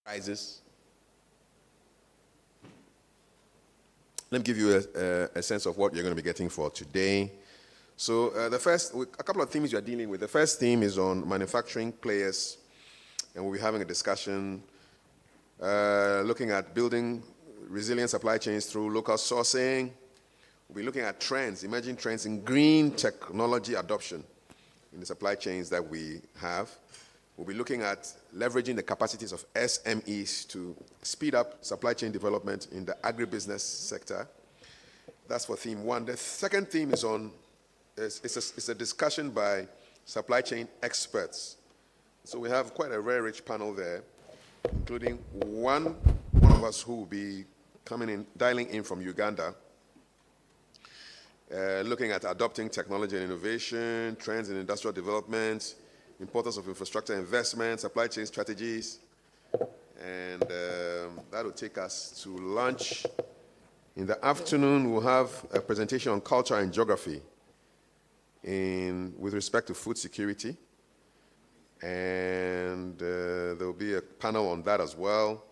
Crisis. Let me give you a sense of what you're going to be getting for today. So a couple of themes you're dealing with. The first theme is on manufacturing players, and we'll be having a discussion looking at building resilient supply chains through local sourcing. We'll be looking at trends, emerging trends in green technology adoption in the supply chains that we have. We'll be looking at leveraging the capacities of SMEs to speed up supply chain development in the agribusiness sector. That's for theme one. The second theme is it's a discussion by supply chain experts. So we have quite a very rich panel there, including one of us who will be dialing in from Uganda, looking at adopting technology and innovation, trends in industrial development, importance of infrastructure investment, supply chain strategies, and that will take us to lunch. In the afternoon, we'll have a presentation on culture and geography with respect to food security, and there will be a panel on that as well,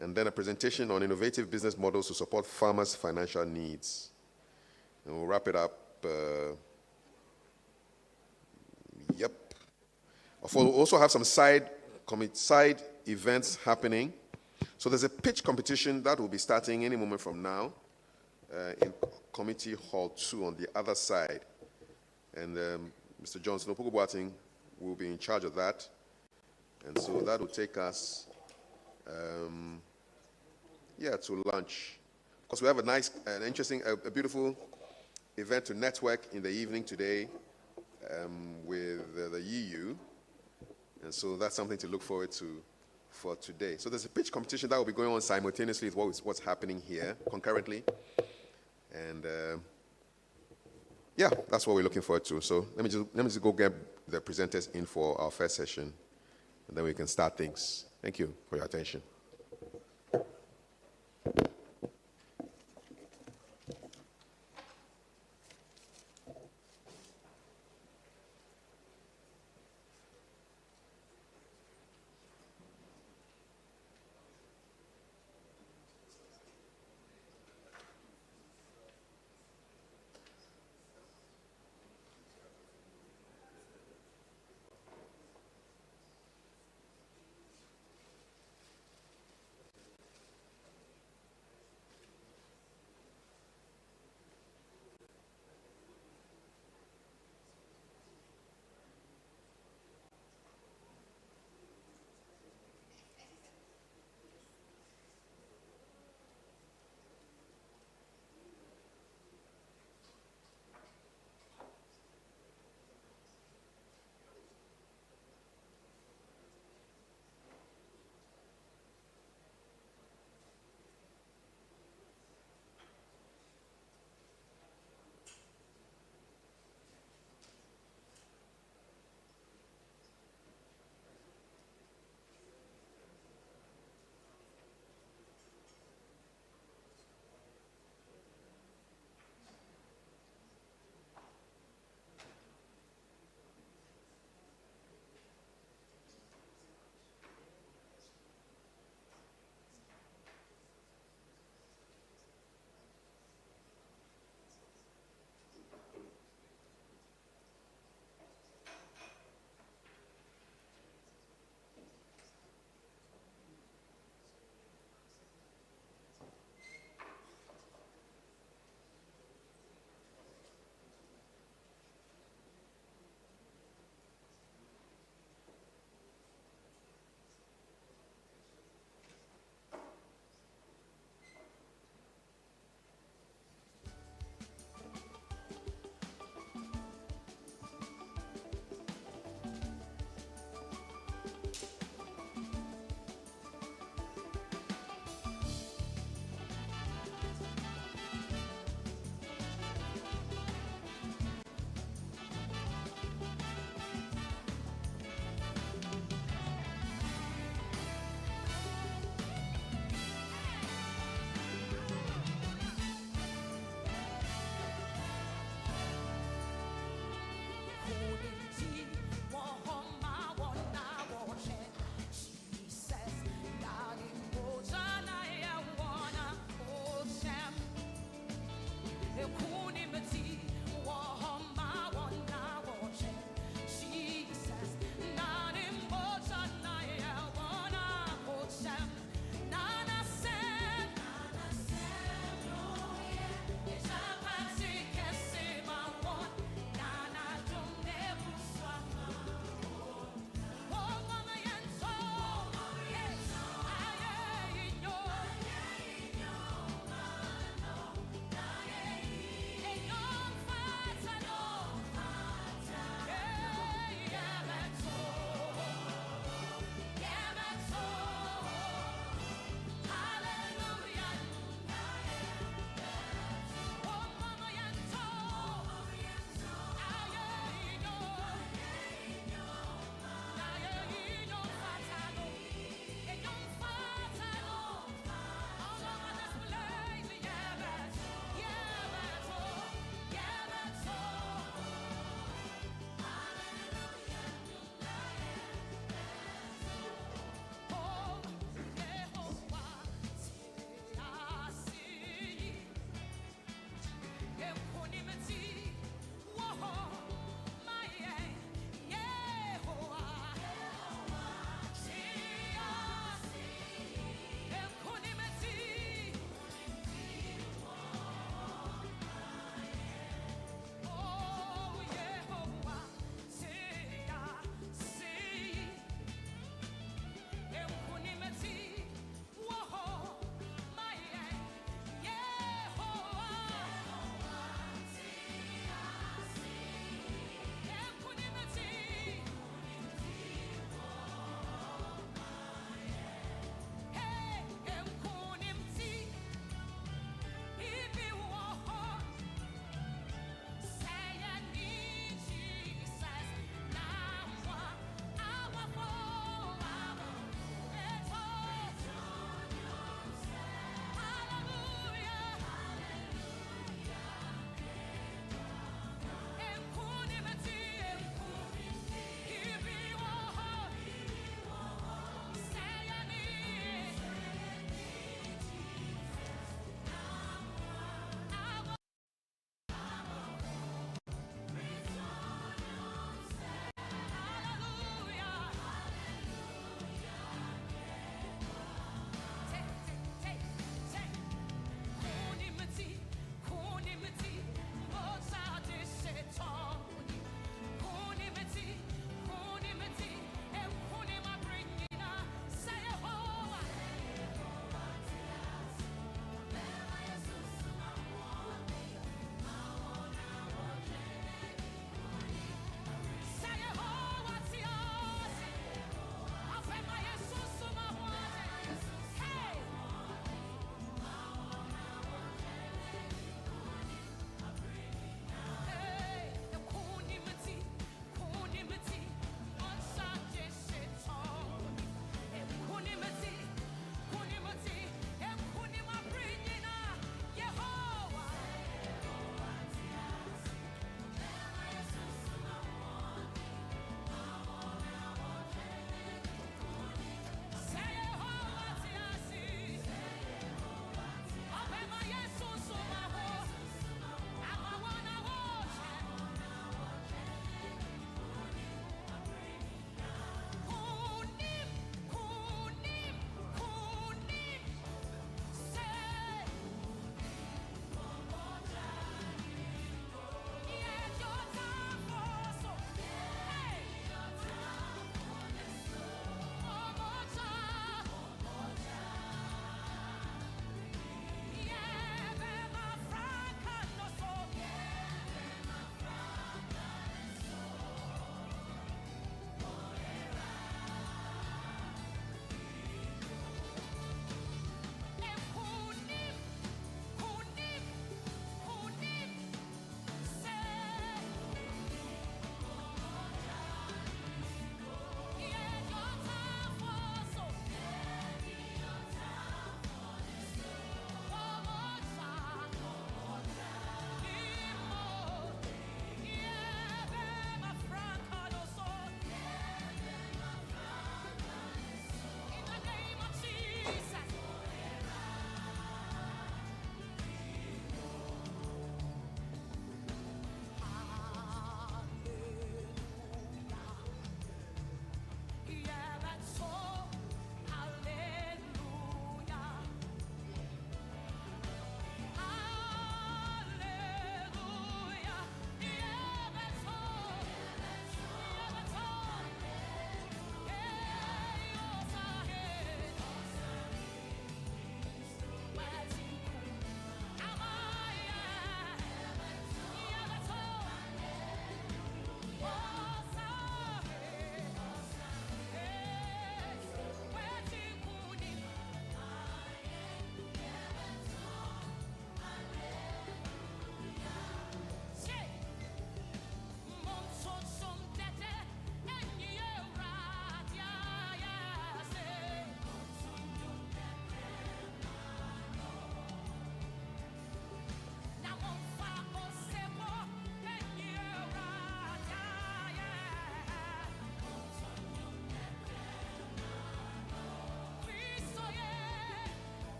and then a presentation on innovative business models to support farmers' financial needs. And we'll wrap it up. We'll also have some side events happening. So there's a pitch competition that will be starting any moment from now in Committee Hall 2 on the other side. And Mr. Johnson Opoku-Boateng will be in charge of that. And so that will take us to lunch. Because we have an interesting, a beautiful event to network in the evening today with the EU. And so that's something to look forward to for today. So there's a pitch competition that will be going on simultaneously with what's happening here concurrently. And that's what we're looking forward to. So let me just go get the presenters in for our first session, and then we can start things. Thank you for your attention.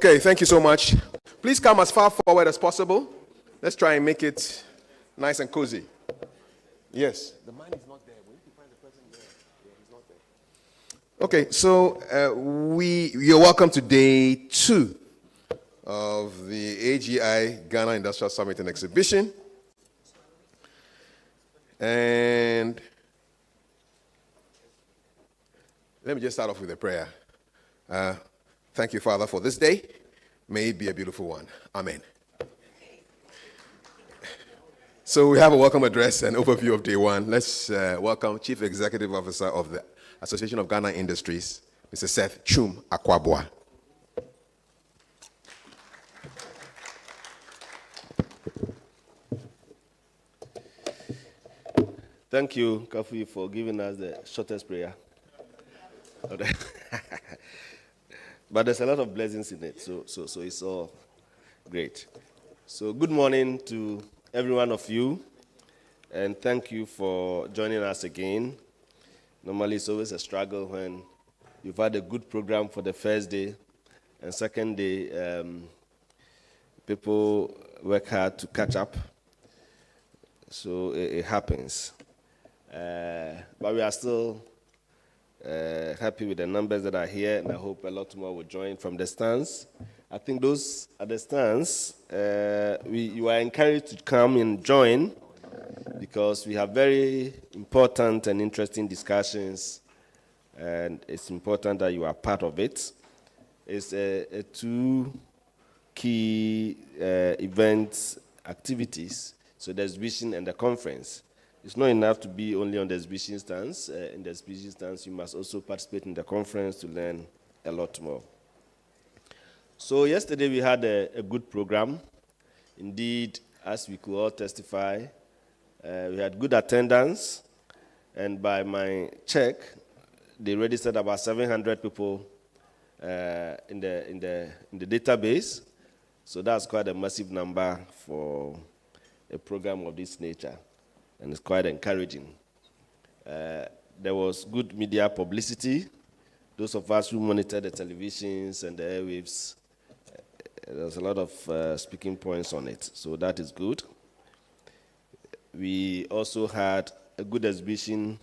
Okay, thank you so much. Please come as far forward as possible. Let's try and make it nice and cozy. Yes. The man is not there. We need to find the person there. Yeah, he's not there. Okay, so you're welcome to day 2 of the AGI Ghana Industrial Summit and Exhibition. And let me just start off with a prayer. Thank you, Father, for this day. May it be a beautiful one. Amen. So we have a welcome address and overview of day 1. Let's welcome Chief Executive Officer of the Association of Ghana Industries, Mr. Seth Chum Akwabua. Thank you, Kafi, for giving us the shortest prayer. But there's a lot of blessings in it, so it's all great. So good morning to every one of you, and thank you for joining us again. Normally, it's always a struggle when you've had a good program for the first day, and second day, people work hard to catch up. So it happens. But we are still happy with the numbers that are here, and I hope a lot more will join from the stands. I think those at the stands, you are encouraged to come and join because we have very important and interesting discussions, and it's important that you are part of it. It's 2 key events, activities, so the exhibition and the conference. It's not enough to be only on the exhibition stands. In the exhibition stands, you must also participate in the conference to learn a lot more. So yesterday we had a good program. Indeed, as we could all testify, we had good attendance, and by my check, they registered about 700 people in the database. So that's quite a massive number for a program of this nature, and it's quite encouraging. There was good media publicity. Those of us who monitor the televisions and the airwaves, there's a lot of speaking points on it, so that is good. We also had a good exhibition.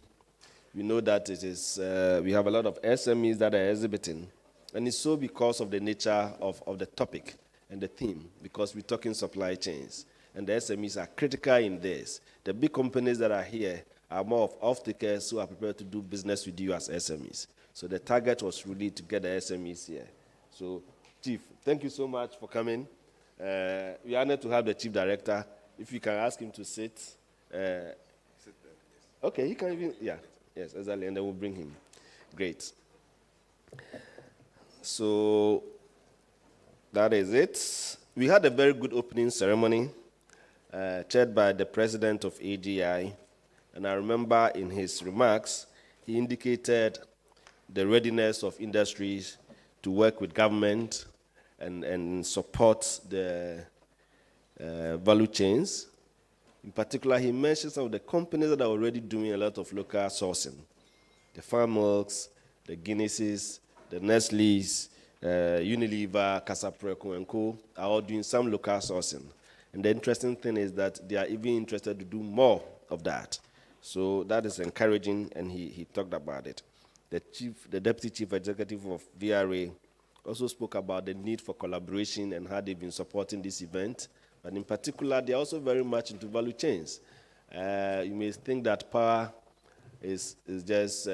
We know that it is, we have a lot of SMEs that are exhibiting, and it's so because of the nature of the topic and the theme, because we're talking supply chains, and the SMEs are critical in this. The big companies that are here are more of off-takers who are prepared to do business with you as SMEs. So the target was really to get the SMEs here. So, Chief, thank you so much for coming. We are honored to have the Chief Director. If you can ask him to sit. Sit there, yes. Okay, he can even, yeah, yes, exactly, and then we'll bring him. Great. So, that is it. We had a very good opening ceremony, chaired by the president of AGI, and I remember in his remarks, he indicated the readiness of industries to work with government and support the value chains. In particular, he mentioned some of the companies that are already doing a lot of local sourcing. The Farm Milks, the Guinnesses, the Nestle's, Unilever, Casapreco, and Co. are all doing some local sourcing. And the interesting thing is that they are even interested to do more of that. So that is encouraging, and he talked about it. The Deputy Chief Executive of VRA also spoke about the need for collaboration and how they've been supporting this event. But in particular, they're also very much into value chains. You may think that power is just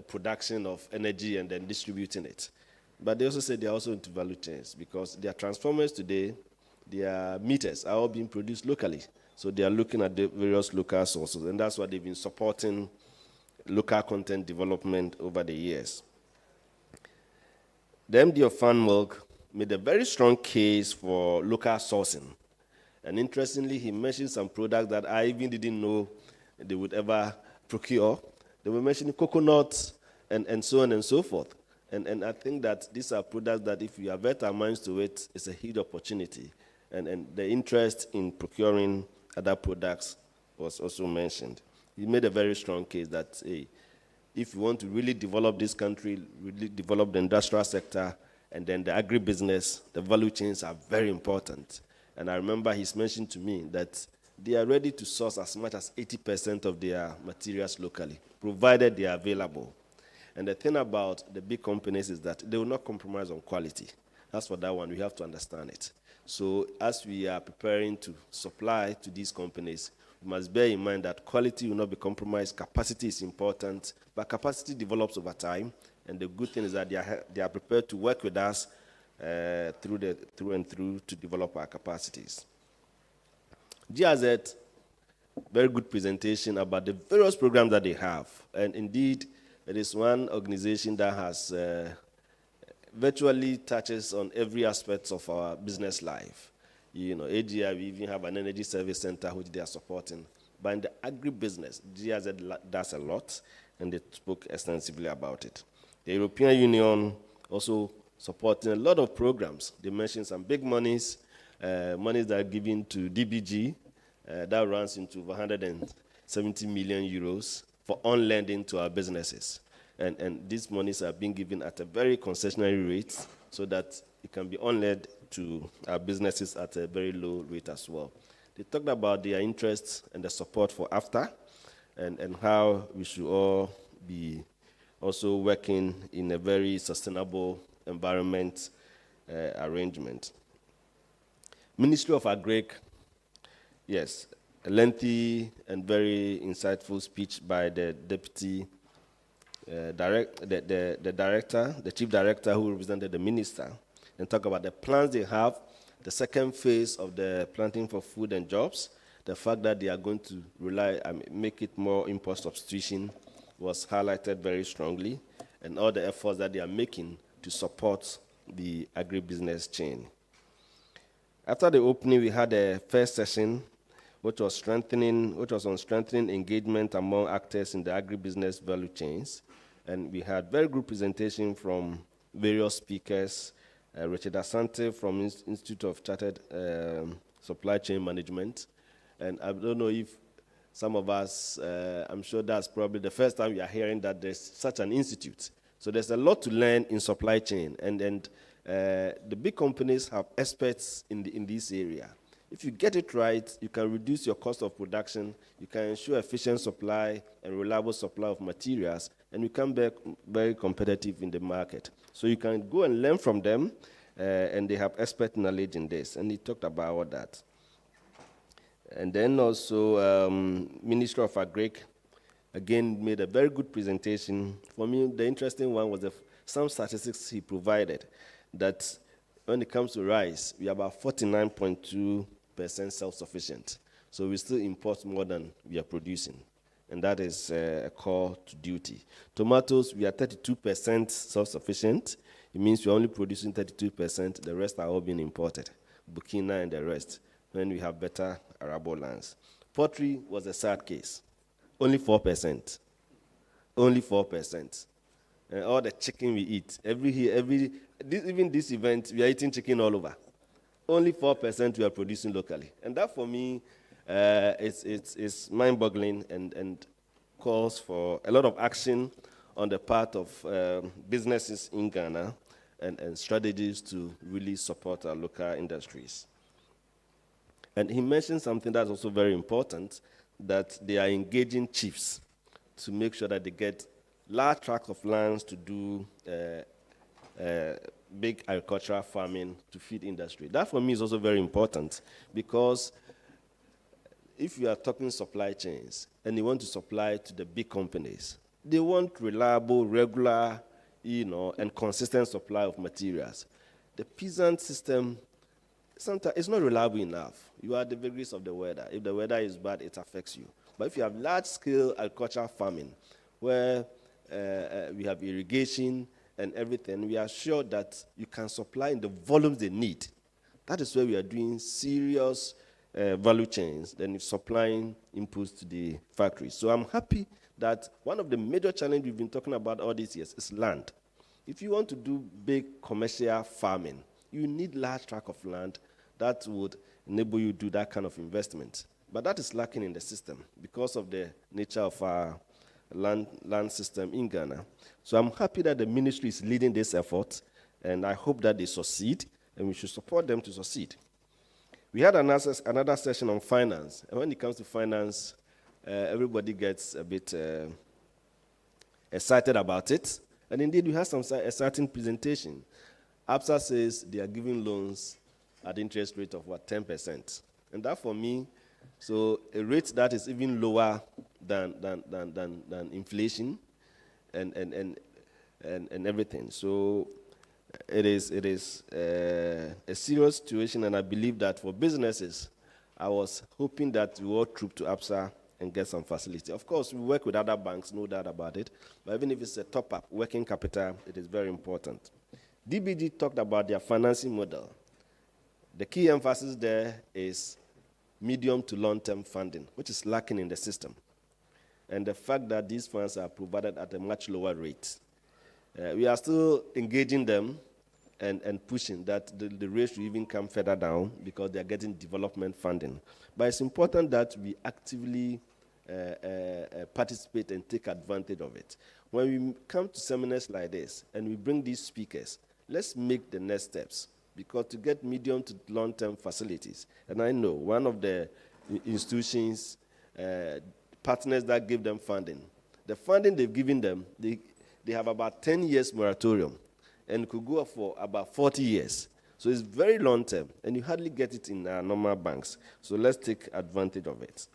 production of energy and then distributing it. But they also say they're also into value chains because their transformers today, their meters are all being produced locally. So they are looking at the various local sources, and that's why they've been supporting local content development over the years. The MD of Farm Milk made a very strong case for local sourcing. And interestingly, he mentioned some products that I even didn't know they would ever procure. They were mentioning coconuts and so on and so forth. And I think that these are products that if you avert our minds to it, it's a huge opportunity. And the interest in procuring other products was also mentioned. He made a very strong case that, hey, if you want to really develop this country, really develop the industrial sector, And then the agribusiness, the value chains are very important. And I remember he's mentioned to me that they are ready to source as much as 80% of their materials locally, provided they are available. And the thing about the big companies is that they will not compromise on quality. As for that one, we have to understand it. So as we are preparing to supply to these companies, we must bear in mind that quality will not be compromised. Capacity is important, but capacity develops over time. And the good thing is that they are prepared to work with us through and through to develop our capacities. GISE, very good presentation about the various programs that they have. And indeed, it is one organization that has virtually touches on every aspect of our business life. You know, AGI, we even have an energy service center which they are supporting. But in the agribusiness, GISE does a lot, and they spoke extensively about it. The European Union also supporting a lot of programs. They mentioned some big monies that are given to DBG, that runs into 170 million euros for on-lending to our businesses. And these monies are being given at a very concessionary rate so that it can be on-led to our businesses at a very low rate as well. They talked about their interests and the support for AFTA and how we should all be also working in a very sustainable environment arrangement. Ministry of Agri, yes, a lengthy and very insightful speech by the deputy the chief director who represented the minister, and talk about the plans they have, the second phase of the planting for food and jobs, the fact that they are going to make it more import substitution was highlighted very strongly, and all the efforts that they are making to support the agribusiness chain. After the opening, we had a first session, which was on strengthening engagement among actors in the agribusiness value chains. And we had very good presentation from various speakers, Richard Asante from Institute of Chartered Supply Chain Management. And I don't know if some of us, I'm sure that's probably the first time we are hearing that there's such an institute. So there's a lot to learn in supply chain. And the big companies have experts in this area. If you get it right, you can reduce your cost of production, you can ensure efficient supply and reliable supply of materials, and you can be very competitive in the market. So you can go and learn from them, and they have expert knowledge in this, and he talked about all that. And then also, Ministry of Agri, again, made a very good presentation. For me, the interesting one was some statistics he provided, that when it comes to rice, we are about 49.2% self-sufficient. So we still import more than we are producing. And that is a call to duty. Tomatoes, we are 32% self-sufficient. It means we're only producing 32%. The rest are all being imported. Burkina and the rest, when we have better arable lands. Poultry was a sad case. Only 4%. Only 4%. And all the chicken we eat, even this event, we are eating chicken all over. Only 4% we are producing locally. And that, for me, it's mind-boggling and calls for a lot of action on the part of businesses in Ghana and strategies to really support our local industries. And he mentioned something that's also very important, that they are engaging chiefs to make sure that they get large tracts of lands to do big agricultural farming to feed industry. That, for me, is also very important, because if you are talking supply chains and you want to supply to the big companies, they want reliable, regular, and consistent supply of materials. The peasant system, sometimes it's not reliable enough. You are the vagaries of the weather. If the weather is bad, it affects you. But if you have large-scale agricultural farming, where we have irrigation and everything, we are sure that you can supply in the volumes they need. That is where we are doing serious value chains, then supplying inputs to the factories. So I'm happy that one of the major challenges we've been talking about all these years is land. If you want to do big commercial farming, you need large tract of land that would enable you to do that kind of investment. But that is lacking in the system because of the nature of our land system in Ghana. So I'm happy that the ministry is leading this effort, And I hope that they succeed, and we should support them to succeed. We had another session on finance. And when it comes to finance, everybody gets a bit excited about it. And indeed, we had some exciting presentation. ACCRA says they are giving loans at interest rate of, 10%. And that, for me, so a rate that is even lower than inflation and everything. So it is a serious situation, and I believe that for businesses, I was hoping that we all troop to ACCRA and get some facility. Of course, we work with other banks, no doubt about it, but even if it's a top-up, working capital, it is very important. DBG talked about their financing model. The key emphasis there is medium to long-term funding, which is lacking in the system, and the fact that these funds are provided at a much lower rate. We are still engaging them and pushing that the rate should even come further down because they are getting development funding. But it's important that we actively participate and take advantage of it. When we come to seminars like this and we bring these speakers, let's make the next steps, because to get medium to long-term facilities, and I know one of the institutions, partners that give them funding, the funding they've given them, they have about 10 years moratorium, and it could go up for about 40 years. So it's very long-term, and you hardly get it in our normal banks. So let's take advantage of it.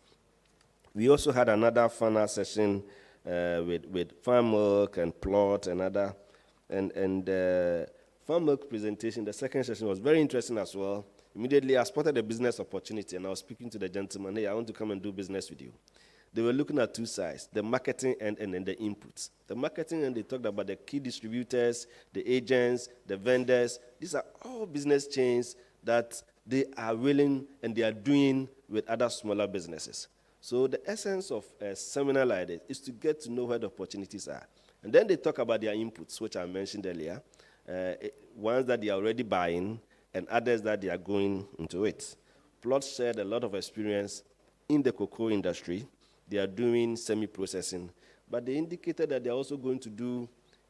We also had another final session with farm milk and plot and other, and farm milk presentation, the second session was very interesting as well. Immediately, I spotted a business opportunity, and I was speaking to the gentleman, hey, I want to come and do business with you. They were looking at two sides, the marketing end and then the inputs. The marketing end, they talked about the key distributors, the agents, the vendors. These are all business chains that they are willing and they are doing with other smaller businesses. So the essence of a seminar like this is to get to know where the opportunities are. And then they talk about their inputs, which I mentioned earlier, ones that they are already buying and others that they are going into it. Plot shared a lot of experience in the cocoa industry. They are doing semi-processing, but they indicated that they are also going to do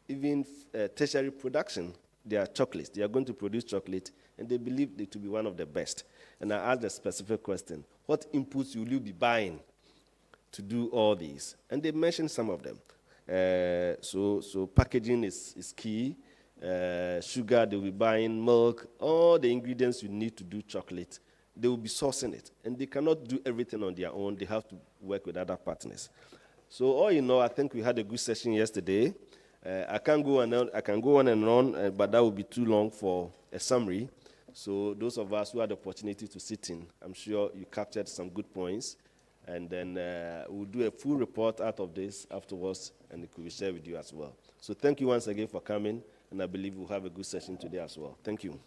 even tertiary production. They are chocolates. They are going to produce chocolate, and they believe it to be one of the best. And I asked a specific question, what inputs will you be buying to do all these? And they mentioned some of them. So packaging is key. Sugar, they will be buying milk, all the ingredients you need to do chocolate. They will be sourcing it, and they cannot do everything on their own. They have to work with other partners. So all in all, I think we had a good session yesterday. I can go on and on, but that would be too long for a summary. So those of us who had the opportunity to sit in, I'm sure you captured some good points, and then we'll do a full report out of this afterwards, and it could be shared with you as well. So thank you once again for coming, and I believe we'll have a good session today as well. Thank you.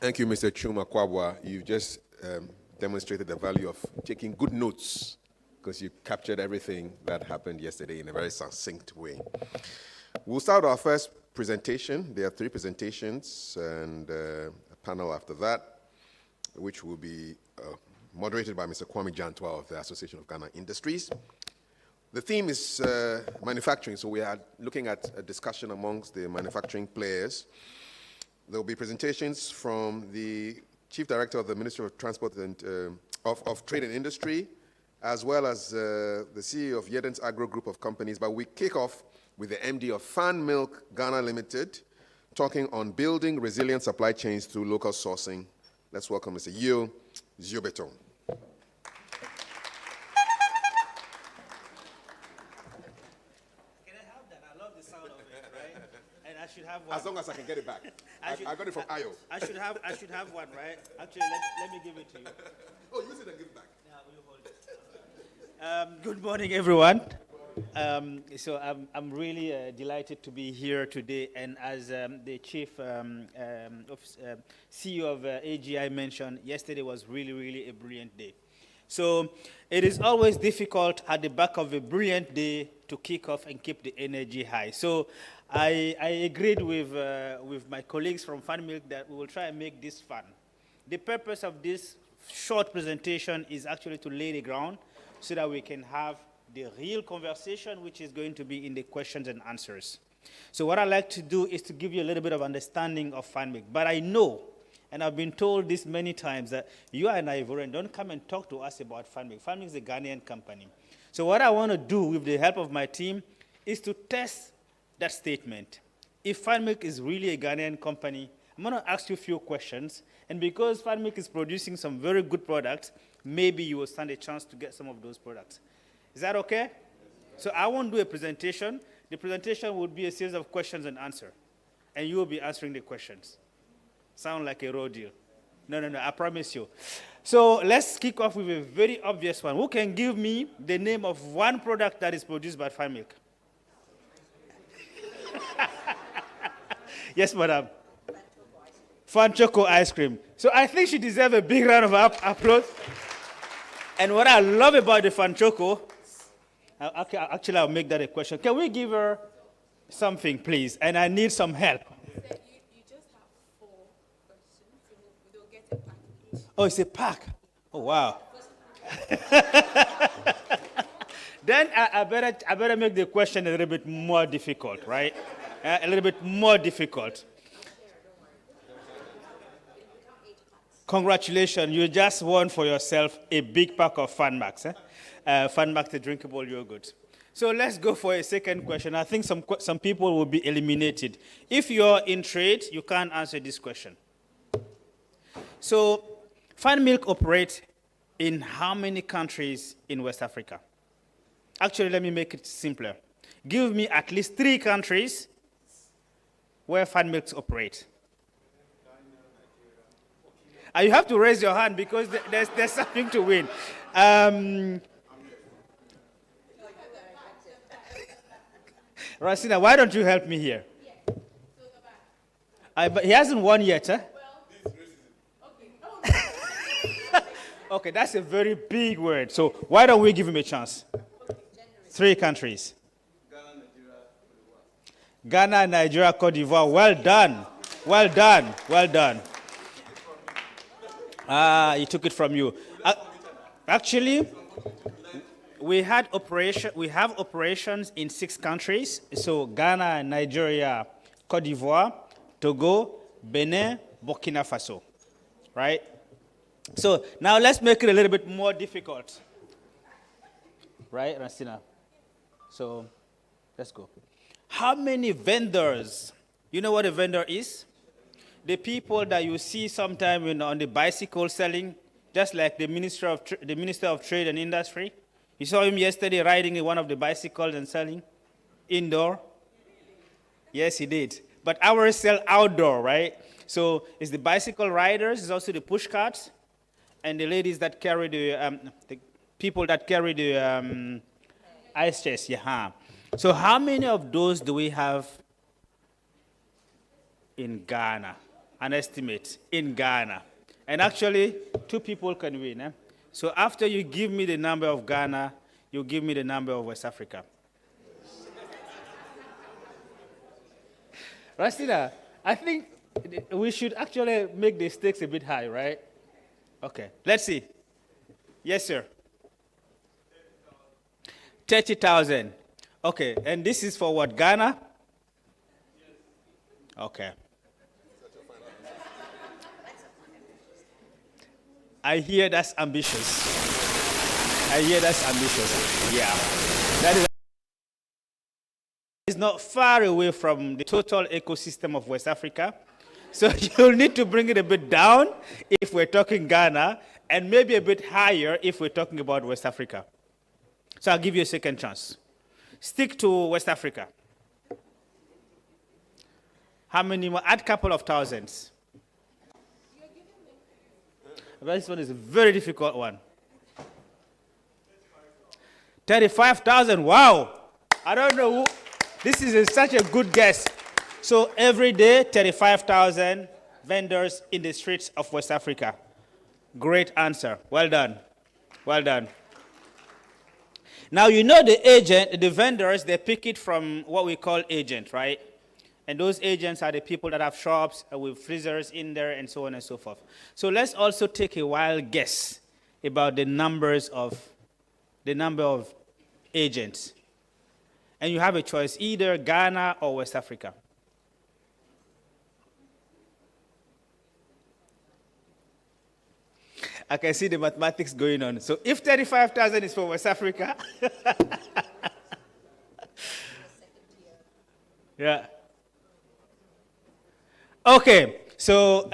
Thank you, Mr. Chuma Kwabwa. You've just demonstrated the value of taking good notes, because you captured everything that happened yesterday in a very succinct way. We'll start our first presentation. There are 3 presentations and a panel after that, which will be moderated by Mr. Kwame Jantwa of the Association of Ghana Industries. The theme is manufacturing, so we are looking at a discussion amongst the manufacturing players. There will be presentations from the Chief Director of the Ministry of Transport and of Trade and Industry, as well as the CEO of Yedens Agro Group of Companies. But we kick off with the MD of Fan Milk Ghana Limited, talking on building resilient supply chains through local sourcing. Let's welcome Mr. Yeo Ziobeton. Have one. As long as I can get it back. I got it from Ayo. I should have one, right? Actually, let me give it to you. Oh, use it and give it back. Yeah, you hold it. Good morning, everyone. So I'm really delighted to be here today. And as the chief CEO of AGI mentioned, yesterday was really a brilliant day. So it is always difficult at the back of a brilliant day to kick off and keep the energy high. So I agreed with my colleagues from Fan Milk that we will try and make this fun. The purpose of this short presentation is actually to lay the ground so that we can have the real conversation, which is going to be in the questions and answers. So what I like to do is to give you a little bit of understanding of FANMIC. But I know, and I've been told this many times, that you are an Ivorian. Don't come and talk to us about FANMIC. FANMIC is a Ghanaian company. So what I want to do with the help of my team is to test that statement. If FANMIC is really a Ghanaian company, I'm going to ask you a few questions. And because FANMIC is producing some very good products, maybe you will stand a chance to get some of those products. Is that okay? So I won't do a presentation. The presentation would be a series of questions and answers. And you will be answering the questions. Sound like a raw deal. No, I promise you. So let's kick off with a very obvious one. Who can give me the name of one product that is produced by FANMIC? Yes, madam. Fan Choco ice cream. So I think she deserves a big round of applause. And what I love about the Fan Choco, actually I'll make that a question. Can we give her something, please? And I need some help. You just have 4 questions, so we'll get a pack each. Oh, it's a pack. Oh, wow. Then I better make the question a little bit more difficult, right? A little bit more difficult. Congratulations, you just won for yourself a big pack of FANMAX. FANMAX, the drinkable yogurt. So let's go for a second question. I think some people will be eliminated. If you're in trade, you can't answer this question. So FANMILK operates in how many countries in West Africa? Actually, let me make it simpler. Give me at least 3 countries where FANMILK operate. You have to raise your hand because there's something to win. Rasina, why don't you help me here? But he hasn't won yet, huh? Okay, that's a very big word. So why don't we give him a chance? 3 countries. Ghana, Nigeria, Cote d'Ivoire. Well done. Well done. Well done. He took it from you. Actually, we have operations in 6 countries. So Ghana, Nigeria, Cote d'Ivoire, Togo, Benin, Burkina Faso. Right? So now let's make it a little bit more difficult. Right, Rastina? So let's go. How many vendors? You know what a vendor is? The people that you see sometime on the bicycle selling, just like the Minister of Trade and Industry. You saw him yesterday riding in one of the bicycles and selling indoor. Yes, he did. But ours sell outdoor, right? So it's the bicycle riders, it's also the push carts, and the ladies that carry the people that carry the ice chest. Yeah. So how many of those do we have in Ghana? An estimate in Ghana. And actually, 2 people can win. Eh? So after you give me the number of Ghana, you give me the number of West Africa. Rastina, I think we should actually make the stakes a bit high, right? Okay, let's see. Yes, sir. 30,000. Okay, and this is for what, Ghana? Okay. I hear that's ambitious. Yeah. That is not far away from the total ecosystem of West Africa. So you'll need to bring it a bit down if we're talking Ghana, and maybe a bit higher if we're talking about West Africa. So I'll give you a second chance. Stick to West Africa. How many more? Add a couple of thousands. But this one is a very difficult one. 35,000, wow. I don't know who. This is such a good guess. So every day, 35,000 vendors in the streets of West Africa. Great answer. Well done. Well done. Now, you know the vendors, they pick it from what we call agent, right? And those agents are the people that have shops with freezers in there and so on and so forth. So let's also take a wild guess about the numbers of the number of agents. And you have a choice, either Ghana or West Africa. I can see the mathematics going on. So if 35,000 is for West Africa, yeah. Okay, so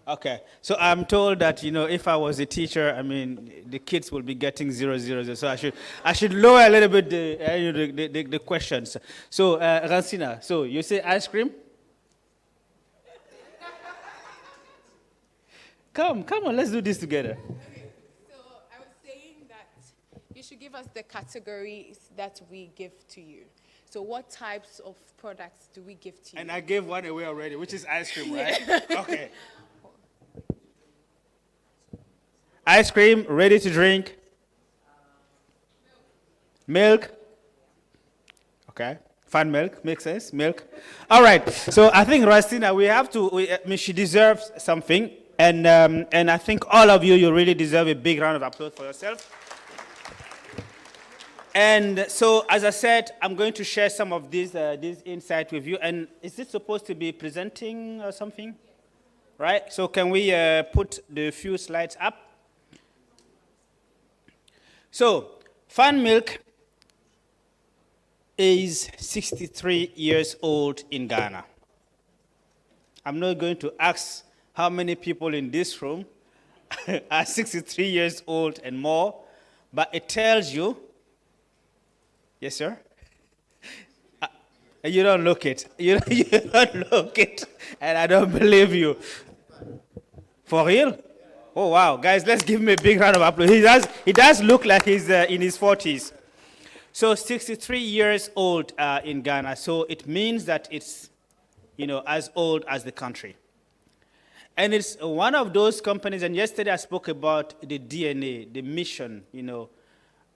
okay, so I'm told that, if I was a teacher, I mean, the kids will be getting 000. So I should lower a little bit the questions. So Rancina, so you say ice cream? Come on, let's do this together. Okay, so I was saying that you should give us the categories that we give to you. So what types of products do we give to you? And I gave one away already, which is ice cream, right? Okay. Ice cream, ready to drink. Milk. Okay. Fun milk, makes sense. Milk. All right. So I think Rastina, she deserves something, and I think all of you really deserve a big round of applause for yourself. And so, as I said, I'm going to share some of these insights with you. And is it supposed to be presenting or something? Right. So can we put the few slides up? So, Fun Milk is 63 years old in Ghana. I'm not going to ask how many people in this room are 63 years old and more, but it tells you. Yes, sir? You don't look it. You don't look it, and I don't believe you. For real? Oh, wow. Guys, let's give him a big round of applause. He does look like he's in his 40s. So 63 years old in Ghana. So it means that it's, as old as the country. And it's one of those companies, and yesterday I spoke about the DNA, the mission,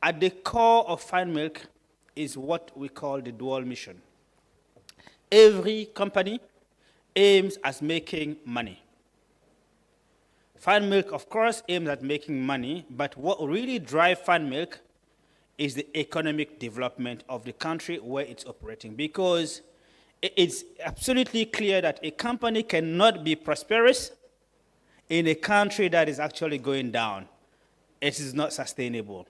At the core of Fun Milk is what we call the dual mission. Every company aims at making money. Fun Milk, of course, aims at making money, but what really drives Fun Milk is the economic development of the country where it's operating, because it's absolutely clear that a company cannot be prosperous in a country that is actually going down. It is not sustainable.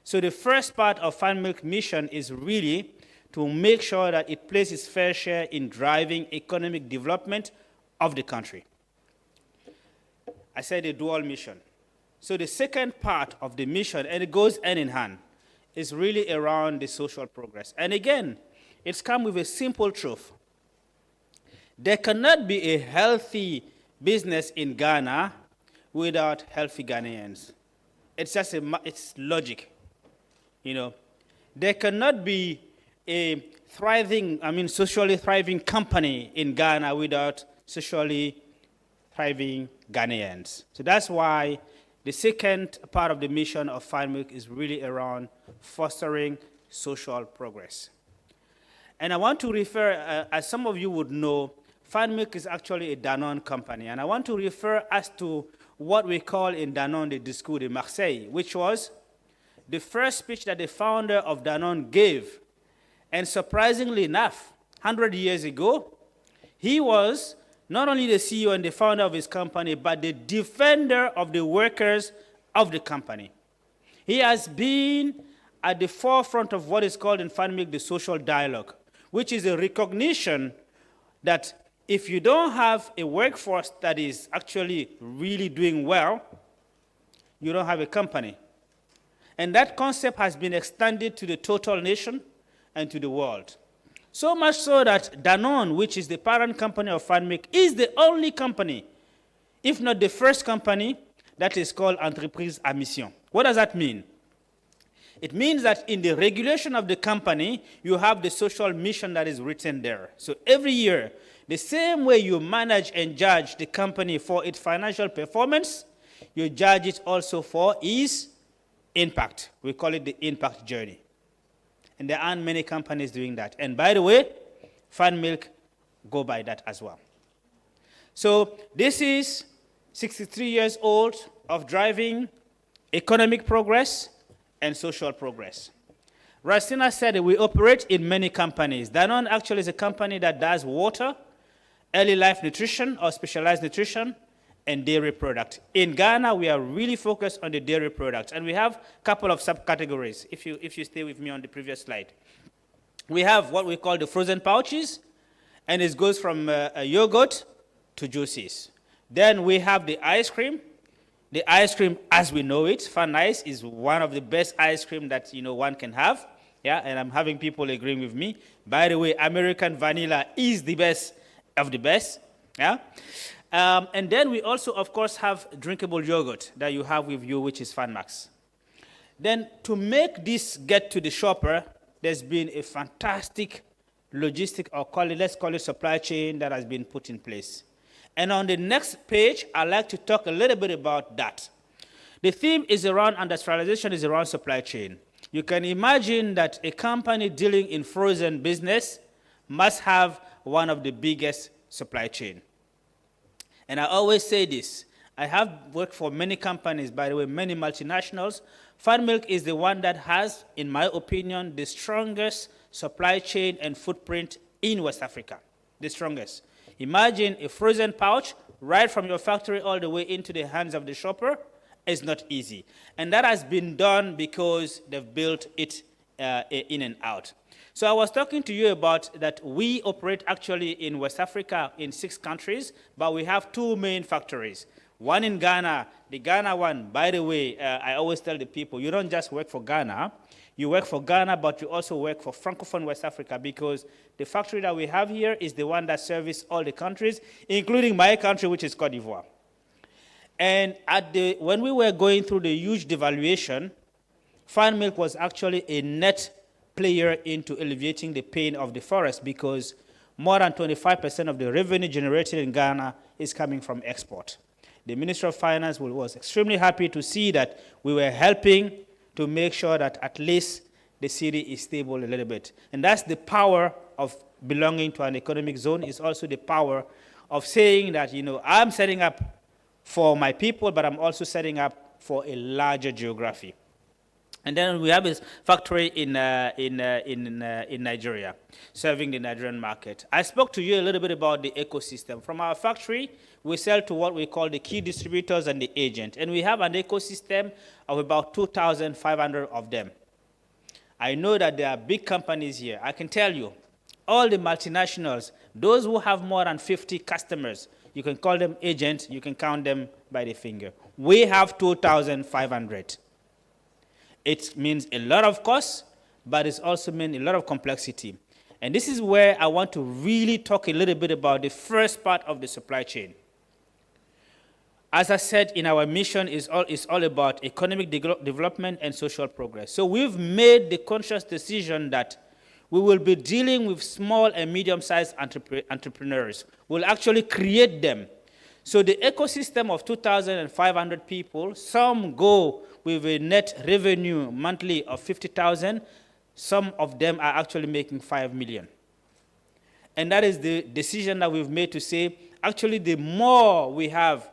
So the first part of Fun Milk mission is really to make sure that it plays its fair share in driving economic development of the country. I said a dual mission. So the second part of the mission, and it goes hand in hand, is really around the social progress. And again, it's come with a simple truth. There cannot be a healthy business in Ghana without healthy Ghanaians. It's just it's logic. There cannot be a socially thriving company in Ghana without socially thriving Ghanaians. So that's why the second part of the mission of Fun Milk is really around fostering social progress. And I want to refer, as some of you would know, Fun Milk is actually a Danone company. And I want to refer us to what we call in Danone the Discours de Marseille, which was the first speech that the founder of Danone gave. And surprisingly enough, 100 years ago, he was not only the CEO and the founder of his company, but the defender of the workers of the company. He has been at the forefront of what is called in Fun Milk the social dialogue, which is a recognition that if you don't have a workforce that is actually really doing well, you don't have a company. And that concept has been extended to the total nation and to the world. So much so that Danone, which is the parent company of Fun Milk, is the only company, if not the first company, that is called entreprise à mission. What does that mean? It means that in the regulation of the company, you have the social mission that is written there. So every year, the same way you manage and judge the company for its financial performance, you judge it also for its impact. We call it the impact journey. And there aren't many companies doing that. And by the way, Fun Milk go by that as well. So this is 63 years old of driving economic progress and social progress. Rastina said that we operate in many companies. Danone actually is a company that does water, early life nutrition or specialized nutrition, and dairy product. In Ghana, we are really focused on the dairy products, and we have a couple of subcategories, if you stay with me on the previous slide. We have what we call the frozen pouches, and it goes from yogurt to juices. Then we have the ice cream. The ice cream as we know it, Fun Ice is one of the best ice cream that one can have. Yeah, and I'm having people agreeing with me. By the way, American vanilla is the best of the best. Yeah. And then we also, of course, have drinkable yogurt that you have with you, which is FanMax. Then to make this get to the shopper, there's been a fantastic logistic, or let's call it supply chain, that has been put in place. And on the next page, I'd like to talk a little bit about that. The theme is around industrialization, is around supply chain. You can imagine that a company dealing in frozen business must have one of the biggest supply chain. And I always say this, I have worked for many companies, by the way, many multinationals. Fun Milk is the one that has, in my opinion, the strongest supply chain and footprint in West Africa, the strongest. Imagine a frozen pouch right from your factory all the way into the hands of the shopper. It's not easy. And that has been done because they've built it in and out. So I was talking to you about that we operate actually in West Africa in 6 countries, but we have 2 main factories. One in Ghana, the Ghana one, by the way, I always tell the people, you don't just work for Ghana. You work for Ghana, but you also work for Francophone West Africa, because the factory that we have here is the one that services all the countries, including my country, which is Cote d'Ivoire. And when we were going through the huge devaluation, Fun Milk was actually a net player into alleviating the pain of the forest, because more than 25% of the revenue generated in Ghana is coming from export. The Minister of Finance was extremely happy to see that we were helping to make sure that at least the city is stable a little bit. And that's the power of belonging to an economic zone. Is also the power of saying that, I'm setting up for my people, but I'm also setting up for a larger geography. And then we have a factory in Nigeria, serving the Nigerian market. I spoke to you a little bit about the ecosystem. From our factory, we sell to what we call the key distributors and the agent. And we have an ecosystem of about 2,500 of them. I know that there are big companies here. I can tell you, all the multinationals, those who have more than 50 customers, you can call them agents, you can count them by the finger. We have 2,500. It means a lot of cost, but it's also means a lot of complexity. And this is where I want to really talk a little bit about the first part of the supply chain. As I said, in our mission is all about economic development and social progress. So we've made the conscious decision that we will be dealing with small and medium-sized entrepreneurs. We'll actually create them. So the ecosystem of 2,500 people, some go with a net revenue monthly of 50,000. Some of them are actually making 5 million. And that is the decision that we've made to say, actually, the more we have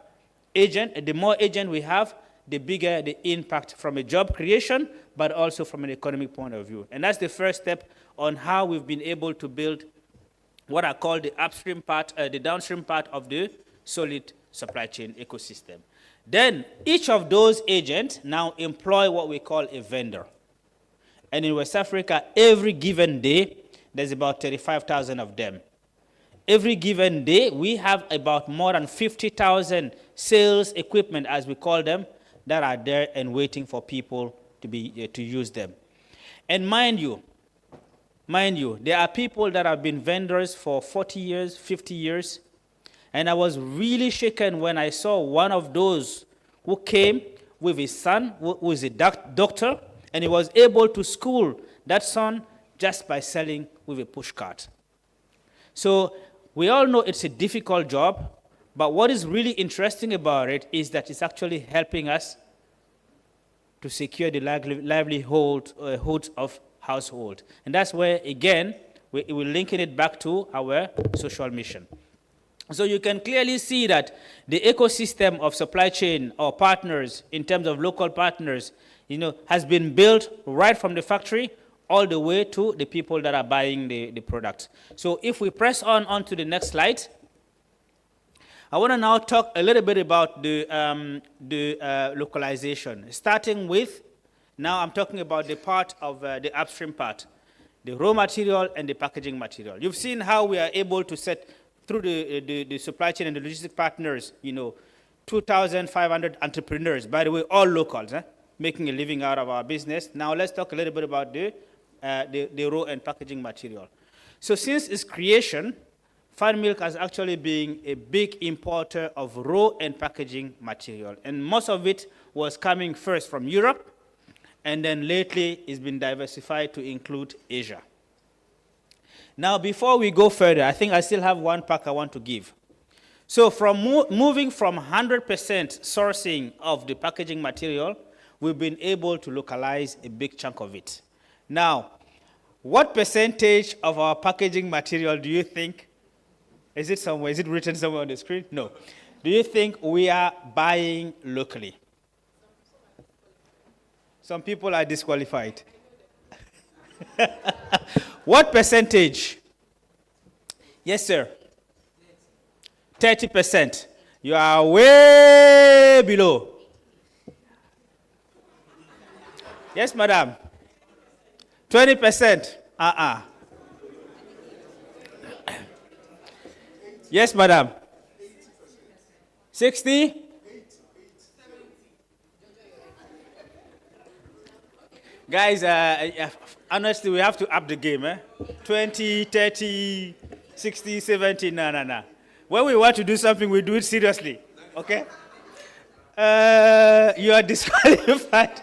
the more agent we have, the bigger the impact from a job creation, but also from an economic point of view. And that's the first step on how we've been able to build what I call the upstream part, the downstream part of the solid supply chain ecosystem. Then each of those agents now employ what we call a vendor. And in West Africa, every given day, there's about 35,000 of them. Every given day, we have about more than 50,000 sales equipment, as we call them, that are there and waiting for people to use them. And mind you, there are people that have been vendors for 40 years, 50 years. And I was really shaken when I saw one of those who came with his son, who is a doctor, and he was able to school that son just by selling with a push cart. So we all know it's a difficult job, but what is really interesting about it is that it's actually helping us to secure the livelihoods of household. And that's where, again, we're linking it back to our social mission. So you can clearly see that the ecosystem of supply chain or partners in terms of local partners, has been built right from the factory all the way to the people that are buying the product. So if we press on to the next slide, I want to now talk a little bit about the localization, starting with, now I'm talking about the part of the upstream part, the raw material and the packaging material. You've seen how we are able to set through the supply chain and the logistic partners, 2,500 entrepreneurs, by the way, all locals, making a living out of our business. Now let's talk a little bit about the raw and packaging material. So since its creation, Fan Milk has actually been a big importer of raw and packaging material. And most of it was coming first from Europe, and then lately it's been diversified to include Asia. Now, before we go further, I think I still have one pack I want to give. So from moving from 100% sourcing of the packaging material, we've been able to localize a big chunk of it. Now, what percentage of our packaging material do you think, is it somewhere, is it written somewhere on the screen? No. Do you think we are buying locally? Some people are disqualified. What percentage? Yes, sir. 30%. You are way below. Yes, madam. 20%. Yes, madam. 60? Guys, honestly, we have to up the game. 20, 30, 60, 70, no. When we want to do something, we do it seriously. Okay? You are disqualified.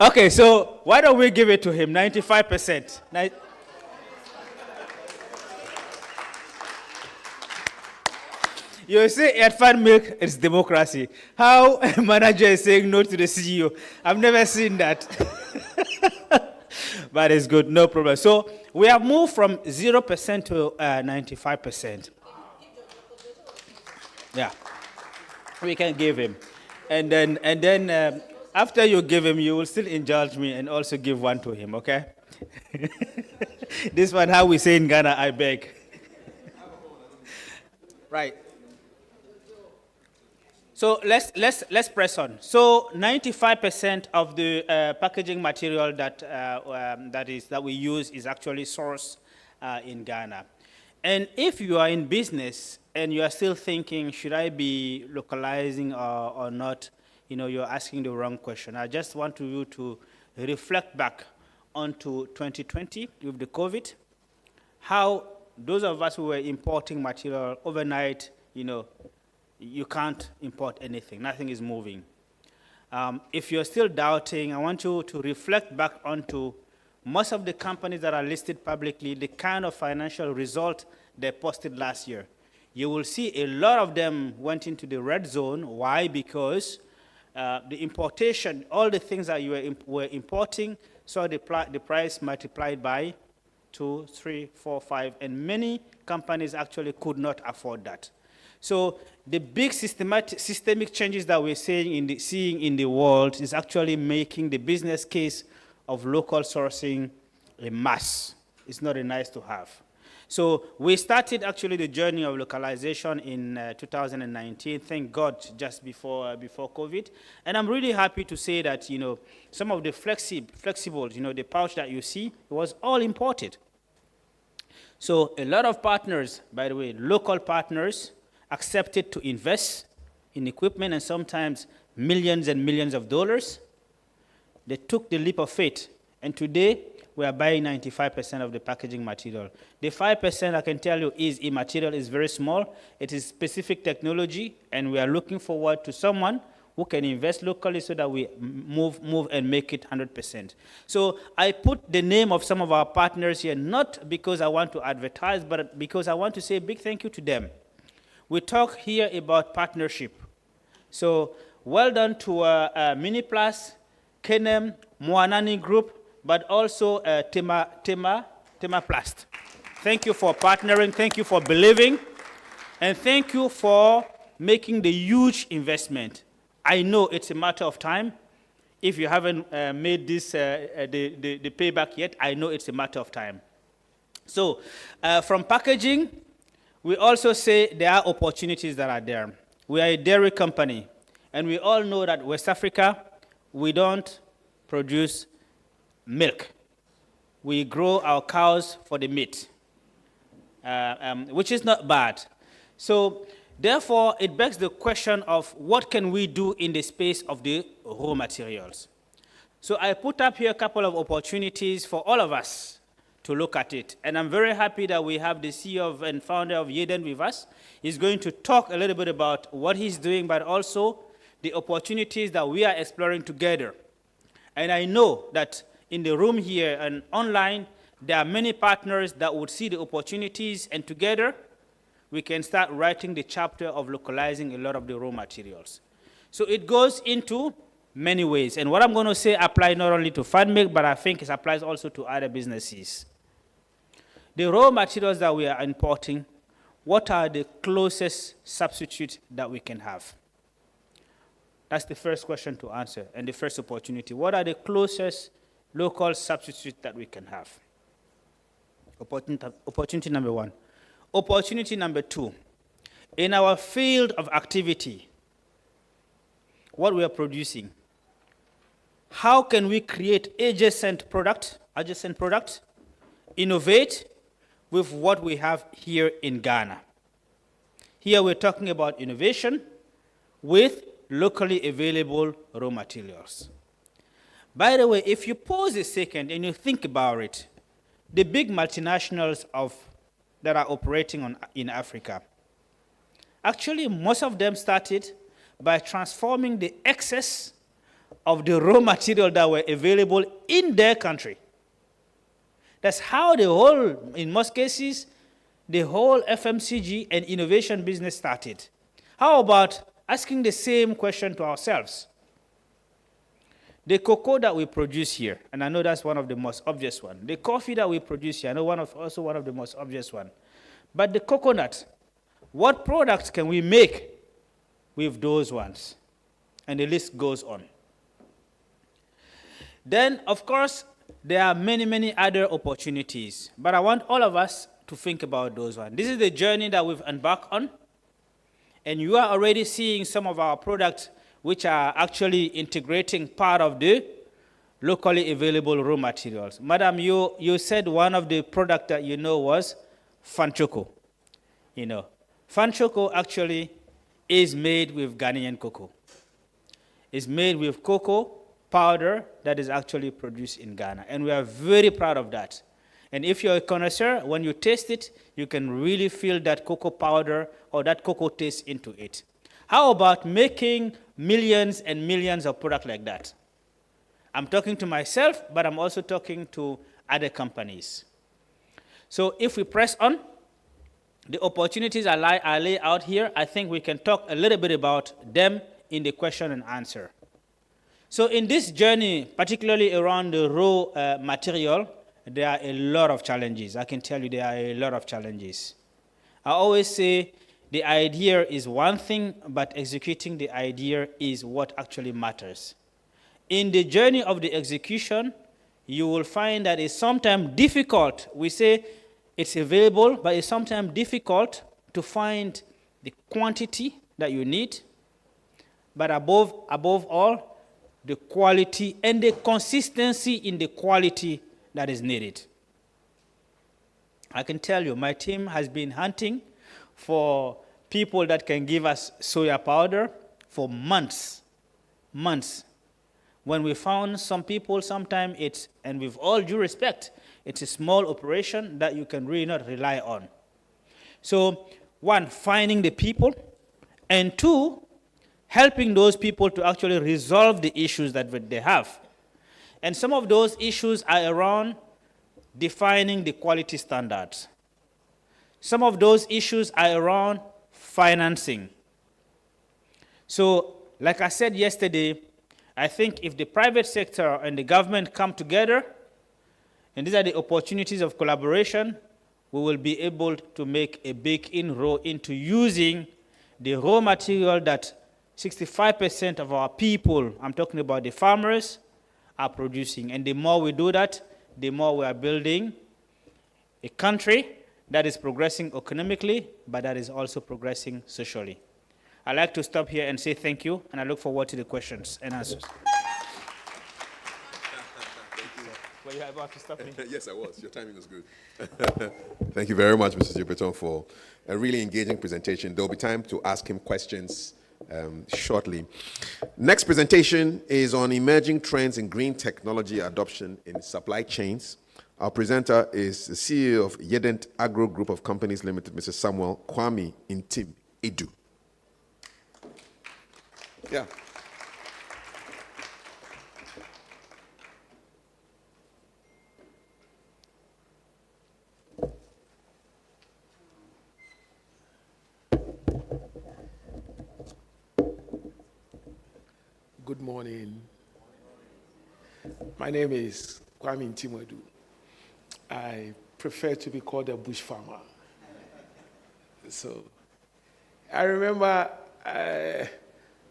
Okay, so why don't we give it to him? 95%. You see, at Fan Milk, it's democracy. How a manager is saying no to the CEO. I've never seen that. But it's good, no problem. So we have moved from 0% to 95%. Yeah, we can give him. And then after you give him, you will still indulge me and also give one to him, okay? This one, how we say in Ghana, I beg. Right. So let's press on. So 95% of the packaging material that we use is actually sourced in Ghana. And if you are in business and you are still thinking, should I be localizing or not, you're asking the wrong question. I just want you to reflect back onto 2020 with the COVID, how those of us who were importing material overnight, you can't import anything. Nothing is moving. If you're still doubting, I want you to reflect back onto most of the companies that are listed publicly, the kind of financial result they posted last year. You will see a lot of them went into the red zone. Why? Because the importation, all the things that you were importing, saw the price multiplied by 2, 3, 4, 5, and many companies actually could not afford that. So the big systemic changes that we're seeing in the world is actually making the business case of local sourcing a must. It's not a nice to have. So we started actually the journey of localization in 2019, thank God, just before COVID. And I'm really happy to say that, some of the flexibles, the pouch that you see, it was all imported. So a lot of partners, by the way, local partners, accepted to invest in equipment and sometimes millions and millions of dollars. They took the leap of faith. And today, we are buying 95% of the packaging material. The 5% I can tell you is immaterial, is very small. It is specific technology, and we are looking forward to someone who can invest locally so that we move and make it 100%. So I put the name of some of our partners here, not because I want to advertise, but because I want to say a big thank you to them. We talk here about partnership. So well done to Miniplus, Kenem, Moanani Group, but also Tema Plast. Thank you for partnering. Thank you for believing. And thank you for making the huge investment. I know it's a matter of time. If you haven't made this the payback yet, I know it's a matter of time. So from packaging, we also say there are opportunities that are there. We are a dairy company, and we all know that West Africa, we don't produce milk. We grow our cows for the meat, which is not bad. So therefore, it begs the question of what can we do in the space of the raw materials. So I put up here a couple of opportunities for all of us to look at it. And I'm very happy that we have the CEO and founder of Yeden with us. He's going to talk a little bit about what he's doing, but also the opportunities that we are exploring together. And I know that in the room here and online, there are many partners that would see the opportunities, and together we can start writing the chapter of localizing a lot of the raw materials. So it goes into many ways. And what I'm going to say applies not only to FADMIC, but I think it applies also to other businesses. The raw materials that we are importing, what are the closest substitutes that we can have? That's the first question to answer, and the first opportunity. What are the closest local substitutes that we can have? Opportunity number one. Opportunity number two. In our field of activity, what we are producing, how can we create adjacent product, innovate with what we have here in Ghana? Here we're talking about innovation with locally available raw materials. By the way, if you pause a second and you think about it, the big multinationals that are operating in Africa, actually most of them started by transforming the excess of the raw material that were available in their country. That's how in most cases, the whole FMCG and innovation business started. How about asking the same question to ourselves? The cocoa that we produce here, and I know that's one of the most obvious ones. The coffee that we produce here, I know also one of the most obvious ones. But the coconut, what products can we make with those ones? And the list goes on. Then, of course, there are many, many other opportunities. But I want all of us to think about those ones. This is the journey that we've embarked on. And you are already seeing some of our products which are actually integrating part of the locally available raw materials. Madam, you said one of the products that you know was Fanchoco. Fanchoco actually is made with Ghanaian cocoa. It's made with cocoa powder that is actually produced in Ghana. And we are very proud of that. And if you're a connoisseur, when you taste it, you can really feel that cocoa powder or that cocoa taste into it. How about making millions and millions of products like that? I'm talking to myself, but I'm also talking to other companies. So if we press on, the opportunities I lay out here, I think we can talk a little bit about them in the question and answer. So in this journey, particularly around the raw material, there are a lot of challenges. I can tell you there are a lot of challenges. I always say the idea is one thing, but executing the idea is what actually matters. In the journey of the execution, you will find that it's sometimes difficult. We say it's available, but it's sometimes difficult to find the quantity that you need, but above all, the quality and the consistency in the quality that is needed. I can tell you, my team has been hunting for people that can give us soya powder for months. When we found some people, sometimes it's, and with all due respect, it's a small operation that you can really not rely on. So, one, finding the people, and two, helping those people to actually resolve the issues that they have. And some of those issues are around defining the quality standards. Some of those issues are around financing. So, like I said yesterday, I think if the private sector and the government come together, and these are the opportunities of collaboration, we will be able to make a big inroad into using the raw material that 65% of our people, I'm talking about the farmers, are producing. And the more we do that, the more we are building a country that is progressing economically, but that is also progressing socially. I'd like to stop here and say thank you, and I look forward to the questions and answers. Were you about to stop me? Yes, I was. Your timing was good. Thank you very much, Mr. Jipeton, for a really engaging presentation. There will be time to ask him questions shortly. Next presentation is on emerging trends in green technology adoption in supply chains. Our presenter is the CEO of Yedent Agro Group of Companies Limited, Mr. Samuel Kwame Intim Edu. Yeah. Good morning. My name is Kwame Ntimwedu. I prefer to be called a bush farmer. So I remember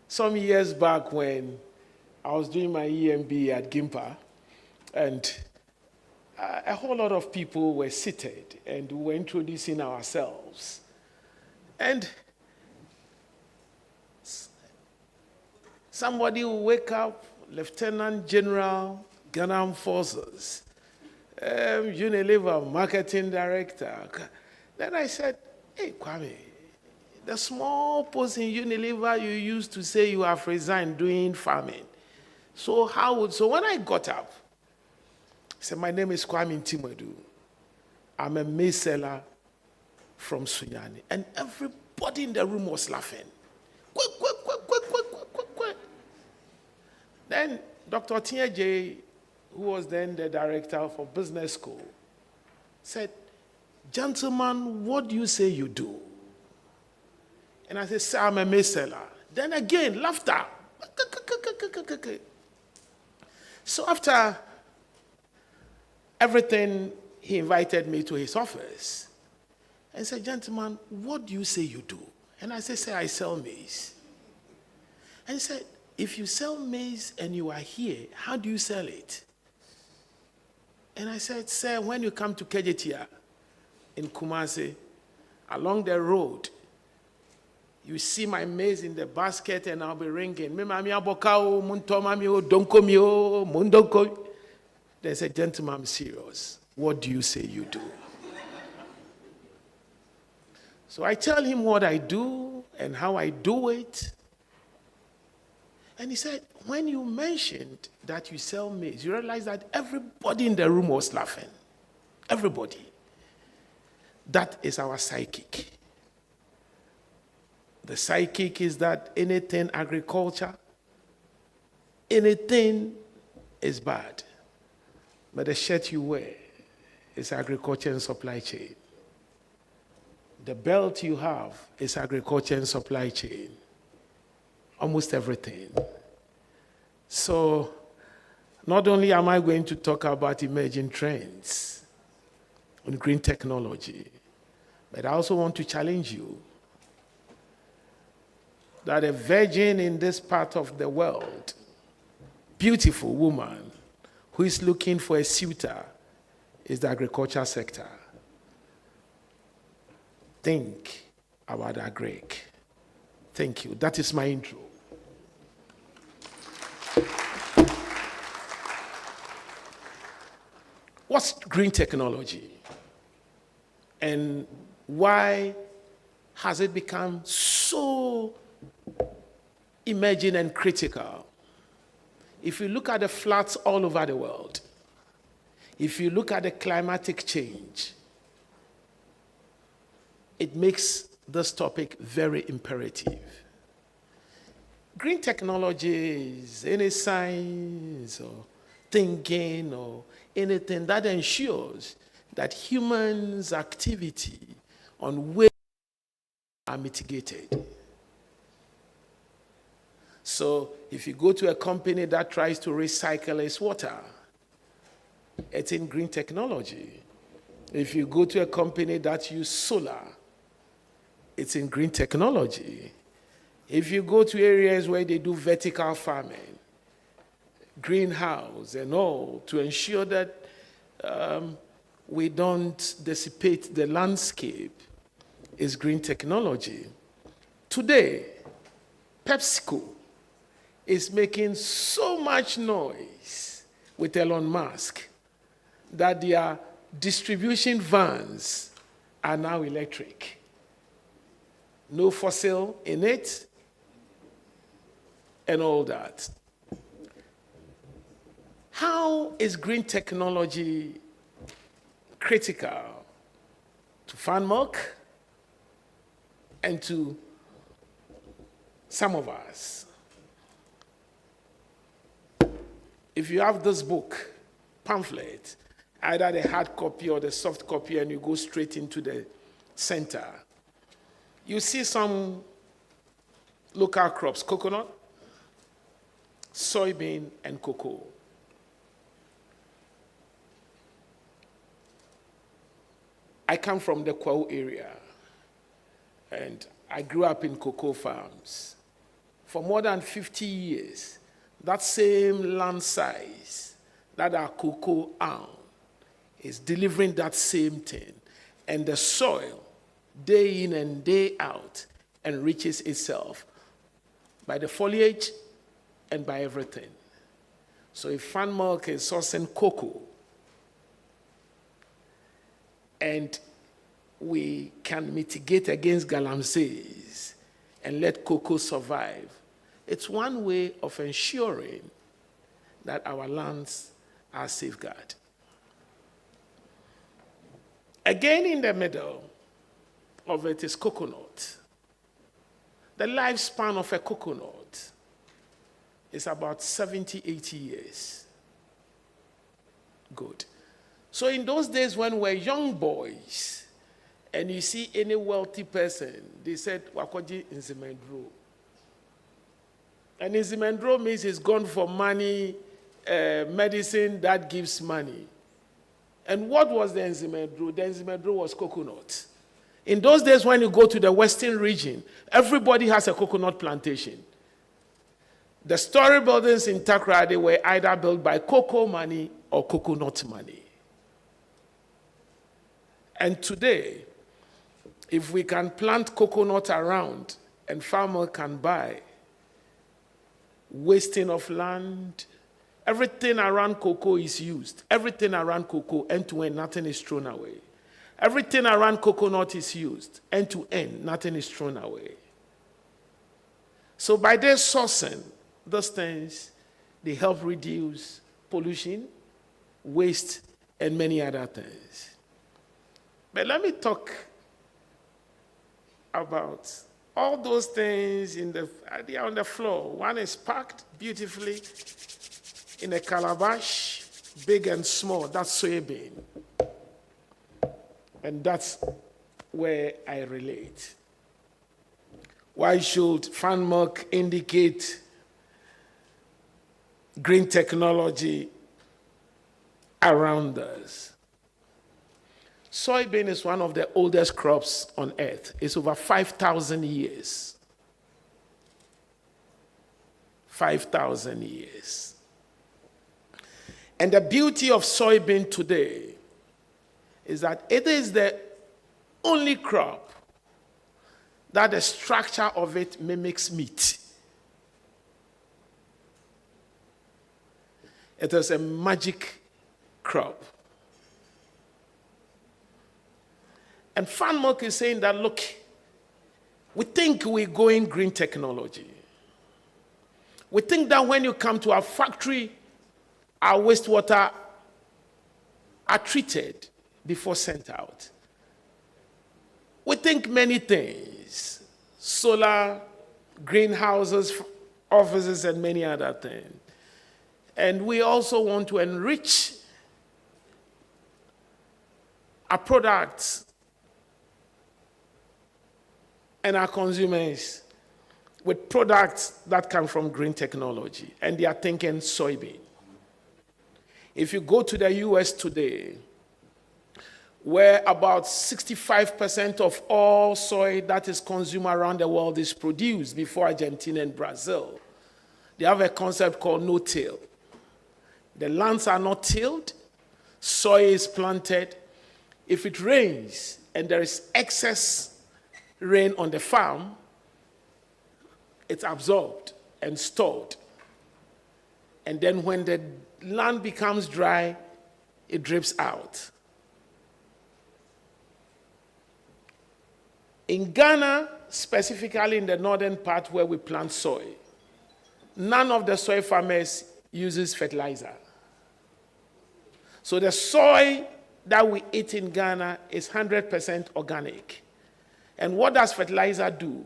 some years back when I was doing my EMB at GIMPA, and a whole lot of people were seated and we were introducing ourselves. And somebody will wake up, Lieutenant General, Ghana Armed Forces, Unilever Marketing Director. Then I said, hey, Kwame, the small post in Unilever you used to say you have resigned doing farming. So when I got up, I said, my name is Kwame Ntimwedu. I'm a maize seller from Sunyani. And everybody in the room was laughing. Quick. Then Dr. Tiaje, who was then the director for business school, said, gentlemen, what do you say you do? And I said, sir, I'm a maize seller. Then again, laughter. So after everything, he invited me to his office and said, gentlemen, what do you say you do? And I said, sir, I sell maize. And he said, if you sell maize and you are here, how do you sell it? And I said, sir, when you come to Kejetia in Kumasi, along the road, you see my maize in the basket and I'll be ringing. They said, gentleman, I'm serious. What do you say you do? So I tell him what I do and how I do it. And he said, when you mentioned that you sell maize, you realize that everybody in the room was laughing. Everybody. That is our psychic. The psychic is that anything agriculture, anything is bad. But the shirt you wear is agriculture and supply chain. The belt you have is agriculture and supply chain. Almost everything. So, not only am I going to talk about emerging trends on green technology, but I also want to challenge you that a virgin in this part of the world, beautiful woman who is looking for a suitor, is the agriculture sector. Think about agric. Thank you. That is my intro. What's green technology? And why has it become so emerging and critical? If you look at the floods all over the world, if you look at the climatic change, it makes this topic very imperative. Green technology is any science or thinking or anything that ensures that humans' activity on waste are mitigated. So if you go to a company that tries to recycle its water, it's in green technology. If you go to a company that uses solar, it's in green technology. If you go to areas where they do vertical farming, greenhouse and all, to ensure that we don't dissipate the landscape, is green technology. Today, PepsiCo is making so much noise with Elon Musk that their distribution vans are now electric. No fossil in it, and all that. How is green technology critical to farm milk and to some of us? If you have this book, pamphlet, either the hard copy or the soft copy, and you go straight into the center, you see some local crops: coconut, soybean, and cocoa. I come from the Kwao area, and I grew up in cocoa farms. For more than 50 years, that same land size that our cocoa own is delivering that same thing. And the soil, day in and day out, enriches itself by the foliage and by everything. So if Fan Milk is sourcing cocoa, and we can mitigate against galamseys and let cocoa survive, it's one way of ensuring that our lands are safeguarded. Again, in the middle of it is coconut. The lifespan of a coconut is about 70, 80 years. Good. So in those days when we're young boys, and you see any wealthy person, they said, Wakoji Nzimendro. And Nzimendro means he's gone for money, medicine that gives money. And what was the Nzimendro? The Nzimendro was coconut. In those days when you go to the western region, everybody has a coconut plantation. The story buildings in ACCRA, they were either built by cocoa money or coconut money. And today, if we can plant coconut around and farmer can buy, wasting of land, everything around cocoa is used. Everything around cocoa, end to end, nothing is thrown away. Everything around coconut is used. End to end, nothing is thrown away. So by their sourcing, those things, they help reduce pollution, waste, and many other things. But let me talk about all those things they are on the floor. One is packed beautifully in a calabash, big and small. That's soybean. And that's where I relate. Why should Fan Milk indicate green technology around us? Soybean is one of the oldest crops on earth. It's over 5,000 years. 5,000 years. And the beauty of soybean today is that it is the only crop that the structure of it mimics meat. It is a magic crop. And Fan Milk is saying that, look, we think we're going green technology. We think that when you come to our factory, our wastewater are treated before sent out. We think many things: solar, greenhouses, offices, and many other things. And we also want to enrich our products and our consumers with products that come from green technology, and they are thinking soybean. If you go to the US today, where about 65% of all soy that is consumed around the world is produced before Argentina and Brazil, they have a concept called no-till. The lands are not tilled, soy is planted. If it rains and there is excess rain on the farm, it's absorbed and stored. And then when the land becomes dry, it drips out. In Ghana, specifically in the northern part where we plant soy, none of the soy farmers uses fertilizer. So the soy that we eat in Ghana is 100% organic. And what does fertilizer do?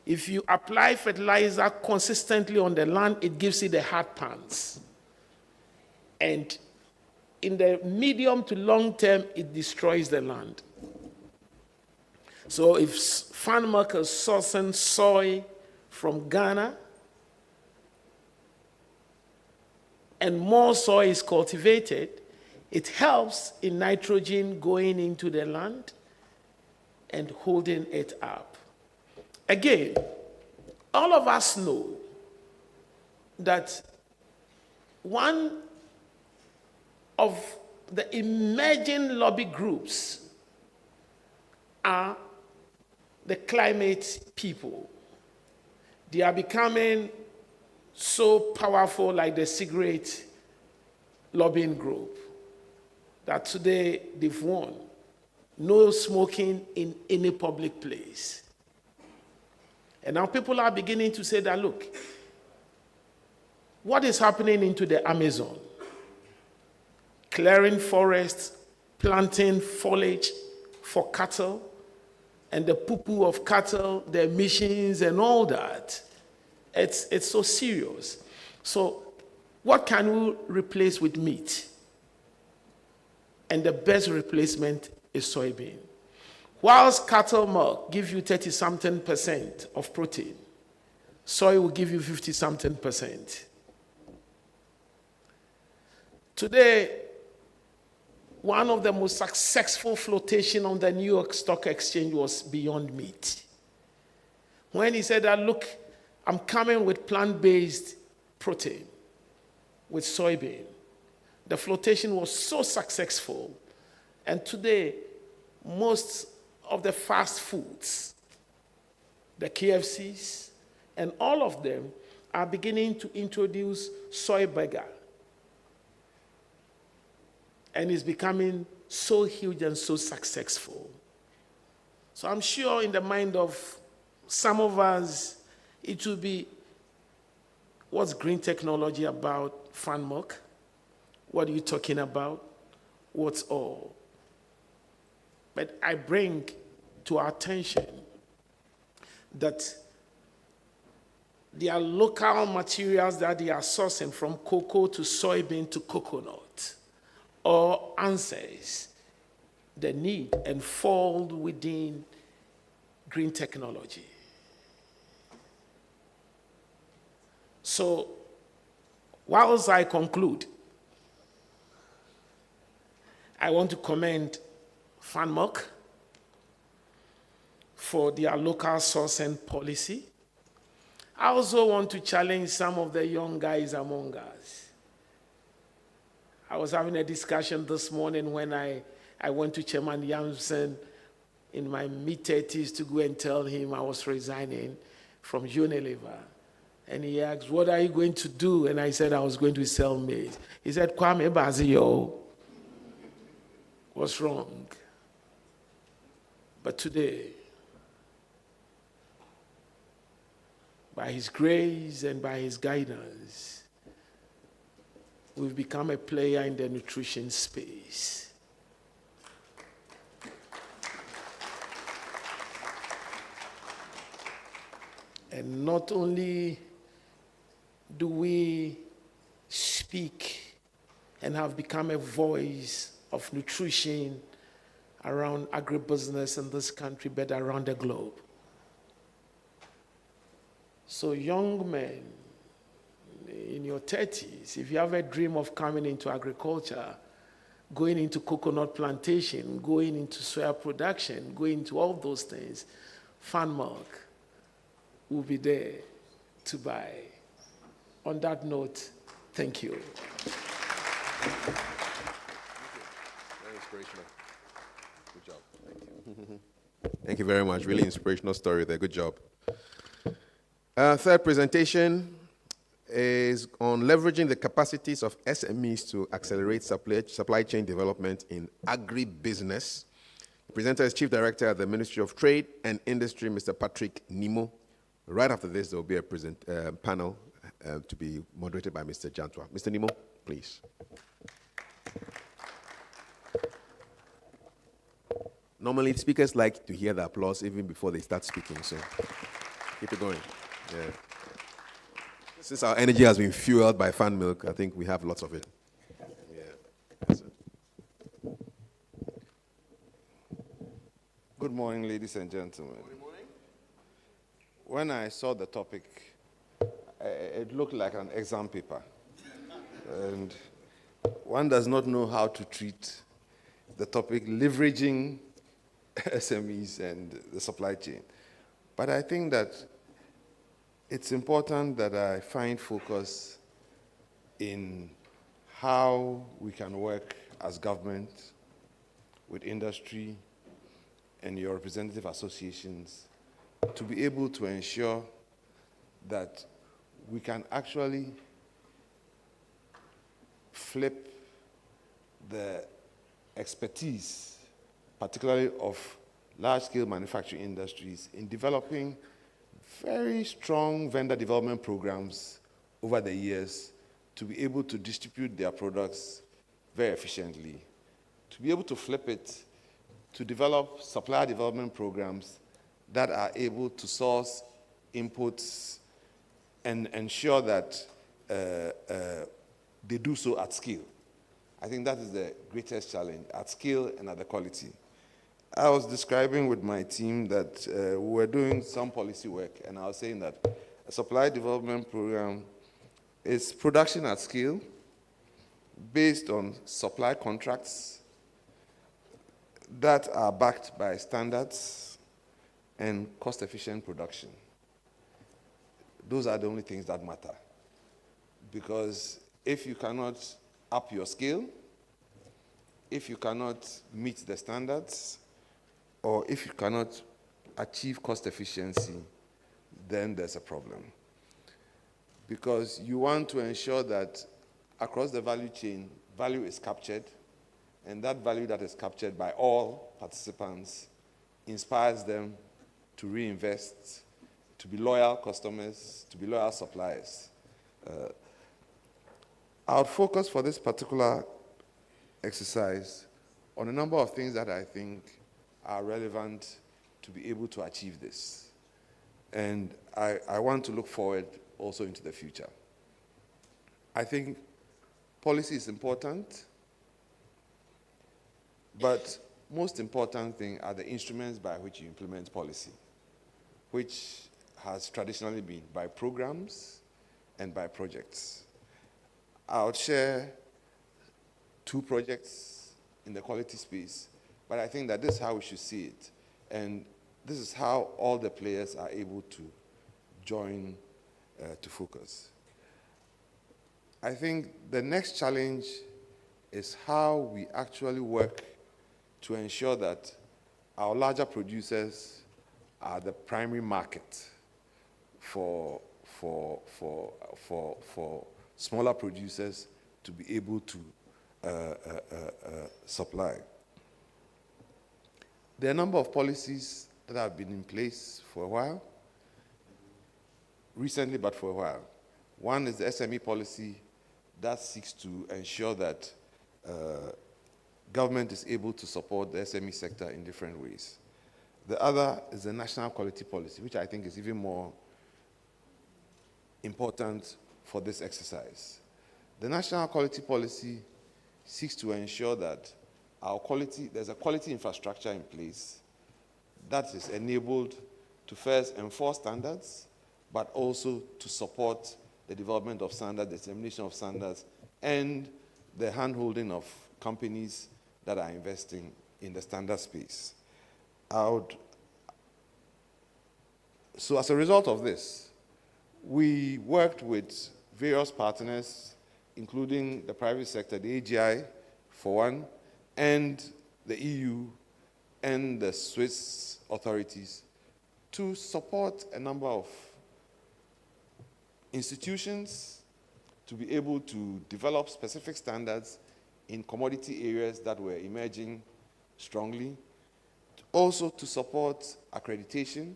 If you apply fertilizer consistently on the land, it gives it the hard pans. And in the medium to long term, it destroys the land. So if farm workers sourcing soy from Ghana and more soy is cultivated, it helps in nitrogen going into the land and holding it up. Again, all of us know that one of the emerging lobby groups are the climate people. They are becoming so powerful, like the cigarette lobbying group, that today they've won. No smoking in any public place. And now people are beginning to say that, look, what is happening into the Amazon? Clearing forests, planting foliage for cattle, and the poo-poo of cattle, the emissions and all that. It's so serious. So what can we replace with meat? And the best replacement is soybean. Whilst cattle milk gives you 30-something% of protein, soy will give you 50-something%. Today, one of the most successful flotation on the New York Stock Exchange was Beyond Meat. When he said that, look, I'm coming with plant-based protein, with soybean, the flotation was so successful. And today, most of the fast foods, the KFCs, and all of them are beginning to introduce soy burger. And it's becoming so huge and so successful. So I'm sure in the mind of some of us, it will be, what's green technology about, farm milk? What are you talking about? What's all? But I bring to our attention that there are local materials that they are sourcing, from cocoa to soybean to coconut, or answers the need and fall within green technology. So, whilst I conclude, I want to commend FANMOC for their local sourcing policy. I also want to challenge some of the young guys among us. I was having a discussion this morning when I went to Chairman Yamson in my mid-30s to go and tell him I was resigning from Unilever. And he asked, what are you going to do? And I said I was going to sell maize. He said, Kwame Bazio, what's wrong? But today, by his grace and by his guidance, we've become a player in the nutrition space. And not only do we speak and have become a voice of nutrition around agribusiness in this country, but around the globe. So young men in your 30s, if you have a dream of coming into agriculture, going into coconut plantation, going into soya production, going into all those things, Fan Milk will be there to buy. On that note, thank you. Very inspirational. Good job. Thank you. Thank you very much. Really inspirational story there. Good job. Third presentation is on leveraging the capacities of SMEs to accelerate supply chain development in agribusiness. The presenter is Chief Director at the Ministry of Trade and Industry, Mr. Patrick Nimo. Right after this, there will be a panel to be moderated by Mr. Jantwa. Mr. Nimo, please. Normally, speakers like to hear the applause even before they start speaking, so keep it going. Yeah. Since our energy has been fueled by Fan Milk, I think we have lots of it. Yeah. That's it. Good morning, ladies and gentlemen. Good morning. When I saw the topic, it looked like an exam paper. And one does not know how to treat the topic leveraging SMEs and the supply chain. But I think that it's important that I find focus in how we can work as government with industry and your representative associations to be able to ensure that we can actually flip the expertise, particularly of large-scale manufacturing industries, in developing very strong vendor development programs over the years to be able to distribute their products very efficiently, to be able to flip it, to develop supplier development programs that are able to source inputs and ensure that they do so at scale. I think that is the greatest challenge, at scale and at the quality. I was describing with my team that we were doing some policy work, and I was saying that a supply development program is production at scale based on supply contracts that are backed by standards and cost-efficient production. Those are the only things that matter. Because if you cannot up your scale, if you cannot meet the standards, or if you cannot achieve cost efficiency, then there's a problem. Because you want to ensure that across the value chain, value is captured, and that value that is captured by all participants inspires them to reinvest, to be loyal customers, to be loyal suppliers. Our focus for this particular exercise on a number of things that I think are relevant to be able to achieve this. And I want to look forward also into the future. I think policy is important, but most important thing are the instruments by which you implement policy, which has traditionally been by programs and by projects. I'll share 2 projects in the quality space, but I think that this is how we should see it. And this is how all the players are able to join to focus. I think the next challenge is how we actually work to ensure that our larger producers are the primary market for smaller producers to be able to supply. There are a number of policies that have been in place for a while, recently but for a while. One is the SME policy that seeks to ensure that government is able to support the SME sector in different ways. The other is the national quality policy, which I think is even more important for this exercise. The national quality policy seeks to ensure that there's a quality infrastructure in place that is enabled to first enforce standards, but also to support the development of standards, the dissemination of standards, and the hand-holding of companies that are investing in the standard space. So as a result of this, we worked with various partners, including the private sector, the AGI, for one, and the EU and the Swiss authorities to support a number of institutions to be able to develop specific standards in commodity areas that were emerging strongly, also to support accreditation,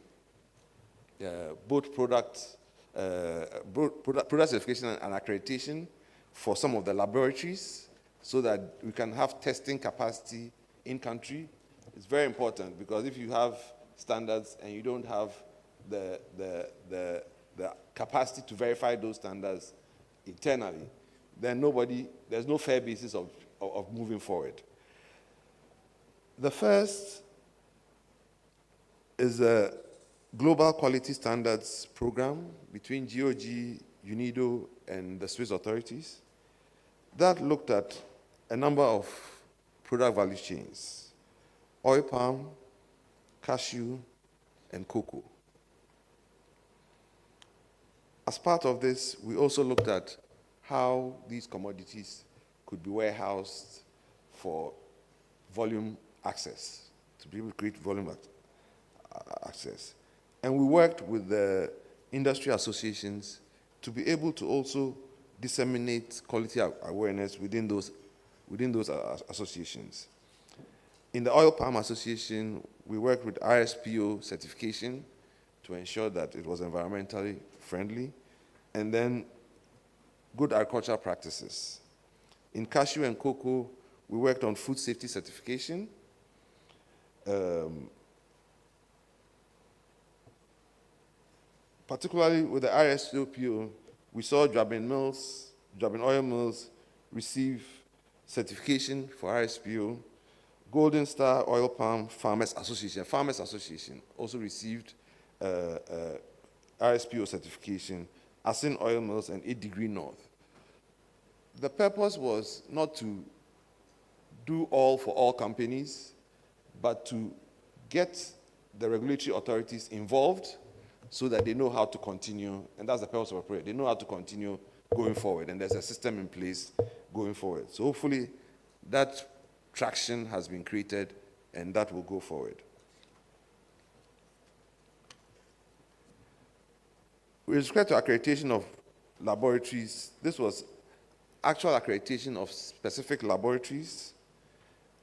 both product certification and accreditation for some of the laboratories so that we can have testing capacity in country. It's very important because if you have standards and you don't have the capacity to verify those standards internally, then there's no fair basis of moving forward. The first is a Global Quality Standards Program between GOG, UNIDO, and the Swiss authorities that looked at a number of product value chains: oil palm, cashew, and cocoa. As part of this, we also looked at how these commodities could be warehoused for volume access, to be able to create volume access. And we worked with the industry associations to be able to also disseminate quality awareness within those associations. In the Oil Palm Association, we worked with RSPO certification to ensure that it was environmentally friendly, and then good agricultural practices. In cashew and cocoa, we worked on food safety certification, particularly with the RSPO, we saw Dwabin oil mills receive certification for RSPO. Golden Star Oil Palm Farmers Association also received RSPO certification, Asin Oil Mills, and 8 Degree North. The purpose was not to do all for all companies, but to get the regulatory authorities involved so that they know how to continue, and that's the purpose of a project. They know how to continue going forward, and there's a system in place going forward. So hopefully that traction has been created, and that will go forward. With respect to accreditation of laboratories, this was actual accreditation of specific laboratories,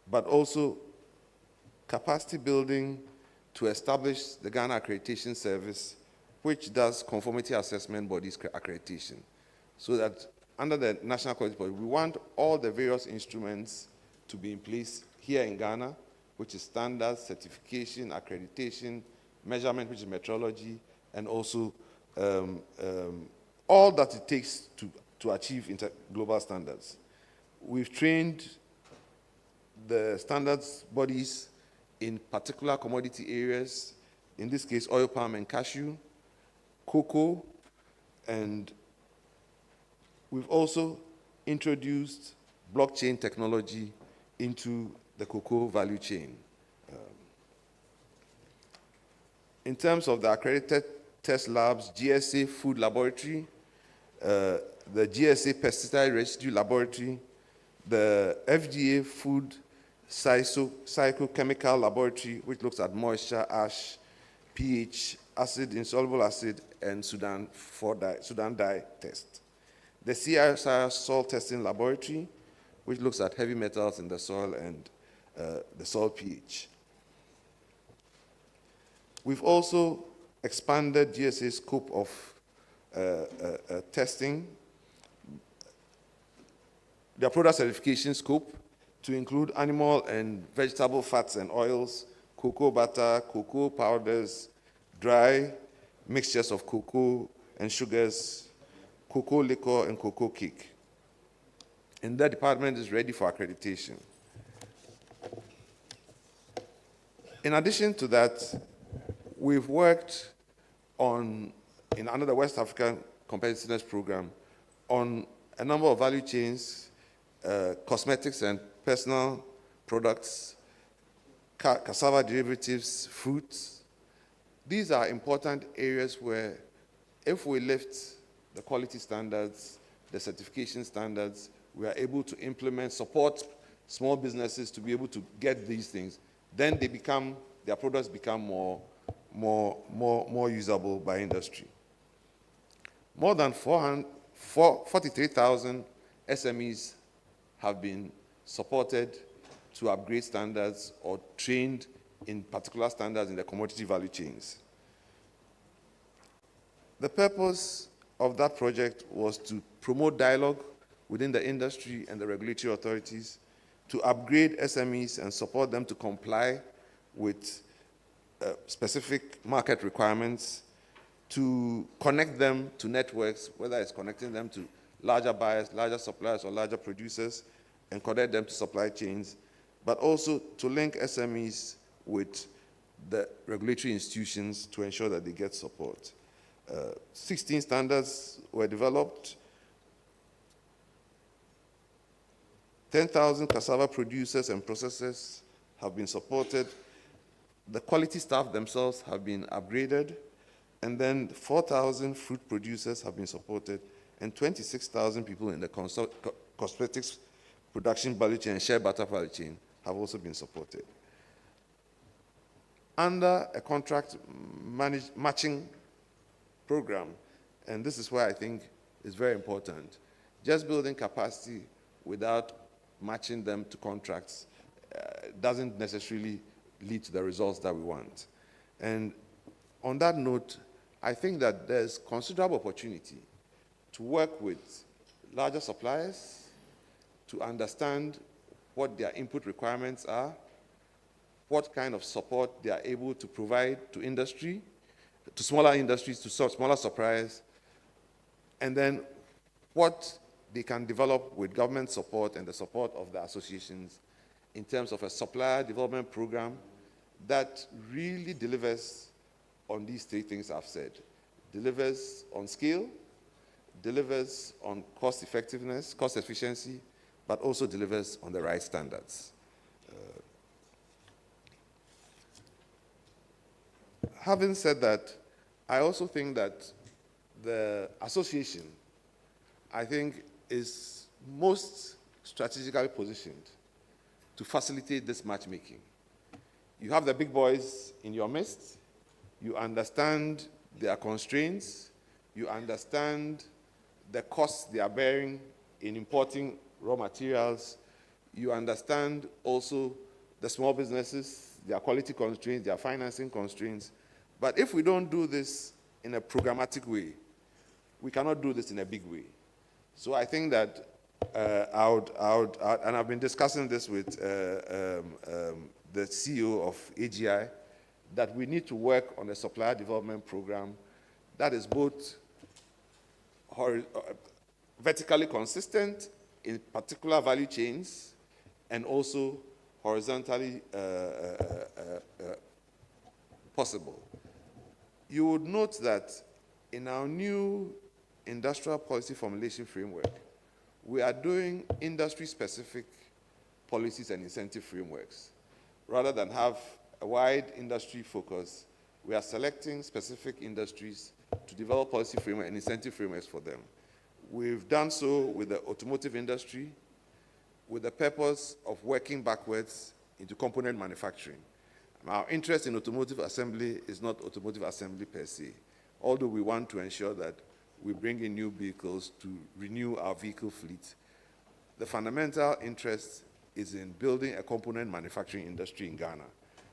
but also capacity building to establish the Ghana Accreditation Service, which does conformity assessment bodies accreditation, so that under the National Quality Body, we want all the various instruments to be in place here in Ghana, which is standards, certification, accreditation, measurement, which is metrology, and also all that it takes to achieve global standards. We've trained the standards bodies in particular commodity areas, in this case, oil palm and cashew, cocoa, and we've also introduced blockchain technology into the cocoa value chain. In terms of the accredited test labs, GSA Food Laboratory, the GSA Pesticide Residue Laboratory, the FDA Food Psychochemical Laboratory, which looks at moisture, ash, pH, acid, insoluble acid, and Sudan dye test. The CSIR Soil Testing Laboratory, which looks at heavy metals in the soil and the soil pH. We've also expanded GSA's scope of testing, their product certification scope, to include animal and vegetable fats and oils, cocoa butter, cocoa powders, dry mixtures of cocoa and sugars, cocoa liquor, and cocoa cake. And that department is ready for accreditation. In addition to that, we've worked on under the West African Competitiveness Program on a number of value chains, cosmetics and personal products, cassava derivatives, fruits. These are important areas where if we lift the quality standards, the certification standards, we are able to implement, support small businesses to be able to get these things, then their products become more usable by industry. More than 43,000 SMEs have been supported to upgrade standards or trained in particular standards in the commodity value chains. The purpose of that project was to promote dialogue within the industry and the regulatory authorities, to upgrade SMEs and support them to comply with specific market requirements, to connect them to networks, whether it's connecting them to larger buyers, larger suppliers, or larger producers, and connect them to supply chains, but also to link SMEs with the regulatory institutions to ensure that they get support. 16 standards were developed. 10,000 cassava producers and processors have been supported. The quality staff themselves have been upgraded. And then 4,000 fruit producers have been supported, and 26,000 people in the cosmetics production value chain and shea butter value chain have also been supported. Under a contract matching program, and this is where I think is very important, just building capacity without matching them to contracts doesn't necessarily lead to the results that we want. And on that note, I think that there's considerable opportunity to work with larger suppliers to understand what their input requirements are, what kind of support they are able to provide to industry, to smaller industries, to smaller suppliers, and then what they can develop with government support and the support of the associations in terms of a supplier development program that really delivers on these three things I've said. Delivers on scale, delivers on cost effectiveness, cost efficiency, but also delivers on the right standards. Having said that, I also think that the association, I think, is most strategically positioned to facilitate this matchmaking. You have the big boys in your midst. You understand their constraints. You understand the costs they are bearing in importing raw materials. You understand also the small businesses, their quality constraints, their financing constraints. But if we don't do this in a programmatic way, we cannot do this in a big way. So I think that and I've been discussing this with the CEO of AGI, that we need to work on a supplier development program that is both vertically consistent in particular value chains and also horizontally possible. You would note that in our new industrial policy formulation framework, we are doing industry-specific policies and incentive frameworks. Rather than have a wide industry focus, we are selecting specific industries to develop policy framework and incentive frameworks for them. We've done so with the automotive industry with the purpose of working backwards into component manufacturing. Our interest in automotive assembly is not automotive assembly per se, although we want to ensure that we bring in new vehicles to renew our vehicle fleet. The fundamental interest is in building a component manufacturing industry in Ghana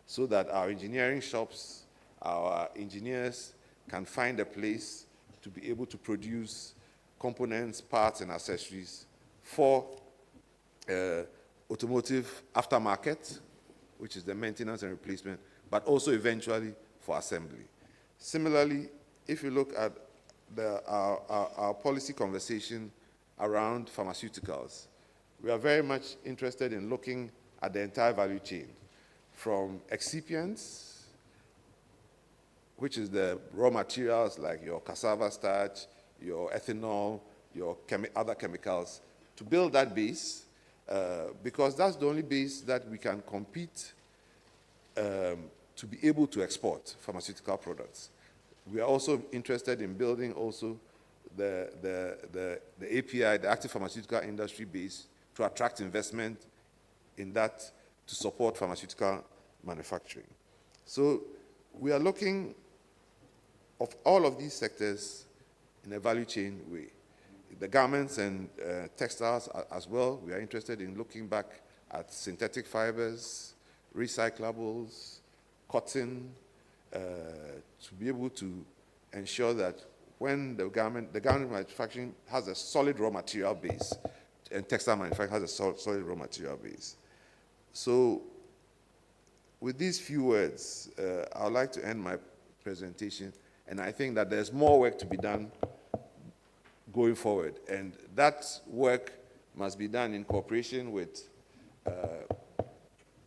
so that our engineering shops, our engineers can find a place to be able to produce components, parts, and accessories for automotive aftermarket, which is the maintenance and replacement, but also eventually for assembly. Similarly, if you look at our policy conversation around pharmaceuticals, we are very much interested in looking at the entire value chain, from excipients which is the raw materials like your cassava starch, your ethanol, your other chemicals, to build that base, because that's the only base that we can compete to be able to export pharmaceutical products. We are also interested in building also the API, the active pharmaceutical industry base, to attract investment in that to support pharmaceutical manufacturing. So we are looking of all of these sectors in a value chain way. The garments and textiles as well, we are interested in looking back at synthetic fibers, recyclables, cotton, to be able to ensure that when the garment manufacturing has a solid raw material base, and textile manufacturing has a solid raw material base. So with these few words, I would like to end my presentation, and I think that there's more work to be done going forward, and that work must be done in cooperation with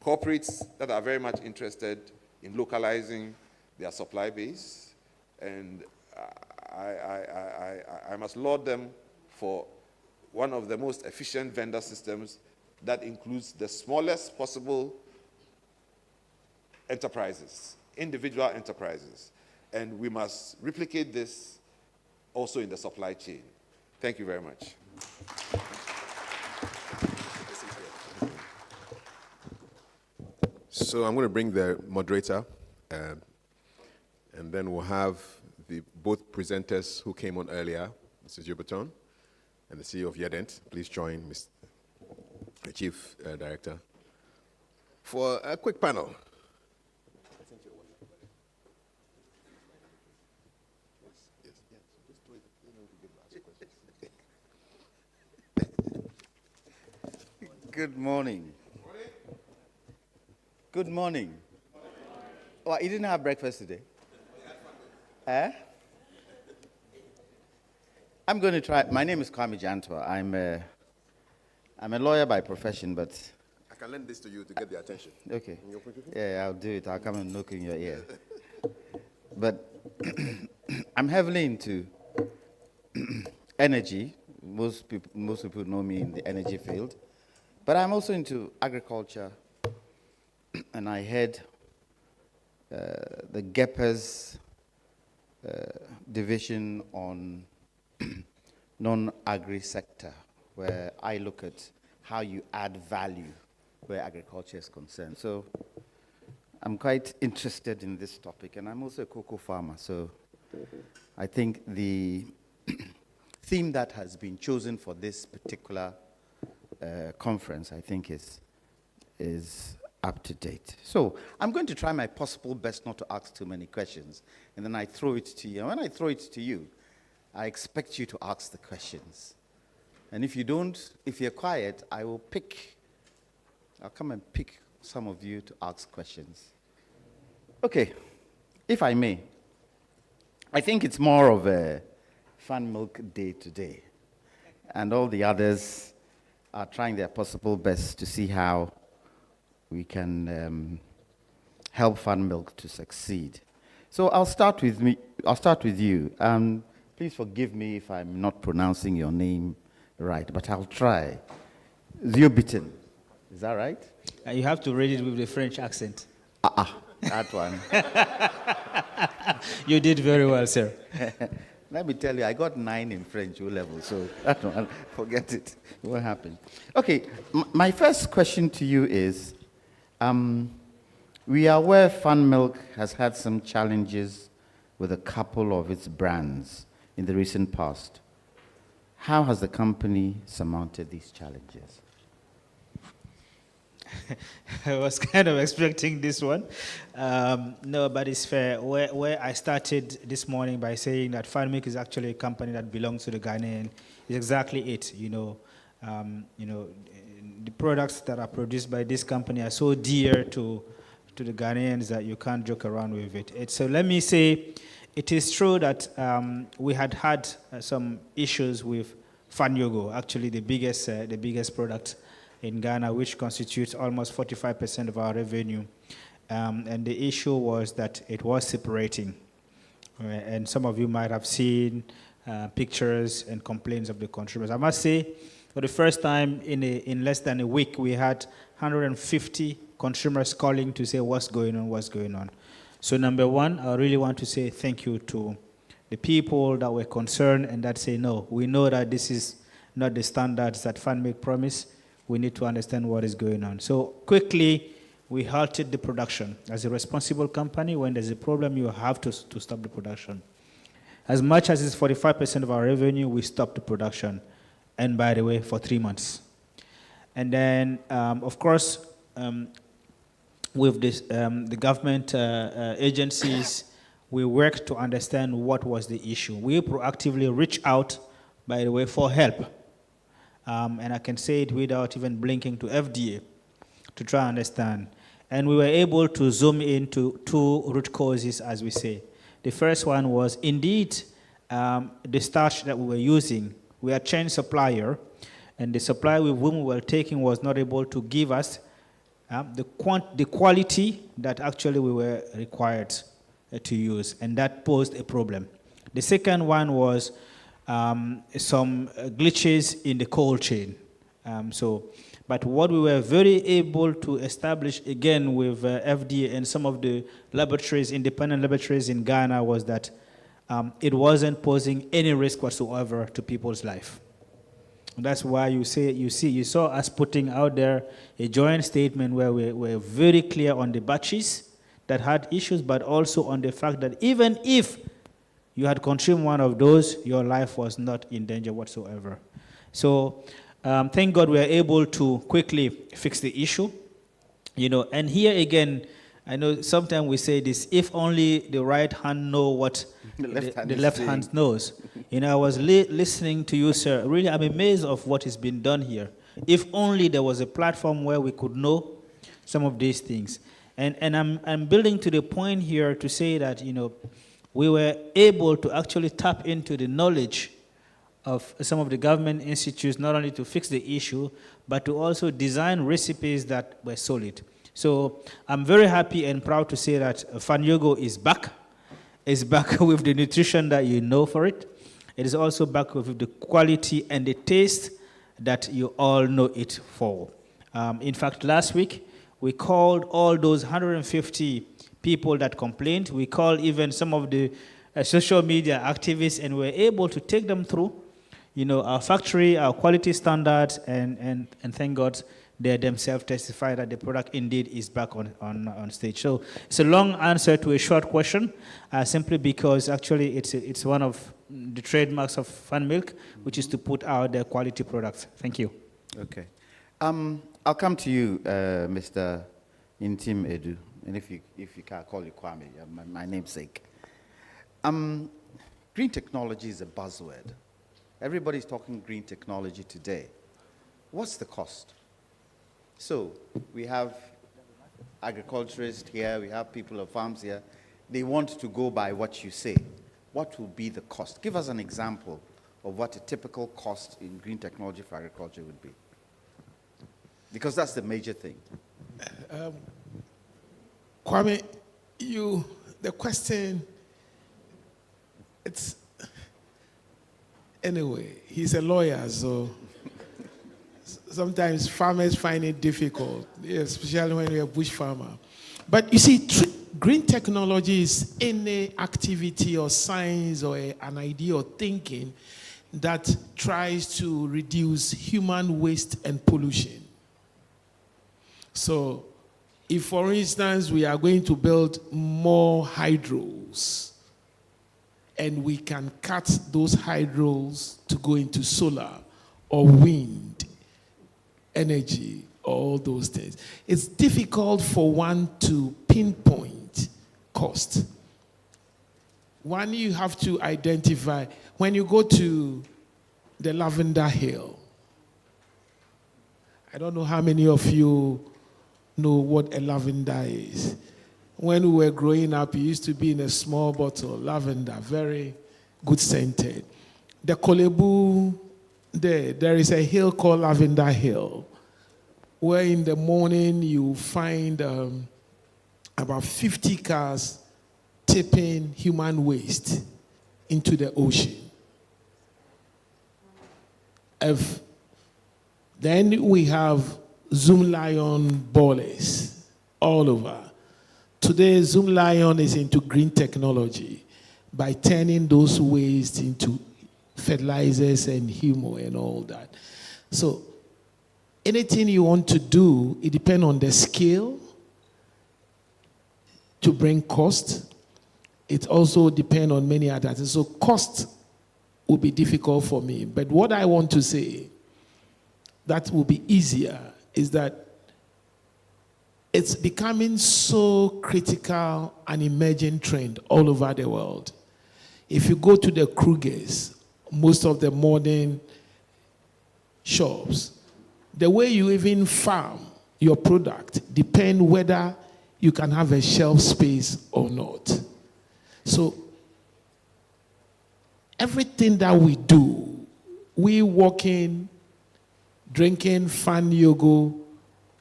corporates that are very much interested in localizing their supply base, and I must laud them for one of the most efficient vendor systems that includes the smallest possible enterprises, individual enterprises. And we must replicate this also in the supply chain. Thank you very much. So I'm going to bring the moderator, and then we'll have both presenters who came on earlier, Mrs. Juberton and the CEO of Yedent. Please join the Chief Director for a quick panel. Good morning. Good morning. Oh, you didn't have breakfast today? I'm going to try. My name is Kwame Jantwa. I'm a lawyer by profession, but... I can lend this to you to get the attention. Okay. Yeah, I'll do it. I'll come and knock in your ear. But I'm heavily into energy. Most people know me in the energy field. But I'm also into agriculture, and I head the GEPA's division on non-agri sector, where I look at how you add value where agriculture is concerned. So I'm quite interested in this topic, and I'm also a cocoa farmer, so I think the theme that has been chosen for this particular conference, I think, is up to date. So I'm going to try my possible best not to ask too many questions, and then I throw it to you. And when I throw it to you, I expect you to ask the questions. And if you don't, if you're quiet, I'll come and pick some of you to ask questions. Okay, if I may. I think it's more of a Fan Milk Day today, and all the others are trying their possible best to see how we can help Fan Milk to succeed. So I'll start with you. Please forgive me if I'm not pronouncing your name right, but I'll try. Zubitin, is that right? You have to read it with the French accent. That one. You did very well, sir. Let me tell you, I got 9 in French O-level, so that one, forget it. What happened? Okay, my first question to you is, we are aware Fan Milk has had some challenges with a couple of its brands in the recent past. How has the company surmounted these challenges? I was kind of expecting this one. No, but it's fair. Where I started this morning by saying that Fan Milk is actually a company that belongs to the Ghanaian is exactly it. The products that are produced by this company are so dear to the Ghanaians that you can't joke around with it. So let me say, it is true that we had some issues with Fan Yogo, actually the biggest product in Ghana, which constitutes almost 45% of our revenue. And the issue was that it was separating. And some of you might have seen pictures and complaints of the consumers. I must say, for the first time in less than a week, we had 150 consumers calling to say what's going on. So number one, I really want to say thank you to the people that were concerned and that say, no, we know that this is not the standards that FanMilk promise. We need to understand what is going on. So quickly, we halted the production. As a responsible company, when there's a problem, you have to stop the production. As much as it's 45% of our revenue, we stopped the production. And by the way, for 3 months. And then, of course, with this, the government agencies, we worked to understand what was the issue. We proactively reached out, by the way, for help. And I can say it without even blinking, to FDA to try and understand. And we were able to zoom into 2 root causes, as we say. The first one was indeed the starch that we were using. We had changed supplier, and the supplier with whom we were taking was not able to give us the quality that actually we were required to use, and that posed a problem. The second one was some glitches in the cold chain. But what we were very able to establish, again, with FDA and some of the laboratories, independent laboratories in Ghana, was that it wasn't posing any risk whatsoever to people's life. That's why you saw us putting out there a joint statement where we're very clear on the batches that had issues, but also on the fact that even if you had consumed one of those, your life was not in danger whatsoever. So thank God we were able to quickly fix the issue. And here again, I know sometimes we say this, if only the right hand know what the left hand knows. I was listening to you, sir. Really, I'm amazed of what has been done here. If only there was a platform where we could know some of these things. And I'm building to the point here to say that, we were able to actually tap into the knowledge of some of the government institutes, not only to fix the issue, but to also design recipes that were solid. So I'm very happy and proud to say that Fanyogo is back. It's back with the nutrition that you know for it. It is also back with the quality and the taste that you all know it for. In fact, last week, we called all those 150 people that complained. We called even some of the social media activists, and we were able to take them through, our factory, our quality standards, and thank God they themselves testify that the product indeed is back on stage. So it's a long answer to a short question, simply because actually it's one of the trademarks of FanMilk, which is to put out their quality products. Thank you. Okay. I'll come to you, Mr. Intim Edu, and if you can call you Kwame, my namesake. Green technology is a buzzword. Everybody's talking green technology today. What's the cost? So we have agriculturists here, we have people of farms here. They want to go by what you say. What will be the cost? Give us an example of what a typical cost in green technology for agriculture would be. Because that's the major thing. Kwame, the question, anyway, he's a lawyer, so sometimes farmers find it difficult, especially when you're a bush farmer. But you see, green technology is any activity or science or an idea or thinking that tries to reduce human waste and pollution. So, if, for instance, we are going to build more hydros, and we can cut those hydros to go into solar or wind energy, all those things, it's difficult for one to pinpoint cost. One, you have to identify, when you go to the Lavender Hill, I don't know how many of you know what a lavender is. When we were growing up, it used to be in a small bottle, lavender, very good scented. The Kolebu, there is a hill called Lavender Hill, where in the morning you find about 50 cars tipping human waste into the ocean. Then we have Zoom Lion ballers all over. Today, Zoom Lion is into green technology by turning those waste into fertilizers and humo and all that. So anything you want to do, it depends on the scale to bring cost. It also depends on many other things. So cost will be difficult for me. But what I want to say that will be easier is that it's becoming so critical an emerging trend all over the world. If you go to the Krugers, most of the modern shops, the way you even farm your product depends whether you can have a shelf space or not. So everything that we do, we walking, drinking fan yoga,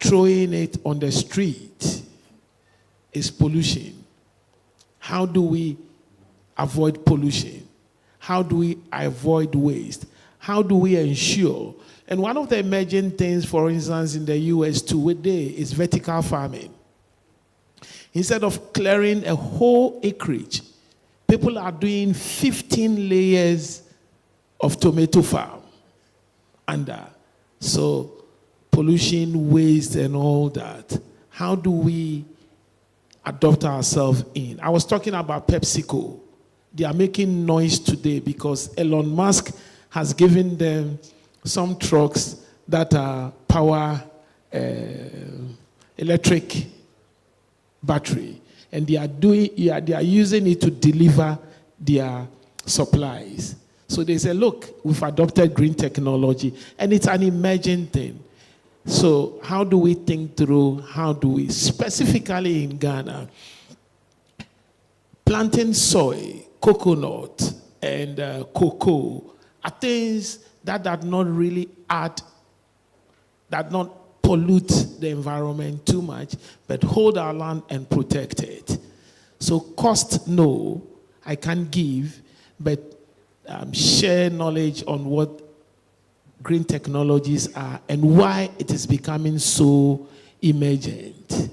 throwing it on the street is pollution. How do we avoid pollution? How do we avoid waste? How do we ensure? And one of the emerging things, for instance, in the US today is vertical farming. Instead of clearing a whole acreage, people are doing 15 layers of tomato farm under. So pollution, waste, and all that. How do we adopt ourselves in? I was talking about PepsiCo. They are making noise today because Elon Musk has given them some trucks that are power electric battery, and they are using it to deliver their supplies. So they say, look, we've adopted green technology, and it's an emerging thing. So how do we think through, how do we, specifically in Ghana, planting soy, coconut, and cocoa are things that do not really add, that not pollute the environment too much, but hold our land and protect it. So cost, no, I can't give, but share knowledge on what green technologies are and why it is becoming so emergent.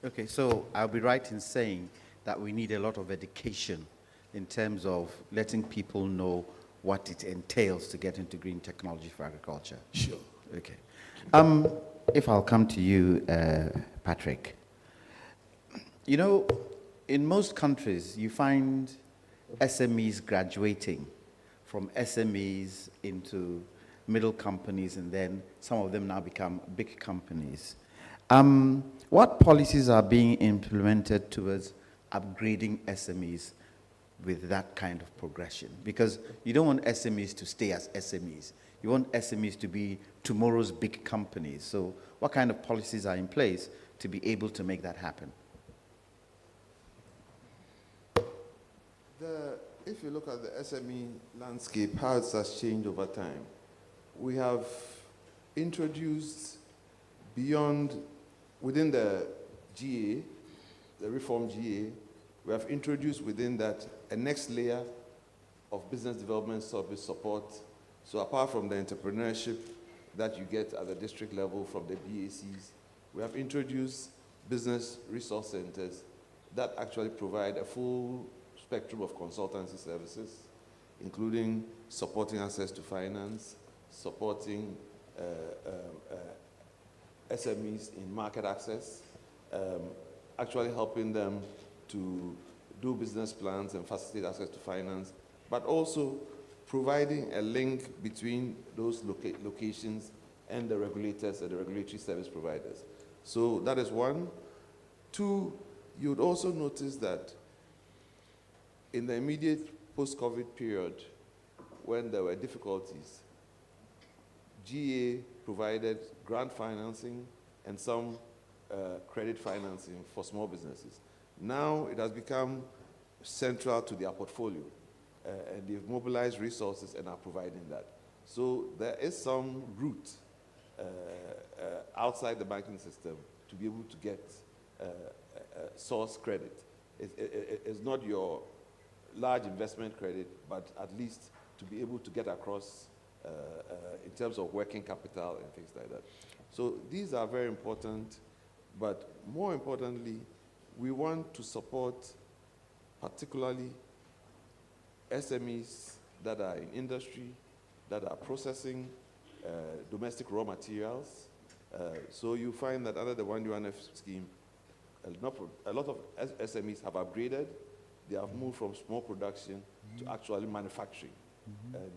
Okay, so I'll be right in saying that we need a lot of education in terms of letting people know what it entails to get into green technology for agriculture. Sure. Okay. If I'll come to you, Patrick. You know, in most countries, you find SMEs graduating from SMEs into middle companies, and then some of them now become big companies. What policies are being implemented towards upgrading SMEs with that kind of progression? Because you don't want SMEs to stay as SMEs. You want SMEs to be tomorrow's big companies. So what kind of policies are in place to be able to make that happen? If you look at the SME landscape, how it has changed over time, we have introduced within the GA, the reform GA, we have introduced within that a next layer of business development service support. So apart from the entrepreneurship that you get at the district level from the BACs, we have introduced business resource centers that actually provide a full spectrum of consultancy services, including supporting access to finance, supporting SMEs in market access, actually helping them to do business plans and facilitate access to finance, but also providing a link between those locations and the regulators and the regulatory service providers. So that is one. Two, you would also notice that in the immediate post-COVID period, when there were difficulties, GA provided grant financing and some credit financing for small businesses. Now it has become central to their portfolio, and they've mobilized resources and are providing that. So there is some route outside the banking system to be able to get source credit It's not your large investment credit, but at least to be able to get across in terms of working capital and things like that. So these are very important, but more importantly, we want to support particularly SMEs that are in industry, that are processing domestic raw materials. So you find that under the 1UNF scheme, a lot of SMEs have upgraded. They have moved from small production to actually manufacturing. And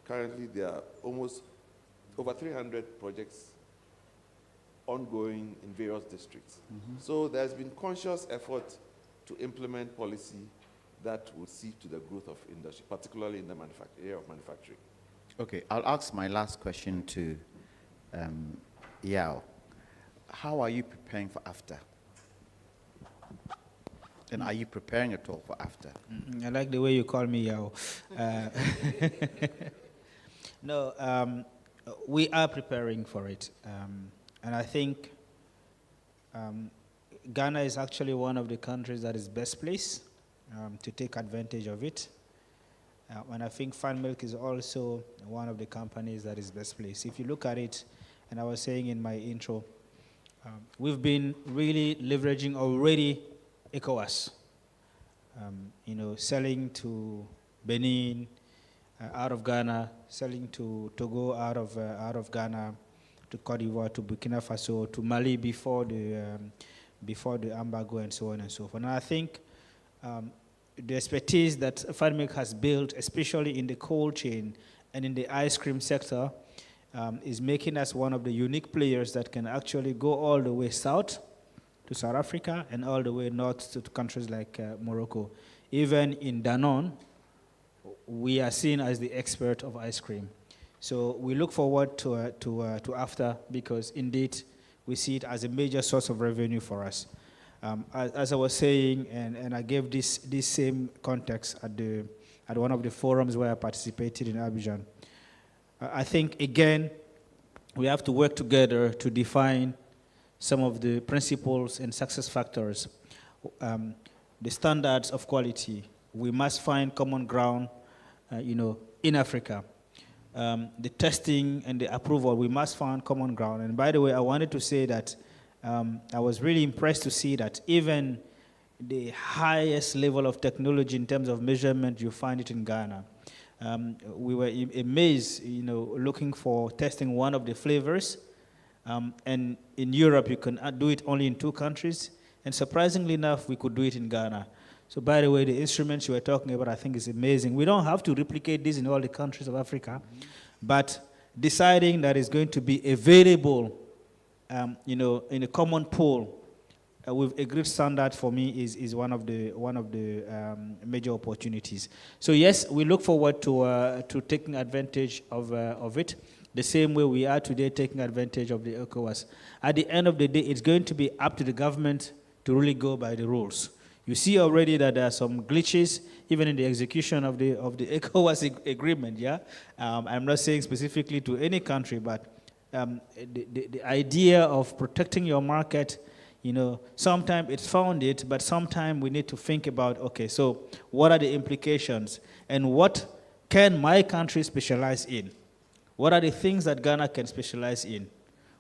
currently there are almost over 300 projects ongoing in various districts. So there's been conscious effort to implement policy that will see to the growth of industry, particularly in the area of manufacturing. Okay, I'll ask my last question to Yao. How are you preparing for AFTA? And are you preparing at all for AFTA? I like the way you call me Yao. No, we are preparing for it. And I think Ghana is actually one of the countries that is best placed to take advantage of it. And I think Fan Milk is also one of the companies that is best placed. If you look at it, and I was saying in my intro, we've been really leveraging already ECOWAS, selling to Benin out of Ghana, selling to Togo out of Ghana, to Cote d'Ivoire, to Burkina Faso, to Mali before the embargo, and so on and so forth. And I think the expertise that FADMIC has built, especially in the cold chain and in the ice cream sector, is making us one of the unique players that can actually go all the way south to South Africa and all the way north to countries like Morocco. Even in Danone, we are seen as the expert of ice cream. So we look forward to AFTA because indeed we see it as a major source of revenue for us. As I was saying, and I gave this same context at one of the forums where I participated in Abidjan, I think, again, we have to work together to define some of the principles and success factors, the standards of quality. We must find common ground, in Africa. The testing and the approval, we must find common ground. And by the way, I wanted to say that I was really impressed to see that even the highest level of technology in terms of measurement, you find it in Ghana. We were amazed, looking for testing one of the flavors. And in Europe, you can do it only in 2 countries. And surprisingly enough, we could do it in Ghana. So by the way, the instruments you were talking about, I think is amazing. We don't have to replicate this in all the countries of Africa, but deciding that it's going to be available, in a common pool with a great standard for me is one of the major opportunities. So yes, we look forward to taking advantage of it, the same way we are today taking advantage of the ECOWAS. At the end of the day, it's going to be up to the government to really go by the rules. You see already that there are some glitches even in the execution of the ECOWAS agreement. Yeah, I'm not saying specifically to any country, but the idea of protecting your market, sometimes it's founded, but sometimes we need to think about, okay, so what are the implications and what can my country specialize in? What are the things that Ghana can specialize in?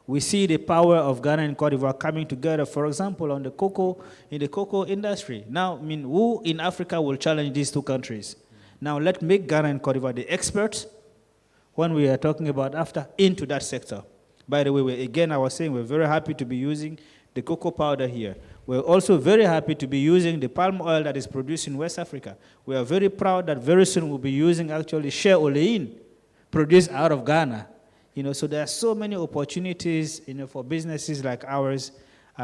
We see the power of Ghana and Cote d'Ivoire coming together, for example, in the cocoa industry. Now, who in Africa will challenge these 2 countries? Now, let's make Ghana and Cote d'Ivoire the experts when we are talking about AFTA into that sector. By the way, I was saying we're very happy to be using the cocoa powder here. We're also very happy to be using the palm oil that is produced in West Africa. We are very proud that very soon we'll be using actually shea olein produced out of Ghana. So there are so many opportunities, for businesses like ours,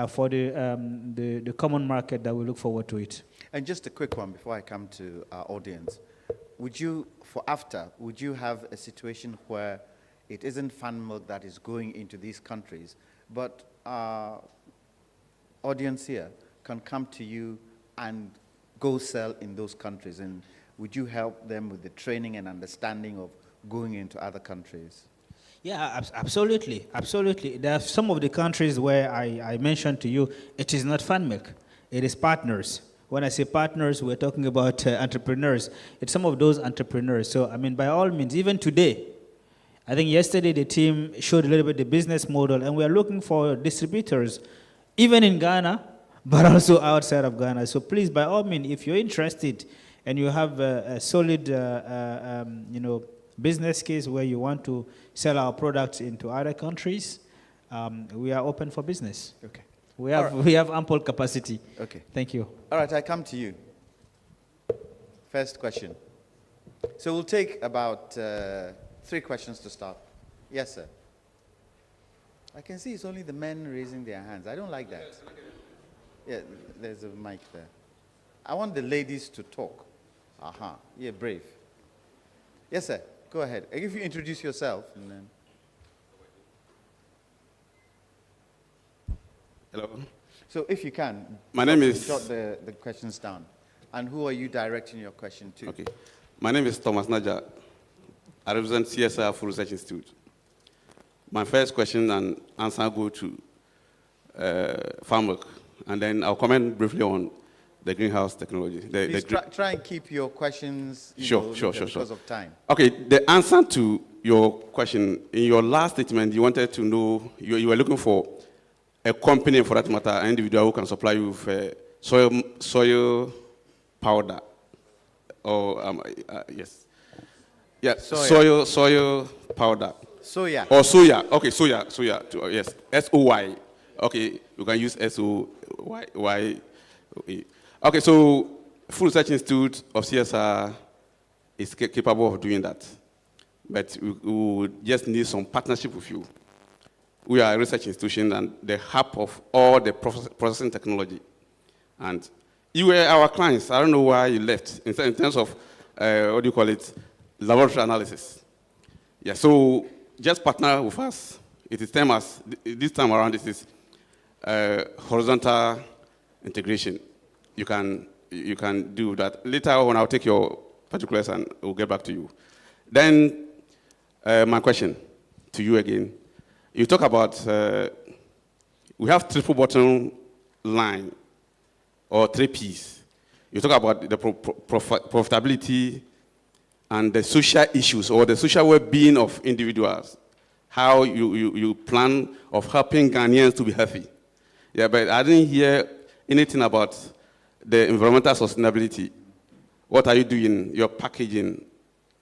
for the common market that we look forward to it. And just a quick one before I come to our audience. For AFTA, would you have a situation where it isn't Fan Milk that is going into these countries, but our audience here can come to you and go sell in those countries? And would you help them with the training and understanding of going into other countries? Yeah, absolutely, absolutely. There are some of the countries where I mentioned to you, it is not Fan Milk, it is partners. when I say partners, we're talking about entrepreneurs. It's some of those entrepreneurs. So, I mean, by all means, even today, I think yesterday the team showed a little bit the business model, and we're looking for distributors, even in Ghana, but also outside of Ghana. So please, by all means, if you're interested and you have a solid, business case where you want to sell our products into other countries, we are open for business. Okay. We have ample capacity. Okay. Thank you. All right, I come to you. First question. So we'll take about 3 questions to start. Yes, sir. I can see it's only the men raising their hands. I don't like that. Yeah, there's a mic there. I want the ladies to talk. Aha, you're brave. Yes, sir. Go ahead. If you introduce yourself, and then. Hello. So if you can, My name is- jot the questions down. And who are you directing your question to? Okay. My name is Thomas Naja. I represent CSR Food Research Institute. My first question and answer go to farm work, and then I'll comment briefly on the greenhouse technology. Please try and keep your questions Sure. because of time. Okay, the answer to your question, in your last statement, you wanted to know, you were looking for a company, for that matter, an individual who can supply you with soil powder. Or, yes. Yeah, soil powder. Soya. Or soya. Okay, soya. Yes, SOY. Okay, you can use SOY. Okay, so Food Research Institute of CSR is capable of doing that. But we would just need some partnership with you. We are a research institution and the hub of all the processing technology. And you were our clients. I don't know why you left in terms of, laboratory analysis. Yeah, so just partner with us. It is this time around, this is horizontal integration. You can do that. Later when I'll take your particulars and we'll get back to you. Then my question to you again. You talk about, we have triple bottom line, or 3 Ps. You talk about the profitability and the social issues, or the social well-being of individuals, how you plan of helping Ghanaians to be healthy. Yeah, but I didn't hear anything about the environmental sustainability. What are you doing, your packaging,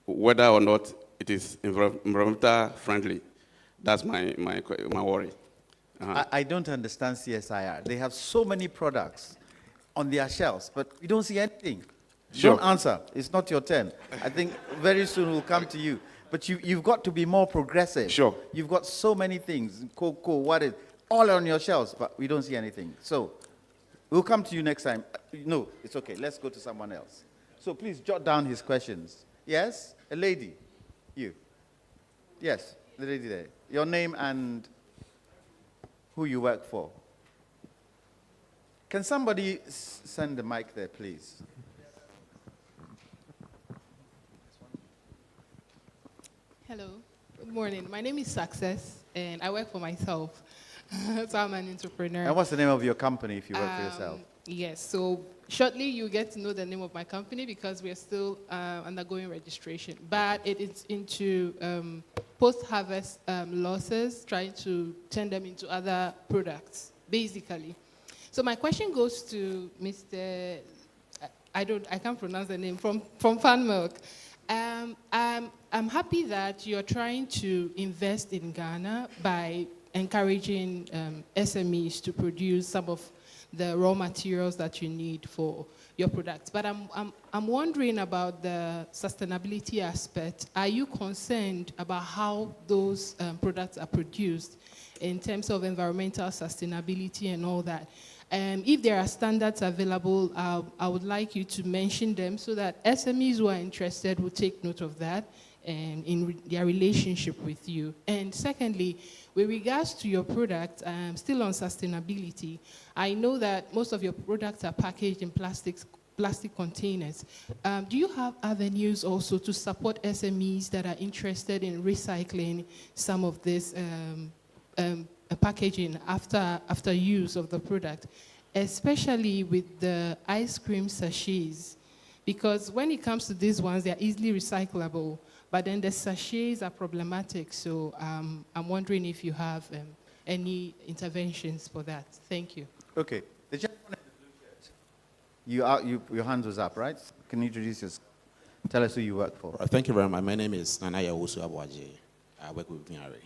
whether or not it is environmental friendly? That's my worry. I don't understand CSIR. They have so many products on their shelves, but we don't see anything. Sure. Don't answer. It's not your turn. I think very soon we'll come to you. But you've got to be more progressive. Sure. You've got so many things, cocoa, what is, all on your shelves, but we don't see anything. So we'll come to you next time. No, it's okay. Let's go to someone else. So please jot down his questions. Yes? A lady? You? Yes, the lady there. Your name and who you work for. Can somebody send the mic there, please? Hello, good morning. My name is Success, and I work for myself. So I'm an entrepreneur. And what's the name of your company if you work for yourself? Yes, so shortly you get to know the name of my company because we're still undergoing registration. But it is into post-harvest losses, trying to turn them into other products, basically. So my question goes to Mr. I can't pronounce the name, from Fan Milk. I'm happy that you're trying to invest in Ghana by encouraging SMEs to produce some of the raw materials that you need for your products. But I'm wondering about the sustainability aspect. Are you concerned about how those products are produced in terms of environmental sustainability and all that? If there are standards available, I would like you to mention them so that SMEs who are interested will take note of that and in their relationship with you. And secondly, with regards to your product, still on sustainability, I know that most of your products are packaged in plastic containers. Do you have avenues also to support SMEs that are interested in recycling some of this packaging after use of the product? especially with the ice cream sachets, because when it comes to these ones, they're easily recyclable, but then the sachets are problematic. So I'm wondering if you have any interventions for that. Thank you. Okay. The gentleman in the blue shirt. Your hand was up, right? Can you introduce yourself? Tell us who you work for. Thank you very much. My name is Nanaya Usu Abuaje. I work with VRA.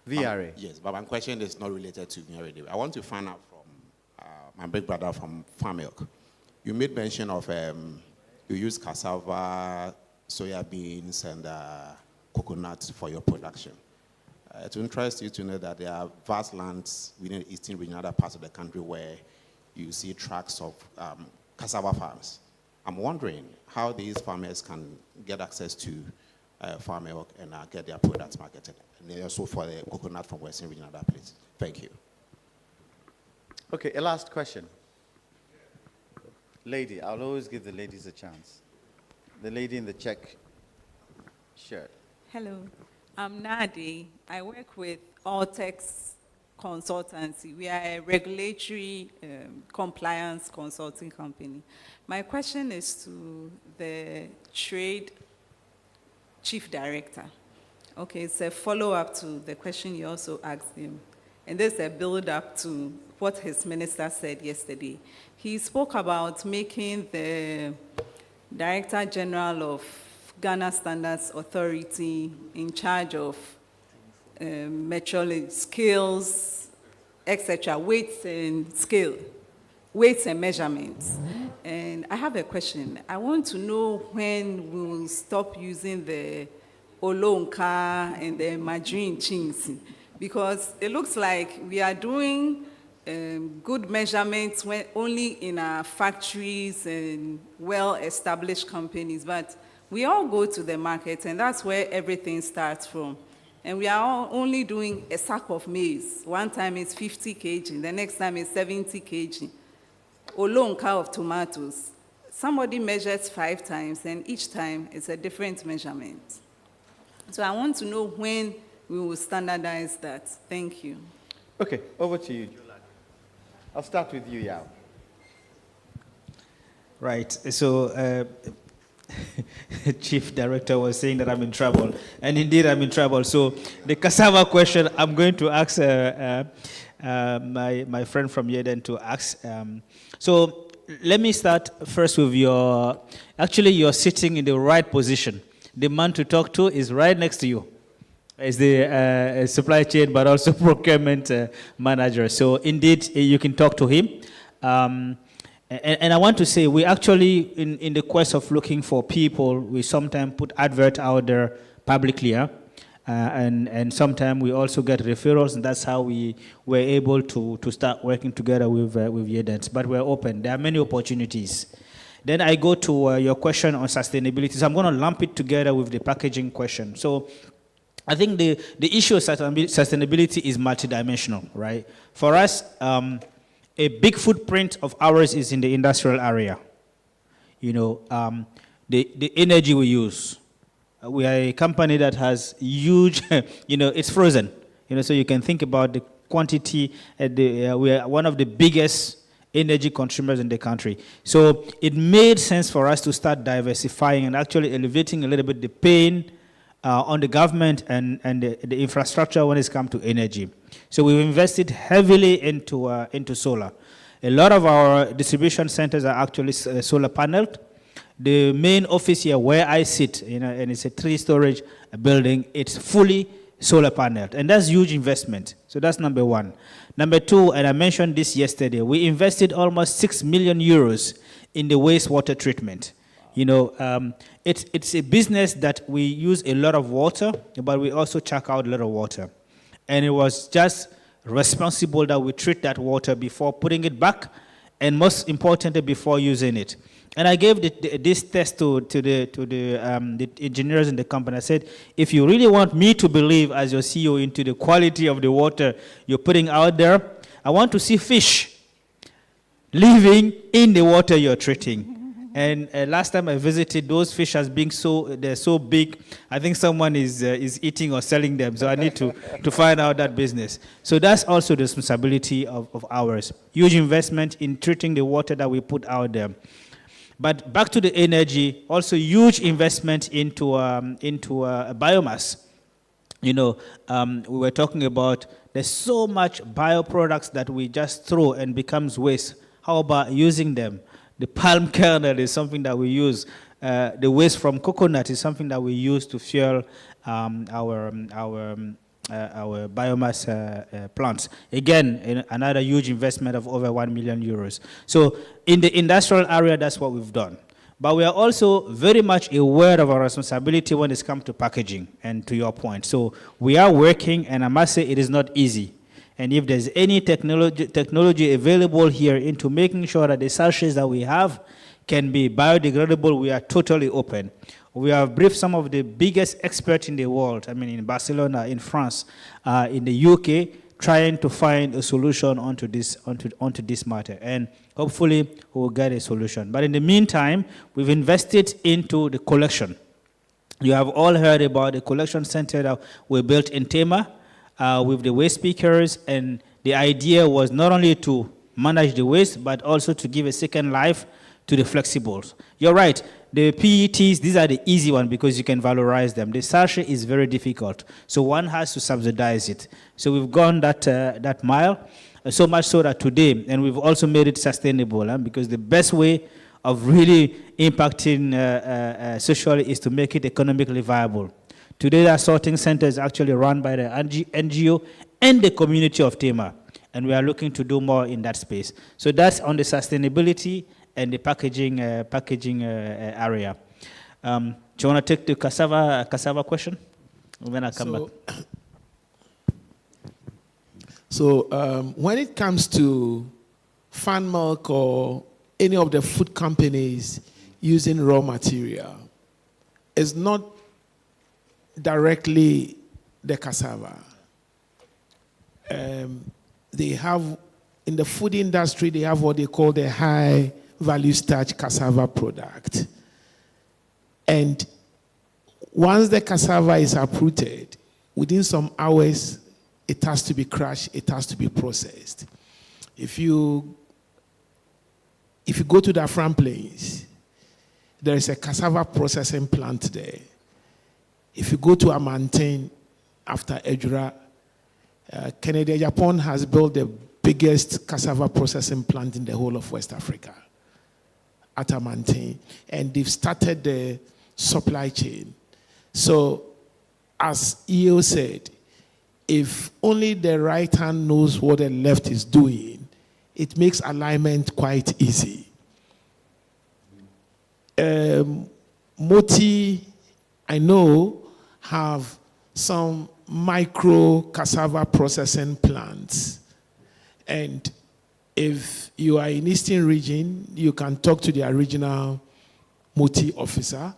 VRA? Yes, but my question is not related to VRA. I want to find out from my big brother from Farm Milk. You made mention of you use cassava, soya beans, and coconut for your production. It interests you to know that there are vast lands within the eastern region, other parts of the country where you see tracts of cassava farms. I'm wondering how these farmers can get access to farm milk and get their products marketed. And also for the coconut from Western region and other places. Thank you. Okay, a last question. Lady, I'll always give the ladies a chance. The lady in the check shirt. Hello, I'm Nadi. I work with Altex Consultancy. We are a regulatory compliance consulting company. My question is to the Trade Chief Director. Okay, it's a follow-up to the question you also asked him. And this is a build-up to what his minister said yesterday. He spoke about making the Director General of Ghana Standards Authority in charge of metrology, scales, etc., weights and measurements. And I have a question. I want to know when we will stop using the Olonka and the margarine chins, because it looks like we are doing good measurements when only in our factories and well-established companies, but we all go to the market, and that's where everything starts from. And we are all only doing a sack of maize. One time it's 50 kg, the next time it's 70 kg. Olonka of tomatoes. Somebody measures 5 times, and each time it's a different measurement. So I want to know when we will standardize that. Thank you. Okay, over to you. I'll start with you, Yao. Right. So Chief Director was saying that I'm in trouble. And indeed, I'm in trouble. So the cassava question, I'm going to ask my friend from Yeden to ask. So let me start first with actually, you're sitting in the right position. The man to talk to is right next to you. Is the supply chain, but also procurement manager. So indeed, you can talk to him. And I want to say, we actually, in the quest of looking for people, we sometimes put advert out there publicly, and sometimes we also get referrals, and that's how we were able to start working together with Yedens. But we're open. There are many opportunities. Then I go to your question on sustainability. So I'm going to lump it together with the packaging question. So I think the issue of sustainability is multidimensional, right? For us, a big footprint of ours is in the industrial area. You know, the energy we use. We are a company that has huge, you know, it's frozen. You know, so you can think about the quantity. We are one of the biggest energy consumers in the country. So it made sense for us to start diversifying and actually elevating a little bit the pain on the government and the infrastructure when it's come to energy. So we've invested heavily into solar. A lot of our distribution centers are actually solar paneled. The main office here where I sit, you know, and it's a 3-story building, it's fully solar paneled. And that's huge investment. So that's number one. Number two, and I mentioned this yesterday, we invested almost 6 million euros in the wastewater treatment. You know, it's a business that we use a lot of water, but we also chuck out a lot of water. And it was just responsible that we treat that water before putting it back, and most importantly, before using it. And I gave this test to the engineers in the company. I said, if you really want me to believe as your CEO into the quality of the water you're putting out there, I want to see fish living in the water you're treating. And last time I visited, those fish as being they're so big, I think someone is eating or selling them. So I need to find out that business. So that's also the responsibility of ours. Huge investment in treating the water that we put out there. But back to the energy, also huge investment into biomass. You know, we were talking about there's so much bioproducts that we just throw and becomes waste. How about using them? The palm kernel is something that we use. The waste from coconut is something that we use to fuel our biomass plants. Again, another huge investment of over 1 million euros. So in the industrial area, that's what we've done. But we are also very much aware of our responsibility when it comes to packaging, and to your point. So we are working, and I must say it is not easy. And if there's any technology available here into making sure that the sachets that we have can be biodegradable, we are totally open. We have briefed some of the biggest experts in the world, I mean in Barcelona, in France, in the UK, trying to find a solution onto this matter. And hopefully we'll get a solution. But in the meantime, we've invested into the collection. You have all heard about the collection center that we built in Tema with the waste pickers, and the idea was not only to manage the waste, but also to give a second life to the flexibles. You're right. The PETs, these are the easy ones because you can valorize them. The sachet is very difficult, so one has to subsidize it. So we've gone that mile, so much so that today, and we've also made it sustainable, because the best way of really impacting socially is to make it economically viable. Today, the sorting center is actually run by the NGO and the community of Tema, and we are looking to do more in that space. So that's on the sustainability and the packaging area. Do you want to take the cassava question? When I come back. So when it comes to fan milk or any of the food companies using raw material, it's not directly the cassava. They have, in the food industry, they have what they call the high value starch cassava product. And once the cassava is uprooted, within some hours, it has to be crushed, it has to be processed. If you go to the Afram Plains, there is a cassava processing plant there. If you go to a mountain after Ejura, Kennedy Japan has built the biggest cassava processing plant in the whole of West Africa at a mountain, and they've started the supply chain. So, as EO said, if only the right hand knows what the left is doing, it makes alignment quite easy. Moti, I know, have some micro cassava processing plants. And if you are in Eastern region, you can talk to their regional Moti officer.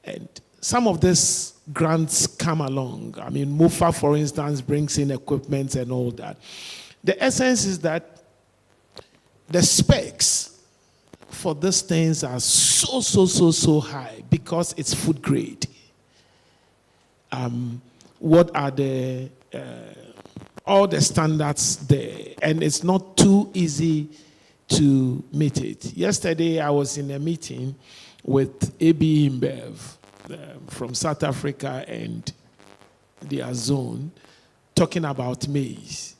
And some of these grants come along. I mean, MOFA, for instance, brings in equipment and all that. The essence is that the specs for these things are so high because it's food grade. What are the all the standards there, and it's not too easy to meet it. Yesterday, I was in a meeting with AB InBev from South Africa and their zone, talking about maize.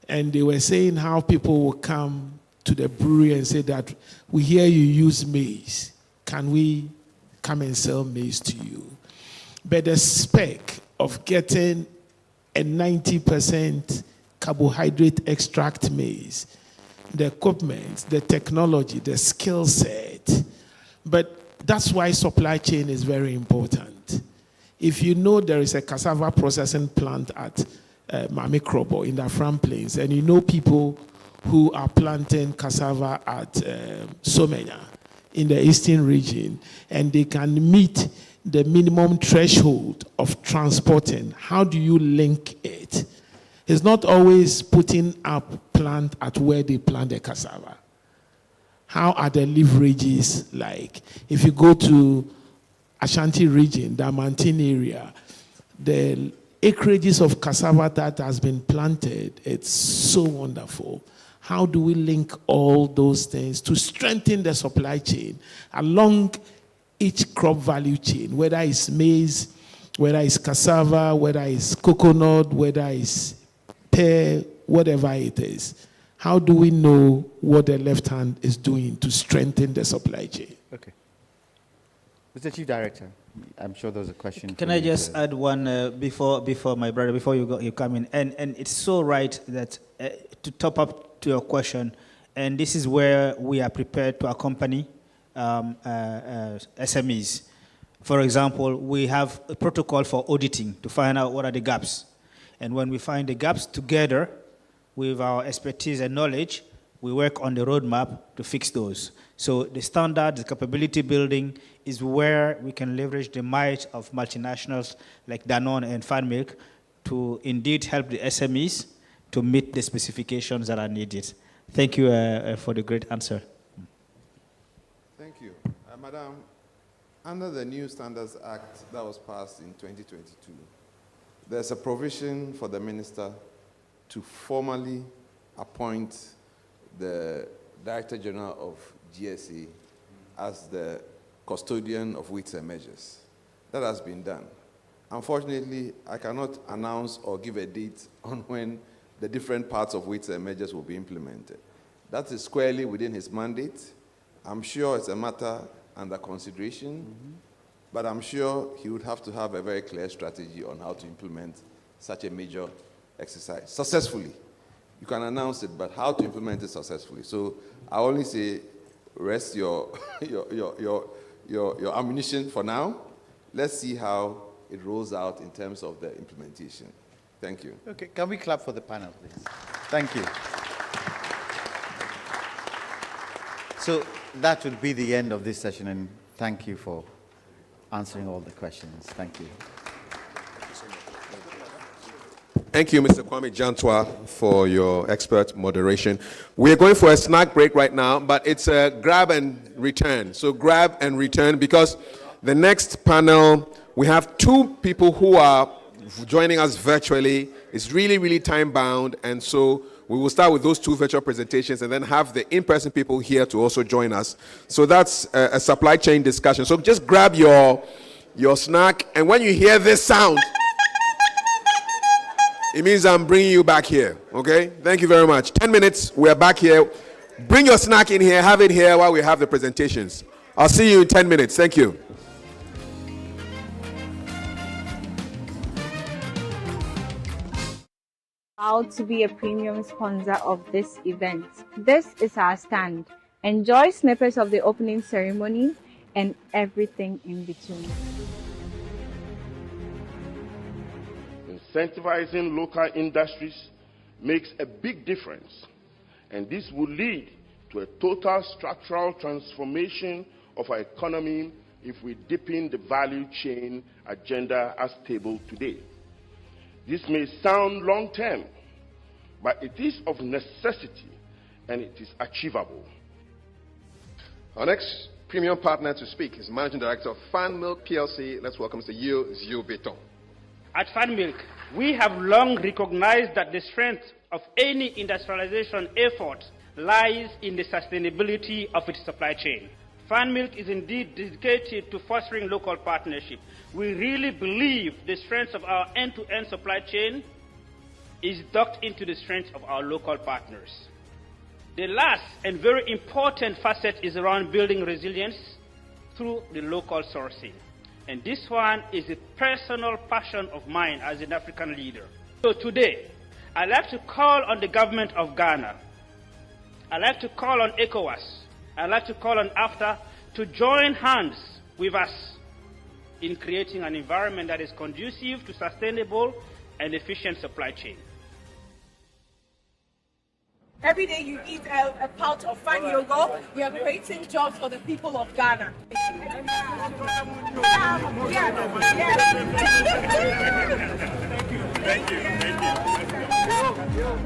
And they were saying how people will come to the brewery and say that, we hear you use maize. Can we come and sell maize to you? But the spec of getting a 90% carbohydrate extract maize, the equipment, the technology, the skill set. But that's why supply chain is very important. If you know there is a cassava processing plant at Mamikrobo in the Afram Plains, and you know people who are planting cassava at Somenya in the eastern region, and they can meet the minimum threshold of transporting, how do you link it? It's not always putting up plant at where they plant the cassava. How are the leverages like? If you go to Ashanti region, the Amantine area, the acreages of cassava that has been planted, it's so wonderful. How do we link all those things to strengthen the supply chain along each crop value chain, whether it's maize, whether it's cassava, whether it's coconut, whether it's pear, whatever it is? How do we know what the left hand is doing to strengthen the supply chain? Okay. Mr. Chief Director, I'm sure there's a question. Can I just add one before my brother, before you come in? And it's so right that to top up to your question, and this is where we are prepared to accompany SMEs. For example, we have a protocol for auditing to find out what are the gaps. And when we find the gaps together with our expertise and knowledge, we work on the roadmap to fix those. So the standard, the capability building is where we can leverage the might of multinationals like Danone and FarmMilk to indeed help the SMEs to meet the specifications that are needed. Thank you for the great answer. Thank you. Madam, under the new Standards Act that was passed in 2022, there's a provision for the minister to formally appoint the Director General of GSA as the custodian of weights and measures. That has been done. Unfortunately, I cannot announce or give a date on when the different parts of weights and measures will be implemented. That is squarely within his mandate. I'm sure it's a matter under consideration, but I'm sure he would have to have a very clear strategy on how to implement such a major exercise successfully. You can announce it, but how to implement it successfully. So I only say, rest your ammunition for now. Let's see how it rolls out in terms of the implementation. Thank you. Okay, can we clap for the panel, please? Thank you. So that will be the end of this session, and thank you for answering all the questions. Thank you. Thank you, Mr. Kwame Jantwa, for your expert moderation. We're going for a snack break right now, but it's a grab and return. So grab and return, because the next panel, we have two people who are joining us virtually. It's really, really time-bound, and so we will start with those two virtual presentations and then have the in-person people here to also join us. So that's a supply chain discussion. So just grab your snack, and when you hear this sound, it means I'm bringing you back here, okay? Thank you very much. 10 minutes, we're back here. Bring your snack in here, have it here while we have the presentations. I'll see you in 10 minutes. Thank you. Proud to be a premium sponsor of this event. This is our stand. Enjoy snippets of the opening ceremony and everything in between. Incentivizing local industries makes a big difference, and this will lead to a total structural transformation of our economy if we deepen the value chain agenda as tabled today. This may sound long-term, but it is of necessity and it is achievable. Our next premium partner to speak is Managing Director of FarmMilk PLC. Let's welcome Mr. Zhu Beton. At FarmMilk, we have long recognized that the strength of any industrialization effort lies in the sustainability of its supply chain. FarmMilk is indeed dedicated to fostering local partnership. We really believe the strength of our end-to-end supply chain is docked into the strength of our local partners. The last and very important facet is around building resilience through the local sourcing. And this one is a personal passion of mine as an African leader. So today, I'd like to call on the government of Ghana. I'd like to call on ECOWAS. I'd like to call on AFTA to join hands with us in creating an environment that is conducive to sustainable and efficient supply chain. Every day you eat a pouch of fine yogurt, we are creating jobs for the people of Ghana. Thank you. Thank you.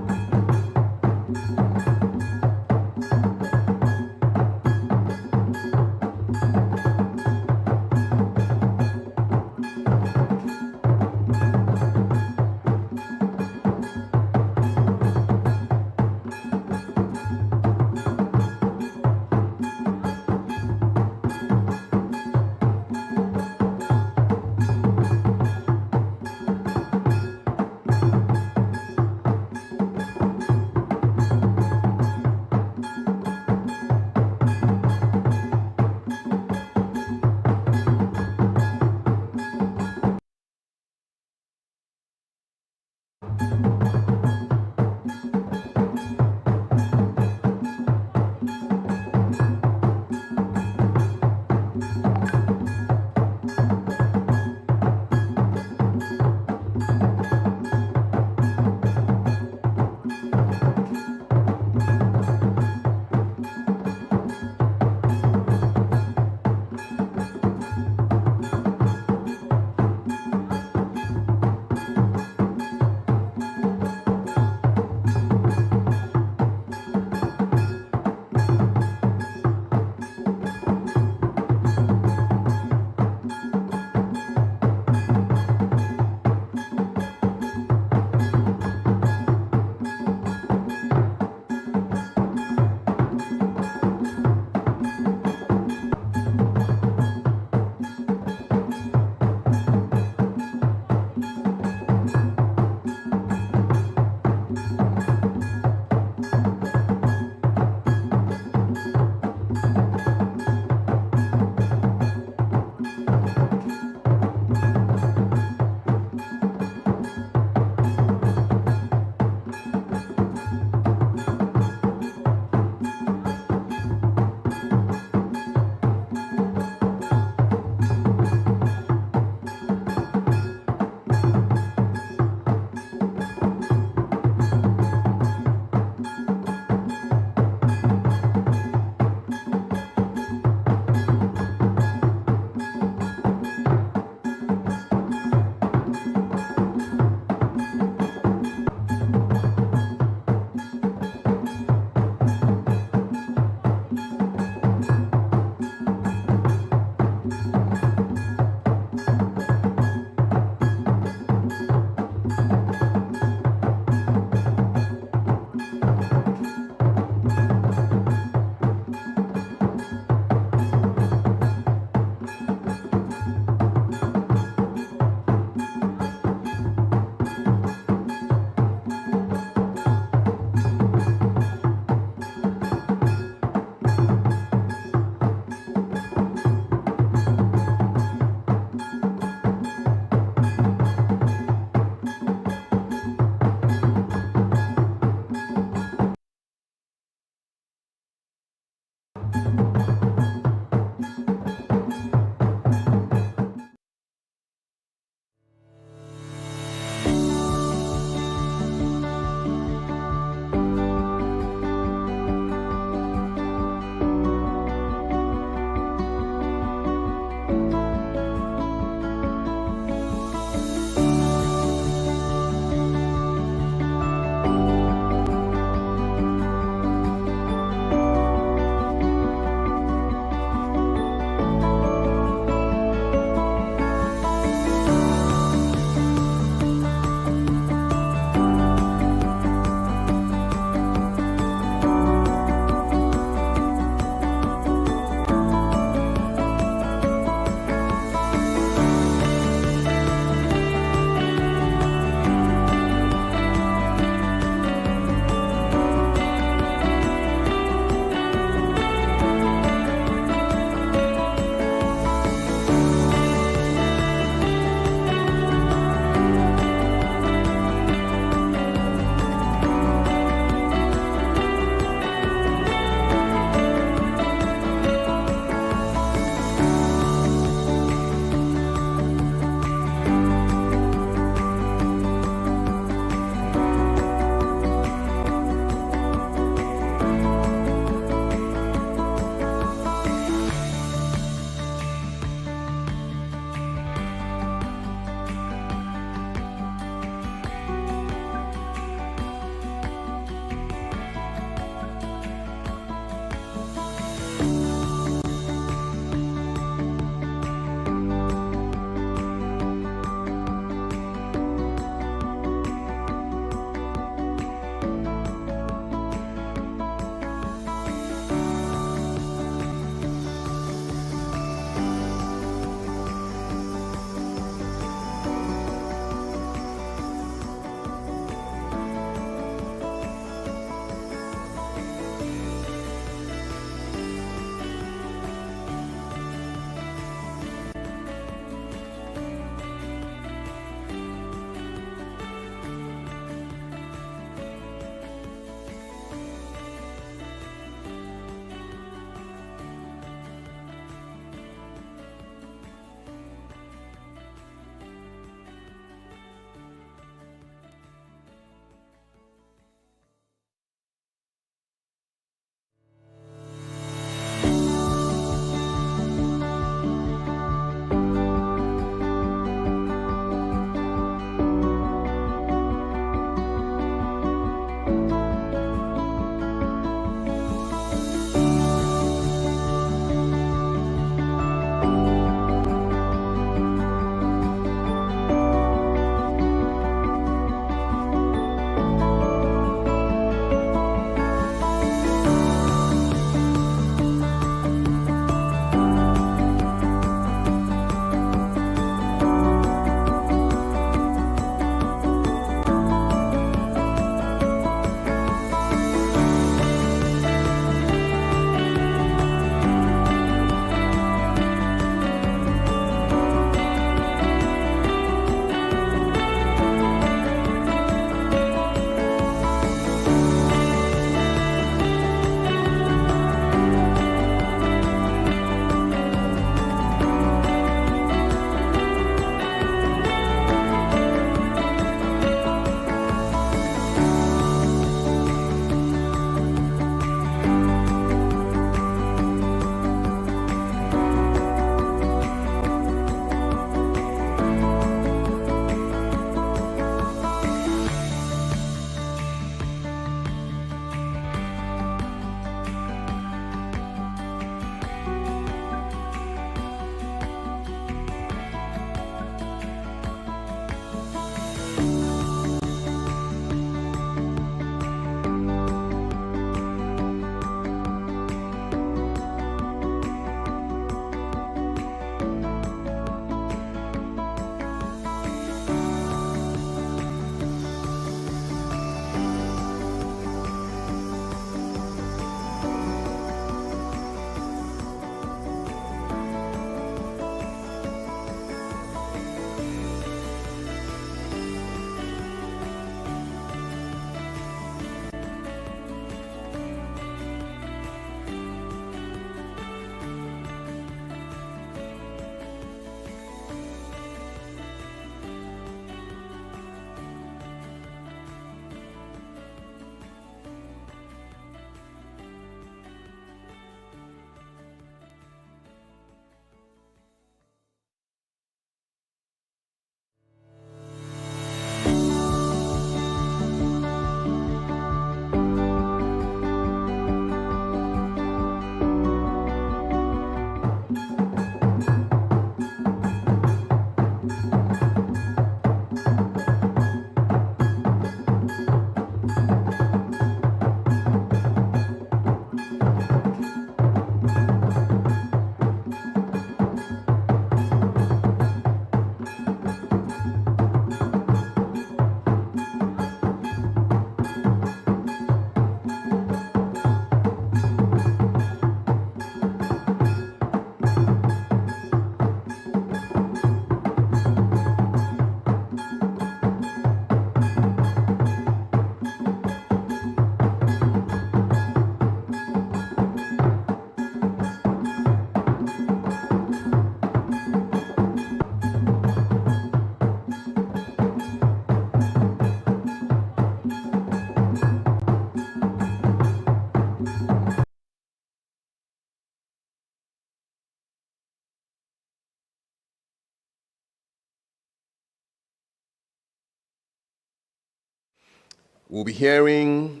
We'll be hearing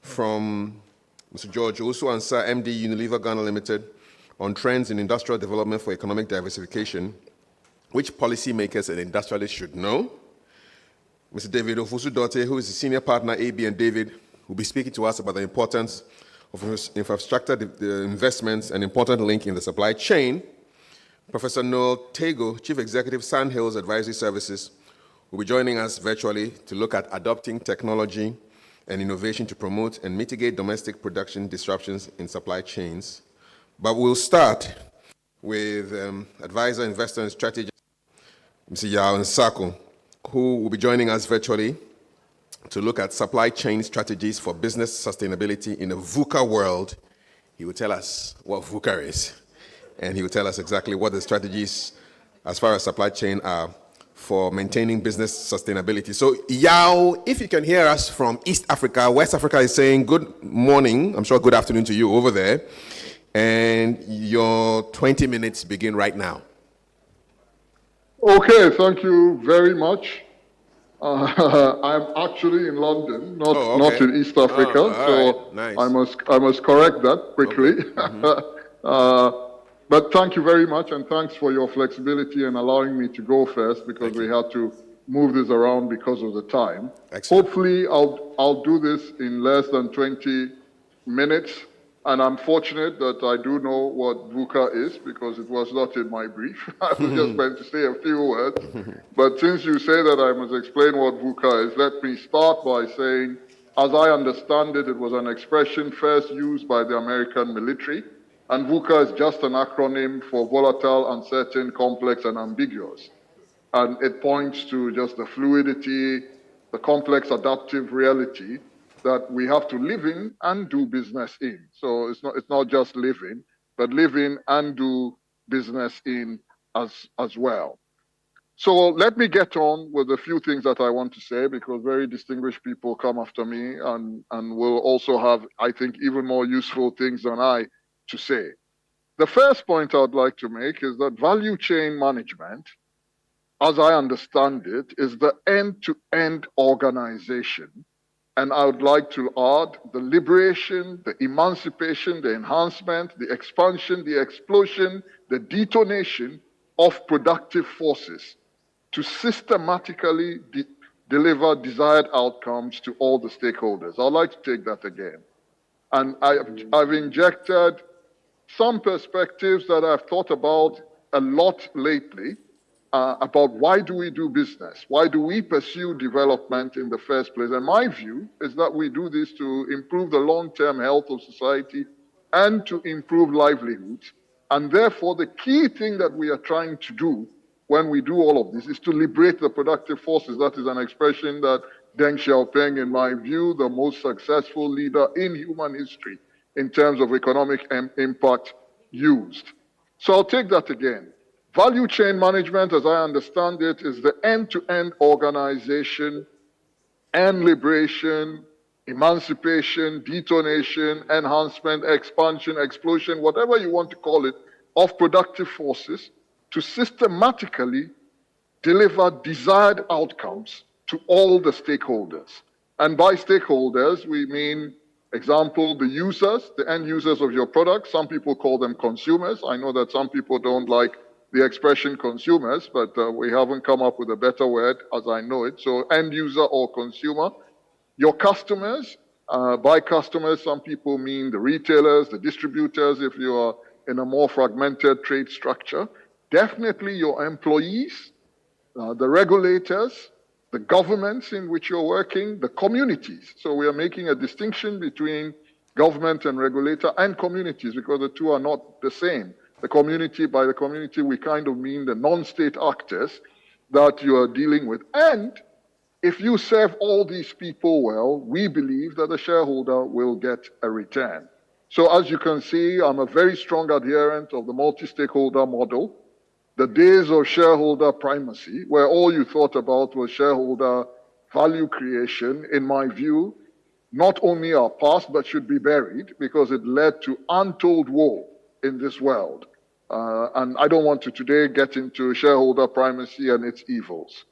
from Mr. George Osu-Ansah, MD, Unilever Ghana Limited, on trends in industrial development for economic diversification, which policymakers and industrialists should know. Mr. David Ofosu-Dorte, who is the senior partner, AB and David, will be speaking to us about the importance of infrastructure investments, an important link in the supply chain. Professor Noel Tego, Chief Executive, Sandhills Advisory Services, will be joining us virtually to look at adopting technology and innovation to promote and mitigate domestic production disruptions in supply chains. But we'll start with advisor, investor, and strategist, Mr. Yao Nsako, who will be joining us virtually to look at supply chain strategies for business sustainability in a VUCA world. He will tell us what VUCA is, and he will tell us exactly what the strategies as far as supply chain are for maintaining business sustainability. So, Yao, if you can hear us from East Africa, West Africa is saying good morning, I'm sure good afternoon to you over there, and your 20 minutes begin right now. Okay, thank you very much. I'm actually in London, not in East Africa, so nice. I must correct that quickly. Okay. But thank you very much, and thanks for your flexibility and allowing me to go first, because we had to move this around because of the time. Excellent. Hopefully, I'll do this in less than 20 minutes. And I'm fortunate that I do know what VUCA is, because it was not in my brief. I was just meant to say a few words. But since you say that I must explain what VUCA is, let me start by saying, as I understand it, it was an expression first used by the American military. And VUCA is just an acronym for volatile, uncertain, complex, and ambiguous. And it points to just the fluidity, the complex adaptive reality that we have to live in and do business in. So it's not just living, but live in and do business in as well. So let me get on with a few things that I want to say, because very distinguished people come after me and will also have, I think, even more useful things than I to say. The first point I'd like to make is that value chain management, as I understand it, is the end-to-end organization. And I would like to add the liberation, the emancipation, the enhancement, the expansion, the explosion, the detonation of productive forces to systematically deliver desired outcomes to all the stakeholders. I'd like to take that again. And I've injected some perspectives that I've thought about a lot lately, about why do we do business? Why do we pursue development in the first place? And my view is that we do this to improve the long-term health of society and to improve livelihoods. And therefore, the key thing that we are trying to do when we do all of this is to liberate the productive forces. That is an expression that Deng Xiaoping, in my view, the most successful leader in human history in terms of economic impact, used. So I'll take that again. Value chain management, as I understand it, is the end-to-end organization and liberation, emancipation, detonation, enhancement, expansion, explosion, whatever you want to call it, of productive forces to systematically deliver desired outcomes to all the stakeholders. And by stakeholders, we mean, example, the users, the end users of your product. Some people call them consumers. I know that some people don't like the expression consumers, but we haven't come up with a better word as I know it. So end user or consumer. Your customers, by customers, some people mean the retailers, the distributors, if you are in a more fragmented trade structure. Definitely your employees, the regulators, the governments in which you're working, the communities. So we are making a distinction between government and regulator and communities, because the two are not the same. The community, by the community, we kind of mean the non-state actors that you are dealing with. And if you serve all these people well, we believe that the shareholder will get a return. So as you can see, I'm a very strong adherent of the multi-stakeholder model. The days of shareholder primacy, where all you thought about was shareholder value creation, in my view, not only are past, but should be buried, because it led to untold woe in this world. And I don't want to today get into shareholder primacy and its evils.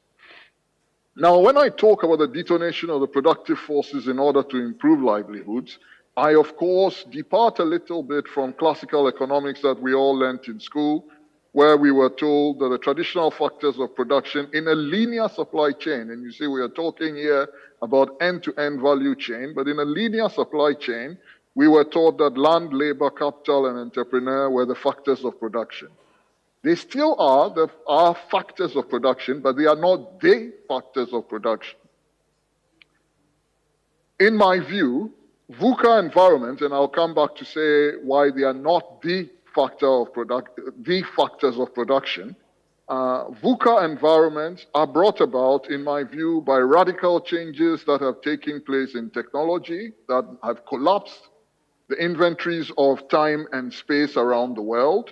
Now, when I talk about the detonation of the productive forces in order to improve livelihoods, I, of course, depart a little bit from classical economics that we all learnt in school, where we were told that the traditional factors of production in a linear supply chain, and you see we are talking here about end-to-end value chain, but in a linear supply chain, we were taught that land, labor, capital, and entrepreneur were the factors of production. They still are factors of production, but they are not the factors of production. In my view, VUCA environments, and I'll come back to say why they are not the factors of production, VUCA environments are brought about, in my view, by radical changes that have taken place in technology that have collapsed the inventories of time and space around the world,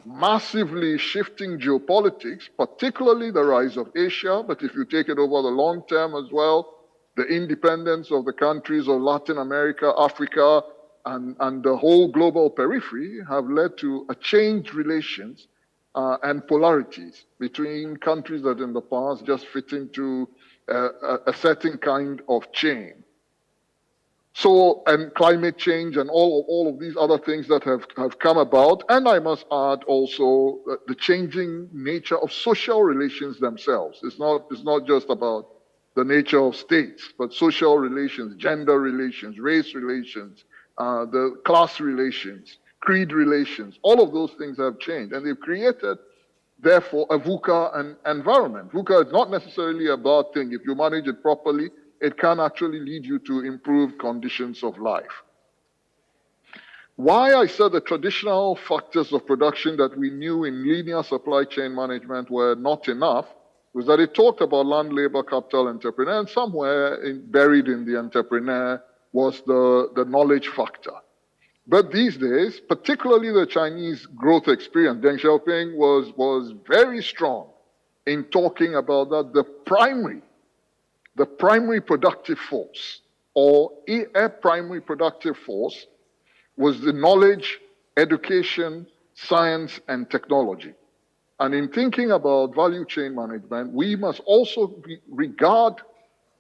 massively shifting geopolitics, particularly the rise of Asia, but if you take it over the long term as well, the independence of the countries of Latin America, Africa, and the whole global periphery have led to a changed relations and polarities between countries that in the past just fit into a certain kind of chain. So, and climate change and all of these other things that have come about. And I must add also the changing nature of social relations themselves. It's not just about the nature of states, but social relations, gender relations, race relations, the class relations, creed relations. All of those things have changed. And they've created, therefore, a VUCA environment. VUCA is not necessarily a bad thing. If you manage it properly, it can actually lead you to improved conditions of life. Why I said the traditional factors of production that we knew in linear supply chain management were not enough was that it talked about land, labor, capital, entrepreneur, and somewhere buried in the entrepreneur was the knowledge factor. But these days, particularly the Chinese growth experience, Deng Xiaoping was very strong in talking about that the primary productive force, or a primary productive force, was the knowledge, education, science, and technology. And in thinking about value chain management, we must also regard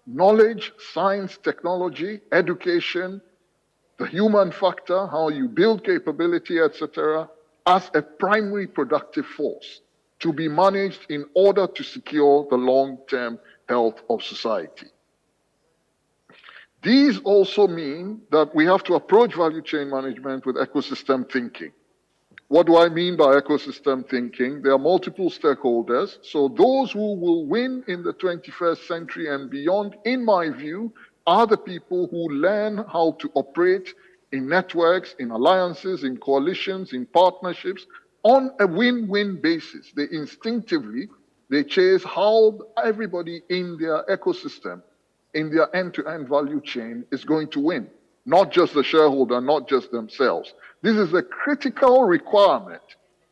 knowledge, science, technology, education, the human factor, how you build capability, etc., as a primary productive force to be managed in order to secure the long-term health of society. These also mean that we have to approach value chain management with ecosystem thinking. What do I mean by ecosystem thinking? There are multiple stakeholders, so those who will win in the 21st century and beyond, in my view, are the people who learn how to operate in networks, in alliances, in coalitions, in partnerships, on a win-win basis. They instinctively chase how everybody in their ecosystem, in their end-to-end value chain is going to win. Not just the shareholder, not just themselves. This is a critical requirement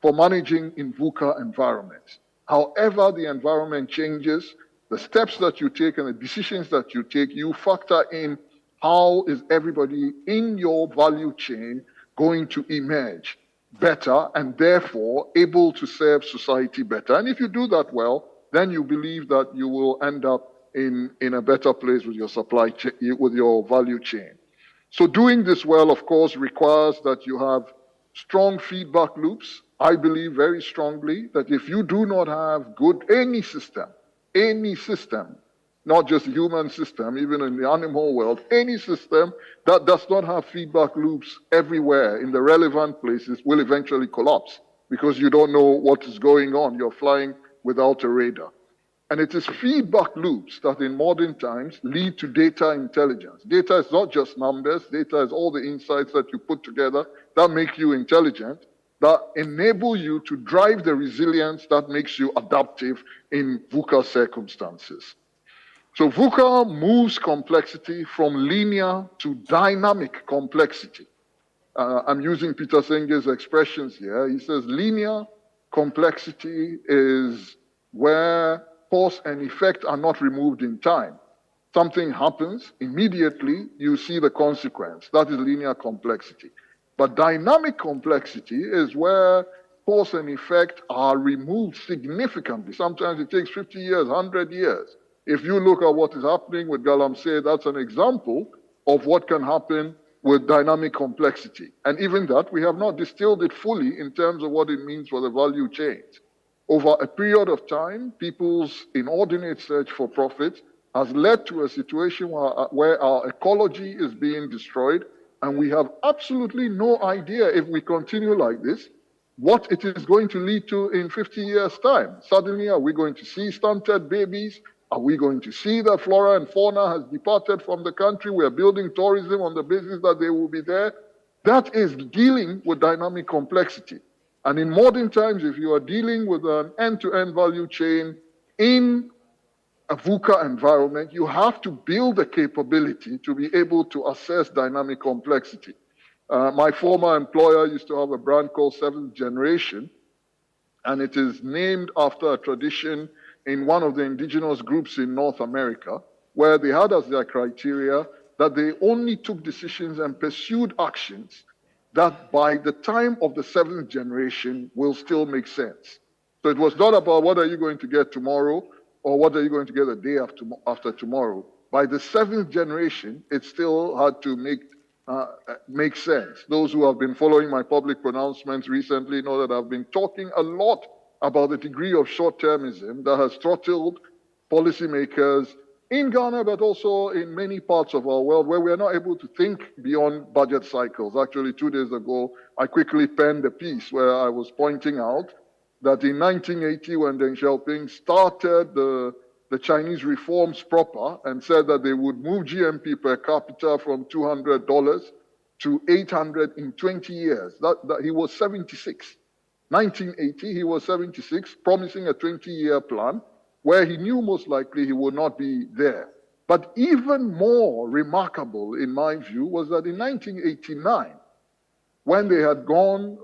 for managing in VUCA environments. However the environment changes, the steps that you take and the decisions that you take, you factor in how is everybody in your value chain going to emerge better and therefore able to serve society better. And if you do that well, then you believe that you will end up in a better place with your supply chain, with your value chain. So doing this well, of course, requires that you have strong feedback loops. I believe very strongly that if you do not have any system, not just human system, even in the animal world, any system that does not have feedback loops everywhere in the relevant places will eventually collapse because you don't know what is going on. You're flying without a radar. And it is feedback loops that in modern times lead to data intelligence. Data is not just numbers. Data is all the insights that you put together that make you intelligent, that enable you to drive the resilience that makes you adaptive in VUCA circumstances. So VUCA moves complexity from linear to dynamic complexity. I'm using Peter Senge's expressions here. He says linear complexity is where cause and effect are not removed in time. Something happens, immediately you see the consequence. That is linear complexity. But dynamic complexity is where cause and effect are removed significantly. Sometimes it takes 50 years, 100 years. If you look at what is happening with Galamsey, that's an example of what can happen with dynamic complexity. And even that, we have not distilled it fully in terms of what it means for the value chains. Over a period of time, people's inordinate search for profit has led to a situation where our ecology is being destroyed, and we have absolutely no idea, if we continue like this, what it is going to lead to in 50 years' time. Suddenly, are we going to see stunted babies? Are we going to see that flora and fauna has departed from the country? We are building tourism on the basis that they will be there. That is dealing with dynamic complexity. And in modern times, if you are dealing with an end-to-end value chain in a VUCA environment, you have to build the capability to be able to assess dynamic complexity. My former employer used to have a brand called Seventh Generation, and it is named after a tradition in one of the indigenous groups in North America, where they had as their criteria that they only took decisions and pursued actions that by the time of the seventh generation will still make sense. So it was not about what are you going to get tomorrow or what are you going to get the day after tomorrow. By the seventh generation, it still had to make sense. Those who have been following my public pronouncements recently know that I've been talking a lot about the degree of short-termism that has throttled policymakers in Ghana, but also in many parts of our world where we are not able to think beyond budget cycles. Actually, 2 days ago, I quickly penned a piece where I was pointing out that in 1980, when Deng Xiaoping started the Chinese reforms proper and said that they would move GMP per capita from $200 to $800 in 20 years, that he was 76. 1980, he was 76, promising a 20-year plan where he knew most likely he would not be there. But even more remarkable, in my view, was that in 1989, when they had gone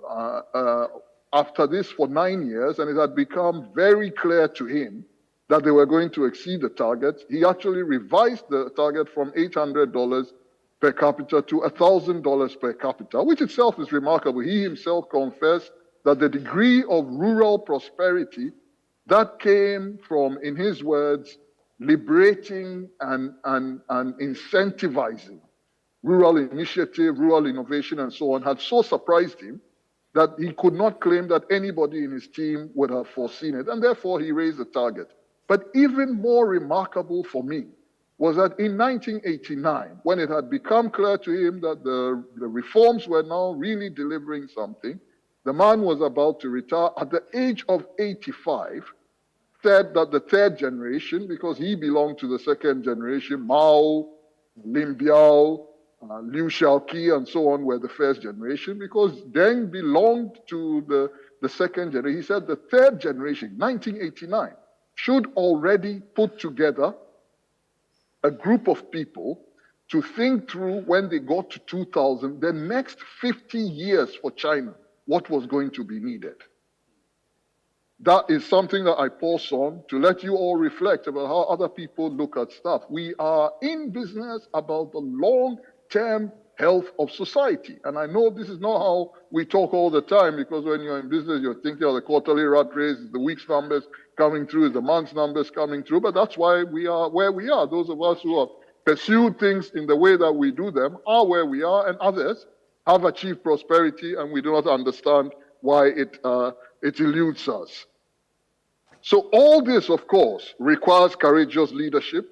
after this for 9 years, and it had become very clear to him that they were going to exceed the target, he actually revised the target from $800 per capita to $1,000 per capita, which itself is remarkable. He himself confessed that the degree of rural prosperity that came from, in his words, liberating and incentivizing rural initiative, rural innovation, and so on, had so surprised him that he could not claim that anybody in his team would have foreseen it, and therefore he raised the target. But even more remarkable for me was that in 1989, when it had become clear to him that the reforms were now really delivering something, the man was about to retire at the age of 85, said that the third generation, because he belonged to the second generation, Mao, Lim Biao, Liu Shaoqi, and so on, were the first generation, because Deng belonged to the second generation. He said the third generation, 1989, should already put together a group of people to think through, when they got to 2000, the next 50 years for China, what was going to be needed. That is something that I pause on to let you all reflect about how other people look at stuff. We are in business about the long-term health of society. And I know this is not how we talk all the time, because when you're in business, you're thinking of the quarterly rat race, the week's numbers coming through, the month's numbers coming through. But that's why we are where we are. Those of us who have pursued things in the way that we do them are where we are, and others have achieved prosperity, and we do not understand why it eludes us. So all this, of course, requires courageous leadership.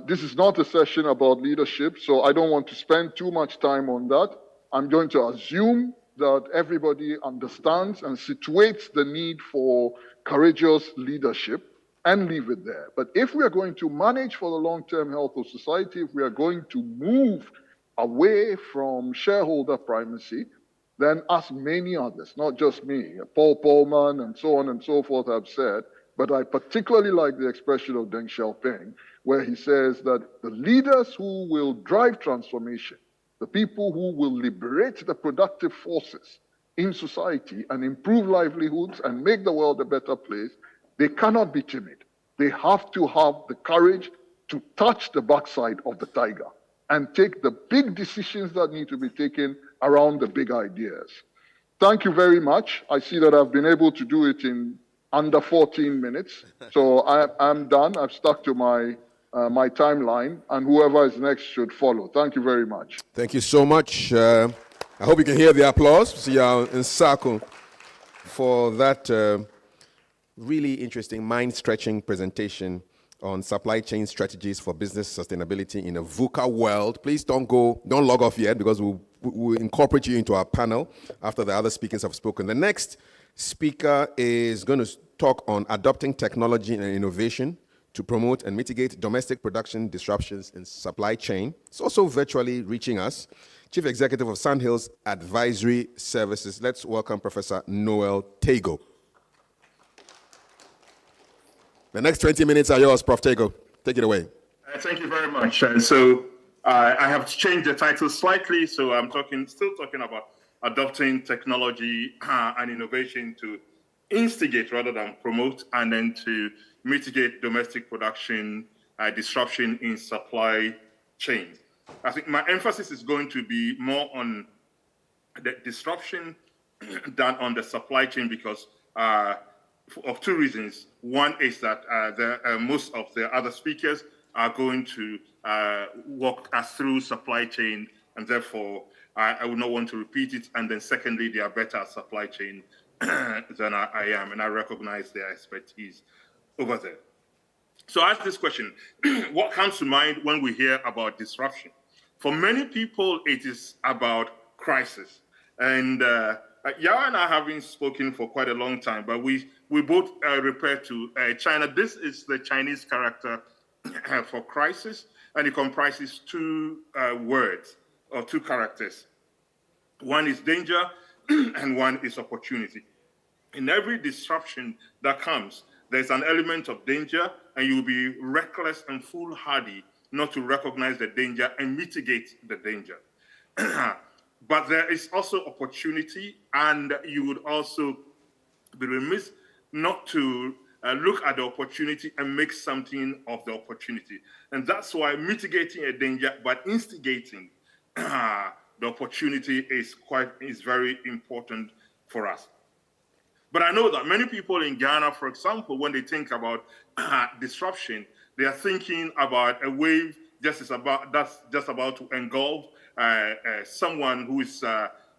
This is not a session about leadership, so I don't want to spend too much time on that. I'm going to assume that everybody understands and situates the need for courageous leadership and leave it there. But if we are going to manage for the long-term health of society, if we are going to move away from shareholder primacy, then as many others, not just me, Paul Polman and so on and so forth have said, but I particularly like the expression of Deng Xiaoping, where he says that the leaders who will drive transformation, the people who will liberate the productive forces in society and improve livelihoods and make the world a better place, they cannot be timid. They have to have the courage to touch the backside of the tiger and take the big decisions that need to be taken around the big ideas. Thank you very much. I see that I've been able to do it in under 14 minutes. So I'm done. I've stuck to my timeline, and whoever is next should follow. Thank you very much. Thank you so much. I hope you can hear the applause. See you in circle for that really interesting, mind-stretching presentation on supply chain strategies for business sustainability in a VUCA world. Please don't log off yet, because we'll incorporate you into our panel after the other speakers have spoken. The next speaker is going to talk on adopting technology and innovation to promote and mitigate domestic production disruptions in supply chain. It's also virtually reaching us. Chief Executive of Sandhills Advisory Services. Let's welcome Professor Noel Tego. The next 20 minutes are yours, Prof. Tego. Take it away. Thank you very much. I have changed the title slightly, so I'm still talking about adopting technology and innovation to instigate rather than promote, and then to mitigate domestic production disruption in supply chain. I think my emphasis is going to be more on the disruption than on the supply chain, because of two reasons. One is that most of the other speakers are going to walk us through supply chain, and therefore I would not want to repeat it. And then secondly, they are better at supply chain than I am, and I recognize their expertise over there. So I ask this question: what comes to mind when we hear about disruption? For many people, it is about crisis. And Yao and I have been spoken for quite a long time, but we both refer to China. This is the Chinese character for crisis, and it comprises two words or two characters. One is danger, and one is opportunity. In every disruption that comes, there's an element of danger, and you'll be reckless and foolhardy not to recognize the danger and mitigate the danger. But there is also opportunity, and you would also be remiss not to look at the opportunity and make something of the opportunity. And that's why mitigating a danger but instigating the opportunity is very important for us. But I know that many people in Ghana, for example, when they think about disruption, they are thinking about a wave that's just about to engulf someone who is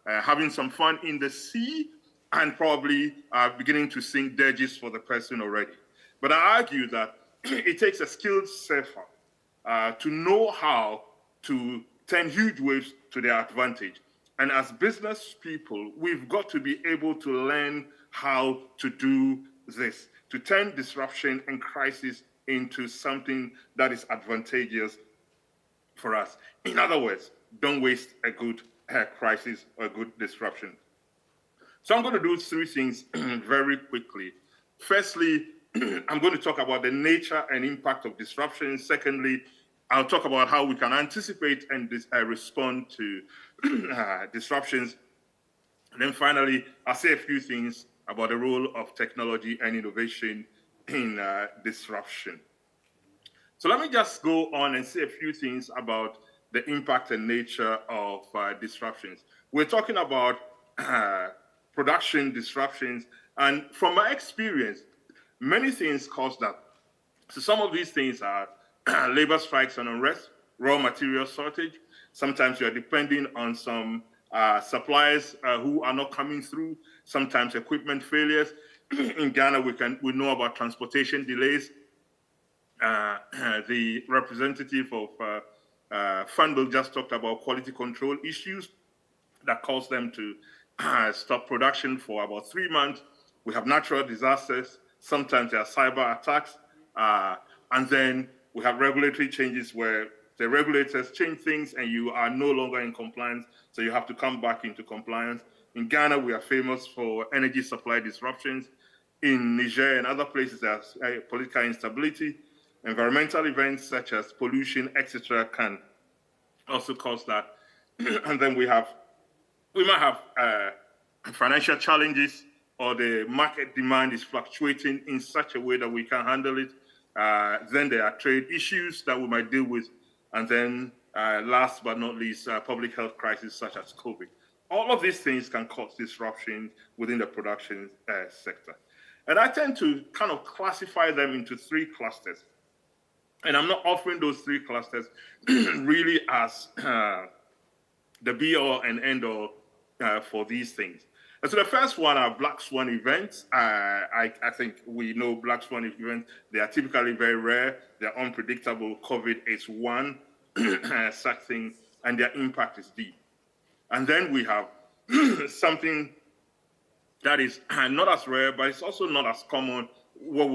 having some fun in the sea and probably beginning to sink dirges for the person already. But I argue that it takes a skilled surfer to know how to turn huge waves to their advantage. And as business people, we've got to be able to learn how to do this, to turn disruption and crisis into something that is advantageous for us. In other words, don't waste a good crisis or a good disruption. So I'm going to do three things very quickly. Firstly, I'm going to talk about the nature and impact of disruption. Secondly, I'll talk about how we can anticipate and respond to disruptions. And then finally, I'll say a few things about the role of technology and innovation in disruption. So let me just go on and say a few things about the impact and nature of disruptions. We're talking about production disruptions, and from my experience, many things cause that. So some of these things are labor strikes and unrest, raw material shortage. Sometimes you're depending on some suppliers who are not coming through. Sometimes equipment failures. In Ghana, we know about transportation delays. The representative of Funbill just talked about quality control issues that cause them to stop production for about 3 months. We have natural disasters. Sometimes there are cyber attacks. And then we have regulatory changes where the regulators change things and you are no longer in compliance, so you have to come back into compliance. In Ghana, we are famous for energy supply disruptions. In Niger and other places, there's political instability. Environmental events such as pollution, etc., can also cause that. And then we might have financial challenges, or the market demand is fluctuating in such a way that we can't handle it. Then there are trade issues that we might deal with. And then last but not least, public health crises such as COVID. All of these things can cause disruption within the production sector. And I tend to kind of classify them into 3 clusters. And I'm not offering those 3 clusters really as the be-all and end-all for these things. And so the first one are black swan events. I think we know black swan events. They are typically very rare. They're unpredictable. COVID is one such thing, and their impact is deep. And then we have something that is not as rare, but it's also not as common. What I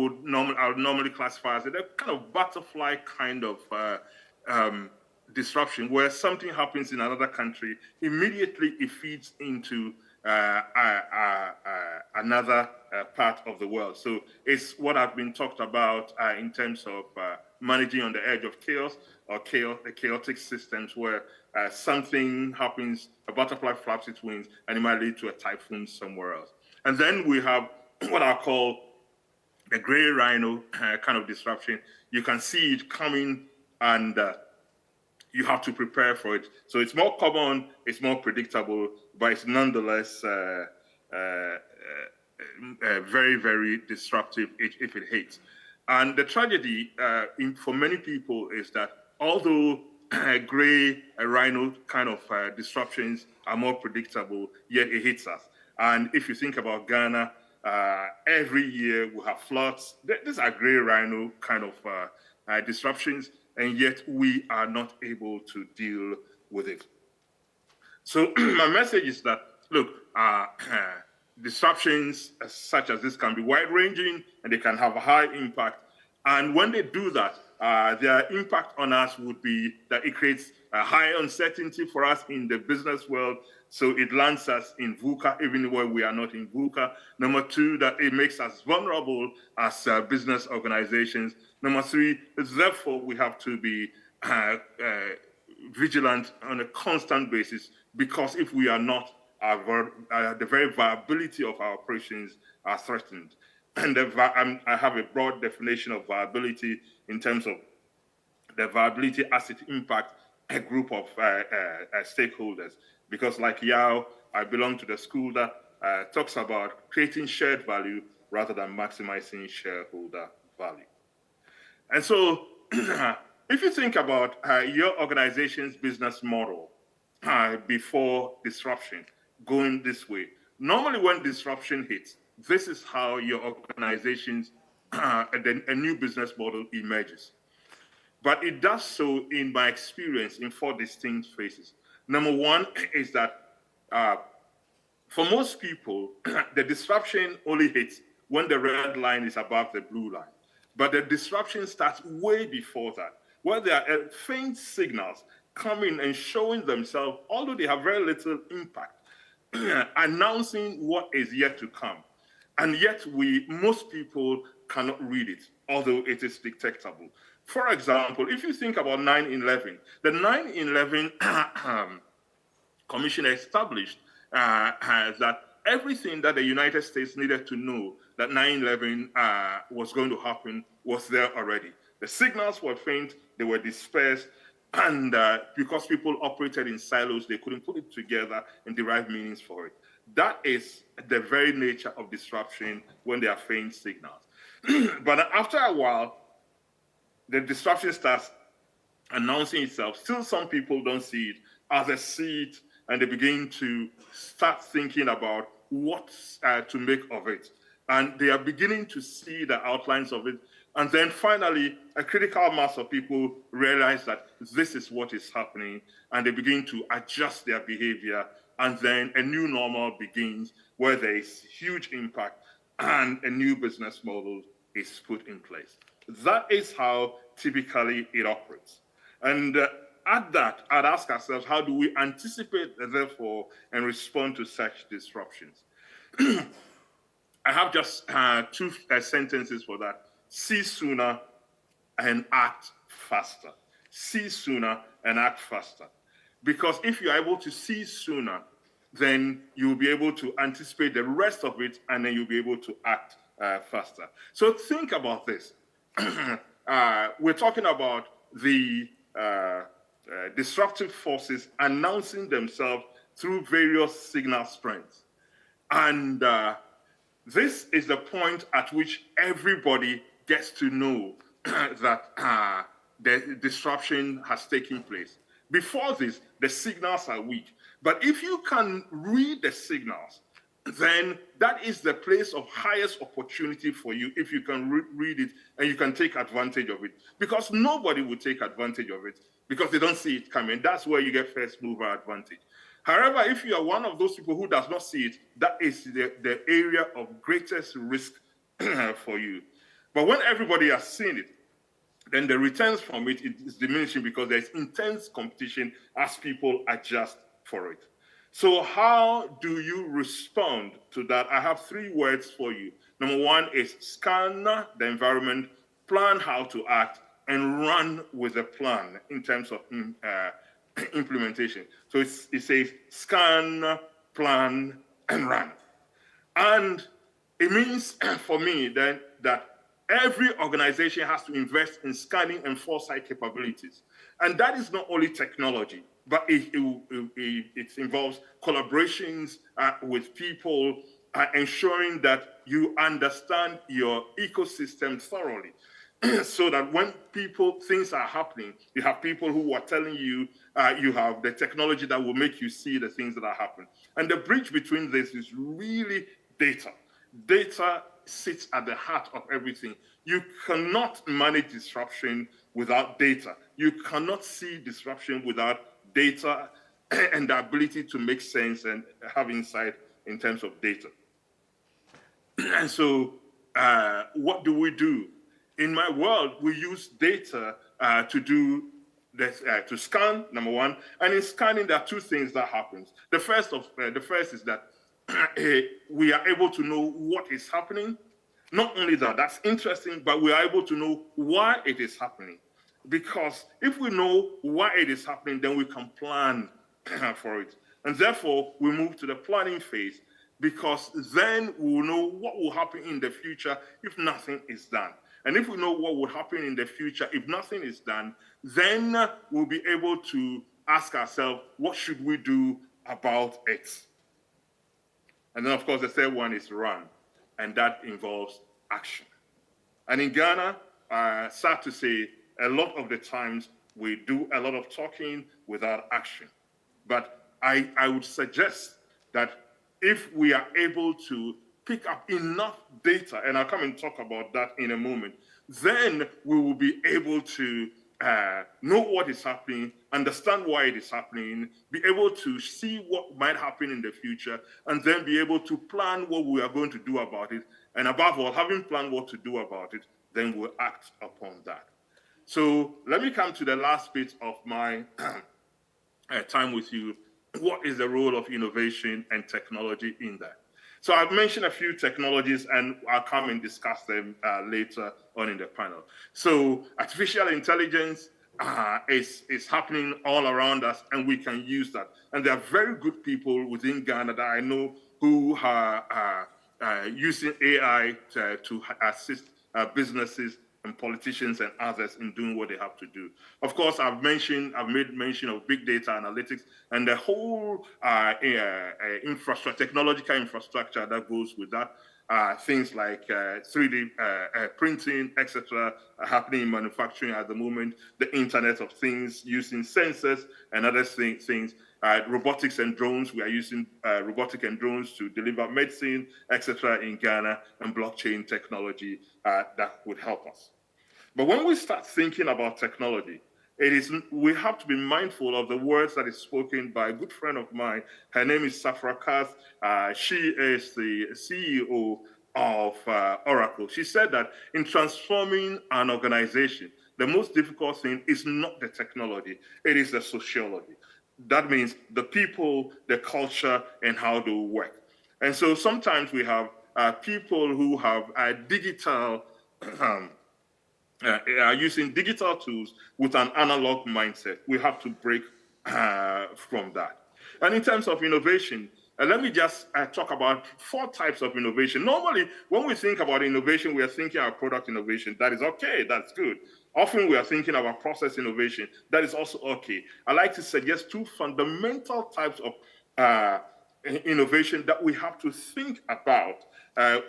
would normally classify as a kind of butterfly kind of disruption, where something happens in another country, immediately it feeds into another part of the world. So it's what has been talked about in terms of managing on the edge of chaos or chaotic systems, where something happens, a butterfly flaps its wings, and it might lead to a typhoon somewhere else. And then we have what I call the gray rhino kind of disruption. You can see it coming, and you have to prepare for it. So it's more common, it's more predictable, but it's nonetheless very, very disruptive if it hits. And the tragedy for many people is that although gray rhino kind of disruptions are more predictable, yet it hits us. And if you think about Ghana, every year we have floods. These are gray rhino kind of disruptions, and yet we are not able to deal with it. So my message is that, look, disruptions such as this can be wide-ranging, and they can have a high impact. And when they do that, their impact on us would be that it creates a high uncertainty for us in the business world. So it lands us in VUCA, even when we are not in VUCA. Number 2, that it makes us vulnerable as business organizations. Number 3, therefore, we have to be vigilant on a constant basis, because if we are not, the very viability of our operations are threatened. And I have a broad definition of viability in terms of the viability as it impacts a group of stakeholders. Because like Yao, I belong to the school that talks about creating shared value rather than maximizing shareholder value. And so if you think about your organization's business model before disruption going this way, normally when disruption hits, this is how your organization's a new business model emerges. But it does so, in my experience, in 4 distinct phases. Number 1 is that for most people, the disruption only hits when the red line is above the blue line. But the disruption starts way before that, where there are faint signals coming and showing themselves, although they have very little impact, announcing what is yet to come. And yet most people cannot read it, although it is detectable. For example, if you think about 9/11, the 9/11 Commission established that everything that the United States needed to know that 9/11 was going to happen was there already. The signals were faint, they were dispersed, and because people operated in silos, they couldn't put it together and derive meanings for it. That is the very nature of disruption when there are faint signals. But after a while, the disruption starts announcing itself. Still, some people don't see it as a seed, and they begin to start thinking about what to make of it. And they are beginning to see the outlines of it. And then finally, a critical mass of people realize that this is what is happening, and they begin to adjust their behavior. And then a new normal begins, where there is huge impact and a new business model is put in place. That is how typically it operates. And at that, I'd ask ourselves, how do we anticipate, therefore, and respond to such disruptions? I have just 2 sentences for that. See sooner and act faster. See sooner and act faster. Because if you're able to see sooner, then you'll be able to anticipate the rest of it, and then you'll be able to act faster. So think about this. We're talking about the disruptive forces announcing themselves through various signal strengths. And This is the point at which everybody gets to know that the disruption has taken place. Before this, the signals are weak. But if you can read the signals, then that is the place of highest opportunity for you if you can read it and you can take advantage of it. Because nobody will take advantage of it because they don't see it coming. That's where you get first mover advantage. However, if you are one of those people who does not see it, that is the area of greatest risk for you. But when everybody has seen it, then the returns from it is diminishing because there's intense competition as people adjust for it. So how do you respond to that? I have 3 words for you. Number 1 is scan the environment, plan how to act, and run with the plan in terms of implementation. So it says scan, plan, and run. And it means for me then that every organization has to invest in scanning and foresight capabilities. And that is not only technology, but it involves collaborations with people, ensuring that you understand your ecosystem thoroughly. So that when things are happening, you have people who are telling you, you have the technology that will make you see the things that are happening. And the bridge between this is really data. Data sits at the heart of everything. You cannot manage disruption without data. You cannot see disruption without data and the ability to make sense and have insight in terms of data. And so what do we do? In my world, we use data to do this, to scan, number 1. And in scanning, there are 2 things that happens. The first is that we are able to know what is happening. Not only that, that's interesting, but we are able to know why it is happening. Because if we know why it is happening, then we can plan for it. And therefore, we move to the planning phase, because then we will know what will happen in the future if nothing is done. And if we know what will happen in the future if nothing is done, then we'll be able to ask ourselves, what should we do about it? And then, of course, the third one is run, and that involves action. And in Ghana, sad to say, a lot of the times we do a lot of talking without action. But I would suggest that if we are able to pick up enough data, and I'll come and talk about that in a moment, then we will be able to know what is happening, understand why it is happening, be able to see what might happen in the future, and then be able to plan what we are going to do about it. And above all, having planned what to do about it, then we'll act upon that. So let me come to the last bit of my time with you. What is the role of innovation and technology in that? So I've mentioned a few technologies, and I'll come and discuss them later on in the panel. So artificial intelligence is happening all around us, and we can use that. And there are very good people within Ghana that I know who are using AI to assist businesses and politicians and others in doing what they have to do. Of course, I've made mention of big data analytics and the whole technological infrastructure that goes with that. Things like 3D printing, etc., happening in manufacturing at the moment, the Internet of Things using sensors and other things. Robotics and drones, we are using robotic and drones to deliver medicine, etc. in Ghana, and blockchain technology that would help us. But when we start thinking about technology, we have to be mindful of the words that is spoken by a good friend of mine. Her name is Safra Kath. She is the CEO of Oracle. She said that in transforming an organization, the most difficult thing is not the technology, it is the sociology. That means the people, the culture, and how they work. And so sometimes we have people who have digital, are using digital tools with an analog mindset. We have to break from that. And in terms of innovation, let me just talk about 4 types of innovation. Normally, when we think about innovation, we are thinking about product innovation. That is okay, that's good. Often we are thinking about process innovation. That is also okay. I like to suggest 2 fundamental types of innovation that we have to think about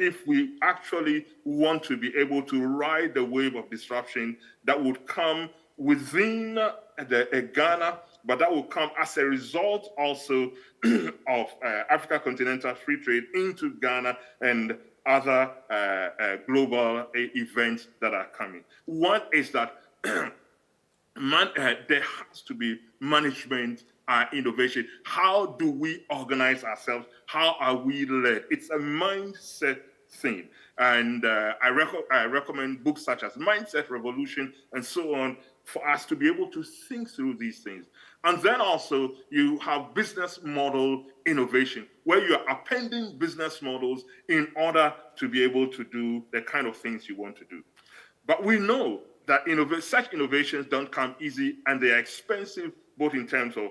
if we actually want to be able to ride the wave of disruption that would come within Ghana, but that will come as a result also of Africa Continental Free Trade into Ghana and other global events that are coming. One is that there has to be management innovation. How do we organize ourselves? How are we led? It's a mindset thing. And I recommend books such as Mindset Revolution and so on for us to be able to think through these things. And then also you have business model innovation, where you are appending business models in order to be able to do the kind of things you want to do. But we know that such innovations don't come easy, and they are expensive, both in terms of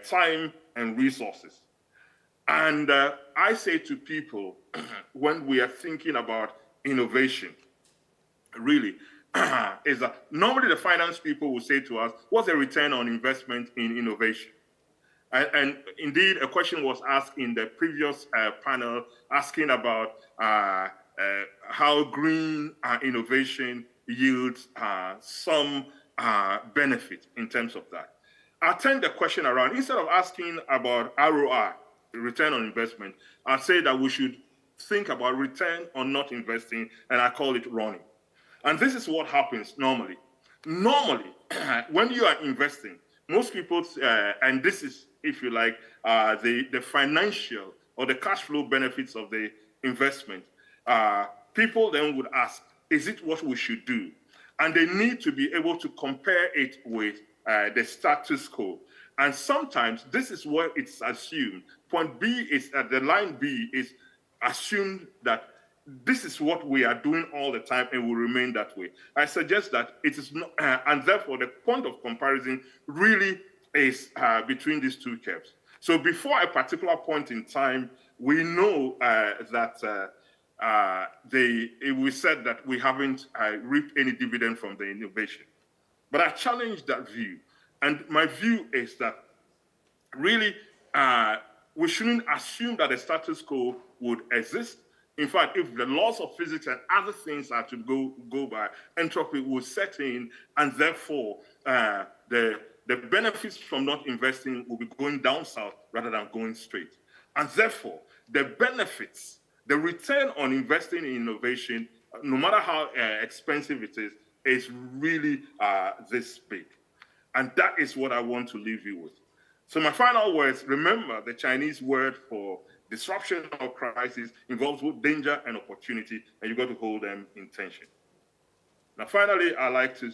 time and resources. And I say to people, when we are thinking about innovation, really, is that normally the finance people will say to us, what's the return on investment in innovation? And indeed, a question was asked in the previous panel asking about how green innovation yields some benefit in terms of that. I'll turn the question around. Instead of asking about ROI, return on investment, I'll say that we should think about return on not investing, and I call it running. And this is what happens normally. Normally, when you are investing, most people, and this is, if you like, the financial or the cash flow benefits of the investment, people then would ask, is it what we should do? And they need to be able to compare it with the status quo. And sometimes this is where it's assumed. Point B is the line B is assumed that this is what we are doing all the time and will remain that way. I suggest that it is not, and therefore the point of comparison really is between these two curves. So before a particular point in time, we know that we said that we haven't reaped any dividend from the innovation. But I challenge that view. And my view is that really we shouldn't assume that the status quo would exist. In fact, if the laws of physics and other things are to go by, entropy will set in, and therefore the benefits from not investing will be going down south rather than going straight. And therefore, the benefits, the return on investing in innovation, no matter how expensive it is really this big. And that is what I want to leave you with. So my final words, remember the Chinese word for disruption or crisis involves both danger and opportunity, and you've got to hold them in tension. Now, finally, I'd like to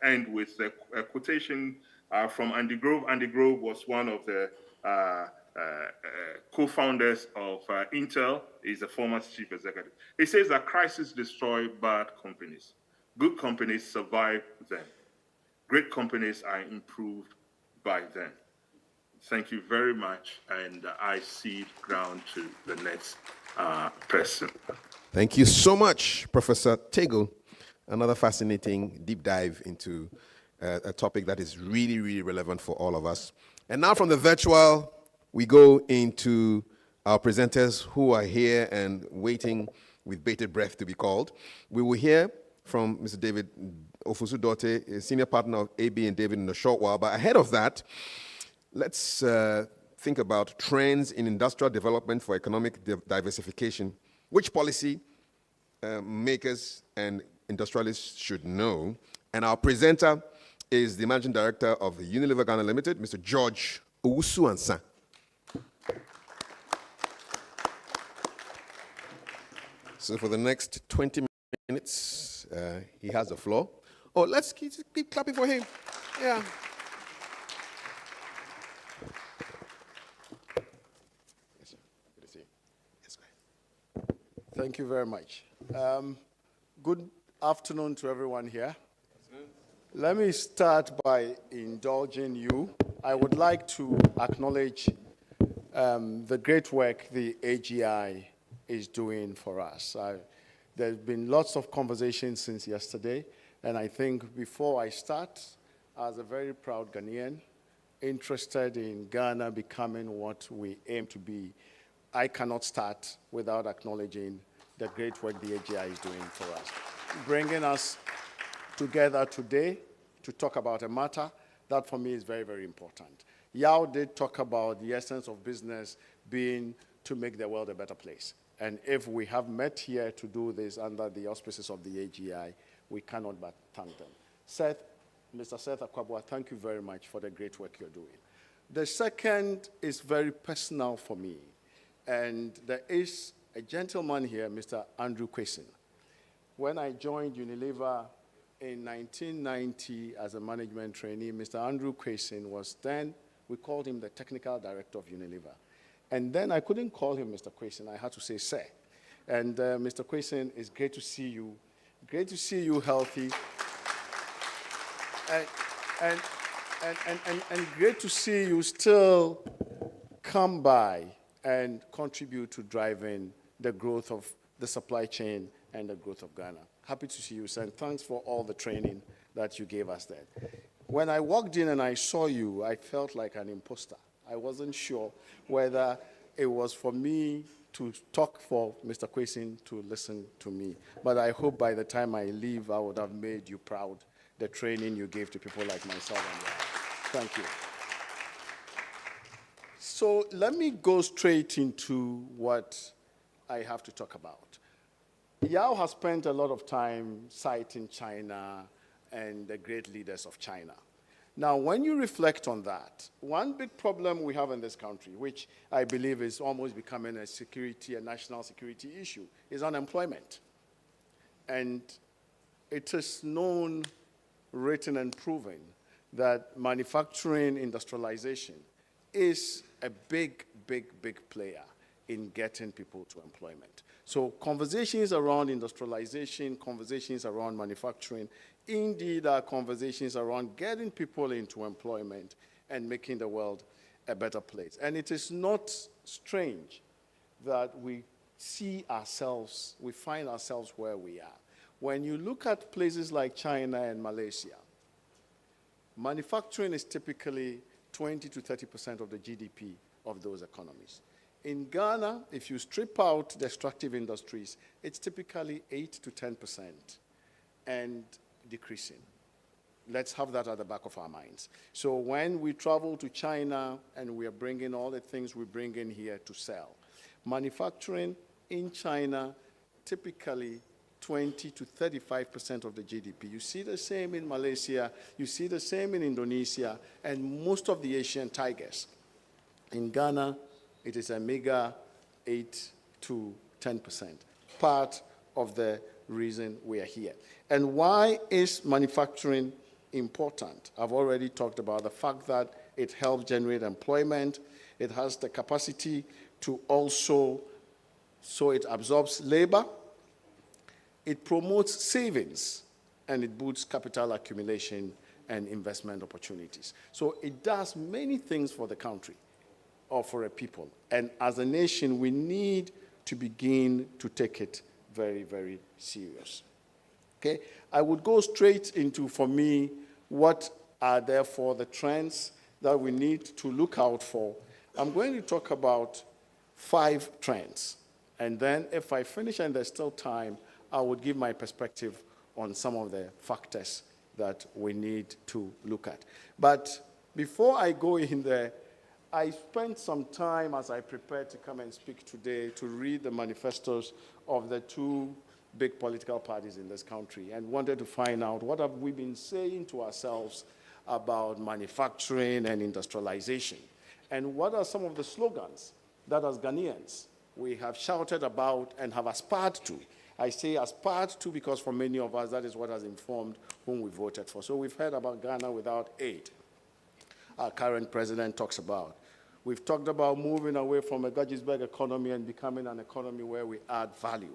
end with a quotation from Andy Grove. Andy Grove was one of the co-founders of Intel. He's the former chief executive. He says that crises destroy bad companies. Good companies survive them. Great companies are improved by them. Thank you very much, and I cede ground to the next person. Thank you so much, Professor Tego. Another fascinating deep dive into a topic that is really, really relevant for all of us. And now from the virtual, we go into our presenters who are here and waiting with bated breath to be called. We will hear from Mr. David Ofusu-Dorte, a senior partner of AB and David in a short while. But ahead of that, let's think about trends in industrial development for economic diversification, which policy makers and industrialists should know. And our presenter is the managing director of Unilever Ghana Limited, Mr. George Owusu-Ansah. So for the next 20 minutes, he has the floor. Oh, let's keep clapping for him. Yeah. Yes, sir. Good to see you. Yes, go ahead. Thank you very much. Good afternoon to everyone here. Let me start by indulging you. I would like to acknowledge the great work the AGI is doing for us. There's been lots of conversations since yesterday, and I think before I start, as a very proud Ghanaian, interested in Ghana becoming what we aim to be, I cannot start without acknowledging the great work the AGI is doing for us, bringing us together today to talk about a matter that for me is very, very important. Yao did talk about the essence of business being to make the world a better place. And if we have met here to do this under the auspices of the AGI, we cannot but thank them. Mr. Seth Akwabwa, thank you very much for the great work you're doing. The second is very personal for me. And there is a gentleman here, Mr. Andrew Quason. When I joined Unilever in 1990 as a management trainee, Mr. Andrew Quason was then, we called him the technical director of Unilever. And then I couldn't call him Mr. Quason, I had to say sir. And Mr. Quason, it's great to see you. Great to see you healthy. And great to see you still come by and contribute to driving the growth of the supply chain and the growth of Ghana. Happy to see you, sir, and thanks for all the training that you gave us there. When I walked in and I saw you, I felt like an imposter. I wasn't sure whether it was for me to talk for Mr. Quason to listen to me. But I hope by the time I leave, I would have made you proud, the training you gave to people like myself and you. Thank you. So let me go straight into what I have to talk about. Yao has spent a lot of time citing China and the great leaders of China. Now, when you reflect on that, one big problem we have in this country, which I believe is almost becoming a national security issue, is unemployment. And it is known, written, and proven that manufacturing industrialization is a big, big, big player in getting people to employment. So conversations around industrialization, conversations around manufacturing, indeed are conversations around getting people into employment and making the world a better place. And it is not strange that we find ourselves where we are. When you look at places like China and Malaysia, manufacturing is typically 20 to 30% of the GDP of those economies. In Ghana, if you strip out the extractive industries, it's typically 8 to 10% and decreasing. Let's have that at the back of our minds. So when we travel to China and we are bringing all the things we bring in here to sell, manufacturing in China, typically 20 to 35% of the GDP. You see the same in Malaysia, you see the same in Indonesia, and most of the Asian tigers. In Ghana, it is a meager 8 to 10%, part of the reason we are here. And why is manufacturing important? I've already talked about the fact that it helps generate employment. It has the capacity to also, so it absorbs labor. It promotes savings, and it boosts capital accumulation and investment opportunities. So it does many things for the country or for a people. And as a nation, we need to begin to take it very, very serious. Okay? I would go straight into, for me, what are therefore the trends that we need to look out for. I'm going to talk about 5 trends. And then if I finish and there's still time, I would give my perspective on some of the factors that we need to look at. But before I go in there, I spent some time as I prepared to come and speak today to read the manifestos of the 2 big political parties in this country and wanted to find out what have we been saying to ourselves about manufacturing and industrialization, and what are some of the slogans that as Ghanaians we have shouted about and have aspired to. I say aspired to because for many of us that is what has informed whom we voted for. So we've heard about Ghana without aid. Our current president talks about. We've talked about moving away from a Gettysburg economy and becoming an economy where we add value.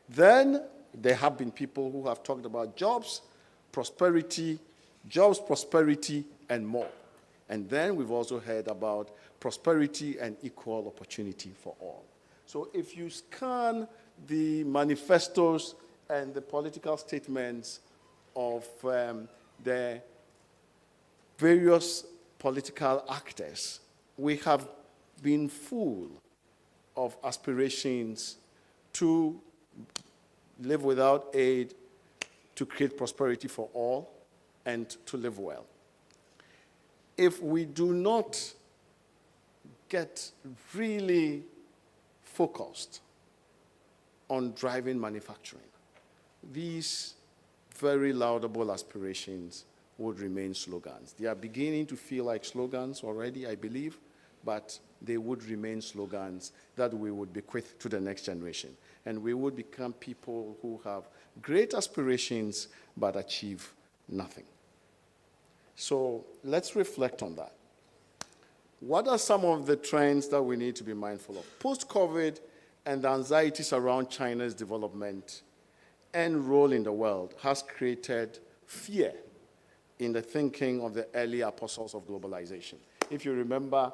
Then there have been people who have talked about jobs, prosperity, and more. And then we've also heard about prosperity and equal opportunity for all. So if you scan the manifestos and the political statements of the various political actors, we have been full of aspirations to live without aid, to create prosperity for all, and to live well. If we do not get really focused on driving manufacturing, these very laudable aspirations would remain slogans. They are beginning to feel like slogans already, I believe, but they would remain slogans that we would bequeath to the next generation. And we would become people who have great aspirations but achieve nothing. So let's reflect on that. What are some of the trends that we need to be mindful of? Post-COVID and the anxieties around China's development and role in the world has created fear in the thinking of the early apostles of globalization. If you remember,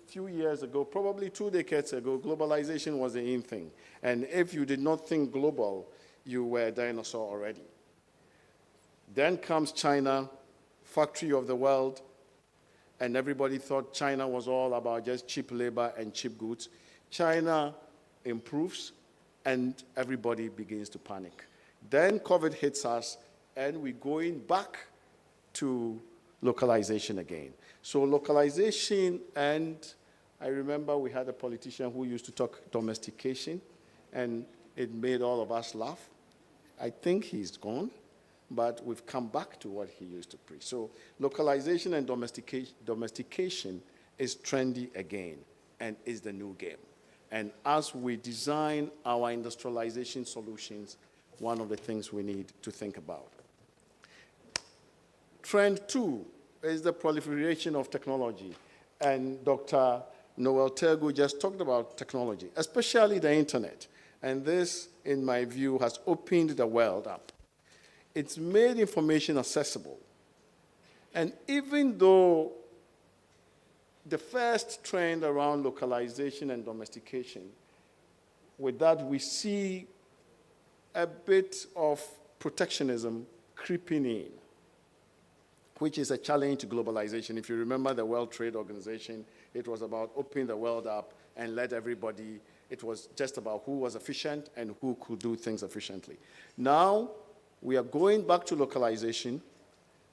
few years ago, probably 2 decades ago, globalization was the in thing. And if you did not think global, you were a dinosaur already. Then comes China, factory of the world, and everybody thought China was all about just cheap labor and cheap goods. China improves, and everybody begins to panic. Then COVID hits us, and we're going back to localization again. So localization, and I remember we had a politician who used to talk domestication, and it made all of us laugh. I think he's gone, but we've come back to what he used to preach. So localization and domestication is trendy again and is the new game. And as we design our industrialization solutions, one of the things we need to think about. Trend 2 is the proliferation of technology. And Dr. Noel Tergu just talked about technology, especially the internet. And this, in my view, has opened the world up. It's made information accessible. And even though the first trend around localization and domestication, with that we see a bit of protectionism creeping in, which is a challenge to globalization. If you remember the World Trade Organization, it was about opening the world up and let everybody, it was just about who was efficient and who could do things efficiently. Now, we are going back to localization.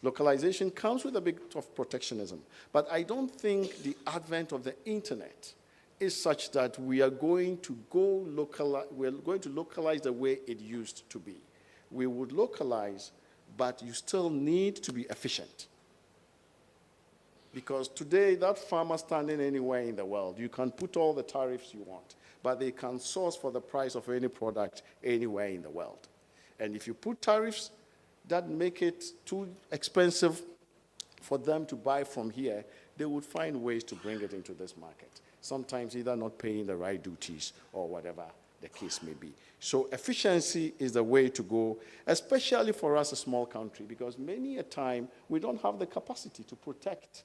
Localization comes with a bit of protectionism, but I don't think the advent of the internet is such that we are going to localize the way it used to be. We would localize, but you still need to be efficient. Because today, that farmer standing anywhere in the world, you can put all the tariffs you want, but they can source for the price of any product anywhere in the world. And if you put tariffs that make it too expensive for them to buy from here, they would find ways to bring it into this market, sometimes either not paying the right duties or whatever the case may be. So efficiency is the way to go, especially for us, a small country, because many a time we don't have the capacity to protect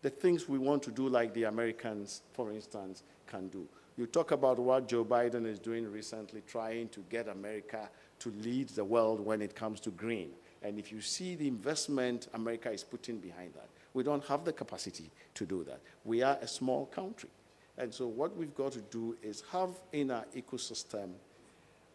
the things we want to do, like the Americans, for instance, can do. You talk about what Joe Biden is doing recently, trying to get America to lead the world when it comes to green. And if you see the investment America is putting behind that, we don't have the capacity to do that. We are a small country. And so what we've got to do is have in our ecosystem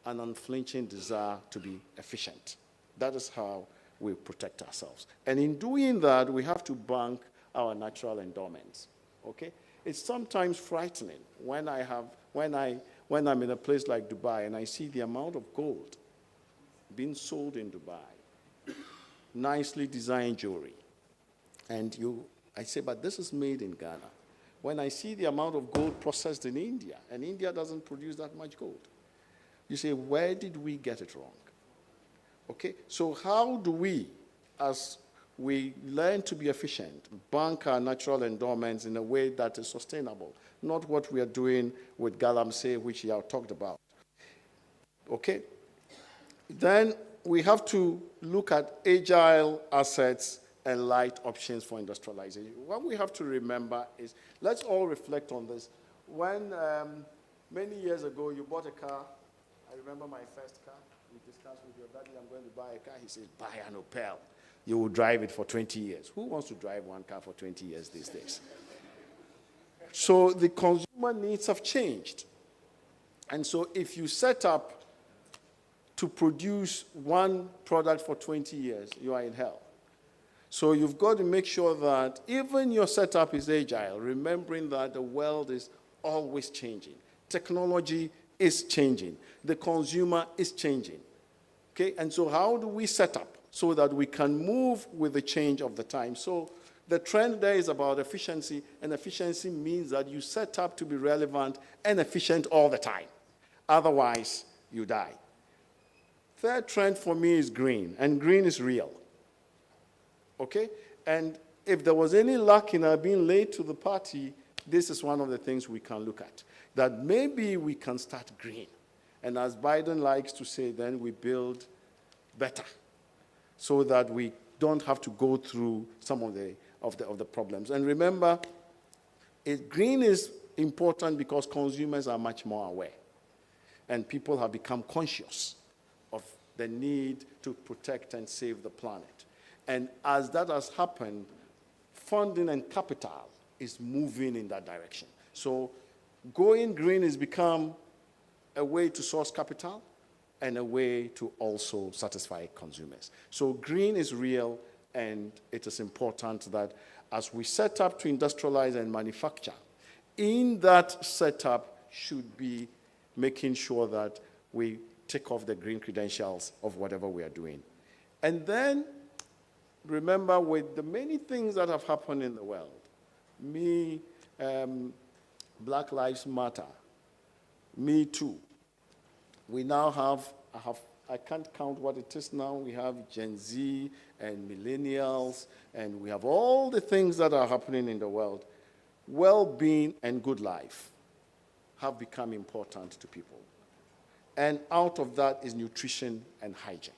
an unflinching desire to be efficient. That is how we protect ourselves. And in doing that, we have to bank our natural endowments, okay? It's sometimes frightening when I'm in a place like Dubai and I see the amount of gold being sold in Dubai, nicely designed jewelry. And I say, but this is made in Ghana. When I see the amount of gold processed in India, and India doesn't produce that much gold, you say, where did we get it wrong? Okay, so how do we, as we learn to be efficient, bank our natural endowments in a way that is sustainable, not what we are doing with Galamsey, which you have talked about. Okay? Then we have to look at agile assets and light options for industrialization. What we have to remember is, let's all reflect on this. When many years ago you bought a car, I remember my first car, we discussed with your daddy, I'm going to buy a car. He says, buy an Opel. You will drive it for 20 years. Who wants to drive one car for 20 years these days? So the consumer needs have changed. And so if you set up to produce one product for 20 years, you are in hell. So you've got to make sure that even your setup is agile, remembering that the world is always changing. Technology is changing. The consumer is changing. Okay, and so how do we set up so that we can move with the change of the time? So the trend there is about efficiency, and efficiency means that you set up to be relevant and efficient all the time. Otherwise, you die. Third trend for me is green, and green is real. Okay? And if there was any luck in our being late to the party, this is one of the things we can look at. That maybe we can start green. And as Biden likes to say, then we build better, so that we don't have to go through some of the problems. And remember, green is important because consumers are much more aware, and people have become conscious of the need to protect and save the planet. And as that has happened, funding and capital is moving in that direction. So going green has become a way to source capital and a way to also satisfy consumers. So green is real, and it is important that as we set up to industrialize and manufacture, in that setup should be making sure that we take off the green credentials of whatever we are doing. And then remember, with the many things that have happened in the world, Black Lives Matter, Me Too. We now I can't count what it is now. We have Gen Z and millennials, and we have all the things that are happening in the world. Well-being and good life have become important to people. And out of that is nutrition and hygiene.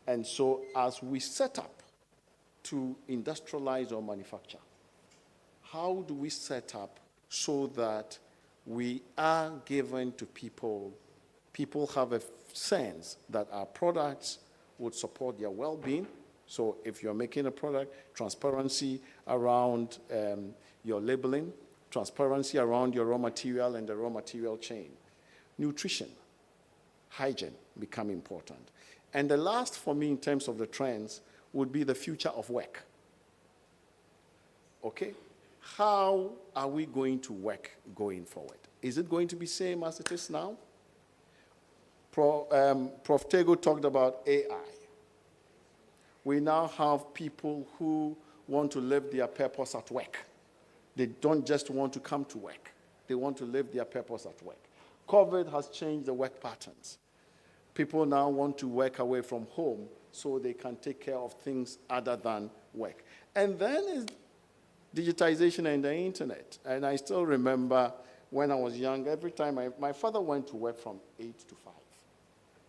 And so as we set up to industrialize or manufacture, how do we set up so that we are given to people have a sense that our products would support their well-being? So if you're making a product, transparency around your labeling, transparency around your raw material and the raw material chain. Nutrition, hygiene become important. And the last for me in terms of the trends would be the future of work. Okay? How are we going to work going forward? Is it going to be same as it is now? Prof. Tego talked about AI. We now have people who want to live their purpose at work. They don't just want to come to work. They want to live their purpose at work. COVID has changed the work patterns. People now want to work away from home so they can take care of things other than work. And then is digitization and the internet. And I still remember when I was young, every time my father went to work from 8 to 5.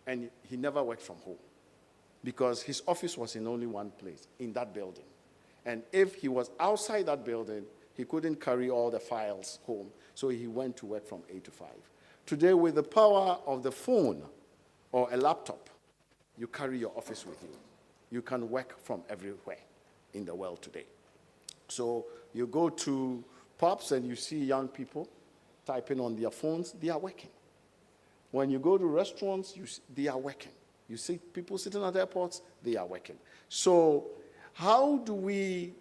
And he never worked from home because his office was in only one place, in that building. And if he was outside that building, he couldn't carry all the files home. So he went to work from 8 to 5. Today, with the power of the phone or a laptop, you carry your office with you. You can work from everywhere in the world today. So you go to pubs and you see young people typing on their phones, they are working. When you go to restaurants, they are working. You see people sitting at airports, they are working. So how do we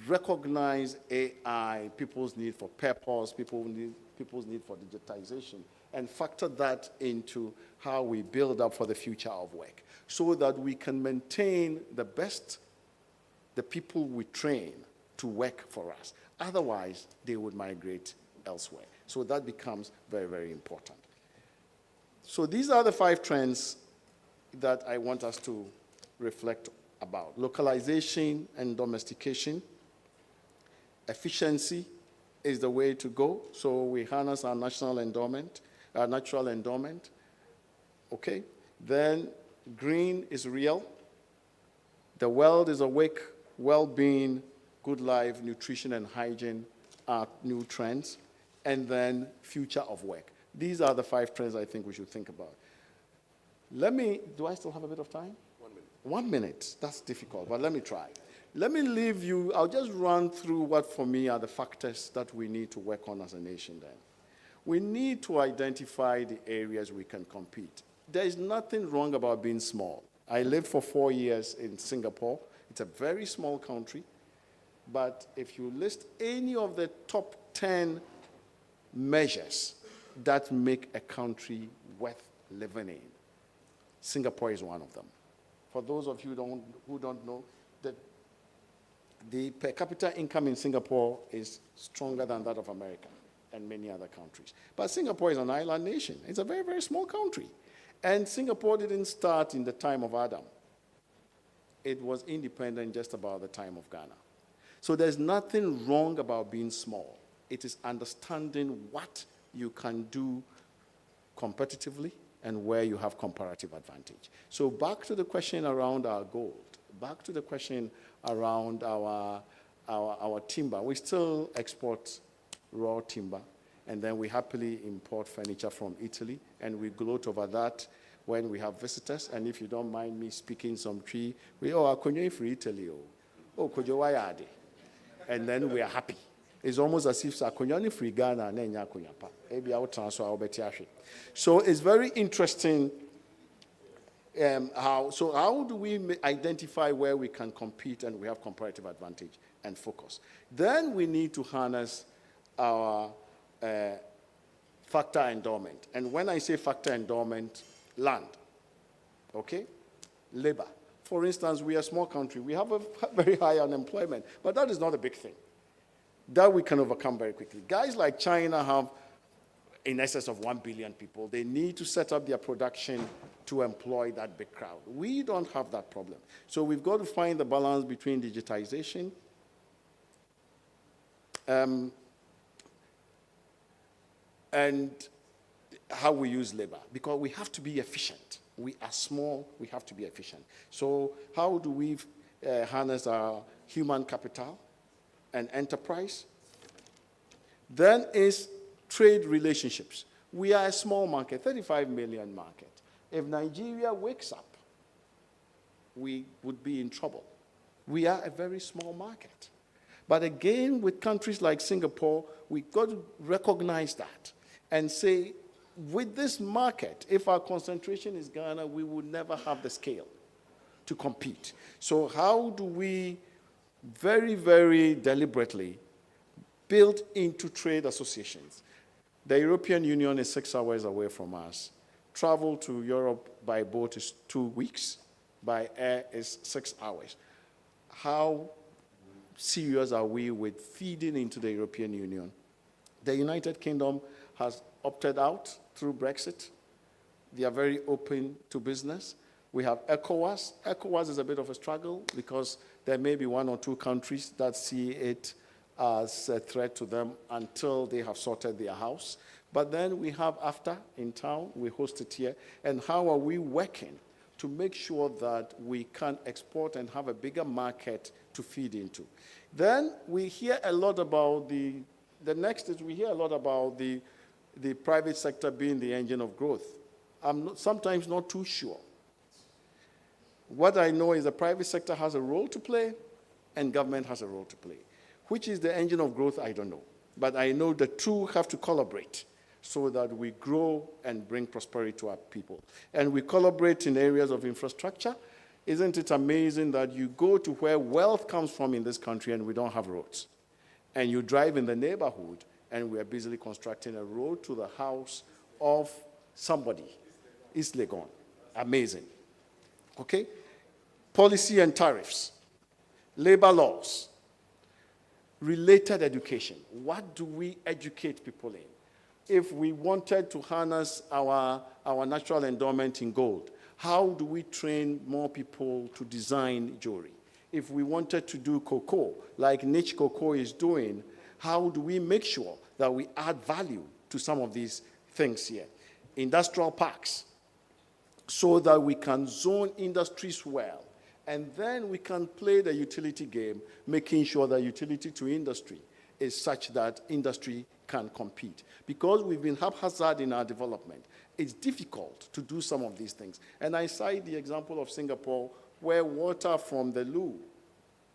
recognize AI, people's need for purpose, people's need for digitization, and factor that into how we build up for the future of work so that we can maintain the people we train to work for us. Otherwise, they would migrate elsewhere. So that becomes very, very important. So these are the 5 trends that I want us to reflect about. Localization and domestication. Efficiency is the way to go. So we harness our natural endowment. Okay? Then green is real. The world is awake. Well-being, good life, nutrition, and hygiene are new trends. And then future of work. These are the 5 trends I think we should think about. Do I still have a bit of time? 1 minute. 1 minute, that's difficult, but let me try. Let me leave you, I'll just run through what for me are the factors that we need to work on as a nation then. We need to identify the areas we can compete. There is nothing wrong about being small. I lived for 4 years in Singapore. It's a very small country. But if you list any of the top 10 measures that make a country worth living in, Singapore is one of them. For those of you who don't know, the per capita income in Singapore is stronger than that of America and many other countries. But Singapore is an island nation. It's a very, very small country. And Singapore didn't start in the time of Adam. It was independent just about the time of Ghana. So there's nothing wrong about being small. It is understanding what you can do competitively and where you have comparative advantage. So back to the question around our gold, back to the question around our timber. We still export raw timber, and then we happily import furniture from Italy, and we gloat over that when we have visitors. And if you don't mind me speaking some tree, akonyo for Italy, kojo wayade. And then we are happy. It's almost as if akonyo free Ghana and then pa. So it's very interesting. How do we identify where we can compete and we have comparative advantage and focus? Then we need to harness our factor endowment. And when I say factor endowment, land, okay? Labor. For instance, we are a small country. We have a very high unemployment, but that is not a big thing. That we can overcome very quickly. Guys like China have in excess of 1 billion people. They need to set up their production to employ that big crowd. We don't have that problem. So we've got to find the balance between digitization and how we use labor, because we have to be efficient. We are small, we have to be efficient. So how do we harness our human capital and enterprise? Then is trade relationships. We are a small market, 35 million market. If Nigeria wakes up, we would be in trouble. We are a very small market. But again, with countries like Singapore, we've got to recognize that and say, with this market, if our concentration is Ghana, we would never have the scale to compete. So how do we very, very deliberately build into trade associations? The European Union is 6 hours away from us. Travel to Europe by boat is 2 weeks. By air is 6 hours. How serious are we with feeding into the European Union? The United Kingdom has opted out through Brexit. They are very open to business. We have ECOWAS. ECOWAS is a bit of a struggle because there may be 1 or 2 countries that see it as a threat to them until they have sorted their house. But then we have AFTA in town. We host it here. And how are we working to make sure that we can export and have a bigger market to feed into? Then we hear a lot about the next is we hear a lot about the private sector being the engine of growth. I'm sometimes not too sure. What I know is the private sector has a role to play and government has a role to play. Which is the engine of growth, I don't know. But I know the two have to collaborate so that we grow and bring prosperity to our people. And we collaborate in areas of infrastructure. Isn't it amazing that you go to where wealth comes from in this country and we don't have roads? And you drive in the neighborhood and we are busily constructing a road to the house of somebody. East Legon. Amazing. Okay? Policy and tariffs. Labor laws. Related education. What do we educate people in? If we wanted to harness our natural endowment in gold, how do we train more people to design jewelry? If we wanted to do cocoa, like Niche Cocoa is doing, how do we make sure that we add value to some of these things here? Industrial parks, so that we can zone industries well. And then we can play the utility game, making sure that utility to industry is such that industry can compete. Because we've been haphazard in our development, it's difficult to do some of these things. And I cite the example of Singapore, where water from the loo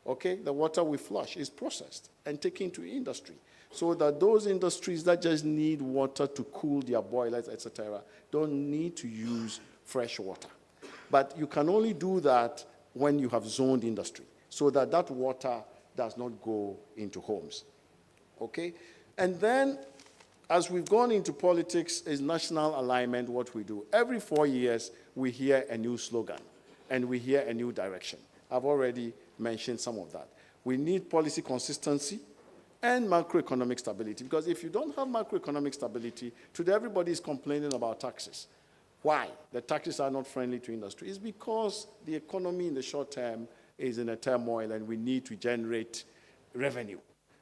Okay, the water we flush is processed and taken to industry, so that those industries that just need water to cool their boilers, etc., don't need to use fresh water. But you can only do that when you have zoned industry, so that that water does not go into homes. Okay? And then, as we've gone into politics, is national alignment what we do. Every 4 years, we hear a new slogan, and we hear a new direction. I've already mentioned some of that. We need policy consistency and macroeconomic stability, because if you don't have macroeconomic stability, today everybody is complaining about taxes. Why? The taxes are not friendly to industry. It's because the economy in the short term is in a turmoil, and we need to generate revenue.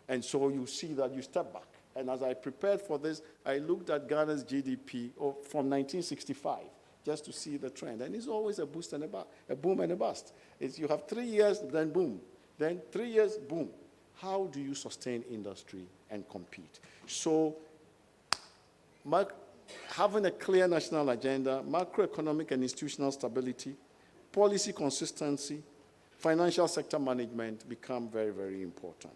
And so you see that you step back. And as I prepared for this, I looked at Ghana's GDP from 1965 just to see the trend. And it's always a boost and a boom and a bust. You have 3 years, then boom. Then 3 years, boom. How do you sustain industry and compete? So having a clear national agenda, macroeconomic and institutional stability, policy consistency, financial sector management become very, very important.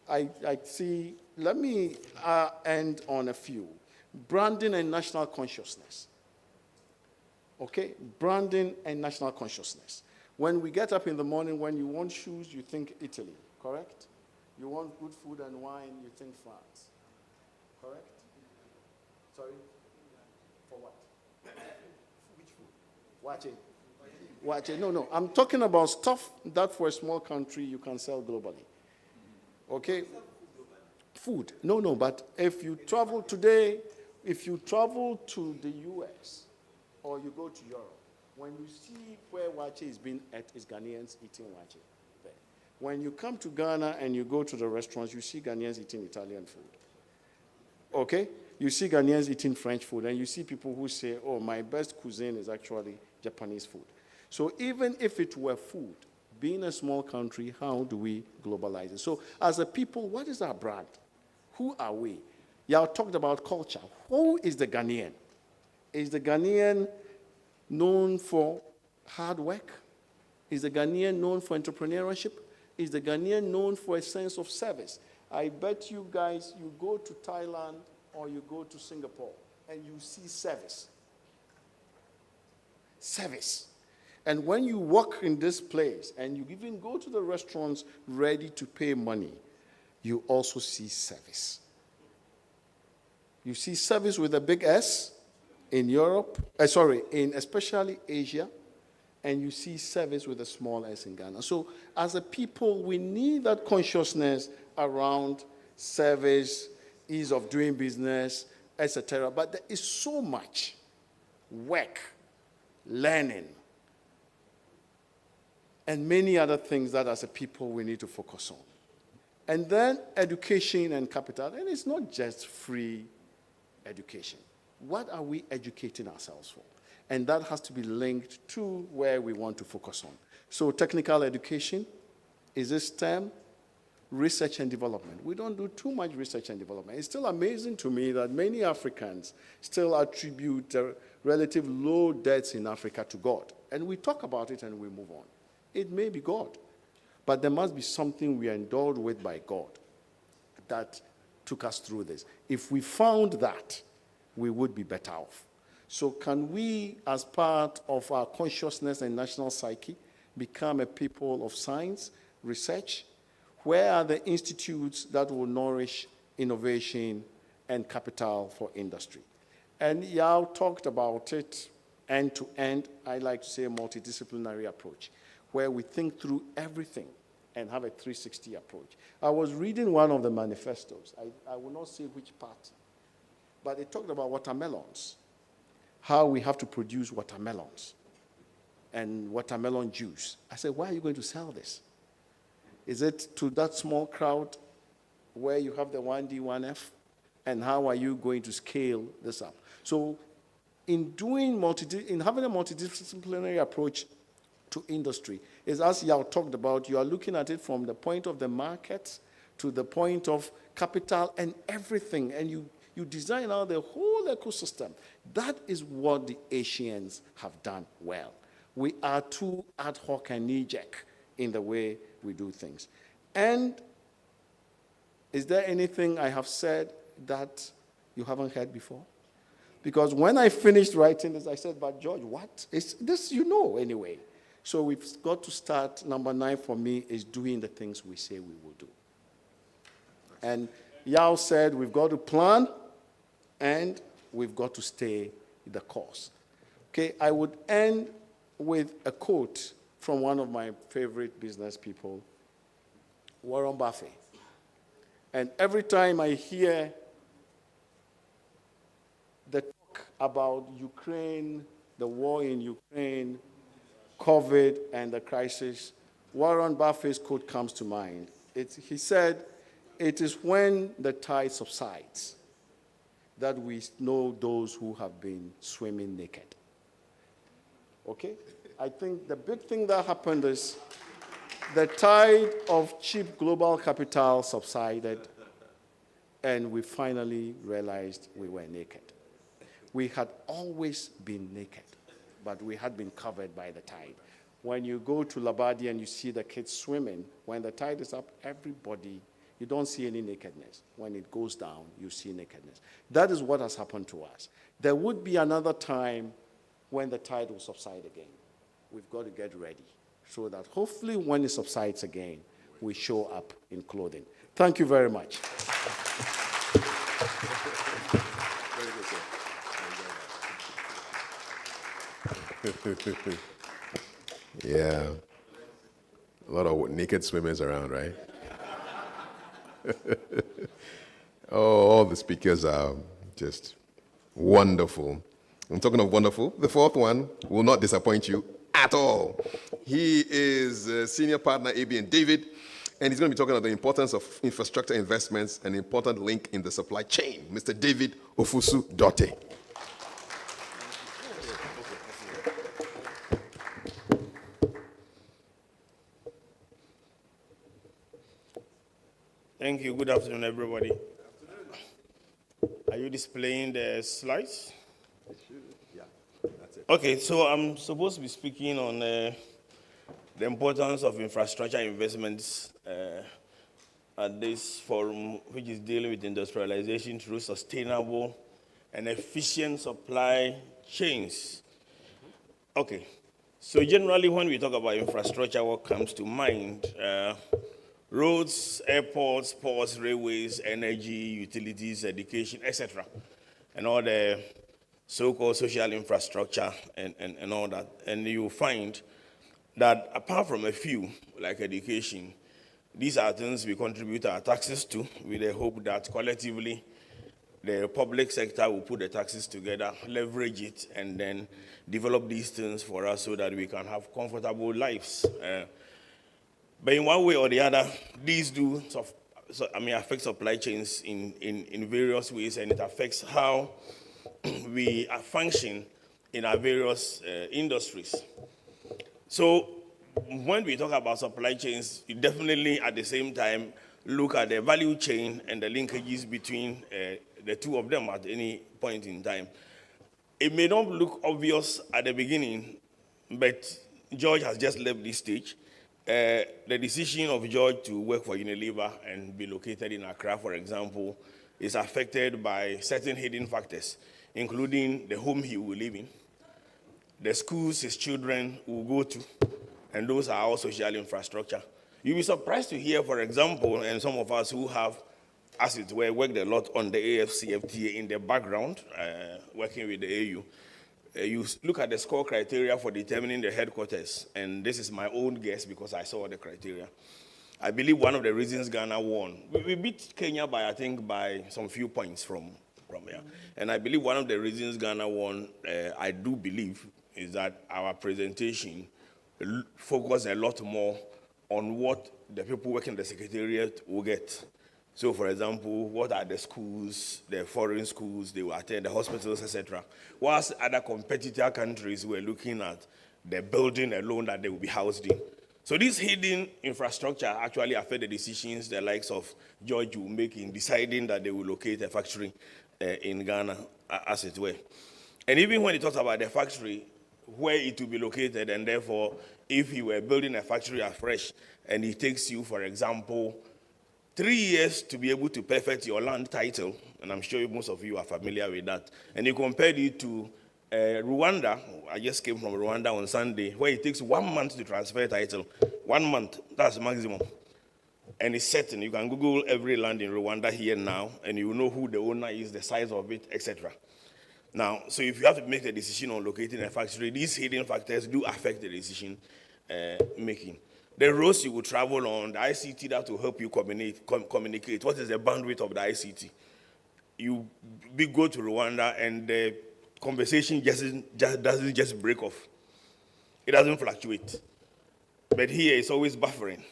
I see, let me end on a few. Branding and national consciousness. Okay, branding and national consciousness. When we get up in the morning, when you want shoes, you think Italy, correct? You want good food and wine, you think France, correct? Sorry? For what? Which food? Watch it. No. I'm talking about stuff that for a small country you can sell globally. Okay? Food. No, but if you travel today, if you travel to the US or you go to Europe, when you see where wache is being at, is Ghanaians eating wache there. When you come to Ghana and you go to the restaurants, you see Ghanaians eating Italian food. Okay? You see Ghanaians eating French food, and you see people who say, oh, my best cuisine is actually Japanese food. So even if it were food, being a small country, how do we globalize it? So as a people, what is our brand? Who are we? Y'all talked about culture. Who is the Ghanaian? Is the Ghanaian known for hard work? Is the Ghanaian known for entrepreneurship? Is the Ghanaian known for a sense of service? I bet you guys, you go to Thailand or you go to Singapore and you see service. Service. And when you walk in this place and you even go to the restaurants ready to pay money, you also see service. You see service with a big S in Europe, in especially Asia, and you see service with a small s in Ghana. So as a people, we need that consciousness around service, ease of doing business, etc. But there is so much work, learning, and many other things that as a people we need to focus on. And then education and capital. And it's not just free education. What are we educating ourselves for? And that has to be linked to where we want to focus on. So technical education, is it STEM? Research and development. We don't do too much research and development. It's still amazing to me that many Africans still attribute the relative low debts in Africa to God. And we talk about it and we move on. It may be God, but there must be something we are endowed with by God that took us through this. If we found that, we would be better off. So can we, as part of our consciousness and national psyche, become a people of science, research? Where are the institutes that will nourish innovation and capital for industry? And Yao talked about it end to end. I like to say a multidisciplinary approach, where we think through everything and have a 360 approach. I was reading one of the manifestos. I will not say which part, but it talked about watermelons, how we have to produce watermelons and watermelon juice. I said, why are you going to sell this? Is it to that small crowd where you have the 1D, 1F? And how are you going to scale this up? So in having a multidisciplinary approach to industry, is as Yao talked about, you are looking at it from the point of the market to the point of capital and everything, and you design out the whole ecosystem. That is what the Asians have done well. We are too ad hoc and knee-jerk in the way we do things. And is there anything I have said that you haven't heard before? Because when I finished writing this, I said, but George, what? It's this you know anyway. So we've got to start. Number 9 for me is doing the things we say we will do. And Yao said we've got to plan and we've got to stay the course. Okay, I would end with a quote from one of my favorite business people, Warren Buffett. And every time I hear the talk about Ukraine, the war in Ukraine, COVID, and the crisis, Warren Buffett's quote comes to mind. He said, "It is when the tide subsides that we know those who have been swimming naked." Okay? I think the big thing that happened is the tide of cheap global capital subsided, and we finally realized we were naked. We had always been naked, but we had been covered by the tide. When you go to Labadi and you see the kids swimming, when the tide is up, everybody, you don't see any nakedness. When it goes down, you see nakedness. That is what has happened to us. There would be another time when the tide will subside again. We've got to get ready so that hopefully when it subsides again, we show up in clothing. Thank you very much. Yeah. A lot of naked swimmers around, right? Oh, all the speakers are just wonderful. I'm talking of wonderful. The fourth one will not disappoint you at all. He is senior partner, AB and David, and he's going to be talking about the importance of infrastructure investments and an important link in the supply chain. Mr. David Ofusu-Dote. Thank you. Good afternoon, everybody. Are you displaying the slides? Yeah, that's it. Okay, so I'm supposed to be speaking on the importance of infrastructure investments at this forum, which is dealing with industrialization through sustainable and efficient supply chains. Okay, so generally when we talk about infrastructure, what comes to mind? Roads, airports, ports, railways, energy, utilities, education, etc. And all the so-called social infrastructure and all that. And you find that apart from a few, like education, these are things we contribute our taxes to with the hope that collectively the public sector will put the taxes together, leverage it, and then develop these things for us so that we can have comfortable lives. But in one way or the other, these do affect supply chains in various ways, and it affects how we function in our various industries. So when we talk about supply chains, you definitely at the same time look at the value chain and the linkages between the two of them at any point in time. It may not look obvious at the beginning, but George has just left this stage. The decision of George to work for Unilever and be located in Accra, for example, is affected by certain hidden factors, including the home he will live in, the schools his children will go to, and those are all social infrastructure. You'll be surprised to hear, for example, and some of us who have, as it were, worked a lot on the AFCFTA in the background, working with the AU, you look at the score criteria for determining the headquarters, and this is my own guess because I saw the criteria. I believe one of the reasons Ghana won, we beat Kenya by, I think, by some few points from here. And I believe one of the reasons Ghana won, I do believe, is that our presentation focused a lot more on what the people working in the secretariat will get. So, for example, what are the schools, the foreign schools they will attend, the hospitals, etc. Whilst other competitor countries were looking at the building alone that they will be housed in. So this hidden infrastructure actually affect the decisions the likes of George will make in deciding that they will locate a factory in Ghana, as it were. And even when he talks about the factory, where it will be located, and therefore, if you were building a factory afresh, and it takes you, for example, 3 years to be able to perfect your land title, and I'm sure most of you are familiar with that, and you compared it to Rwanda. I just came from Rwanda on Sunday, where it takes 1 month to transfer title. 1 month, that's maximum. And it's certain. You can Google every land in Rwanda here now, and you will know who the owner is, the size of it, etc. Now, so if you have to make a decision on locating a factory, these hidden factors do affect the decision making. The roads you will travel on, the ICT that will help you communicate. What is the bandwidth of the ICT? You go to Rwanda, and the conversation doesn't just break off. It doesn't fluctuate. But here, it's always buffering.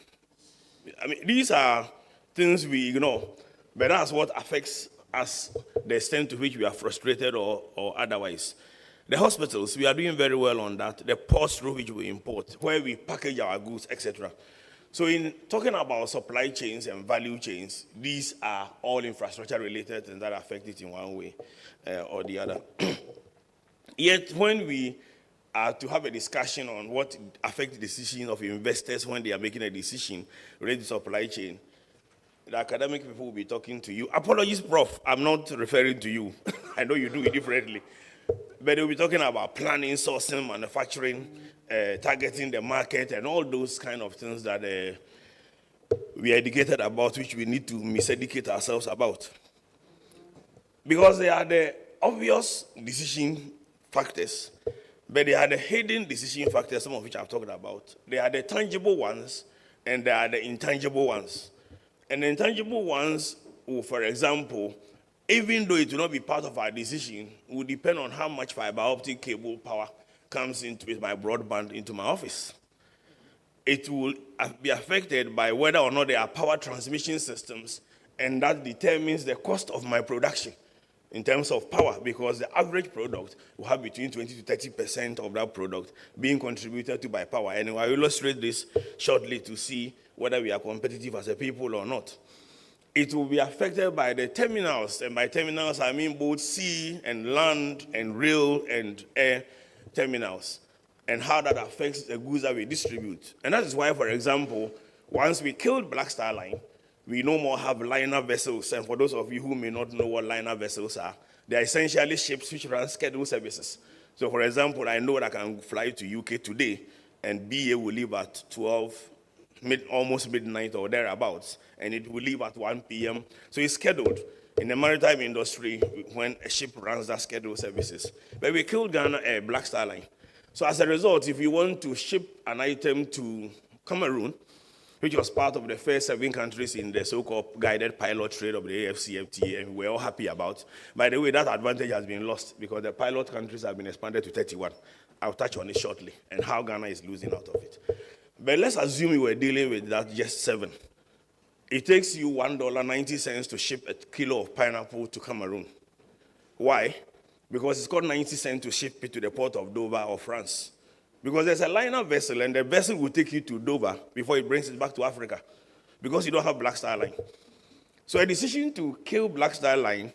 I mean, these are things we ignore, but that's what affects us, the extent to which we are frustrated or otherwise. The hospitals, we are doing very well on that. The ports through which we import, where we package our goods, etc. So in talking about supply chains and value chains, these are all infrastructure related and that affect it in one way or the other. Yet when we are to have a discussion on what affects the decision of investors when they are making a decision related to supply chain, the academic people will be talking to you. Apologies, Prof. I'm not referring to you. I know you do it differently. But they'll be talking about planning, sourcing, manufacturing, targeting the market, and all those kind of things that we are educated about, which we need to miseducate ourselves about. Because they are the obvious decision factors, but they are the hidden decision factors, some of which I've talked about. They are the tangible ones, and they are the intangible ones. And the intangible ones, for example, even though it will not be part of our decision, will depend on how much fiber optic cable power comes into with my broadband into my office. It will be affected by whether or not there are power transmission systems, and that determines the cost of my production in terms of power, because the average product will have between 20 to 30% of that product being contributed to by power. And I will illustrate this shortly to see whether we are competitive as a people or not. It will be affected by the terminals, and by terminals I mean both sea and land and rail and air terminals, and how that affects the goods that we distribute. And that is why, for example, once we killed Black Star Line, we no more have liner vessels. And for those of you who may not know what liner vessels are, they are essentially ships which run scheduled services. So, for example, I know that I can fly to UK today, and BA will leave at 12, almost midnight or thereabouts, and it will leave at 1 p.m. So it's scheduled. In the maritime industry, when a ship runs that scheduled services. But we killed Ghana Black Star Line. So as a result, if you want to ship an item to Cameroon, which was part of the first 7 countries in the so-called guided pilot trade of the AFCFTA, and we're all happy about. By the way, that advantage has been lost because the pilot countries have been expanded to 31. I'll touch on it shortly, and how Ghana is losing out of it. But let's assume we were dealing with that just 7. It takes you $1.90 to ship a kilo of pineapple to Cameroon. Why? Because it's got 90 cents to ship it to the port of Dover or France. Because there's a liner vessel, and the vessel will take you to Dover before it brings it back to Africa, because you don't have Black Star Line. So a decision to kill Black Star Line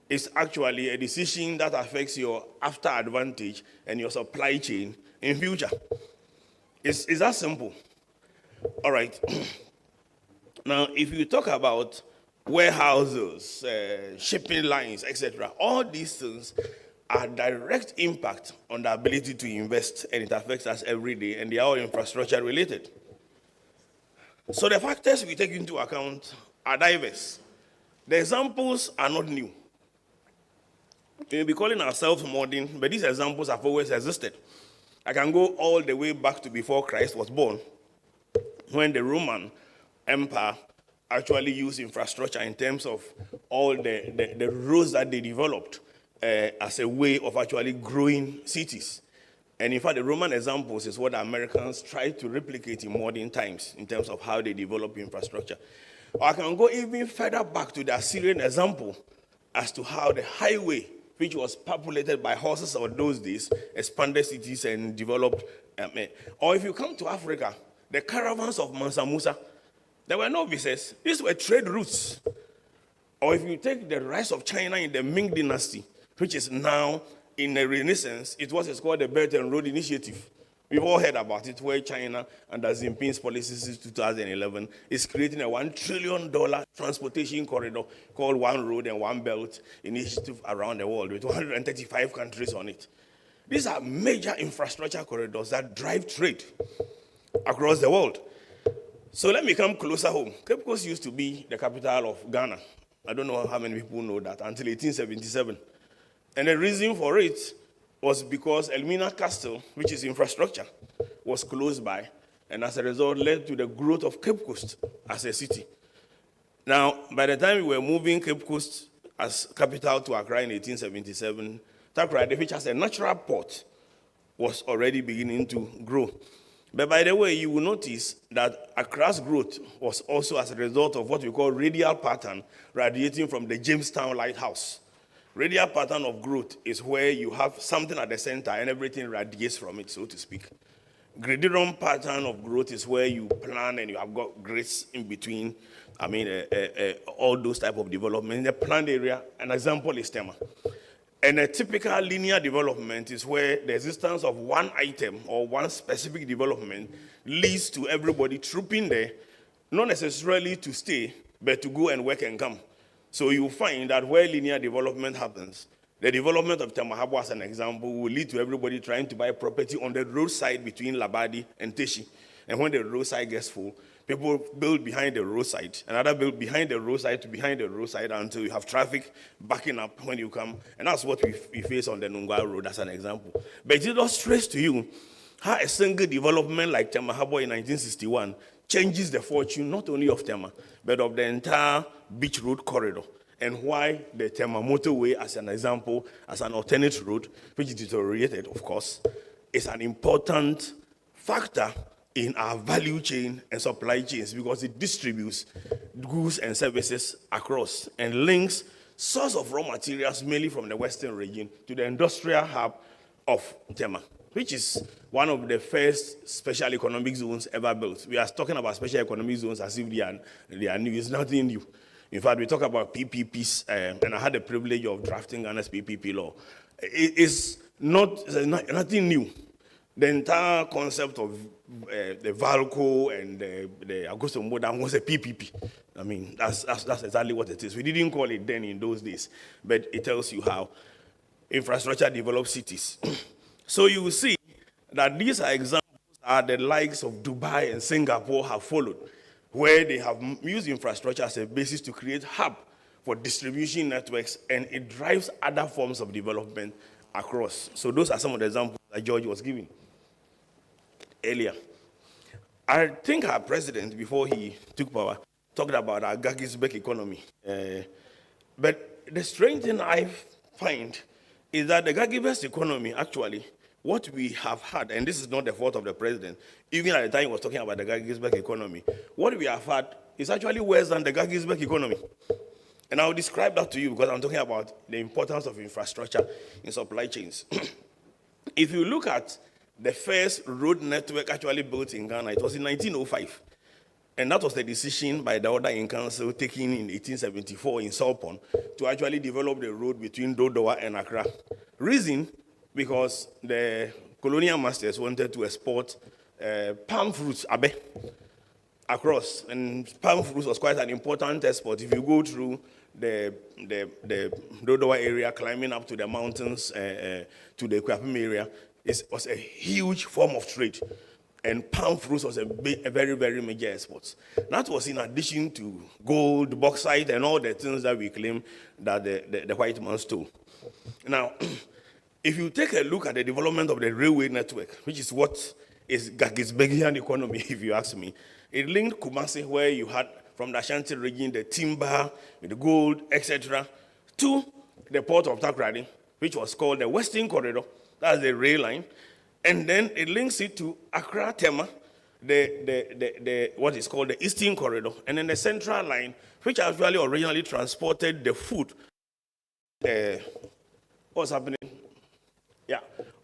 is actually a decision that affects your after advantage and your supply chain in future. It's that simple. All right. Now, if you talk about warehouses, shipping lines, etc., all these things are direct impact on the ability to invest, and it affects us every day, and they are all infrastructure related. So the factors we take into account are diverse. The examples are not new. We may be calling ourselves modern, but these examples have always existed. I can go all the way back to before Christ was born, when the Roman Empire actually used infrastructure in terms of all the roads that they developed as a way of actually growing cities. And in fact, the Roman examples is what the Americans try to replicate in modern times in terms of how they develop infrastructure. Or I can go even further back to the Assyrian example as to how the highway, which was populated by horses of those days, expanded cities and developed. Or if you come to Africa, the caravans of Mansa Musa, there were no visas. These were trade routes. Or if you take the rise of China in the Ming dynasty, which is now in the Renaissance, it was called the Belt and Road Initiative. We've all heard about it, where China, under Xi Jinping's policies since 2011, is creating a $1 trillion transportation corridor called One Road and One Belt initiative around the world with 135 countries on it. These are major infrastructure corridors that drive trade across the world. So let me come closer home. Cape Coast used to be the capital of Ghana. I don't know how many people know that, until 1877. And the reason for it was because Elmina Castle, which is infrastructure, was close by, and as a result led to the growth of Cape Coast as a city. Now, by the time we were moving Cape Coast as capital to Accra in 1877, Takoradi, which has a natural port, was already beginning to grow. But by the way, you will notice that Accra's growth was also as a result of what we call radial pattern radiating from the Jamestown Lighthouse. Radial pattern of growth is where you have something at the center and everything radiates from it, so to speak. Gridiron pattern of growth is where you plan and you have got grids in between. I mean, all those type of development. In the planned area, an example is Tema. And a typical linear development is where the existence of one item or one specific development leads to everybody trooping there, not necessarily to stay, but to go and work and come. So you find that where linear development happens, the development of Temahabo, as an example, will lead to everybody trying to buy property on the roadside between Labadi and Teshi. And when the roadside gets full, people build behind the roadside, another build behind the roadside to behind the roadside until you have traffic backing up when you come. And that's what we face on the Nungwa Road, as an example. But it illustrates to you how a single development like Temahabo in 1961 changes the fortune not only of Tema, but of the entire beach road corridor, and why the Tema motorway, as an example, as an alternate road, which is deteriorated, of course, is an important factor in our value chain and supply chains, because it distributes goods and services across and links source of raw materials, mainly from the Western region, to the industrial hub of Tema, which is one of the first special economic zones ever built. We are talking about special economic zones as if they are new. It's nothing new. In fact, we talk about PPPs, and I had the privilege of drafting Ghana's PPP law. It's nothing new. The entire concept of the Valco and the Augusto Modern was a PPP. I mean, that's exactly what it is. We didn't call it then in those days, but it tells you how infrastructure develops cities. So you will see that these are examples are the likes of Dubai and Singapore have followed, where they have used infrastructure as a basis to create hub for distribution networks, and it drives other forms of development across. So those are some of the examples that George was giving earlier. I think our president, before he took power, talked about our Gagisbeck economy. But the strange thing I find is that the Gagisbeck economy, actually, what we have had, and this is not the fault of the president, even at the time he was talking about the Gagisbeck economy, what we have had is actually worse than the Gagisbeck economy. And I'll describe that to you because I'm talking about the importance of infrastructure in supply chains. If you look at the first road network actually built in Ghana, it was in 1905. And that was the decision by the order in council taken in 1874 in Salpon to actually develop the road between Dodowa and Accra. Reason, because the colonial masters wanted to export palm fruits, abe, across. And palm fruits was quite an important export. If you go through the Dodowa area, climbing up to the mountains, to the Kwapim area, it was a huge form of trade. And palm fruits was a very, very major export. That was in addition to gold, bauxite, and all the things that we claim that the white man stole. Now, if you take a look at the development of the railway network, which is what is Gagisbeckian economy, if you ask me, it linked Kumasi, where you had from the Ashanti region the timber, the gold, etc., to the port of Takoradi, which was called the Western Corridor. That's the rail line. And then it links it to Accra Tema, the what is called the Eastern Corridor, and then the Central Line, which actually originally transported the food. What's happening? Yeah,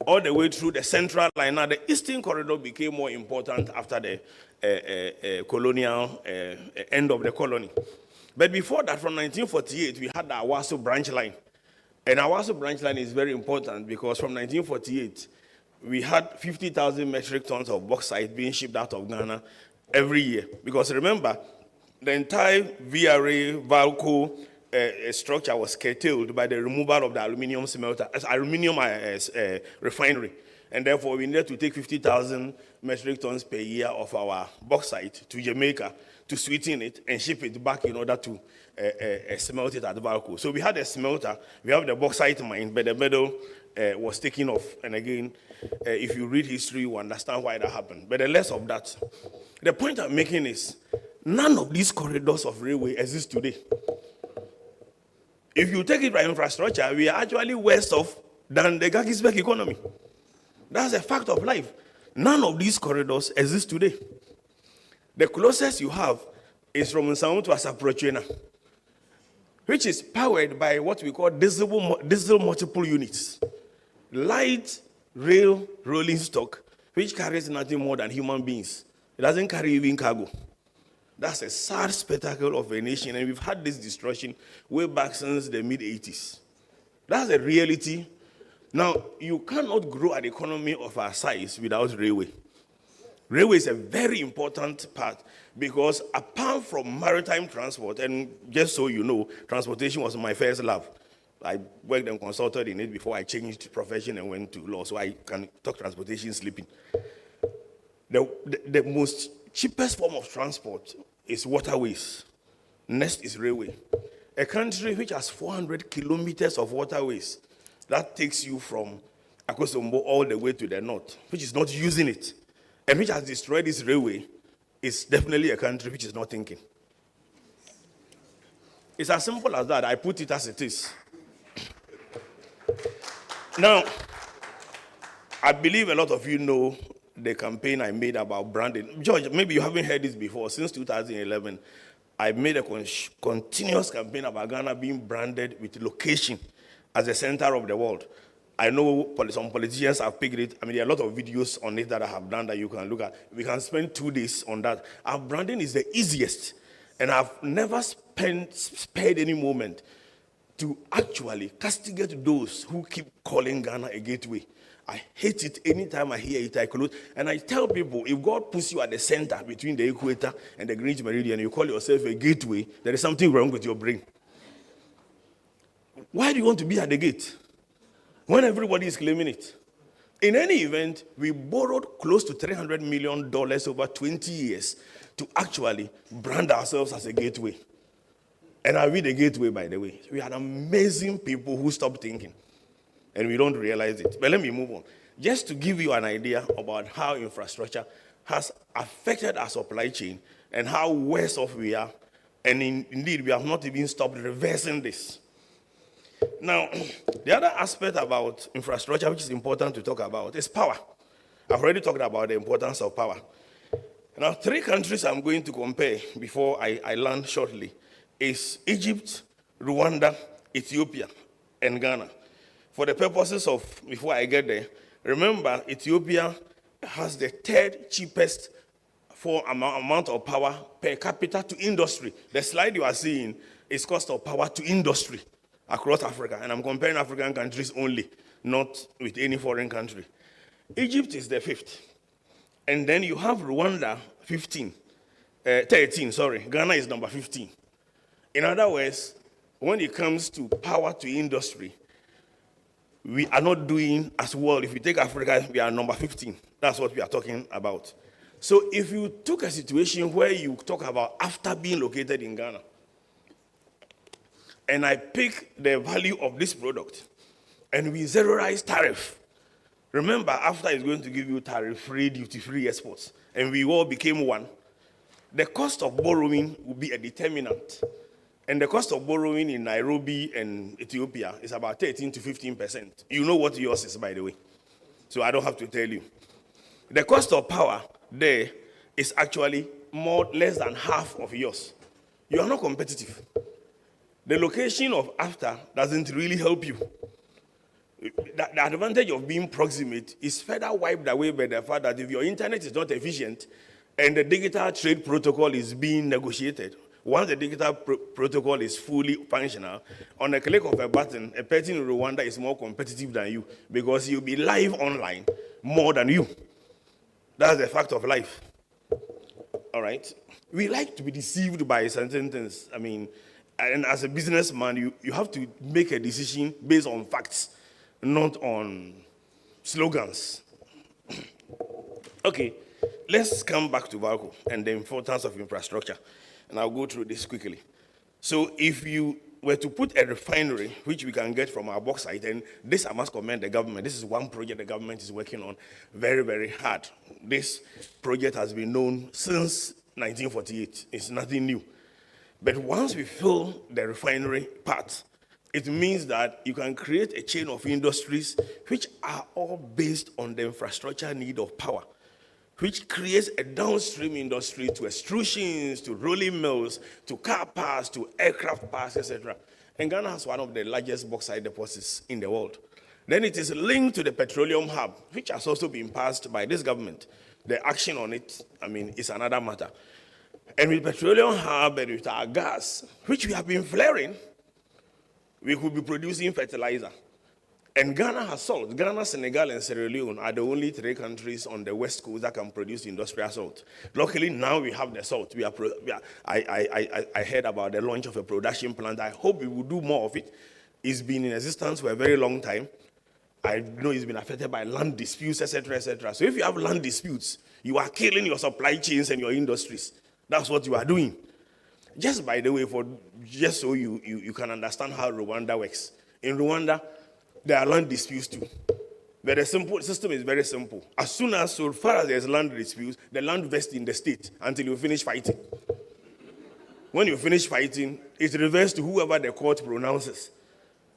all the way through the Central Line. Now the Eastern Corridor became more important after the colonial end of the colony. But before that, from 1948, we had the Awaso branch line. And our also branch line is very important because from 1948, we had 50,000 metric tons of bauxite being shipped out of Ghana every year. Because remember, the entire VRA, VALCO structure was curtailed by the removal of the aluminium smelter, aluminium refinery. And therefore, we needed to take 50,000 metric tons per year of our bauxite to Jamaica to sweeten it and ship it back in order to smelt it at VALCO. So we had a smelter, we have the bauxite mine, but the metal was taken off. And again, if you read history, you understand why that happened. But the less of that. The point I'm making is, none of these corridors of railway exist today. If you take it by infrastructure, we are actually worse off than the Gagisberg economy. That's a fact of life. None of these corridors exist today. The closest you have is from Nsawam to ACCRA, which is powered by what we call diesel multiple units. Light rail rolling stock, which carries nothing more than human beings. It doesn't carry even cargo. That's a sad spectacle of a nation, and we've had this destruction way back since the mid-80s. That's a reality. Now, you cannot grow an economy of our size without railway. Railway is a very important part because apart from maritime transport, and just so you know, transportation was my first love. I worked and consulted in it before I changed profession and went to law, so I can talk transportation sleeping. The most cheapest form of transport is waterways. Next is railway. A country which has 400 kilometers of waterways, that takes you from Akosombo all the way to the north, which is not using it, and which has destroyed this railway, is definitely a country which is not thinking. It's as simple as that. I put it as it is. Now, I believe a lot of you know the campaign I made about branding. George, maybe you haven't heard this before. Since 2011, I made a continuous campaign about Ghana being branded with location as the center of the world. I know some politicians have picked it. I mean, there are a lot of videos on it that I have done that you can look at. We can spend 2 days on that. Our branding is the easiest, and I've never spared any moment to actually castigate those who keep calling Ghana a gateway. I hate it anytime I hear it. I close. And I tell people, if God puts you at the center between the equator and the Greenwich Meridian, you call yourself a gateway, there is something wrong with your brain. Why do you want to be at the gate when everybody is claiming it? In any event, we borrowed close to $300 million over 20 years to actually brand ourselves as a gateway. And are we the gateway, by the way? We are amazing people who stop thinking, and we don't realize it. But let me move on. Just to give you an idea about how infrastructure has affected our supply chain and how worse off we are, and indeed, we have not even stopped reversing this. Now, the other aspect about infrastructure, which is important to talk about, is power. I've already talked about the importance of power. Now, 3 countries I'm going to compare before I land shortly is Egypt, Rwanda, Ethiopia, and Ghana. For the purposes of, before I get there, remember, Ethiopia has the 3rd cheapest amount of power per capita to industry. The slide you are seeing is cost of power to industry across Africa, and I'm comparing African countries only, not with any foreign country. Egypt is the 5th, and then you have Rwanda 13, Ghana is number 15. In other words, when it comes to power to industry, we are not doing as well. If you take Africa, we are number 15. That's what we are talking about. So if you took a situation where you talk about after being located in Ghana, and I pick the value of this product, and we zerorize tariff. Remember, after is going to give you tariff-free, duty-free exports, and we all became one. The cost of borrowing will be a determinant. And the cost of borrowing in Nairobi and Ethiopia is about 13 to 15%. You know what yours is, by the way. So I don't have to tell you. The cost of power there is actually less than half of yours. You are not competitive. The location of after doesn't really help you. The advantage of being proximate is further wiped away by the fact that if your internet is not efficient and the digital trade protocol is being negotiated, Once the digital protocol is fully functional, on a click of a button, a person in Rwanda is more competitive than you because he'll be live online more than you. That's the fact of life. All right? We like to be deceived by certain things. I mean, and as a businessman, you have to make a decision based on facts, not on slogans. Okay, let's come back to VALCO and the importance of infrastructure. And I'll go through this quickly. So if you were to put a refinery, which we can get from our bauxite, and this I must commend the government. This is one project the government is working on very, very hard. This project has been known since 1948. It's nothing new. But once we fill the refinery part, it means that you can create a chain of industries which are all based on the infrastructure need of power, which creates a downstream industry to extrusions, to rolling mills, to car parts, to aircraft parts, etc. And Ghana has one of the largest bauxite deposits in the world. Then it is linked to the petroleum hub, which has also been passed by this government. The action on it, I mean, is another matter. And with petroleum hub and with our gas, which we have been flaring, we could be producing fertilizer. And Ghana has salt. Ghana, Senegal, and Sierra Leone are the only 3 countries on the west coast that can produce industrial salt. Luckily, now we have the salt. I heard about the launch of a production plant. I hope we will do more of it. It's been in existence for a very long time. I know it's been affected by land disputes, etc., etc. So if you have land disputes, you are killing your supply chains and your industries. That's what you are doing. Just by the way, just so you can understand how Rwanda works. In Rwanda, there are land disputes too. But the system is very simple. As soon as, so far as there's land disputes, the land vests in the state until you finish fighting. When you finish fighting, it reverts to whoever the court pronounces.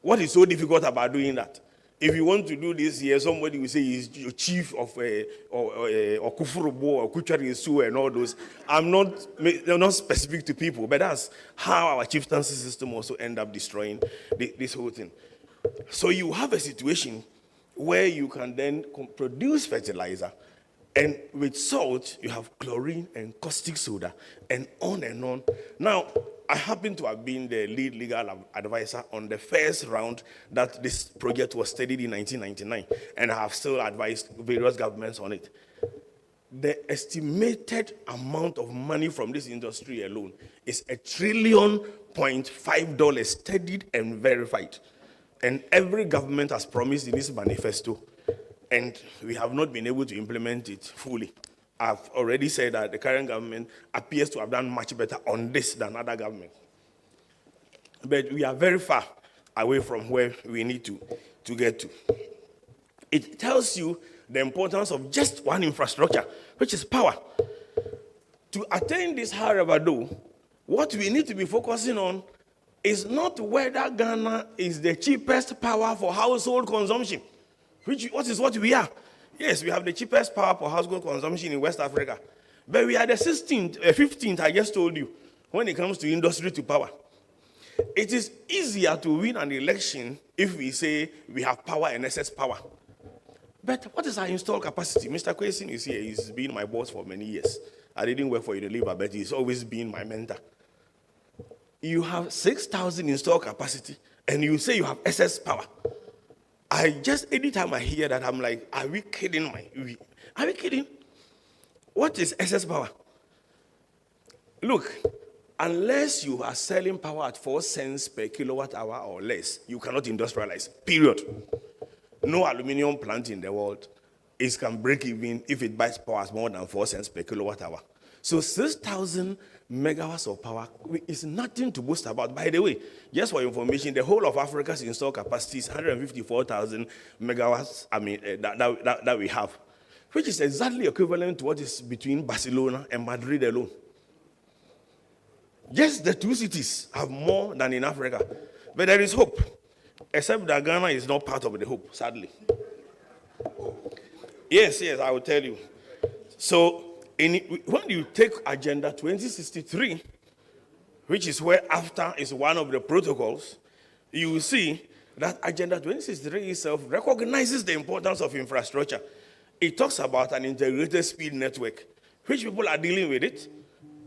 What is so difficult about doing that? If you want to do this here, somebody will say he's your chief of or Kufurubo or Kucharisu and all those. They're not specific to people, but that's how our chieftaincy system also end up destroying this whole thing. So you have a situation where you can then produce fertilizer, and with salt, you have chlorine and caustic soda, and on and on. Now, I happen to have been the lead legal advisor on the first round that this project was studied in 1999, and I have still advised various governments on it. The estimated amount of money from this industry alone is $1.5 trillion, studied and verified. And every government has promised in its manifesto, and we have not been able to implement it fully. I've already said that the current government appears to have done much better on this than other governments. But we are very far away from where we need to get to. It tells you the importance of just one infrastructure, which is power. To attain this, however, though, what we need to be focusing on is not whether Ghana is the cheapest power for household consumption, what we are. Yes, we have the cheapest power for household consumption in West Africa. But we are the 15th, I just told you, when it comes to industry to power. It is easier to win an election if we say we have power and excess power. But what is our installed capacity? Mr. Kwesin is here. He's been my boss for many years. I didn't work for Unilever, but he's always been my mentor. You have 6,000 installed capacity, and you say you have excess power. Anytime I hear that, I'm like, are we kidding? Are we kidding? What is excess power? Look, unless you are selling power at 4 cents per kilowatt hour or less, you cannot industrialize, period. No aluminum plant in the world can break even if it buys power more than 4 cents per kilowatt hour. So 6,000 megawatts of power is nothing to boast about. By the way, just for information, the whole of Africa's installed capacity is 154,000 megawatts, that we have, which is exactly equivalent to what is between Barcelona and Madrid alone. Just the 2 cities have more than in Africa. But there is hope, except that Ghana is not part of the hope, sadly. Yes, I will tell you. So, when you take Agenda 2063, which is where AFTA is one of the protocols, you will see that Agenda 2063 itself recognizes the importance of infrastructure. It talks about an integrated speed network. Which people are dealing with it?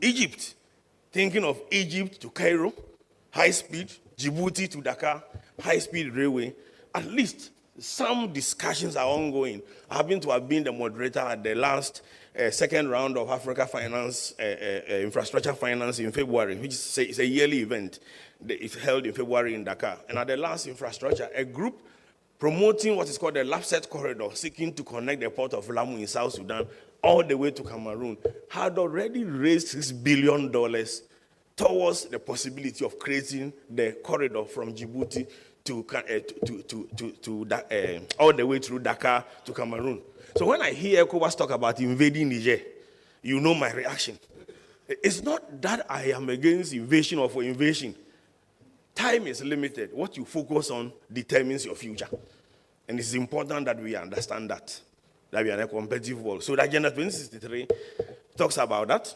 Egypt. thinking of Egypt to Cairo, high speed, Djibouti to Dakar, high speed railway. At least some discussions are ongoing. I happen to have been the moderator at the last second round of Africa Finance, Infrastructure Finance in February, which is a yearly event. It's held in February in Dakar. And at the last infrastructure, a group promoting what is called the Lapset Corridor, seeking to connect the port of Lamu in South Sudan all the way to Cameroon, had already raised $6 billion towards the possibility of creating the corridor from Djibouti all the way through Dakar to Cameroon. So when I hear ECOWAS talk about invading Niger, you know my reaction. It's not that I am against invasion or for invasion. Time is limited. What you focus on determines your future. And it's important that we understand that we are in a competitive world. So the Agenda 2063 talks about that.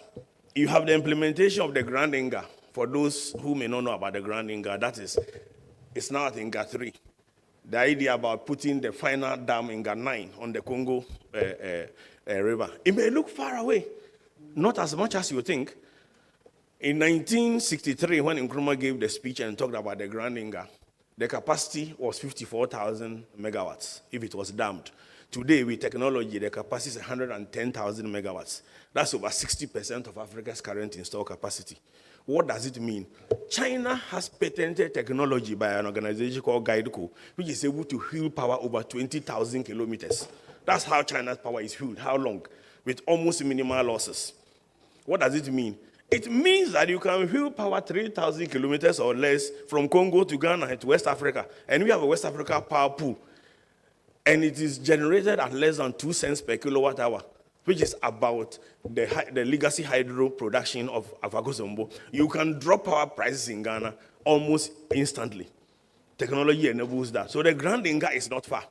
You have the implementation of the Grand Inga. For those who may not know about the Grand Inga, it's now at Inga 3. The idea about putting the final dam Inga 9 on the Congo River. It may look far away, not as much as you think. In 1963, when Nkrumah gave the speech and talked about the Grand Inga, the capacity was 54,000 megawatts if it was dammed. Today, with technology, the capacity is 110,000 megawatts. That's over 60% of Africa's current installed capacity. What does it mean? China has patented technology by an organization called GIDECO, which is able to wheel power over 20,000 kilometers. That's how China's power is wheeled. How long? With almost minimal losses. What does it mean? It means that you can wheel power 3,000 kilometers or less from Congo to Ghana to West Africa. And we have a West Africa power pool. And it is generated at less than 2 cents per kilowatt hour, which is about the legacy hydro production of Afagosombo. You can drop power prices in Ghana almost instantly. Technology enables that. So the Grand Inga is not far.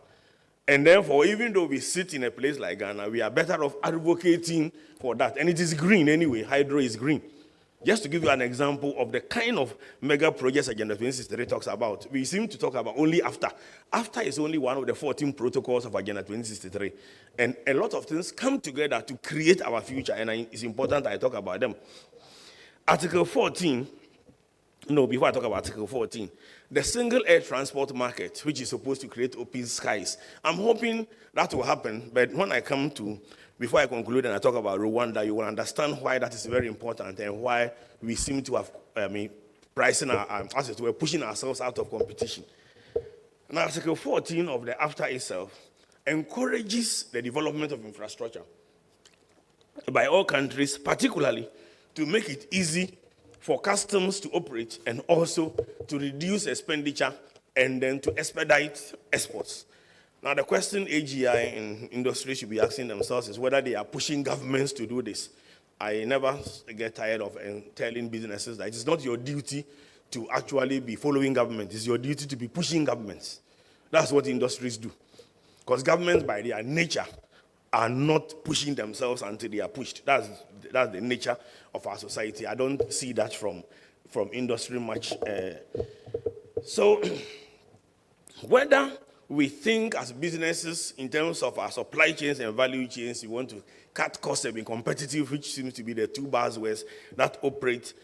And therefore, even though we sit in a place like Ghana, we are better off advocating for that. And it is green anyway. Hydro is green. Just to give you an example of the kind of mega projects Agenda 2063 talks about, we seem to talk about only after. After is only one of the 14 protocols of Agenda 2063. And a lot of things come together to create our future, and it's important I talk about them. Article 14, before I talk about Article 14, the single air transport market, which is supposed to create open skies. I'm hoping that will happen, but when I come to, before I conclude and I talk about Rwanda, you will understand why that is very important and why we seem to have, pricing as it were, pushing ourselves out of competition. Now, Article 14 of the AFTA itself encourages the development of infrastructure by all countries, particularly to make it easy for customs to operate and also to reduce expenditure and then to expedite exports. Now, the question AGI and industry should be asking themselves is whether they are pushing governments to do this. I never get tired of telling businesses that it's not your duty to actually be following government. It's your duty to be pushing governments. That's what industries do. Because governments, by their nature, are not pushing themselves until they are pushed. That's the nature of our society. I don't see that from industry much. So whether we think as businesses in terms of our supply chains and value chains, we want to cut costs and be competitive, which seems to be the two buzzwords that operate,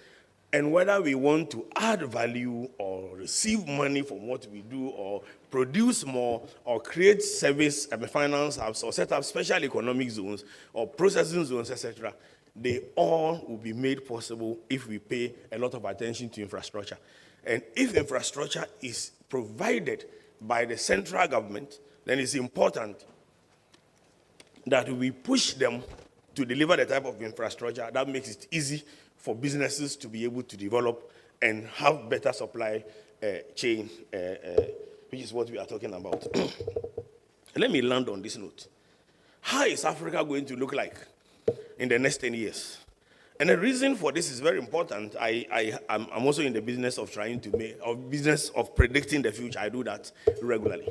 and whether we want to add value or receive money from what we do or produce more or create service finance hubs or set up special economic zones or processing zones, etc., they all will be made possible if we pay a lot of attention to infrastructure. And if infrastructure is provided by the central government, then it's important that we push them to deliver the type of infrastructure that makes it easy for businesses to be able to develop and have better supply chain, which is what we are talking about. Let me land on this note. How is Africa going to look like in the next 10 years? And the reason for this is very important. I'm also in the business of business of predicting the future. I do that regularly.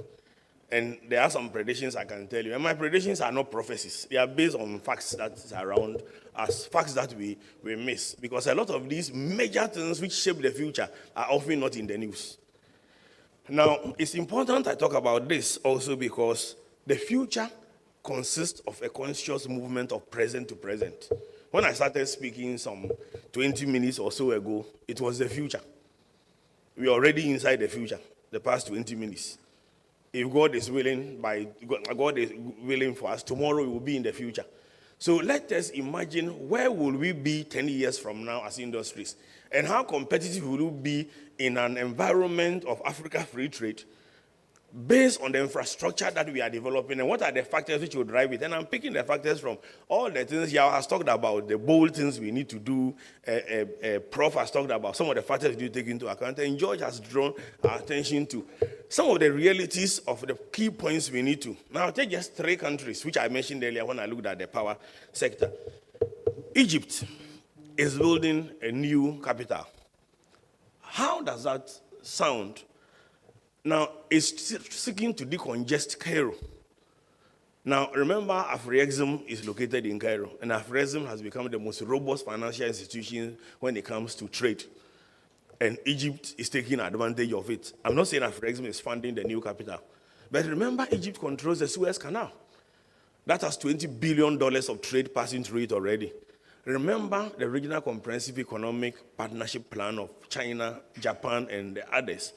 And there are some predictions I can tell you. And my predictions are not prophecies. They are based on facts that is around us, facts that we miss. Because a lot of these major things which shape the future are often not in the news. Now, it's important I talk about this also because the future consists of a conscious movement of present to present. when I started speaking some 20 minutes or so ago, it was the future. We are already inside the future, the past 20 minutes. If God is willing, God is willing for us, tomorrow we will be in the future. So let us imagine where will we be 10 years from now as industries, and how competitive will we be in an environment of Africa free trade based on the infrastructure that we are developing, and what are the factors which will drive it. And I'm picking the factors from all the things Yao has talked about, the bold things we need to do. Prof has talked about some of the factors we need to take into account, and George has drawn our attention to some of the realities of the key points we need to. Now, I'll take just 3 countries, which I mentioned earlier when I looked at the power sector. Egypt is building a new capital. How does that sound? Now, it's seeking to decongest Cairo. Now, remember, AFREXIM is located in Cairo, and AFREXIM has become the most robust financial institution when it comes to trade. And Egypt is taking advantage of it. I'm not saying AFREXIM is funding the new capital, but remember, Egypt controls the Suez Canal. That has $20 billion of trade passing through it already. Remember the Regional Comprehensive Economic Partnership Plan of China, Japan, and the others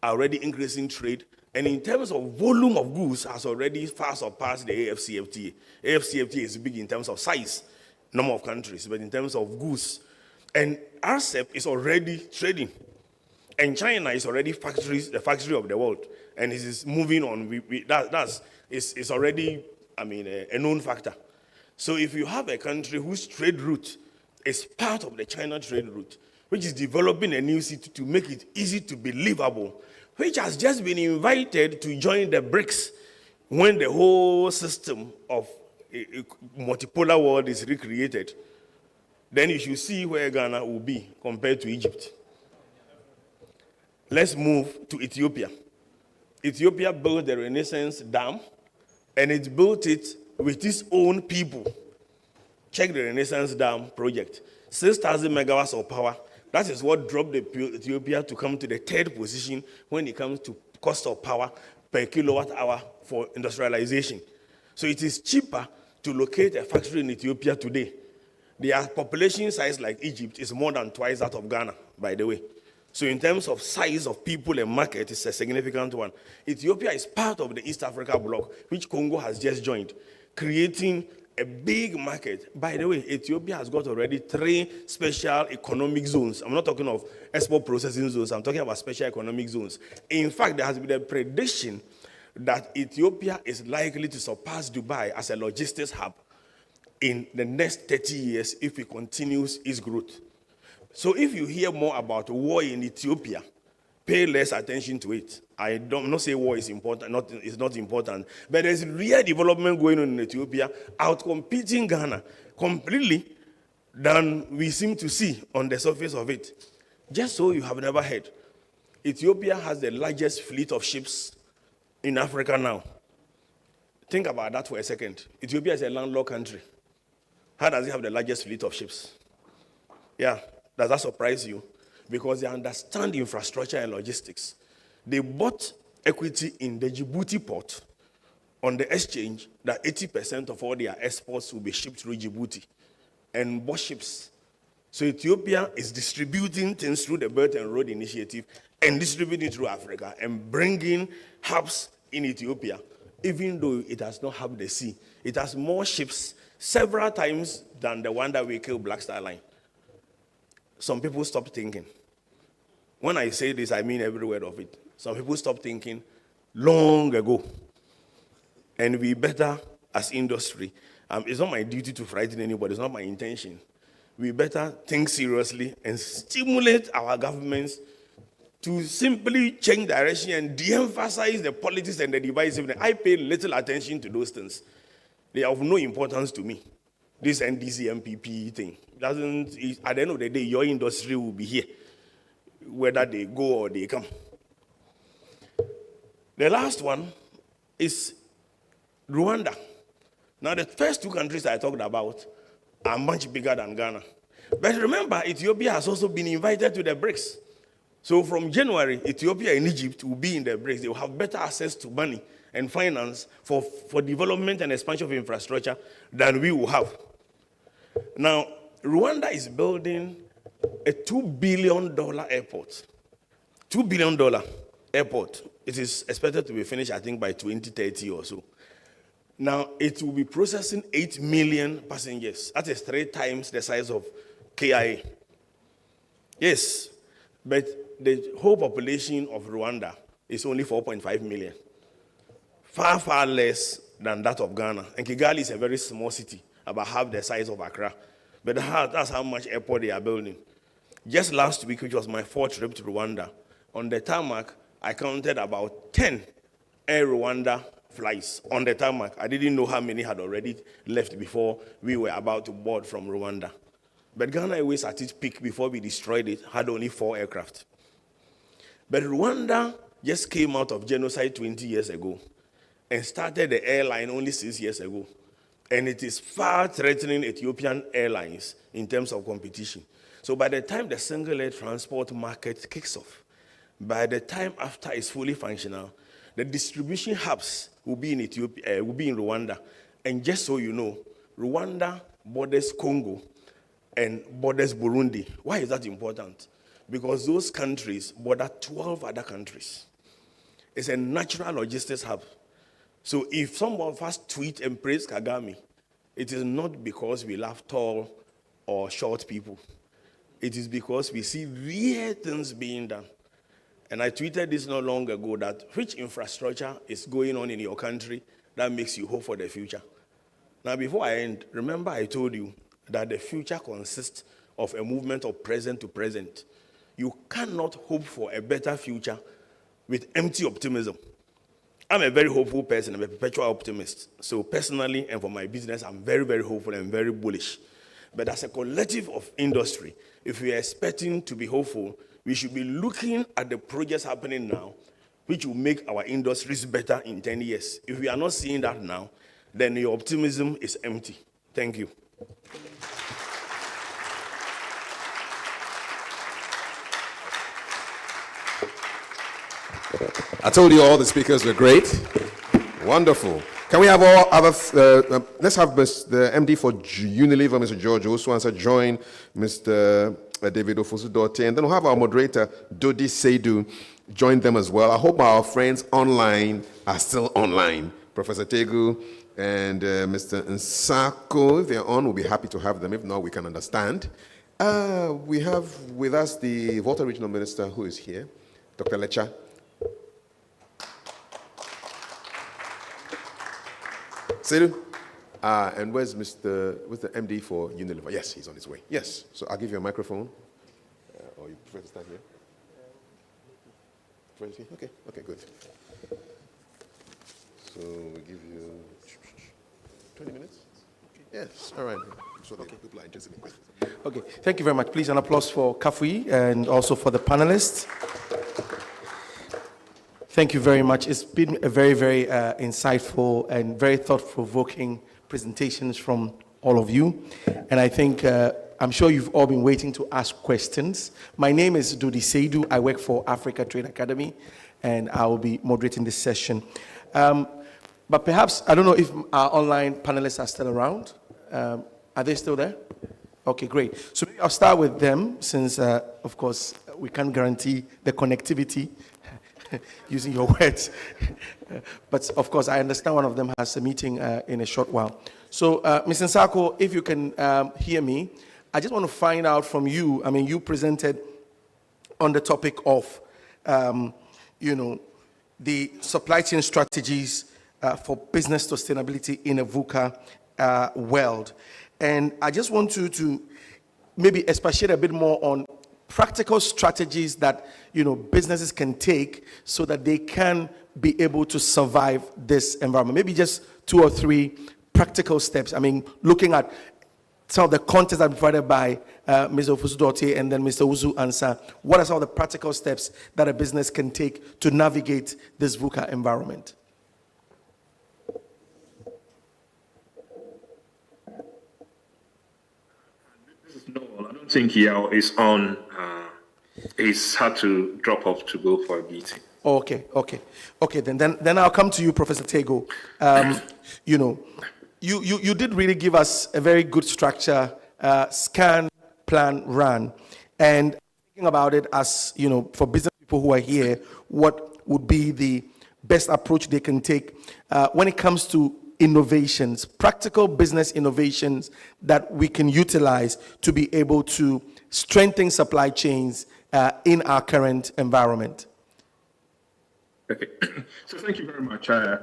are already increasing trade, and in terms of volume of goods has already far surpassed the AFCFTA. AFCFTA is big in terms of size, number of countries, but in terms of goods. And RCEP is already trading, and China is already the factory of the world, and it is moving on. It's already, a known factor. So if you have a country whose trade route is part of the China trade route, which is developing a new city to make it easy to be livable, which has just been invited to join the BRICS when the whole system of a multipolar world is recreated, then you should see where Ghana will be compared to Egypt. Let's move to Ethiopia. Ethiopia built the Renaissance Dam, and it built it with its own people. Check the Renaissance Dam project. 6,000 megawatts of power. That is what dropped Ethiopia to come to the 3rd position when it comes to cost of power per kilowatt hour for industrialization. So it is cheaper to locate a factory in Ethiopia today. Their population size, like Egypt, is more than twice that of Ghana, by the way. So in terms of size of people and market, it's a significant one. Ethiopia is part of the East Africa bloc, which Congo has just joined, creating a big market. By the way, Ethiopia has got already 3 special economic zones. I'm not talking of export processing zones. I'm talking about special economic zones. In fact, there has been a prediction that Ethiopia is likely to surpass Dubai as a logistics hub in the next 30 years if it continues its growth. So if you hear more about war in Ethiopia, pay less attention to it. I'm not saying war is important, it's not important, but there's real development going on in Ethiopia, outcompeting Ghana completely than we seem to see on the surface of it. Just so you have never heard, Ethiopia has the largest fleet of ships in Africa now. Think about that for a second. Ethiopia is a landlocked country. How does it have the largest fleet of ships? Yeah, does that surprise you? Because they understand infrastructure and logistics. They bought equity in the Djibouti port on the exchange that 80% of all their exports will be shipped through Djibouti and bought ships. So Ethiopia is distributing things through the Belt and Road Initiative and distributing through Africa and bringing hubs in Ethiopia, even though it has not have the sea. It has more ships several times than the one that we killed Black Star Line. Some people stop thinking. When I say this, I mean every word of it. Some people stopped thinking long ago. And we better, as industry, it's not my duty to frighten anybody, it's not my intention. We better think seriously and stimulate our governments to simply change direction and de-emphasize the politics and the divisiveness. I pay little attention to those things. They are of no importance to me. This NDC MPP thing doesn't, at the end of the day, your industry will be here, whether they go or they come. The last one is Rwanda. Now, the first 2 countries I talked about are much bigger than Ghana. But remember, Ethiopia has also been invited to the BRICS. So from January, Ethiopia and Egypt will be in the BRICS. They will have better access to money and finance for development and expansion of infrastructure than we will have. Now, Rwanda is building a $2 billion airport. $2 billion airport. It is expected to be finished, I think, by 2030 or so. Now, it will be processing 8 million passengers. That is 3 times the size of KIA. Yes, but the whole population of Rwanda is only 4.5 million. Far, far less than that of Ghana. And Kigali is a very small city, about half the size of Accra. But that's how much airport they are building. Just last week, which was my 4th trip to Rwanda, on the tarmac, I counted about 10 Air Rwanda flights on the tarmac. I didn't know how many had already left before we were about to board from Rwanda. But Ghana Airways at its peak, before we destroyed it, had only 4 aircraft. But Rwanda just came out of genocide 20 years ago and started the airline only 6 years ago. And it is far threatening Ethiopian airlines in terms of competition. So by the time the single-air transport market kicks off, by the time after it's fully functional, the distribution hubs will be in Ethiopia, will be in Rwanda. And just so you know, Rwanda borders Congo and borders Burundi. Why is that important? Because those countries border 12 other countries. It's a natural logistics hub. So if some of us tweet and praise Kagame, it is not because we love tall or short people. It is because we see real things being done. And I tweeted this not long ago, that which infrastructure is going on in your country that makes you hope for the future. Now, before I end, remember I told you that the future consists of a movement of present to present. You cannot hope for a better future with empty optimism. I'm a very hopeful person. I'm a perpetual optimist. So personally and for my business, I'm very, very hopeful and very bullish. But as a collective of industry, if we are expecting to be hopeful, we should be looking at the projects happening now, which will make our industries better in 10 years. If we are not seeing that now, then your optimism is empty. Thank you. I told you all the speakers were great. Wonderful. Can we have all other, let's have the MD for Unilever, Mr. George Osuansa, join Mr. David Ofosu-Dorte, and then we'll have our moderator, Dodi Seidu, join them as well. I hope our friends online are still online. Professor Tegu and Mr. Nsako, if they're on, we'll be happy to have them. If not, we can understand. We have with us the Volta Regional Minister who is here, Dr. Lecha. Seidu? And where's the MD for Unilever? Yes, he's on his way. Yes, so I'll give you a microphone. Or you prefer to stand here? Okay, good. So we give you 20 minutes? Yes, all right. So the people are interested in questions. Okay, thank you very much. Please, an applause for Kafui and also for the panelists. Thank you very much. It's been a very, very insightful and very thought-provoking presentations from all of you. And I think, I'm sure you've all been waiting to ask questions. My name is Dodi Seidu. I work for Africa Trade Academy, and I will be moderating this session. But perhaps, I don't know if our online panelists are still around. Are they still there? Okay, great. So maybe I'll start with them, since, of course, we can't guarantee the connectivity using your words. But of course, I understand one of them has a meeting in a short while. So, Mr. Nsako, if you can hear me, I just want to find out from you. I mean, you presented on the topic of, the supply chain strategies for business sustainability in a VUCA world. And I just want you to maybe expatiate a bit more on practical strategies that businesses can take so that they can be able to survive this environment. Maybe just 2 or 3 practical steps. I mean, looking at some of the content that provided by Mr. Ofosu-Dorte and then Mr. Uzu-Ansah. What are some of the practical steps that a business can take to navigate this VUCA environment? No, I don't think Yao is on. He's had to drop off to go for a meeting. Okay. Then I'll come to you, Professor Tego. You did really give us a very good structure scan, plan, run. And thinking about it as, for business people who are here, what would be the best approach they can take when it comes to innovations, practical business innovations that we can utilize to be able to strengthen supply chains in our current environment? Okay, so thank you very much. I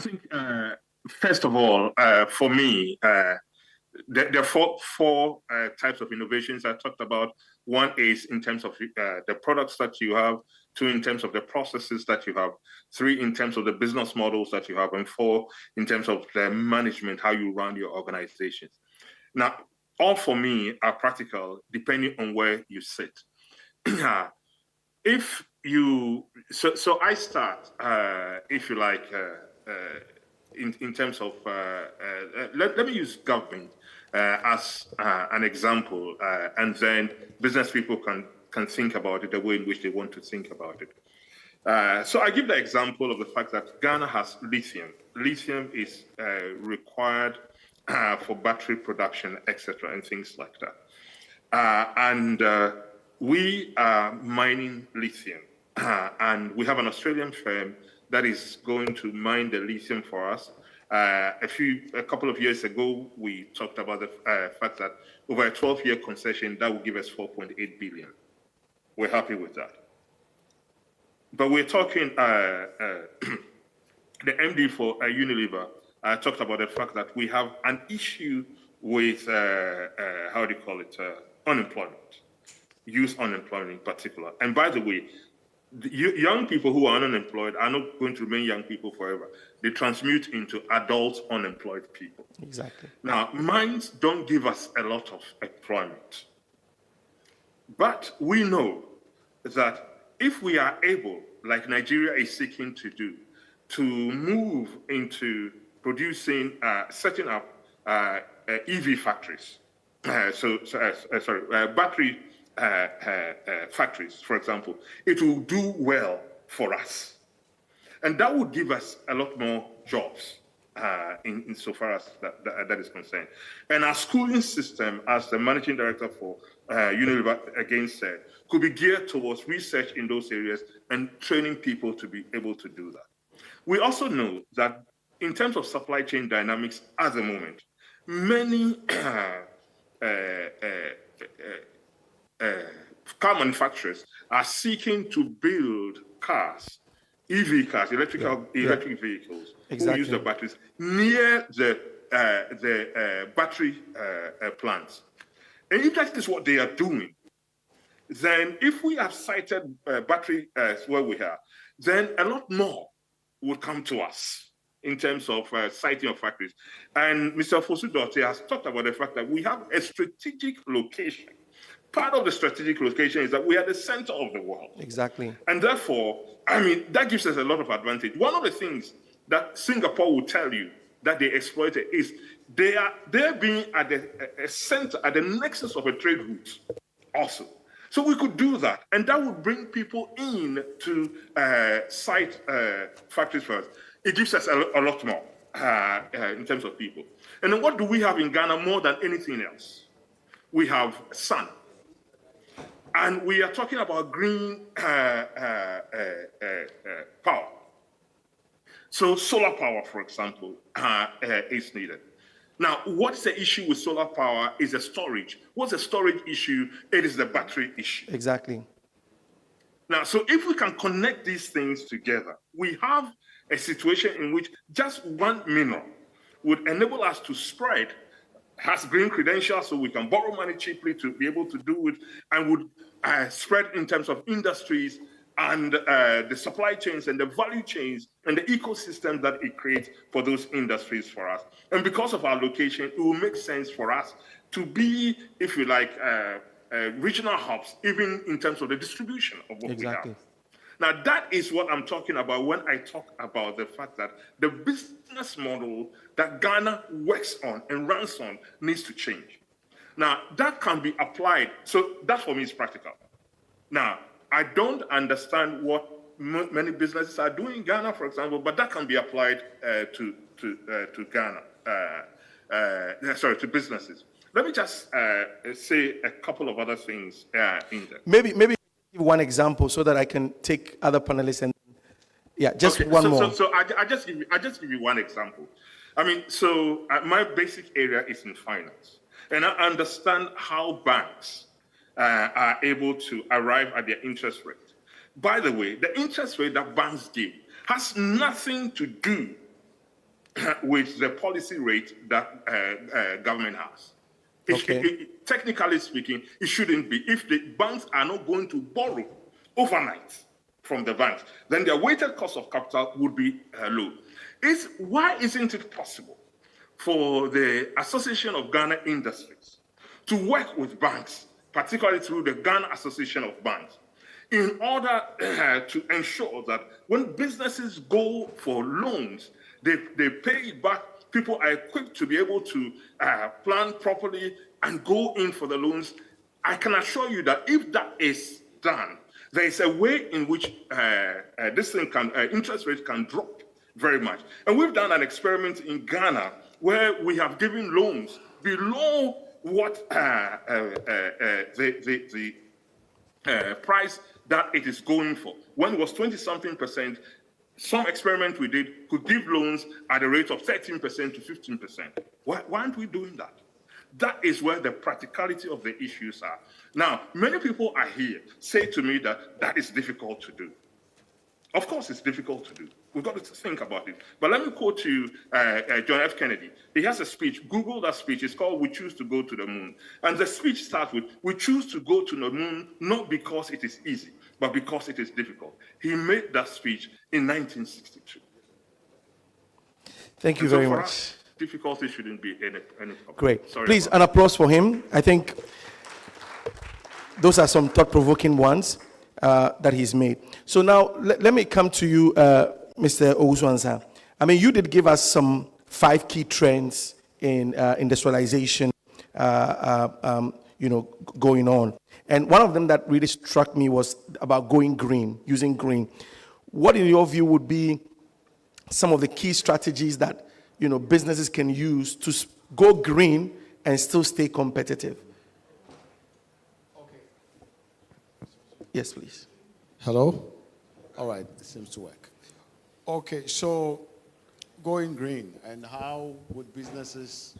think, first of all, for me, there are four types of innovations I talked about. One is in terms of the products that you have, 2 in terms of the processes that you have, 3 in terms of the business models that you have, and 4 in terms of the management, how you run your organizations. Now, all for me are practical depending on where you sit. If you, so I start, if you like, in terms of, let me use government as an example, and then business people can think about it the way in which they want to think about it. So I give the example of the fact that Ghana has lithium. Lithium is required for battery production, etc., and things like that. We are mining lithium, and we have an Australian firm that is going to mine the lithium for us. A couple of years ago, we talked about the fact that over a 12-year concession, that will give us 4.8 billion. We're happy with that. But we're talking, the MD for Unilever talked about the fact that we have an issue with, how do you call it, unemployment, youth unemployment in particular. And by the way, young people who are unemployed are not going to remain young people forever. They transmute into adult unemployed people. Exactly. Now, mines don't give us a lot of employment. But we know that if we are able, like Nigeria is seeking to do, to move into producing, setting up EV factories, battery factories, for example, it will do well for us. And that would give us a lot more jobs insofar as that is concerned. And our schooling system, as the managing director for Unilever again said, could be geared towards research in those areas and training people to be able to do that. We also know that in terms of supply chain dynamics at the moment, many car manufacturers are seeking to build cars, EV cars, electric vehicles, who use the batteries near the battery plants. And if that is what they are doing, then if we have cited battery where we are, then a lot more would come to us in terms of siting of factories. And Mr. Fosu-Dorte has talked about the fact that we have a strategic location. Part of the strategic location is that we are the center of the world. Exactly. And therefore, I mean, that gives us a lot of advantage. One of the things that Singapore will tell you that they exploited is they're being at the center, at the nexus of a trade route also. So we could do that, and that would bring people in to site factories first. It gives us a lot more in terms of people. And then what do we have in Ghana more than anything else? We have sun. And we are talking about green power. So solar power, for example, is needed. Now, what's the issue with solar power is the storage. What's the storage issue? It is the battery issue. Exactly. Now, so if we can connect these things together, we have a situation in which just one mineral would enable us to spread, has green credentials, so we can borrow money cheaply to be able to do it, and would spread in terms of industries and the supply chains and the value chains and the ecosystem that it creates for those industries for us. And because of our location, it will make sense for us to be, if you like, regional hubs, even in terms of the distribution of what we have. Now, that is what I'm talking about when I talk about the fact that the business model that Ghana works on and runs on needs to change. Now, that can be applied. So that for me is practical. Now, I don't understand what many businesses are doing in Ghana, for example, but that can be applied to Ghana, to businesses. Let me just say a couple of other things in there. Maybe give one example so that I can take other panelists and just Okay, one more. So I just give you one example. I mean, so my basic area is in finance, and I understand how banks are able to arrive at their interest rate. By the way, the interest rate that banks give has nothing to do with the policy rate that government has. Technically speaking, it shouldn't be. If the banks are not going to borrow overnight from the banks, then their weighted cost of capital would be low. Why isn't it possible for the Association of Ghana Industries to work with banks, particularly through the Ghana Association of Banks, in order to ensure that when businesses go for loans, they pay it back? People are equipped to be able to plan properly and go in for the loans. I can assure you that if that is done, there is a way in which interest rates can drop very much. And we've done an experiment in Ghana where we have given loans below what the price that it is going for. When it was 20-something%, some experiment we did could give loans at a rate of 13% to 15%. Why aren't we doing that? That is where the practicality of the issues are. Now, many people are here say to me that is difficult to do. Of course, it's difficult to do. We've got to think about it. But let me quote to you John F. Kennedy. He has a speech. Google that speech. It's called "We Choose to Go to the Moon." And the speech starts with, "We choose to go to the moon not because it is easy, but because it is difficult." He made that speech in 1962. Thank you very much. Difficulty shouldn't be any problem. Great. Sorry. Please, an applause for him. I think those are some thought-provoking ones that he's made. So now, let me come to you, Mr. Owusu-Ansah. I mean, you did give us some 5 key trends in industrialization, going on. And one of them that really struck me was about going green, using green. What, in your view, would be some of the key strategies that businesses can use to go green and still stay competitive? Okay. Yes, please. Hello? All right, it seems to work. Okay, so going green, and how would businesses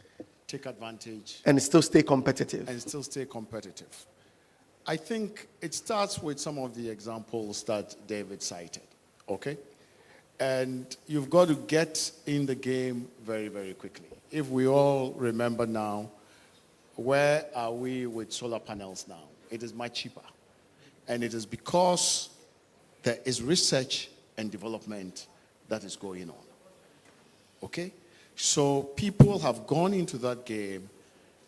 take advantage? And still stay competitive. And still stay competitive. I think it starts with some of the examples that David cited, okay? And you've got to get in the game very, very quickly. If we all remember now, where are we with solar panels now? It is much cheaper. And it is because there is research and development that is going on. Okay? So people have gone into that game,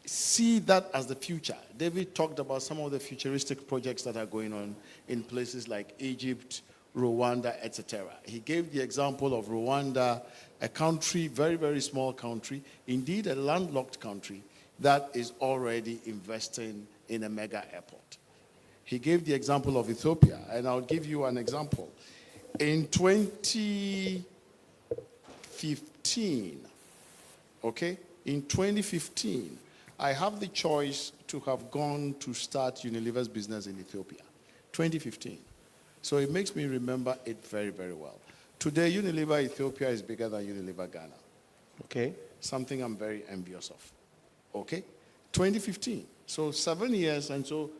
see that as the future. David talked about some of the futuristic projects that are going on in places like Egypt, Rwanda, etc. He gave the example of Rwanda, a country, very, very small country, indeed a landlocked country that is already investing in a mega airport. He gave the example of Ethiopia, and I'll give you an example. In 2015, okay, in 2015, I have the choice to have gone to start Unilever's business in Ethiopia. 2015. So it makes me remember it very, very well. Today, Unilever Ethiopia is bigger than Unilever Ghana. Okay. Something I'm very envious of. Okay? 2015. So 7 years, and so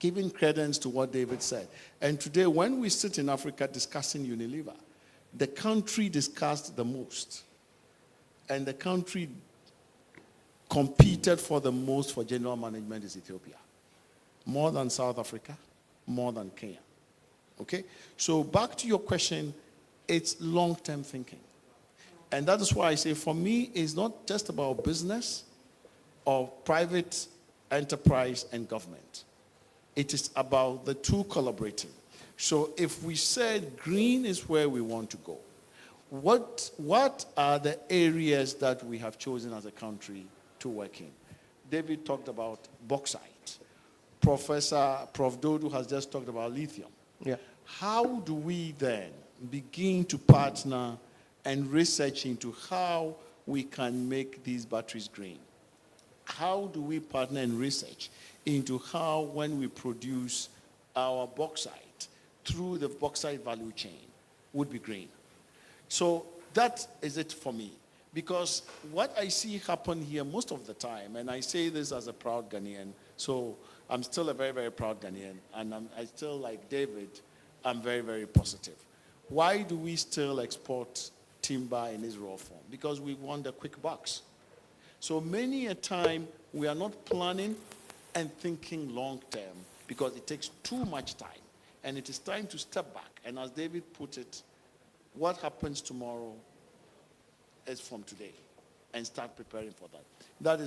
giving credence to what David said. And today, when we sit in Africa discussing Unilever, the country discussed the most. And the country competed for the most for general management is Ethiopia. More than South Africa, more than Kenya. Okay? So back to your question, it's long-term thinking. And that is why I say, for me, it's not just about business or private enterprise and government. It is about the two collaborating. So if we said green is where we want to go, what are the areas that we have chosen as a country to work in? David talked about bauxite. Prof. Dodu has just talked about lithium. Yeah. How do we then begin to partner and research into how we can make these batteries green? how do we partner in research into how, when we produce our bauxite through the bauxite value chain, would be green. So that is it for me. Because what I see happen here most of the time, and I say this as a proud Ghanaian, so I'm still a very, very proud Ghanaian, and I still, like David, I'm very, very positive. Why do we still export timber in its raw form? Because we want the quick bucks. So many a time we are not planning and thinking long term because it takes too much time. And it is time to step back. And as David put it, what happens tomorrow is from today, and start preparing for that. That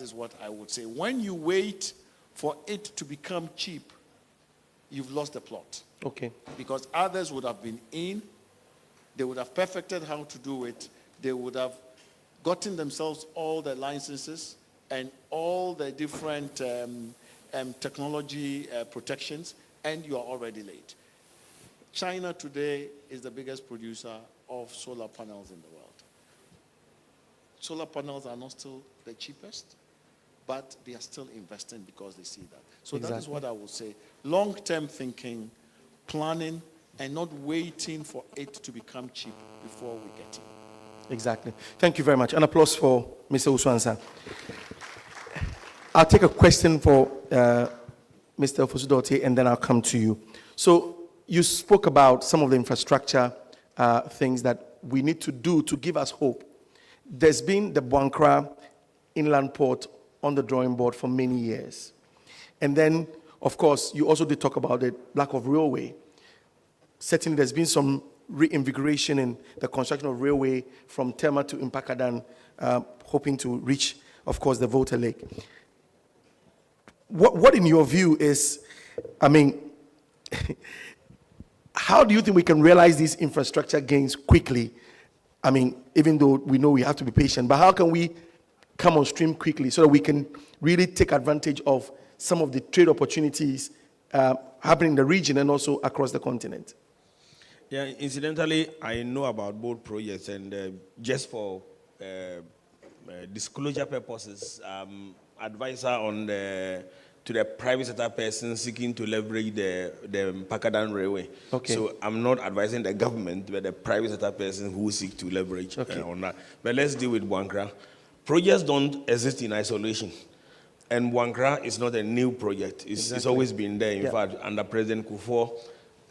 is what I would say. When you wait for it to become cheap, you've lost the plot. Okay. Because others would have been in, they would have perfected how to do it, they would have gotten themselves all the licenses and all the different technology protections, and you are already late. China today is the biggest producer of solar panels in the world. Solar panels are not still the cheapest, but they are still investing because they see that. So that is what I would say. Long-term thinking, planning, and not waiting for it to become cheap before we get in. Exactly. Thank you very much. An applause for Mr. Uswansa. I'll take a question for Mr. Ofosu-Dorotey, and then I'll come to you. So you spoke about some of the infrastructure things that we need to do to give us hope. There's been the Buankra Inland Port on the drawing board for many years. And then, of course, you also did talk about the lack of railway. Certainly, there's been some reinvigoration in the construction of railway from Tema to Mpakadan, hoping to reach, of course, the Volta Lake. What in your view is, I mean, how do you think we can realize these infrastructure gains quickly? I mean, even though we know we have to be patient, but how can we come on stream quickly so that we can really take advantage of some of the trade opportunities happening in the region and also across the continent? Yeah, incidentally, I know about both projects, and just for disclosure purposes, advisor on to the private sector person seeking to leverage the Mpakadan Railway. Okay. So I'm not advising the government, but the private sector person who seek to leverage on that. But let's deal with Buankra. Projects don't exist in isolation. And Buankra is not a new project. It's always been there. In fact, under President Kufuor,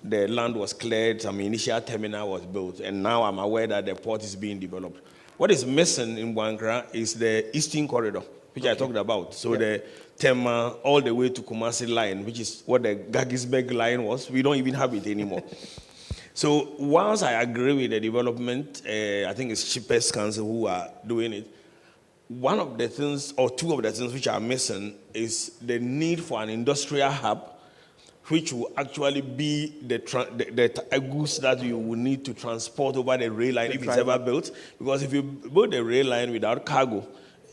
the land was cleared, some initial terminal was built, and now I'm aware that the port is being developed. What is missing in Buankra is the Eastern Corridor, which I talked about. So the Tema all the way to Kumasi line, which is what the Gaggisberg line was, we don't even have it anymore. So once I agree with the development, I think it's Shippers Council who are doing it. One of the things, or two of the things which are missing, is the need for an industrial hub, which will actually be the goods that you will need to transport over the rail line if it's ever built. Because if you build a rail line without cargo,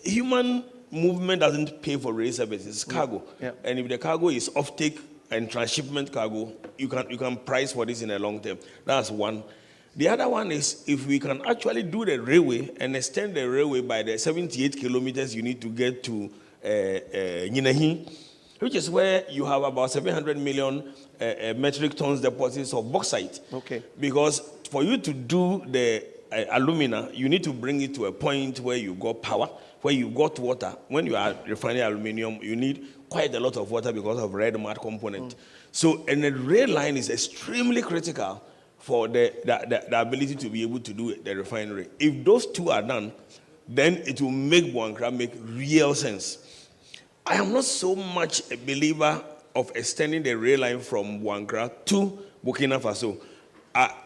human movement doesn't pay for rail services, it's cargo. And if the cargo is off-take and transshipment cargo, you can price for this in the long term. That's one. The other one is if we can actually do the railway and extend the railway by the 78 kilometers you need to get to Ninahi, which is where you have about 700 million metric tons deposits of bauxite. Okay. Because for you to do the alumina, you need to bring it to a point where you got power, where you got water. When you are refining aluminium, you need quite a lot of water because of red mud component. So, and the rail line is extremely critical for the ability to be able to do the refinery. If those two are done, then it will make Buankra make real sense. I am not so much a believer of extending the rail line from Buankra to Burkina Faso.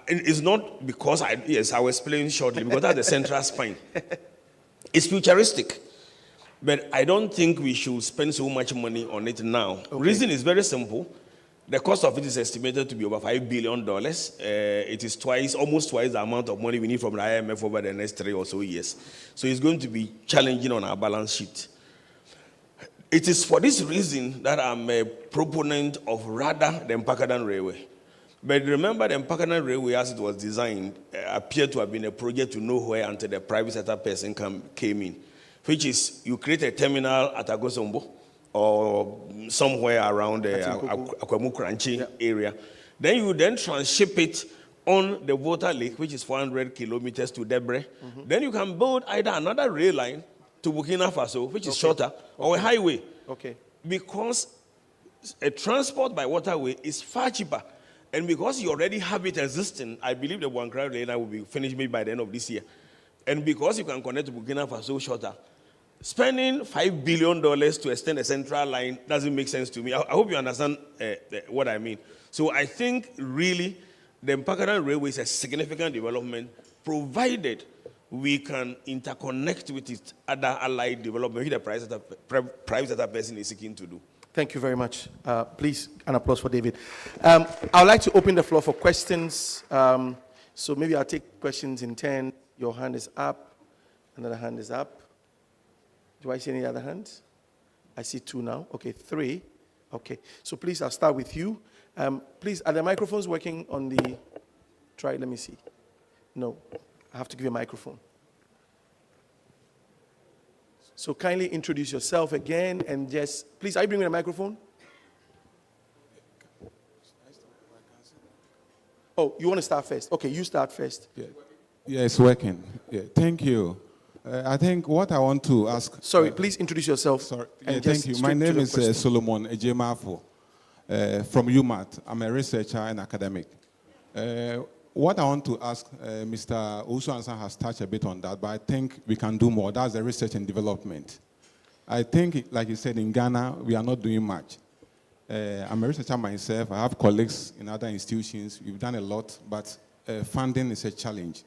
It's not because I will explain shortly, because that's the central spine. It's futuristic, but I don't think we should spend so much money on it now. The reason is very simple. The cost of it is estimated to be over $5 billion. It is almost twice the amount of money we need from the IMF over the next 3 or so years. So it's going to be challenging on our balance sheet. It is for this reason that I'm a proponent of rather the Mpakadan Railway. But remember, the Mpakadan Railway, as it was designed, appeared to have been a project to nowhere until the private sector person came in. which is you create a terminal at Agosombo or somewhere around the Akwemukranchi area. Then you then transship it on the Water Lake, which is 400 kilometers to Debre. Then you can build either another rail line to Burkina Faso, which is shorter, or a highway. Okay. Because a transport by waterway is far cheaper. And because you already have it existing, I believe the Wankra rail line will be finished maybe by the end of this year. And because you can connect to Burkina Faso shorter, spending $5 billion to extend a central line doesn't make sense to me. I hope you understand what I mean. So I think really the Mpakadan Railway is a significant development, provided we can interconnect with its other allied development, which the private sector person is seeking to do. Thank you very much. Please, an applause for David. I would like to open the floor for questions. So maybe I'll take questions in 10. Your hand is up. Another hand is up. Do I see any other hands? I see 2 now. Okay, 3. Okay. So please, I'll start with you. Please, are the microphones working on the... Try, let me see. No. I have to give you a microphone. So kindly introduce yourself again and just... Please, are you bringing a microphone? Oh, you want to start first? Okay, you start first. Yeah, it's working. Yeah, thank you. I think what I want to ask... Sorry, please introduce yourself. Sorry. And Yeah, thank you. My name is Solomon Ejemafo from UMAT. I'm a researcher and academic. What I want to ask, Mr. Usu-Ansah has touched a bit on that, but I think we can do more. That's the research and development. I think, like you said, in Ghana, we are not doing much. I'm a researcher myself. I have colleagues in other institutions. We've done a lot, but funding is a challenge.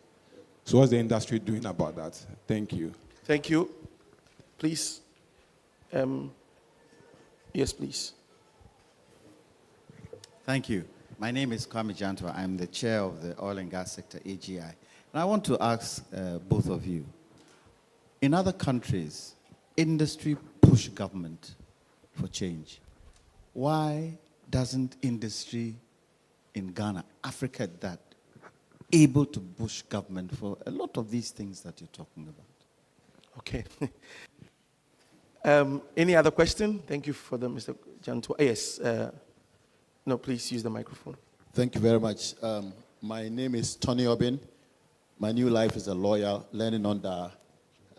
So what's the industry doing about that? Thank you. Thank you. Please. Yes, please. Thank you. My name is Kwame Jantwa. I'm the chair of the Oil and Gas Sector, AGI. And I want to ask both of you, in other countries, industry push government for change. Why doesn't industry in Ghana, Africa, that able to push government for a lot of these things that you're talking about? Okay. Any other question? Thank you for the Mr. Jantwa. Yes. No, please use the microphone. Thank you very much. My name is Tony Obin. My new life is a lawyer, learning under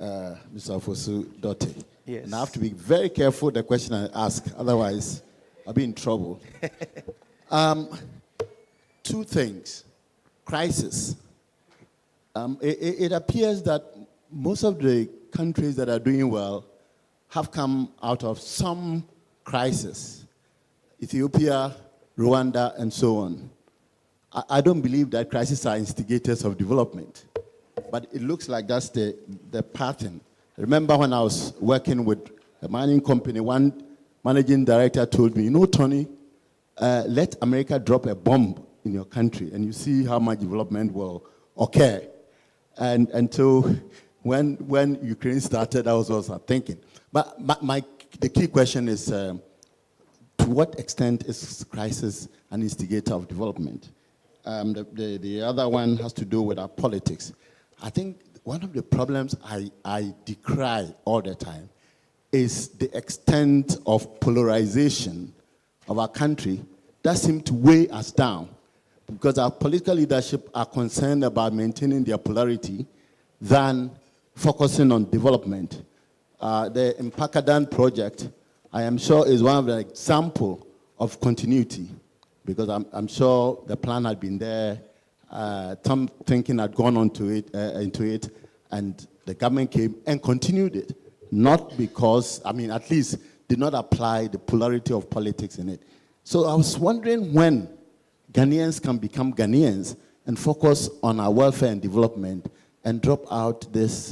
Mr. Fosu Dote. Yes. And I have to be very careful the question I ask, otherwise I'll be in trouble. 2 things. Crisis. It appears that most of the countries that are doing well have come out of some crisis. Ethiopia, Rwanda, and so on. I don't believe that crises are instigators of development, but it looks like that's the pattern. I remember when I was working with a mining company, one managing director told me, you know, Tony, let America drop a bomb in your country and you see how much development will occur. And so when Ukraine started, I was also thinking. But the key question is, to what extent is crisis an instigator of development? The other one has to do with our politics. I think one of the problems I decry all the time is the extent of polarization of our country that seems to weigh us down, because our political leadership are concerned about maintaining their polarity than focusing on development. The Mpakadan project, I am sure, is one of the examples of continuity, because I'm sure the plan had been there, some thinking had gone into it, and the government came and continued it. Not because, at least did not apply the polarity of politics in it. So I was wondering when Ghanaians can become Ghanaians and focus on our welfare and development and drop out this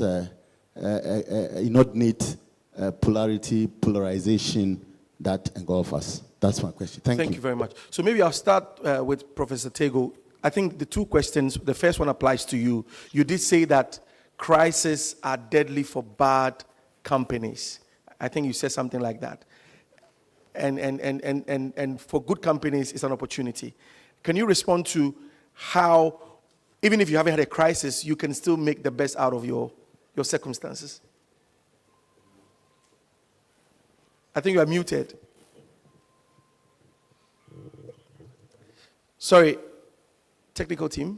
inordinate polarization that engulfs us. That's my question. Thank you. Thank you very much. So maybe I'll start with Professor Tego. I think the 2 questions, the first one applies to you. You did say that crises are deadly for bad companies. I think you said something like that. And for good companies, it's an opportunity. Can you respond to how, even if you haven't had a crisis, you can still make the best out of your circumstances? I think you are muted. Sorry, technical team.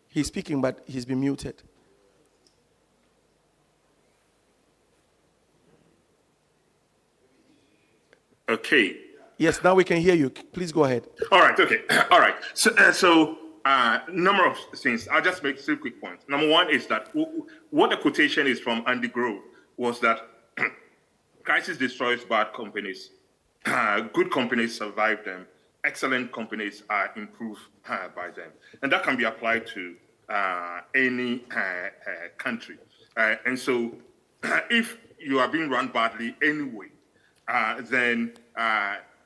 He's speaking, but he's been muted. Okay. Yes, now we can hear you. Please go ahead. All right, okay. All right. So number of things. I'll just make 3 quick points. Number one is that what the quotation is from Andy Grove was that crisis destroys bad companies. Good companies survive them. Excellent companies are improved by them. And that can be applied to any country. And so if you are being run badly anyway, then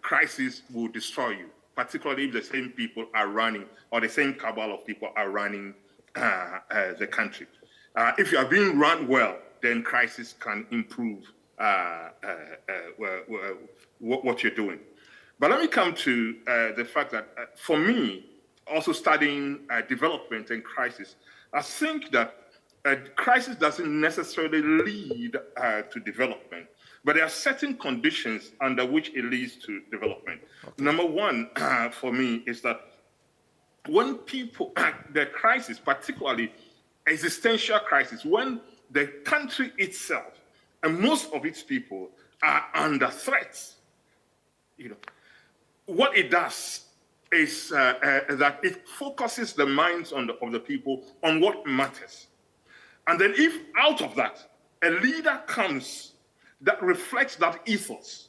crisis will destroy you, particularly if the same people are running, or the same cabal of people are running the country. If you are being run well, then crisis can improve what you're doing. But let me come to the fact that for me, also studying development and crisis, I think that crisis doesn't necessarily lead to development, but there are certain conditions under which it leads to development. Okay. Number one, for me, is that when people, the crisis, particularly existential crisis, when the country itself and most of its people are under threat, what it does is that it focuses the minds of the people on what matters. And then if out of that, a leader comes that reflects that ethos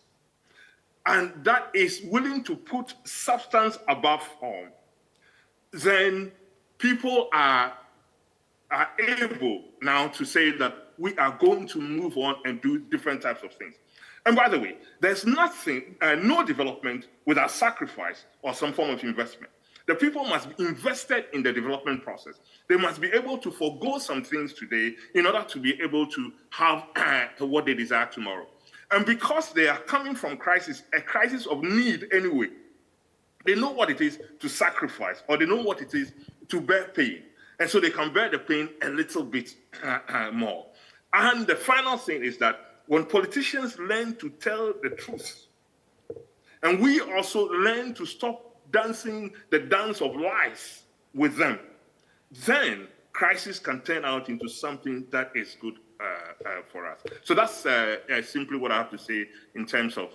and that is willing to put substance above form, then people are able now to say that we are going to move on and do different types of things. And by the way, there's nothing, no development without sacrifice or some form of investment. The people must be invested in the development process. They must be able to forego some things today in order to be able to have what they desire tomorrow. And because they are coming from crisis, a crisis of need anyway, they know what it is to sacrifice, or they know what it is to bear pain. And so they can bear the pain a little bit more. And the final thing is that when politicians learn to tell the truth, and we also learn to stop dancing the dance of lies with them, then crisis can turn out into something that is good for us. So that's simply what I have to say in terms of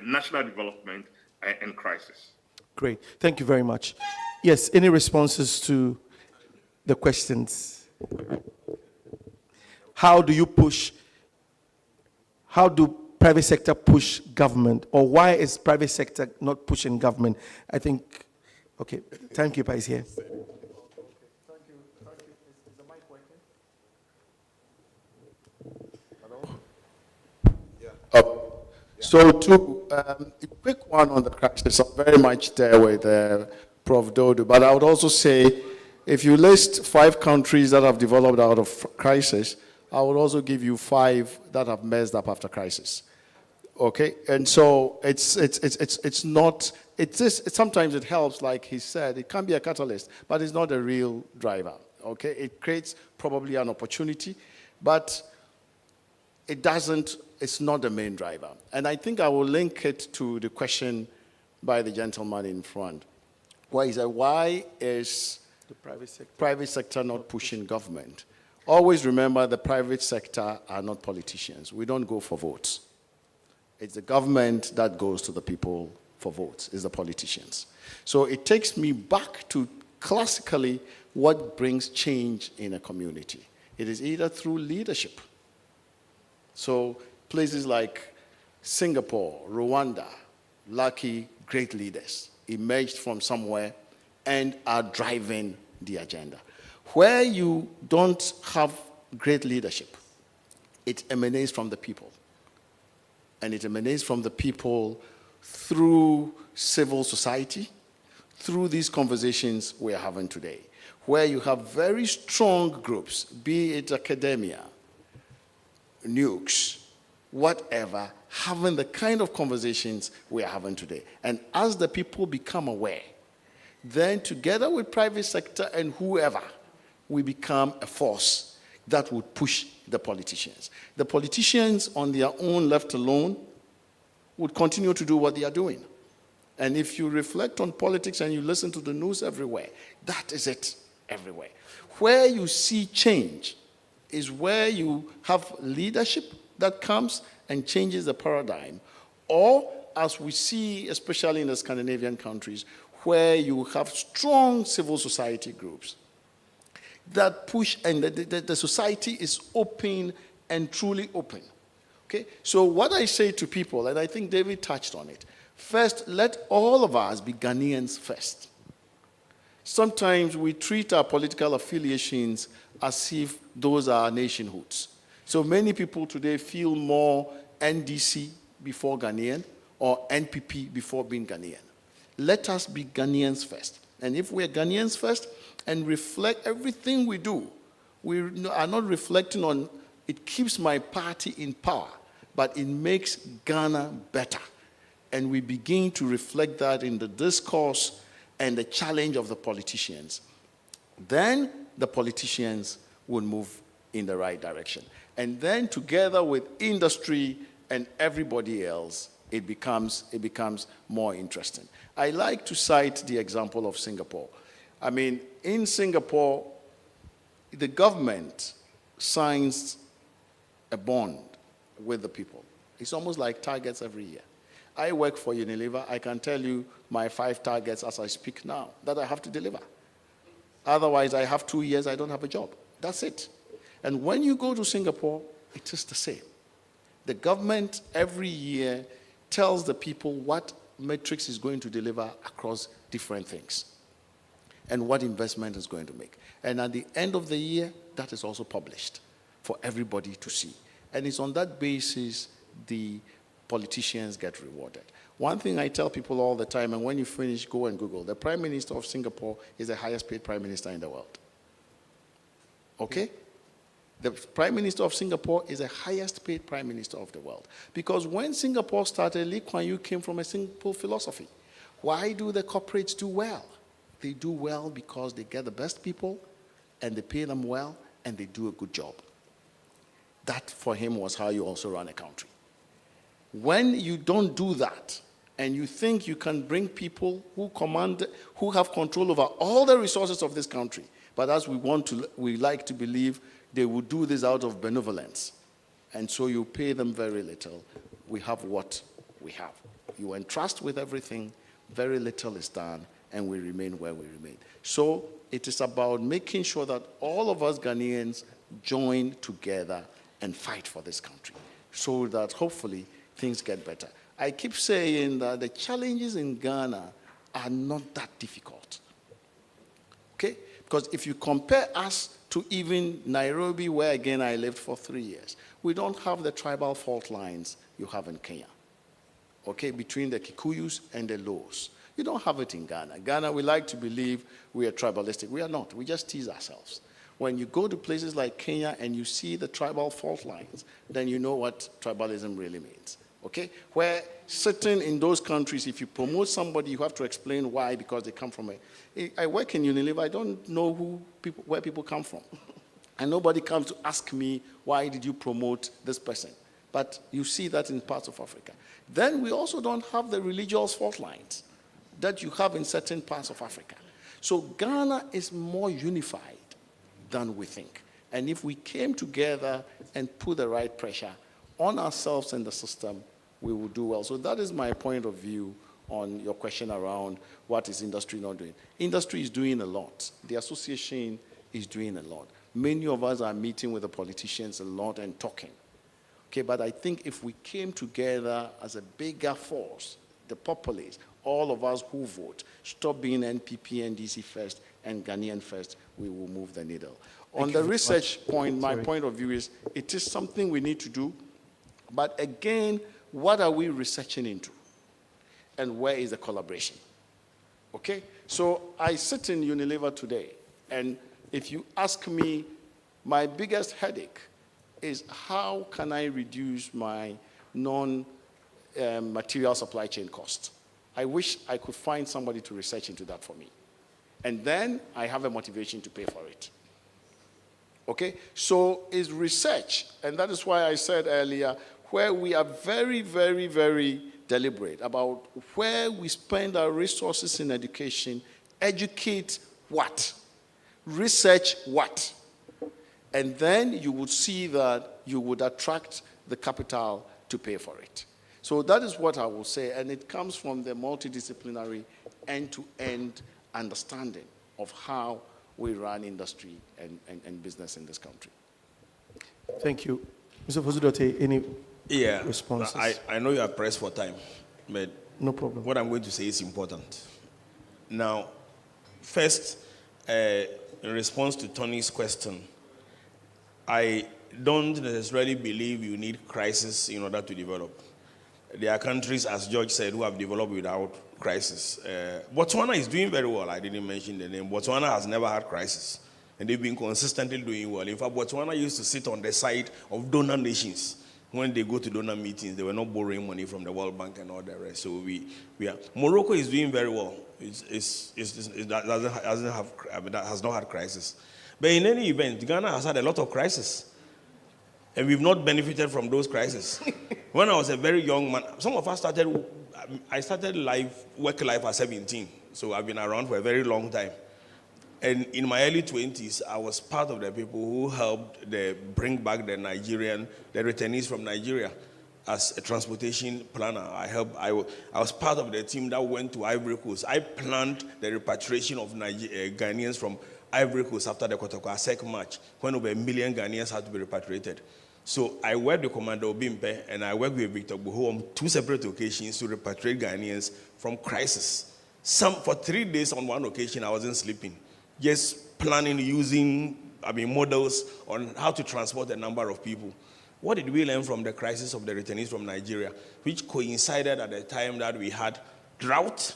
national development and crisis. Great. Thank you very much. Yes, any responses to the questions? How do private sector push government, or why is private sector not pushing government? I think, okay, timekeeper is here. Thank you. Is the mic working? Hello? Yeah. So a quick one on the crisis. I'm very much there with Prof. Dodo, but I would also say, if you list 5 countries that have developed out of crisis, I would also give you 5 that have messed up after crisis. Okay, and so sometimes it helps, like he said, it can be a catalyst, but it's not a real driver. Okay, it creates probably an opportunity, but it's not the main driver. And I think I will link it to the question by the gentleman in front. Why is the private sector not pushing government? Always remember, the private sector are not politicians. We don't go for votes. It's the government that goes to the people for votes, it's the politicians. So it takes me back to classically what brings change in a community. It is either through leadership. So places like Singapore, Rwanda, lucky, great leaders emerged from somewhere and are driving the agenda. Where you don't have great leadership, it emanates from the people. And it emanates from the people through civil society, through these conversations we are having today, where you have very strong groups, be it academia, nukes, whatever, having the kind of conversations we are having today. And as the people become aware, then together with private sector and whoever, we become a force that would push the politicians. The politicians on their own, left alone, would continue to do what they are doing. And if you reflect on politics and you listen to the news everywhere, that is it everywhere. Where you see change is where you have leadership that comes and changes the paradigm, or as we see, especially in the Scandinavian countries, where you have strong civil society groups that push, and the society is open and truly open. Okay? So what I say to people, and I think David touched on it, first, let all of us be Ghanaians first. Sometimes we treat our political affiliations as if those are nationhoods. So many people today feel more NDC before Ghanaian or NPP before being Ghanaian. Let us be Ghanaians first. And if we're Ghanaians first and reflect everything we do, we are not reflecting on it keeps my party in power, but it makes Ghana better. And we begin to reflect that in the discourse and the challenge of the politicians. Then the politicians will move in the right direction. And then together with industry and everybody else, it becomes more interesting. I like to cite the example of Singapore. I mean, in Singapore, the government signs a bond with the people. It's almost like targets every year. I work for Unilever. I can tell you my 5 targets as I speak now that I have to deliver. Otherwise, I have 2 years, I don't have a job. That's it. And when you go to Singapore, it is the same. The government every year tells the people what metrics is going to deliver across different things and what investment is going to make. And at the end of the year, that is also published for everybody to see. And it's on that basis the politicians get rewarded. One thing I tell people all the time, and when you finish, go and Google, the Prime Minister of Singapore is the highest paid Prime Minister in the world. Okay? The Prime Minister of Singapore is the highest paid Prime Minister of the world. Because when Singapore started, Lee Kuan Yew came from a simple philosophy. Why do the corporates do well? They do well because they get the best people, and they pay them well, and they do a good job. That, for him, was how you also run a country. When you don't do that, and you think you can bring people who have control over all the resources of this country, but as we like to believe, they will do this out of benevolence. And so you pay them very little. We have what we have. You entrust with everything, very little is done, and we remain where we remain. So it is about making sure that all of us Ghanaians join together and fight for this country so that hopefully things get better. I keep saying that the challenges in Ghana are not that difficult. Okay? Because if you compare us to even Nairobi, where again I lived for 3 years, we don't have the tribal fault lines you have in Kenya. Okay? Between the Kikuyus and the Los. You don't have it in Ghana. Ghana, we like to believe we are tribalistic. We are not. We just tease ourselves. When you go to places like Kenya and you see the tribal fault lines, then you know what tribalism really means. Okay? Where sitting in those countries, if you promote somebody, you have to explain why, because they come from I work in Unilever, I don't know where people come from. And nobody comes to ask me, why did you promote this person? But you see that in parts of Africa. Then we also don't have the religious fault lines that you have in certain parts of Africa. So Ghana is more unified than we think. And if we came together and put the right pressure on ourselves and the system, we will do well. So that is my point of view on your question around what is industry not doing. Industry is doing a lot. The association is doing a lot. Many of us are meeting with the politicians a lot and talking. Okay, but I think if we came together as a bigger force, the populace, all of us who vote, stop being NPP, NDC first, and Ghanaian first, we will move the needle. On the research point, my point of view is it is something we need to do. But again, what are we researching into? And where is the collaboration? Okay? So I sit in Unilever today, and if you ask me, my biggest headache is how can I reduce my non-material supply chain costs? I wish I could find somebody to research into that for me. And then I have a motivation to pay for it. Okay? So it's research, and that is why I said earlier, where we are very, very, very deliberate about where we spend our resources in education, educate what? Research what? And then you would see that you would attract the capital to pay for it. So that is what I will say, and it comes from the multidisciplinary end-to-end understanding of how we run industry and business in this country. Thank you. Mr. Fosudote, any responses? I know you are pressed for time, but no problem. What I'm going to say is important. Now, first, in response to Tony's question, I don't necessarily believe you need crisis in order to develop. There are countries, as George said, who have developed without crisis. Botswana is doing very well. I didn't mention the name. Botswana has never had crisis, and they've been consistently doing well. In fact, Botswana used to sit on the side of donor nations. When they go to donor meetings, they were not borrowing money from the World Bank and all the rest. So we are. Morocco is doing very well. That has not had crisis. But in any event, Ghana has had a lot of crises. And we've not benefited from those crises. When I was a very young man, some of us I started work life at 17. So I've been around for a very long time. And in my early 20s, I was part of the people who helped bring back the returnees from Nigeria as a transportation planner. I was part of the team that went to Ivory Coast. I planned the repatriation of Ghanaians from Ivory Coast after the Kotoko-Asek march, when over 1 million Ghanaians had to be repatriated. So I worked with Commander Obimpe and I worked with Victor Buho on 2 separate occasions to repatriate Ghanaians from crisis. For 3 days on one occasion, I wasn't sleeping, just planning, using models on how to transport a number of people. What did we learn from the crisis of the returnees from Nigeria, which coincided at the time that we had drought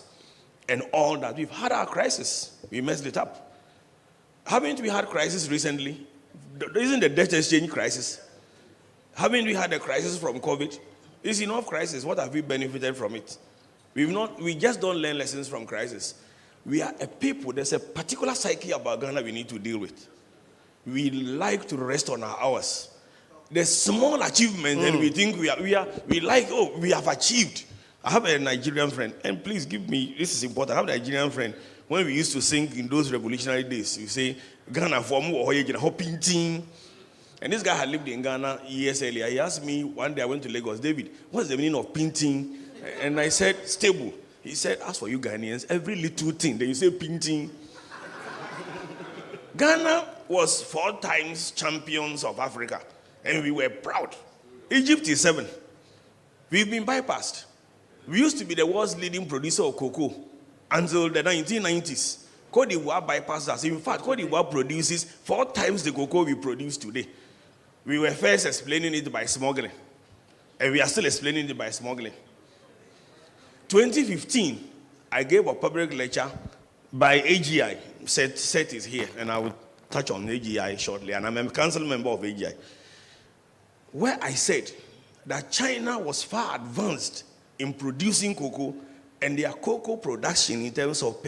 and all that? We've had our crisis. We messed it up. Haven't we had crisis recently? Isn't the debt exchange crisis? Haven't we had a crisis from COVID? It's enough crisis. What have we benefited from it? We just don't learn lessons from crisis. We are a people, there's a particular psyche about Ghana we need to deal with. We like to rest on our hours. There's small achievements and we think we have achieved. I have a Nigerian friend, and please give me, this is important. I have a Nigerian friend. When we used to sing in those revolutionary days, you say, Ghana for painting. And this guy had lived in Ghana years earlier. He asked me one day, I went to Lagos, David, what's the meaning of painting? And I said, stable. He said, as for you Ghanaians, every little thing, then you say painting. Ghana was 4 times champions of Africa, and we were proud. Egypt is 7. We've been bypassed. We used to be the world's leading producer of cocoa until the 1990s. Côte d'Ivoire bypassed us. In fact, Côte d'Ivoire produces 4 times the cocoa we produce today. We were first explaining it by smuggling, and we are still explaining it by smuggling. 2015, I gave a public lecture by AGI. Seth is here, and I will touch on AGI shortly, and I'm a council member of AGI, where I said that China was far advanced in producing cocoa, and their cocoa production in terms of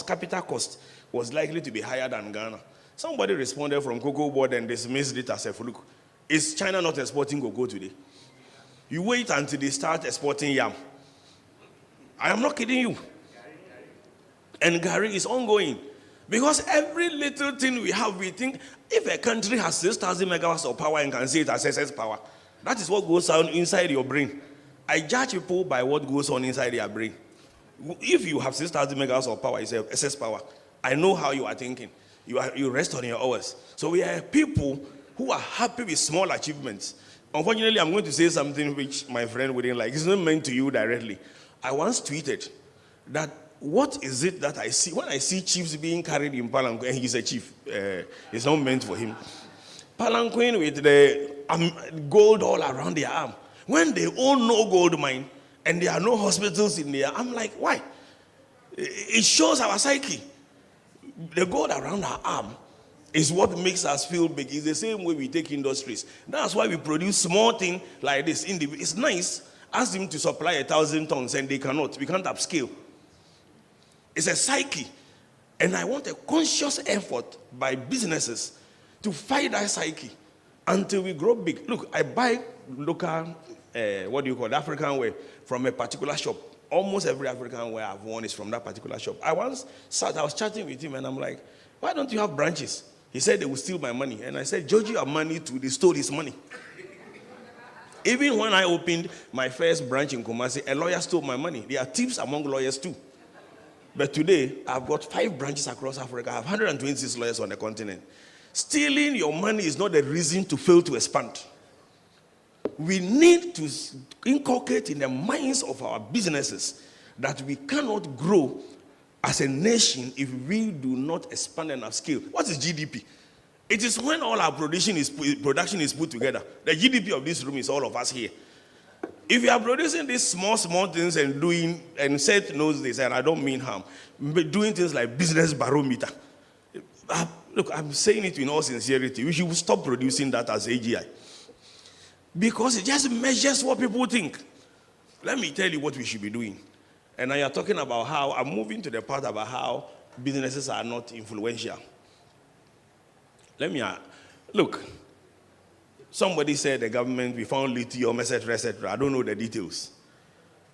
capital cost was likely to be higher than Ghana. Somebody responded from Cocoa Board and dismissed it as a fluke. Is China not exporting cocoa today? You wait until they start exporting yam. I am not kidding you. And Gary is ongoing. Because every little thing we have, we think, if a country has 6,000 megawatts of power and can say it has excess power, that is what goes on inside your brain. I judge people by what goes on inside their brain. If you have 6,000 megawatts of power, it's excess power. I know how you are thinking. You rest on your hours. So we are people who are happy with small achievements. Unfortunately, I'm going to say something which my friend wouldn't like. It's not meant to you directly. I once tweeted that what is it that I see when I see chiefs being carried in palanquin, and he's a chief, it's not meant for him. Palanquin with the gold all around their arm. When they own no gold mine and there are no hospitals in there, I'm like, why? It shows our psyche. The gold around our arm is what makes us feel big. It's the same way we take industries. That's why we produce small things like this. It's nice. Ask them to supply 1,000 tons and they cannot. We can't upscale. It's a psyche. And I want a conscious effort by businesses to fight that psyche until we grow big. Look, I buy local, African wear from a particular shop. Almost every African wear I've worn is from that particular shop. I was chatting with him, and I'm like, why don't you have branches? He said they will steal my money. And I said, George, you have money too. They stole his money. Even when I opened my first branch in Kumasi, a lawyer stole my money. There are thieves among lawyers too. But today, I've got 5 branches across Africa. I have 126 lawyers on the continent. Stealing your money is not a reason to fail to expand. We need to inculcate in the minds of our businesses that we cannot grow as a nation if we do not expand and upscale. What is GDP? It is when all our production is put together. The GDP of this room is all of us here. If you are producing these small things and doing, and Seth knows this, and I don't mean harm, but doing things like business barometer. Look, I'm saying it in all sincerity. We should stop producing that as AGI. Because it just measures what people think. Let me tell you what we should be doing. And I am talking about how, I'm moving to the part about how businesses are not influential. Look, somebody said the government, we found lithium, etc., etc. I don't know the details.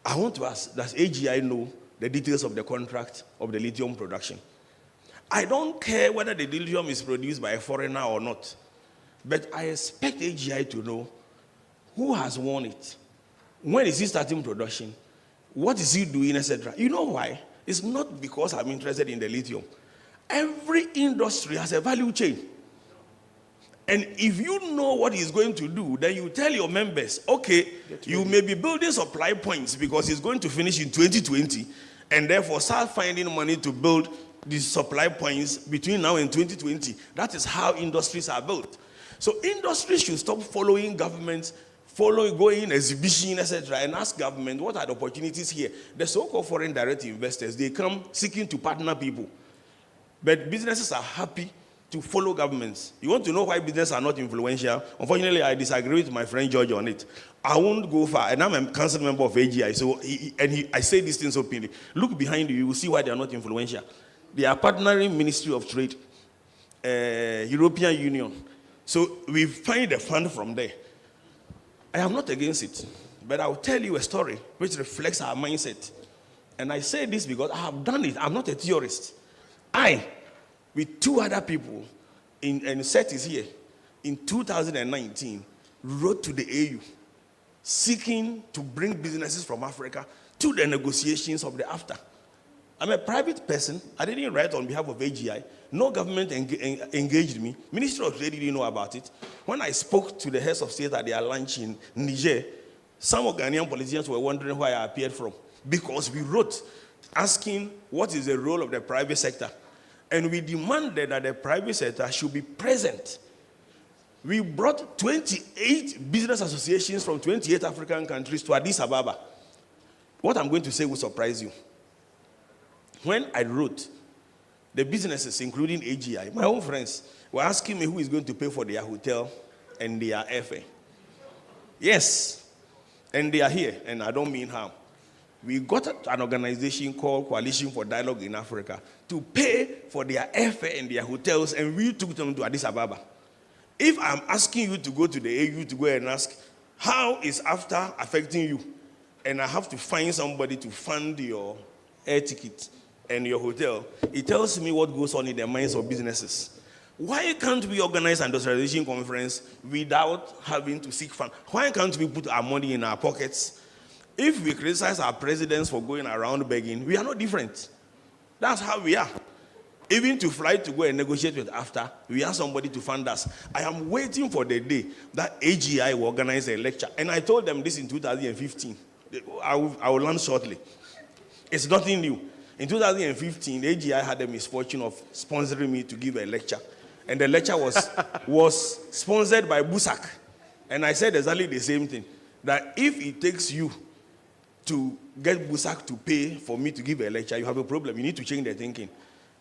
I want to ask, does AGI know the details of the contract of the lithium production? I don't care whether the lithium is produced by a foreigner or not, but I expect AGI to know who has won it, when is he starting production, what is he doing, etc. You know why? It's not because I'm interested in the lithium. Every industry has a value chain. And if you know what he's going to do, then you tell your members, okay, you may be building supply points because it's going to finish in 2020, and therefore start finding money to build these supply points between now and 2020. That is how industries are built. So industries should stop following governments, going exhibition, etc., and ask government, what are the opportunities here? The so-called foreign direct investors, they come seeking to partner people. But businesses are happy to follow governments. You want to know why businesses are not influential? Unfortunately, I disagree with my friend George on it. I won't go far, and I'm a council member of AGI, so I say these things openly. Look behind you, you will see why they are not influential. They are partnering Ministry of Trade, European Union. So we find a fund from there. I am not against it, but I will tell you a story which reflects our mindset. And I say this because I have done it. I'm not a theorist. I, with 2 other people, and Seth is here, in 2019, wrote to the AU, seeking to bring businesses from Africa to the negotiations of the AFTA. I'm a private person. I didn't write on behalf of AGI. No government engaged me. Ministry of Trade didn't know about it. When I spoke to the heads of state at their lunch in Niger, some Ghanaian politicians were wondering where I appeared from. Because we wrote asking what is the role of the private sector. And we demanded that the private sector should be present. We brought 28 business associations from 28 African countries to Addis Ababa. What I'm going to say will surprise you. When I wrote, the businesses, including AGI, my own friends, were asking me who is going to pay for their hotel and their airfare. Yes, and they are here, and I don't mean harm. We got an organization called Coalition for Dialogue in Africa to pay for their airfare and their hotels, and we took them to Addis Ababa. If I'm asking you to go to the AU to go and ask, how is AFTA affecting you? And I have to find somebody to fund your air ticket and your hotel, it tells me what goes on in the minds of businesses. Why can't we organize an industrialization conference without having to seek funds? Why can't we put our money in our pockets? If we criticize our presidents for going around begging, we are not different. That's how we are. Even to fly to go and negotiate with AFTA, we have somebody to fund us. I am waiting for the day that AGI will organize a lecture. And I told them this in 2015. I will land shortly. It's nothing new. In 2015, AGI had the misfortune of sponsoring me to give a lecture. And the lecture was sponsored by Busak. And I said exactly the same thing. That if it takes you to get Busak to pay for me to give a lecture, you have a problem. You need to change the thinking.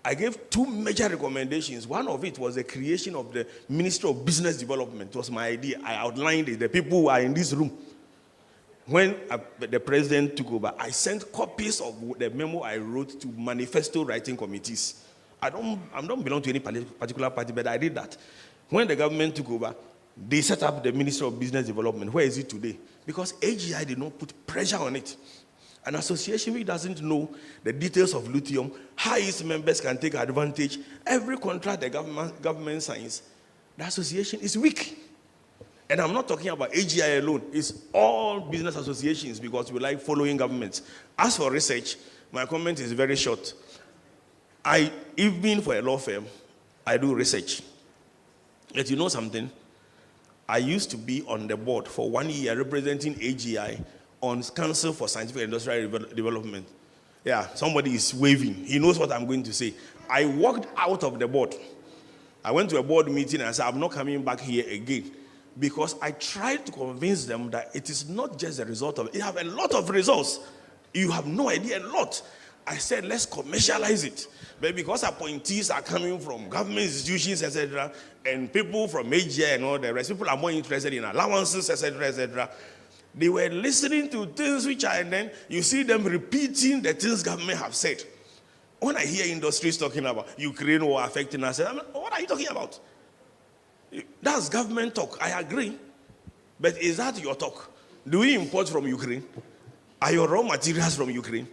I gave 2 major recommendations. One of it was the creation of the Ministry of Business Development. It was my idea. I outlined it. The people who are in this room. When the president took over, I sent copies of the memo I wrote to manifesto writing committees. I don't belong to any particular party, but I did that. When the government took over, they set up the Ministry of Business Development. Where is it today? Because AGI did not put pressure on it. An association which doesn't know the details of lithium, how its members can take advantage, every contract the government signs, the association is weak. And I'm not talking about AGI alone. It's all business associations because we like following governments. As for research, my comment is very short. Even for a law firm, I do research. Yet you know something? I used to be on the board for 1 year representing AGI on Council for Scientific and Industrial Development. Yeah, somebody is waving. He knows what I'm going to say. I walked out of the board. I went to a board meeting and I said, I'm not coming back here again. Because I tried to convince them that it is not just the result of it. You have a lot of results. You have no idea, a lot. I said, let's commercialize it. But because appointees are coming from government institutions, etc., and people from AGI and all the rest, people are more interested in allowances, etc., etc., they were listening to things which are, and then you see them repeating the things government have said. When I hear industries talking about Ukraine war affecting us, I'm like, what are you talking about? That's government talk. I agree. But is that your talk? Do we import from Ukraine? Are your raw materials from Ukraine?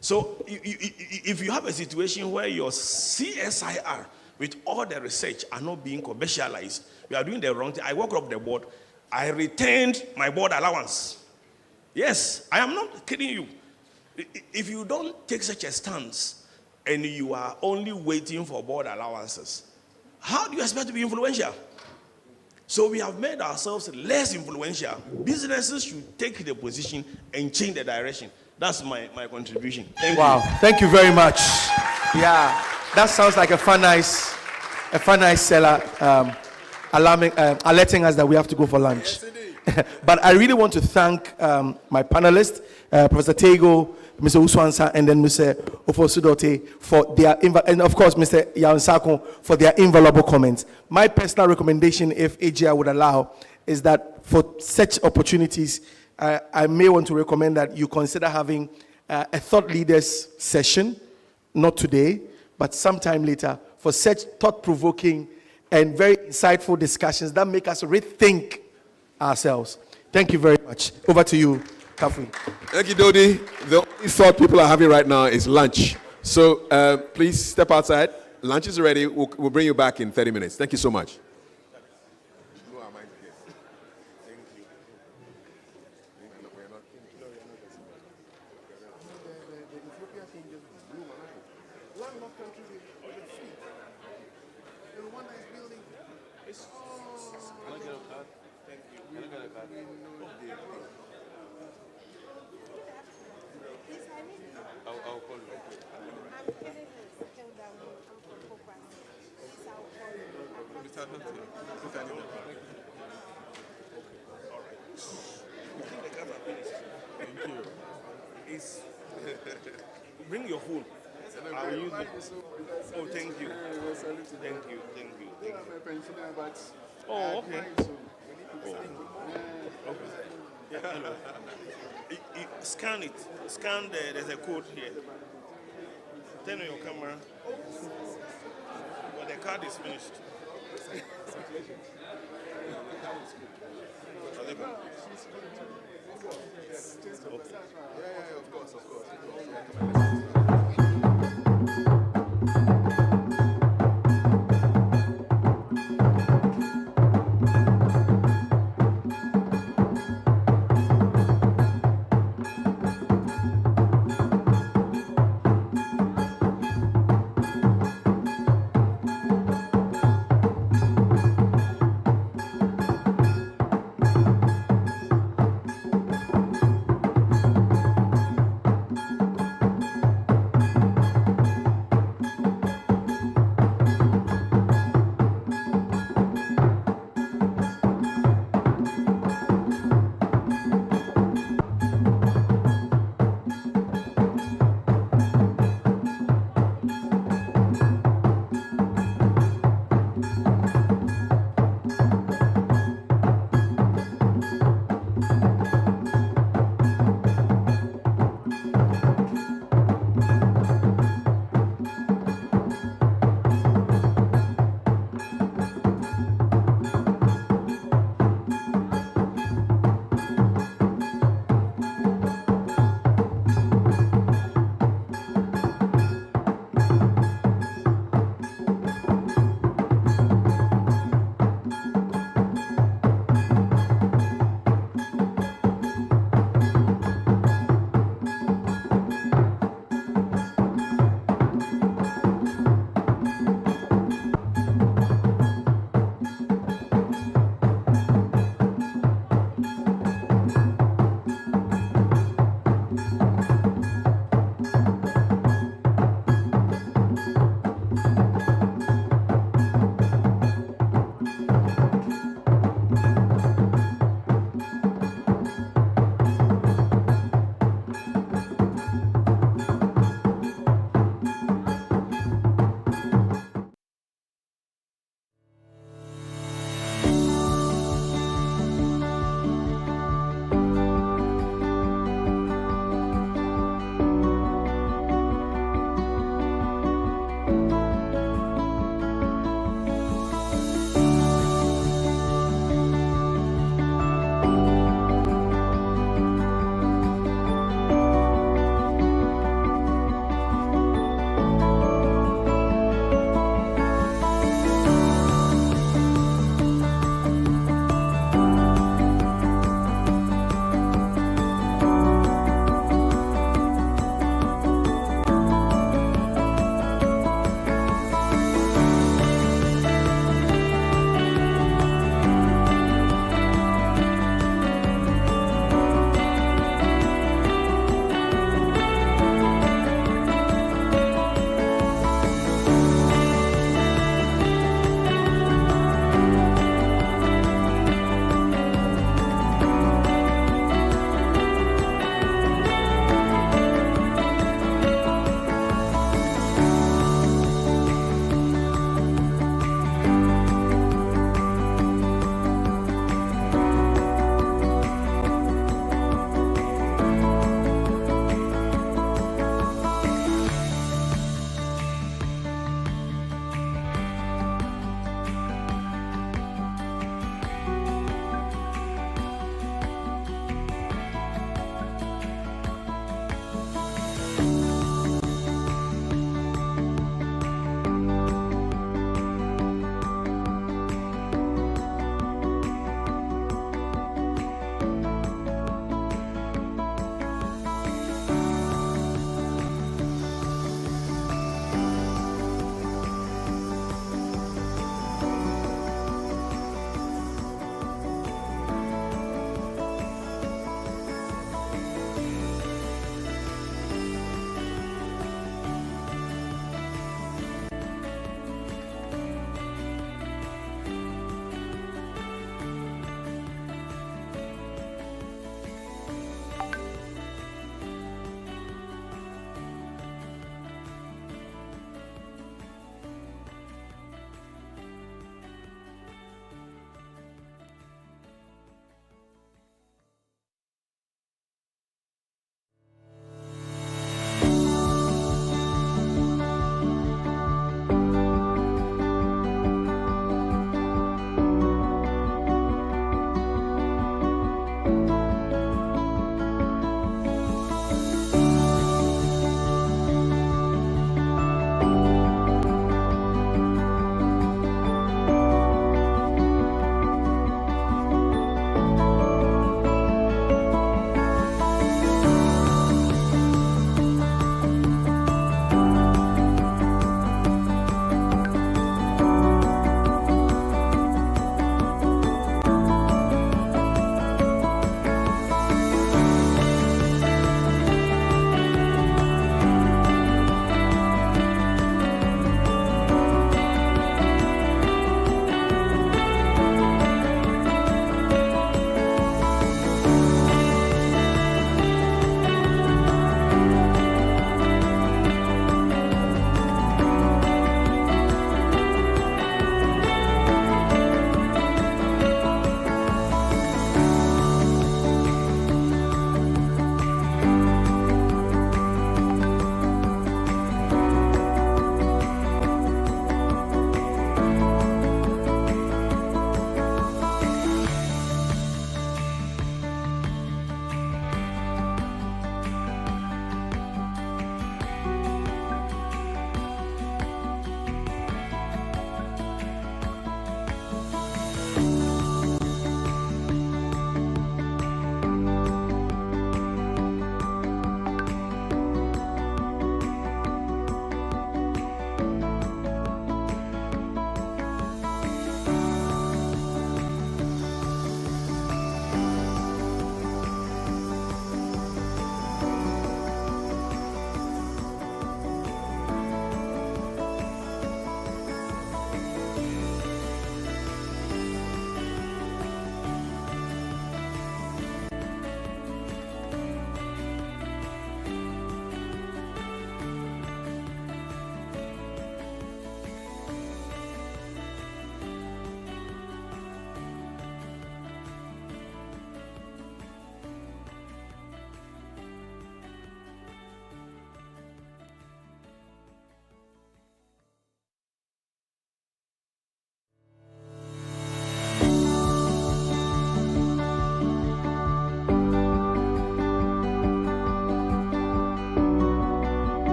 So if you have a situation where your CSIR with all the research are not being commercialized, you are doing the wrong thing. I walked up the board. I retained my board allowance. Yes, I am not kidding you. If you don't take such a stance and you are only waiting for board allowances, how do you expect to be influential? So we have made ourselves less influential. Businesses should take the position and change the direction. That's my contribution. Thank you. Thank you very much. Yeah, that sounds like a fun nice seller alerting us that we have to go for lunch. Yes, but I really want to thank my panelists, Professor Tego, Mr. Uswansa, and then Mr. Ofosudote for their, and of course, Mr. Yansako for their invaluable comments. My personal recommendation, if AGI would allow, is that for such opportunities, I may want to recommend that you consider having a thought leaders session, not today, but sometime later, for such thought-provoking and very insightful discussions that make us rethink ourselves. Thank you very much. Over to you, Kafui. Thank you, Dodi. The only thought people are having right now is lunch. So please step outside. Lunch is ready. We'll bring you back in 30 minutes. Thank you so much. Bring your phone. I'll use it. Oh, thank you. Thank you. Thank you. Oh, okay. Scan it. Scan there's a code here. Turn on your camera. But the card is finished. Yeah, of course.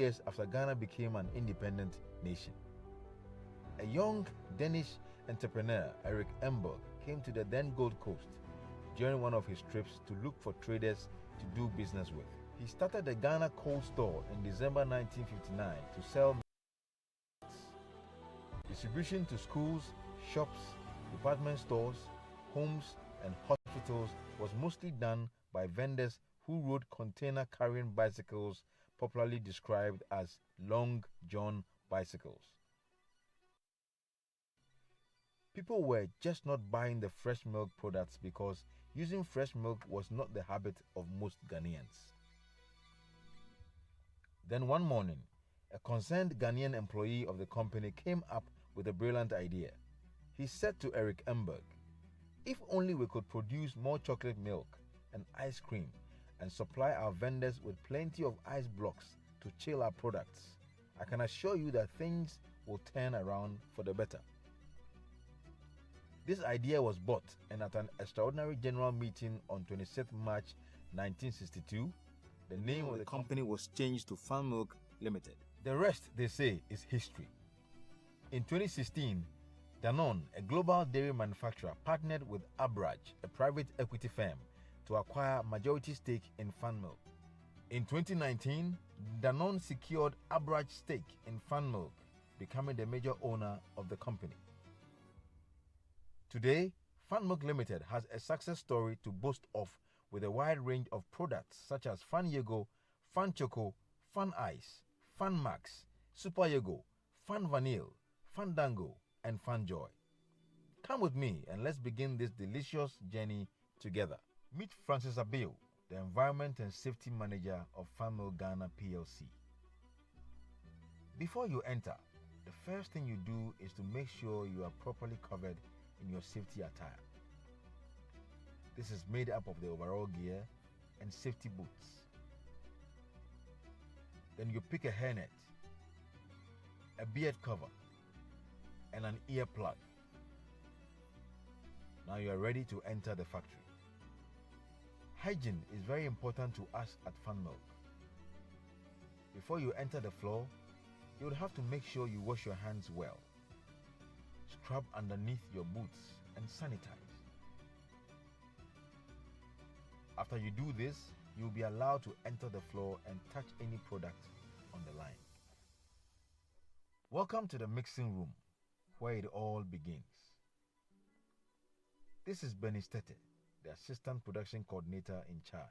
years after Ghana became an independent nation. A young Danish entrepreneur, Eric Emberg, came to the then Gold Coast during one of his trips to look for traders to do business with. He started the Ghana Coal Store in December 1959 to sell distribution to schools, shops, department stores, homes, and hospitals was mostly done by vendors who rode container-carrying bicycles, popularly described as Long John bicycles. People were just not buying the fresh milk products because using fresh milk was not the habit of most Ghanaians. Then one morning, a concerned Ghanaian employee of the company came up with a brilliant idea. He said to Eric Emberg, "If only we could produce more chocolate milk and ice cream and supply our vendors with plenty of ice blocks to chill our products, I can assure you that things will turn around for the better." This idea was bought, and at an extraordinary general meeting on 26th March 1962, the name of the company was changed to Fan Milk Limited. The rest, they say, is history. In 2016, Danone, a global dairy manufacturer, partnered with Abraj, a private equity firm, to acquire majority stake in Fan Milk. In 2019, Danone secured Abraj's stake in Fan Milk, becoming the major owner of the company. Today, Fan Milk Limited has a success story to boast of with a wide range of products such as Fan Yego, Fan Choco, Fan Ice, Fan Max, Super Yego, Fan Vanille, Fandango, and Fan Joy. Come with me and let's begin this delicious journey together. Meet Francis Abiel, the Environment and Safety Manager of Fan Milk Ghana PLC. Before you enter, the first thing you do is to make sure you are properly covered in your safety attire. This is made up of the overall gear and safety boots. Then you pick a hairnet, a beard cover, and an ear plug. Now you are ready to enter the factory. Hygiene is very important to us at Fan Milk. Before you enter the floor, you would have to make sure you wash your hands well. Scrub underneath your boots and sanitize. After you do this, you will be allowed to enter the floor and touch any product on the line. Welcome to the mixing room, where it all begins. This is Benny Stete, the Assistant Production Coordinator in charge.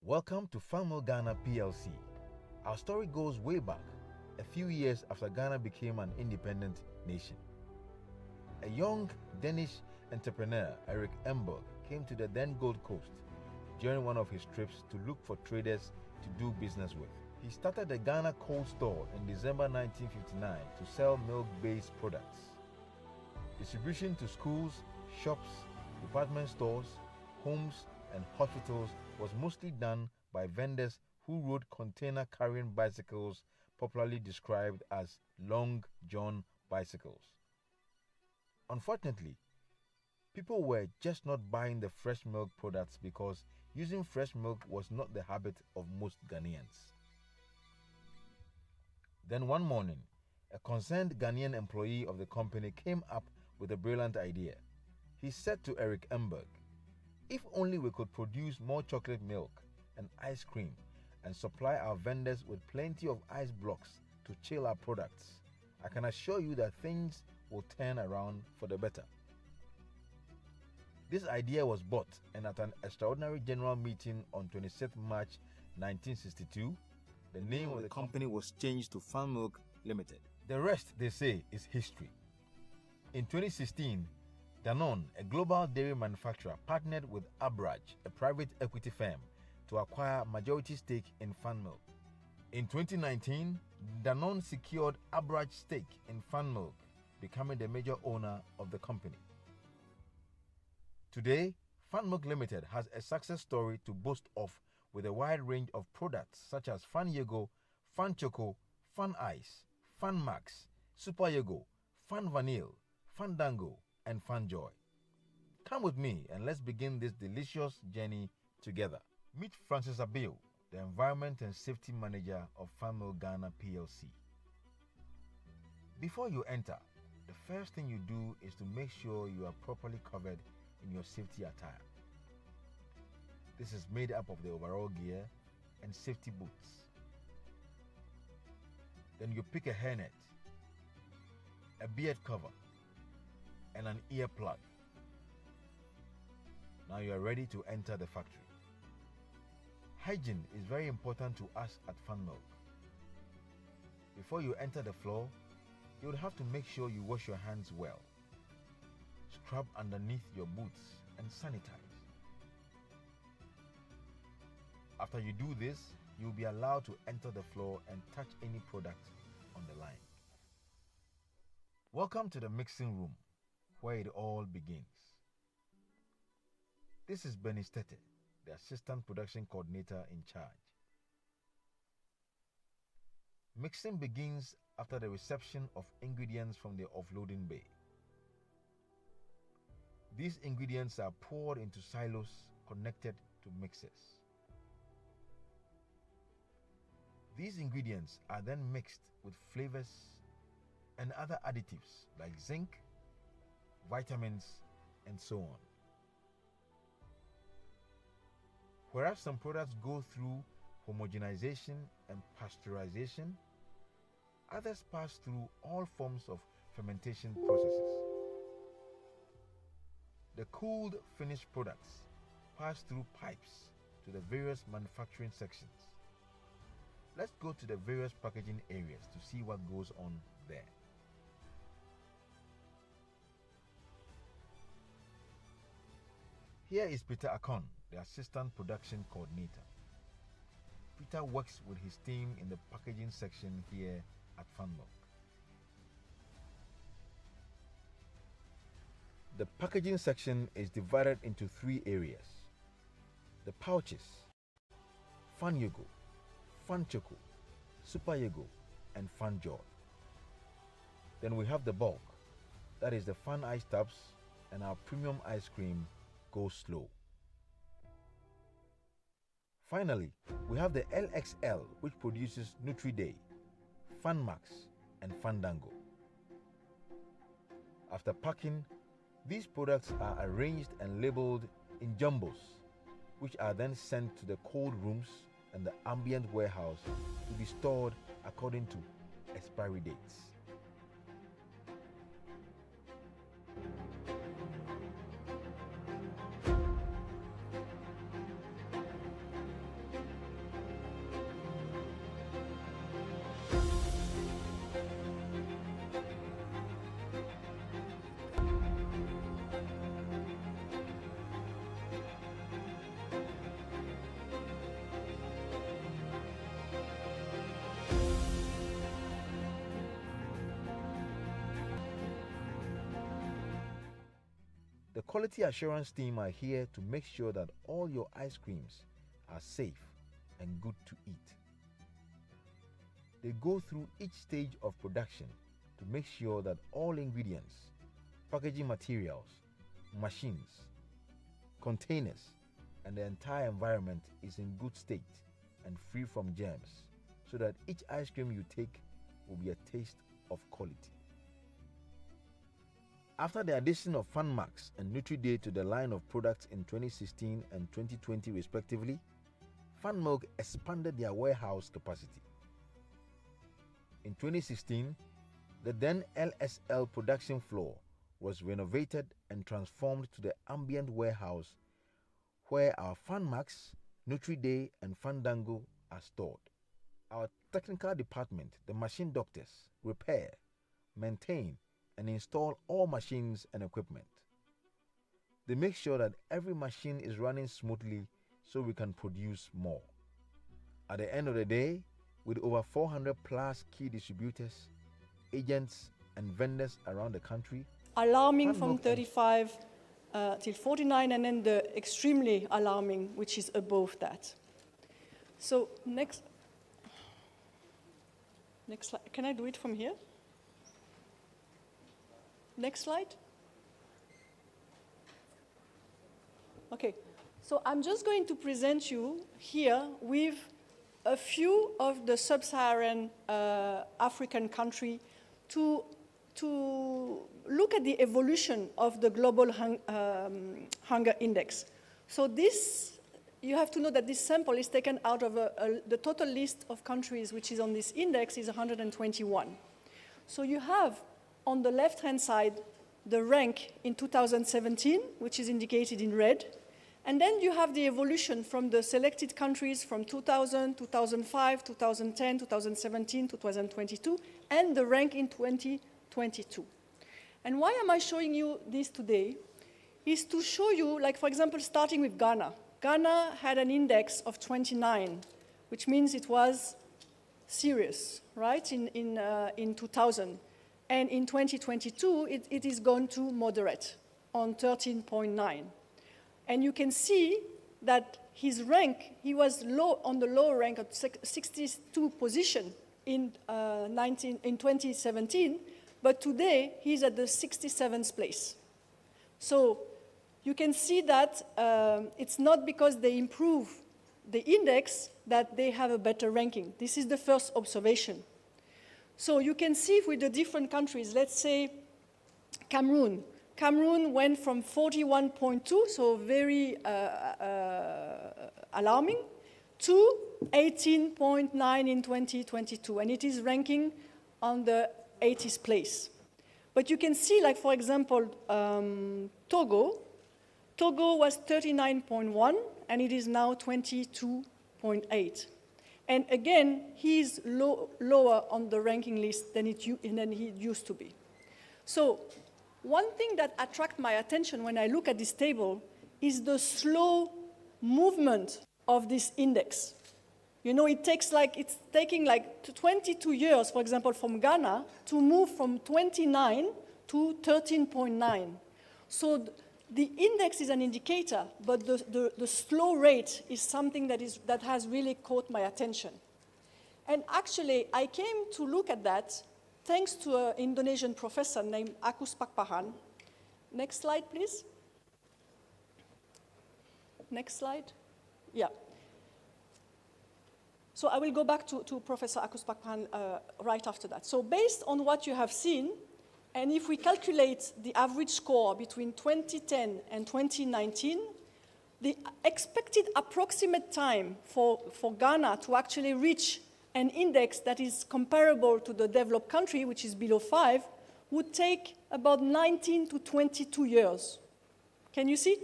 Welcome to Farmel Ghana PLC. Our story goes way back, a few years after Ghana became an independent nation. A young Danish entrepreneur, Eric Emberg, came to the then Gold Coast during one of his trips to look for traders to do business with. He started the Ghana Cold Store in December 1959 to sell milk-based products. Distribution to schools, shops, department stores, homes, and hospitals was mostly done by vendors who rode container-carrying bicycles, popularly described as Long John bicycles. Unfortunately, people were just not buying the fresh milk products because using fresh milk was not the habit of most Ghanaians. Then one morning, a concerned Ghanaian employee of the company came up with a brilliant idea. He said to Eric Emberg, "If only we could produce more chocolate milk and ice cream and supply our vendors with plenty of ice blocks to chill our products, I can assure you that things will turn around for the better." This idea was bought, and at an extraordinary general meeting on 26th March 1962, the name of the company was changed to Farmilk Limited. The rest, they say, is history. In 2016, Danone, a global dairy manufacturer, partnered with Abraj, a private equity firm, to acquire majority stake in Farmilk. In 2019, Danone secured Abraj's stake in Farmilk, becoming the major owner of the company. Today, Farmilk Limited has a success story to boast of, with a wide range of products such as Fan Yogo, Fan Choco, Fan Ice, Fan Max, Super Yogo, Fan Vanille, Fandango, and Fan Joy. Come with me and let's begin this delicious journey together. Meet Francis Abil, the Environment and Safety Manager of Farmel Ghana PLC. Before you enter, the first thing you do is to make sure you are properly covered in your safety attire. This is made up of the overall gear and safety boots. Then you pick a hairnet, a beard cover, and an ear plug. Now you are ready to enter the factory. Hygiene is very important to us at Farmilk. Before you enter the floor, you will have to make sure you wash your hands well. Scrub underneath your boots and sanitize. After you do this, you'll be allowed to enter the floor and touch any product on the line. Welcome to the mixing room, where it all begins. This is Benny Stete, the Assistant Production Coordinator in charge. Mixing begins after the reception of ingredients from the offloading bay. These ingredients are poured into silos connected to mixers. These ingredients are then mixed with flavors and other additives like zinc, vitamins, and so on. Whereas some products go through homogenization and pasteurization, others pass through all forms of fermentation processes. The cooled finished products pass through pipes to the various manufacturing sections. Let's go to the various packaging areas to see what goes on there. Here is Peter Akon, the Assistant Production Coordinator. Peter works with his team in the packaging section here at Farmilk. The packaging section is divided into 3 areas: the pouches, Fan Yogo, Fan Choco, Super Yogo, and Fan Joy. Then we have the bulk, that is the Fan Ice tubs, and our premium ice cream, Go Slow. Finally, we have the LXL, which produces Nutri-Day, Fan Max, and Fandango. After packing, these products are arranged and labeled in jumbos, which are then sent to the cold rooms and the ambient warehouse to be stored according to expiry dates. quality assurance team are here to make sure that all your ice creams are safe and good to eat. They go through each stage of production to make sure that all ingredients, packaging materials, machines, containers, and the entire environment is in good state and free from germs, so that each ice cream you take will be a taste of quality. After the addition of FunMax and Nutri-Day to the line of products in 2016 and 2020 respectively, FunMilk expanded their warehouse capacity. In 2016, the then LSL production floor was renovated and transformed to the ambient warehouse where our FunMax, Nutri-Day, and Fandango are stored. Our technical department, the machine doctors, repair, maintain, and install all machines and equipment. They make sure that every machine is running smoothly so we can produce more. At the end of the day, with over 400 plus key distributors, agents, and vendors around the country, alarming from 35 till 49, and then the extremely alarming, which is above that. So next slide. Can I do it from here? Next slide. Okay, so I'm just going to present you here with a few of the sub-Saharan African countries to look at the evolution of the global hunger index. So this, you have to know that this sample is taken out of the total list of countries which is on this index is 121. So you have on the left-hand side the rank in 2017, which is indicated in red. And then you have the evolution from the selected countries from 2000, 2005, 2010, 2017, 2022, and the rank in 2022. And why am I showing you this today? Is to show you, like for example, starting with Ghana. Ghana had an index of 29, which means it was serious, right, in 2000. And in 2022, it is gone to moderate on 13.9. And you can see that his rank, he was low on the lower rank at 62 position in 2017, but today he's at the 67th place. So you can see that it's not because they improve the index that they have a better ranking. This is the first observation. So you can see with the different countries, let's say Cameroon. Cameroon went from 41.2, so very alarming, to 18.9 in 2022, and it is ranking on the 80th place. But you can see, like for example, Togo. Togo was 39.1, and it is now 22.8. And again, he's lower on the ranking list than he used to be. So one thing that attracts my attention when I look at this table is the slow movement of this index. You know, it's taking like 22 years, for example, from Ghana to move from 29 to 13.9. So the index is an indicator, but the slow rate is something that has really caught my attention. And actually, I came to look at that thanks to an Indonesian professor named Agus Pakpahan. Next slide, please. Next slide. Yeah. So I will go back to Professor Agus Pakpahan right after that. So based on what you have seen, and if we calculate the average score between 2010 and 2019, the expected approximate time for Ghana to actually reach an index that is comparable to the developed country, which is below 5, would take about 19 to 22 years. Can you see?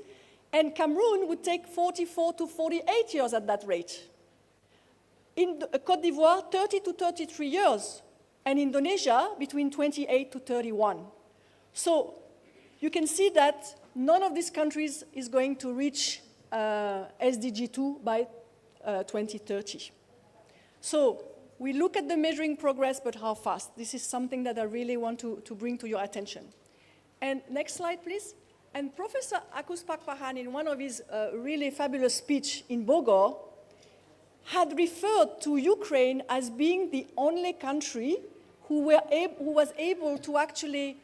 And Cameroon would take 44 to 48 years at that rate. In Côte d'Ivoire, 30 to 33 years. And Indonesia, between 28 to 31. So you can see that none of these countries is going to reach SDG 2 by 2030. So we look at the measuring progress, but how fast? This is something that I really want to bring to your attention. And next slide, please. And Professor Akuz-Pakpahan, in one of his really fabulous speech in Bogor, had referred to Ukraine as being the only country who was able to actually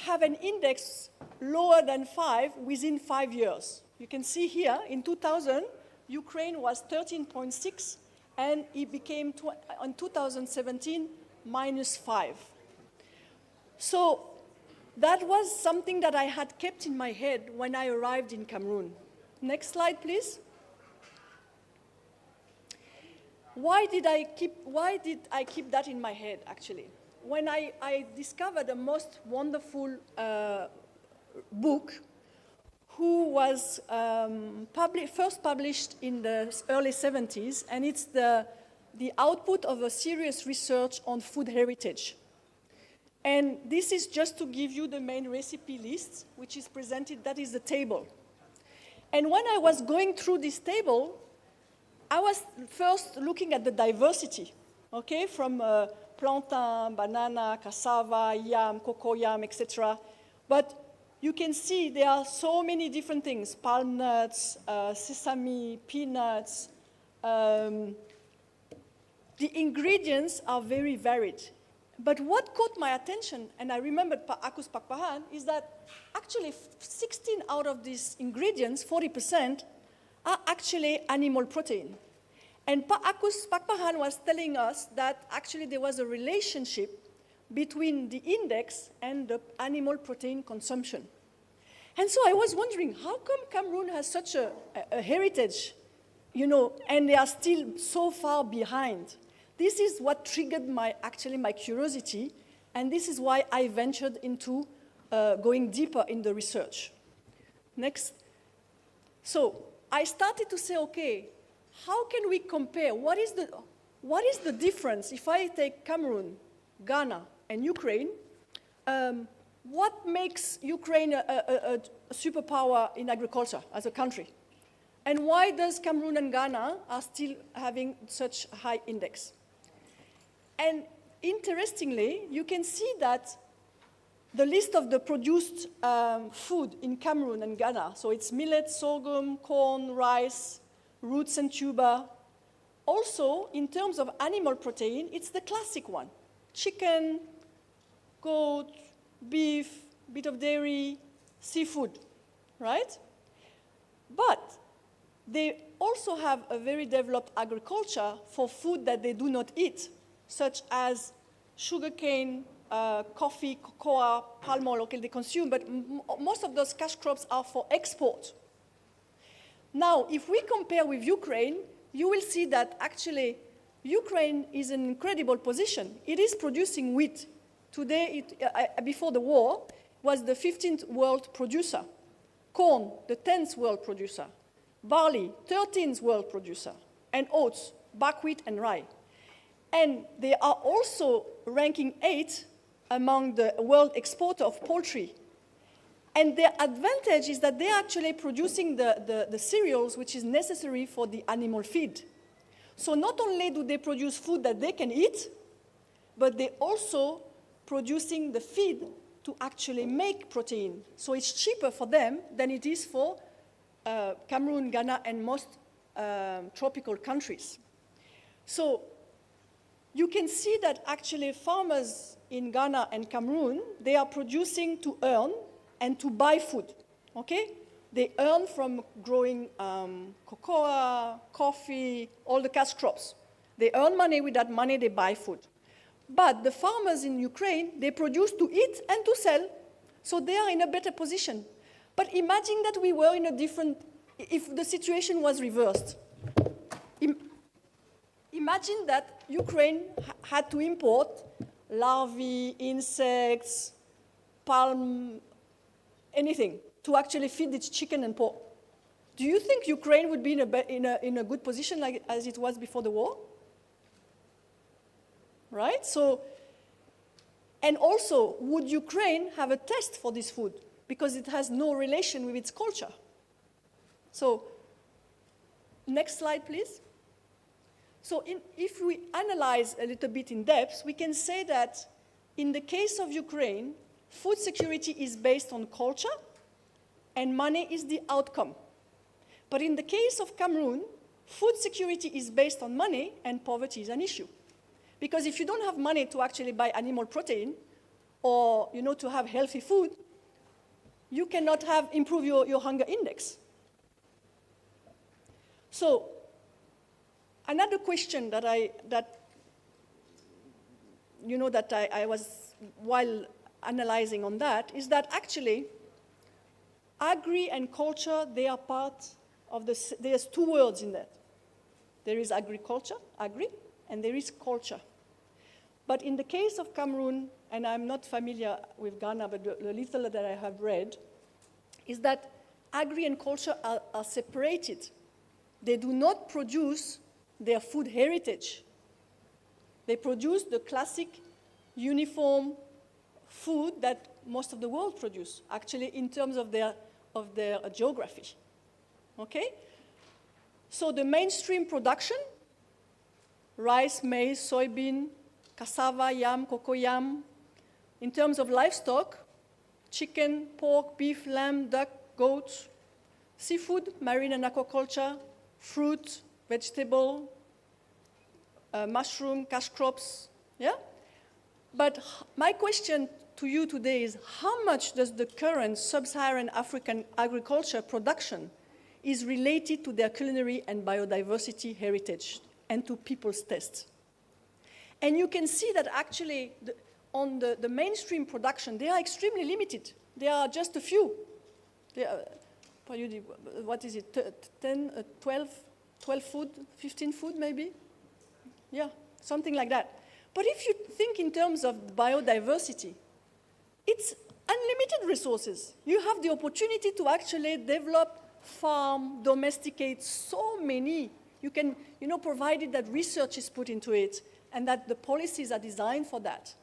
have an index lower than 5 within 5 years. You can see here, in 2000, Ukraine was 13.6, and it became, in 2017, -5. So that was something that I had kept in my head when I arrived in Cameroon. Next slide, please. Why did I keep that in my head, actually? When I discovered a most wonderful book, who was first published in the early 70s, and it's the output of a serious research on food heritage. And this is just to give you the main recipe list, which is presented, that is the table. And when I was going through this table, I was first looking at the diversity, okay, from plantain, banana, cassava, yam, cocoa yam, etc. But you can see there are so many different things, palm nuts, sesame, peanuts. The ingredients are very varied. But what caught my attention, and I remembered Akuz-Pakpahan, is that actually 16 out of these ingredients, 40%, are actually animal protein. And Akuz-Pakpahan was telling us that actually there was a relationship between the index and the animal protein consumption. And so I was wondering, how come Cameroon has such a heritage, you know, and they are still so far behind? This is what triggered my curiosity, and this is why I ventured into going deeper in the research. Next. So I started to say, okay, how can we compare? What is the difference if I take Cameroon, Ghana, and Ukraine? What makes Ukraine a superpower in agriculture as a country? And why does Cameroon and Ghana are still having such high index? And interestingly, you can see that the list of the produced food in Cameroon and Ghana, so it's millet, sorghum, corn, rice, roots and tuber. Also, in terms of animal protein, it's the classic one. Chicken, goat, beef, bit of dairy, seafood, right? But they also have a very developed agriculture for food that they do not eat, such as sugarcane, coffee, cocoa, palm oil, okay, they consume, but most of those cash crops are for export. Now, if we compare with Ukraine, you will see that actually Ukraine is in an incredible position. It is producing wheat. Today, before the war, was the 15th world producer. Corn, the 10th world producer. Barley, 13th world producer. And oats, buckwheat and rye. And they are also ranking 8th among the world exporter of poultry. And their advantage is that they're actually producing the cereals which is necessary for the animal feed. So not only do they produce food that they can eat, but they also producing the feed to actually make protein. So it's cheaper for them than it is for Cameroon, Ghana, and most tropical countries. So you can see that actually farmers in Ghana and Cameroon, they are producing to earn and to buy food, okay? They earn from growing cocoa, coffee, all the cash crops. They earn money. With that money, they buy food. But the farmers in Ukraine, they produce to eat and to sell, so they are in a better position. But imagine that we were in a different, if the situation was reversed. Imagine that Ukraine had to import larvae, insects, palm, anything, to actually feed its chicken and pork. Do you think Ukraine would be in a good position like as it was before the war? Right? So, and also, would Ukraine have a taste for this food? Because it has no relation with its culture. So, next slide, please. So if we analyze a little bit in depth, we can say that in the case of Ukraine, food security is based on culture, and money is the outcome. But in the case of Cameroon, food security is based on money, and poverty is an issue. Because if you don't have money to actually buy animal protein or to have healthy food, you cannot improve your hunger index. So another question that I was, while analyzing on that, is that actually agri and culture, they are part of there's two words in that. There is agriculture, agri, and there is culture. But in the case of Cameroon, and I'm not familiar with Ghana, but the little that I have read, is that agri and culture are separated. They do not produce their food heritage. They produce the classic uniform food that most of the world produce, actually, in terms of their geography. Okay? So the mainstream production, rice, maize, soybean, cassava, yam, cocoa yam. In terms of livestock, chicken, pork, beef, lamb, duck, goat. Seafood, marine and aquaculture. Fruit, vegetable, mushroom, cash crops. Yeah? But my question to you today is, how much does the current sub-Saharan African agriculture production is related to their culinary and biodiversity heritage and to people's tastes? And you can see that actually on the mainstream production, they are extremely limited. There are just a few. What is it, 10, 12 food, 15 food maybe? Yeah, something like that. But if you think in terms of biodiversity, it's unlimited resources. You have the opportunity to actually develop, farm, domesticate so many. You can, provided that research is put into it and that the policies are designed for that.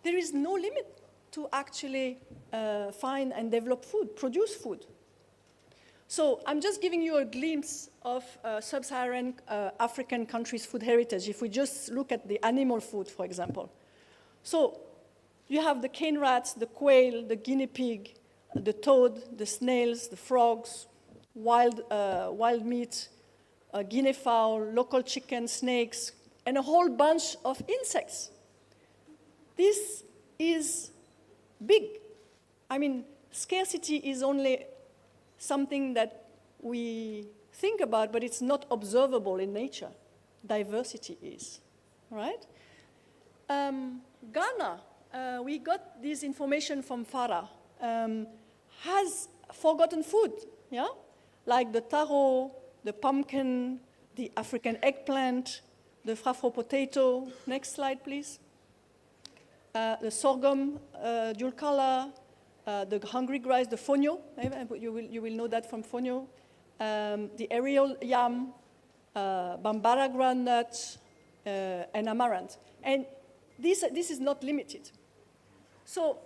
There is no limit to actually find and develop food, produce food. So I'm just giving you a glimpse of sub-Saharan African countries' food heritage, if we just look at the animal food, for example. So you have the cane rats, the quail, the guinea pig, the toad, the snails, the frogs, wild meat, guinea fowl, local chicken, snakes, and a whole bunch of insects. This is big. I mean, scarcity is only something that we think about, but it's not observable in nature. Diversity is, right? Ghana, we got this information from FARA, has forgotten food, yeah? Like the taro, the pumpkin, the African eggplant, the frafro potato. Next slide, please. The sorghum, julkala, the hungry rice, the fonio, you will know that from fonio, the aerial yam, bambara groundnut, and amaranth. And this is not limited. So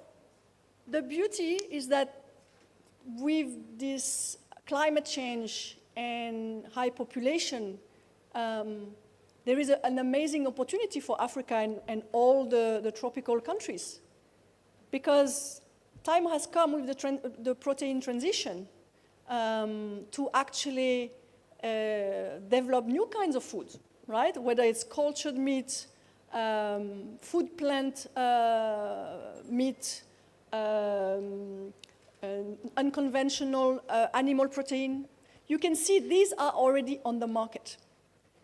the beauty is that with this climate change and high population, there is an amazing opportunity for Africa and all the tropical countries, because time has come with the protein transition to actually develop new kinds of food, right? Whether it's cultured meat, food plant meat, unconventional animal protein. You can see these are already on the market,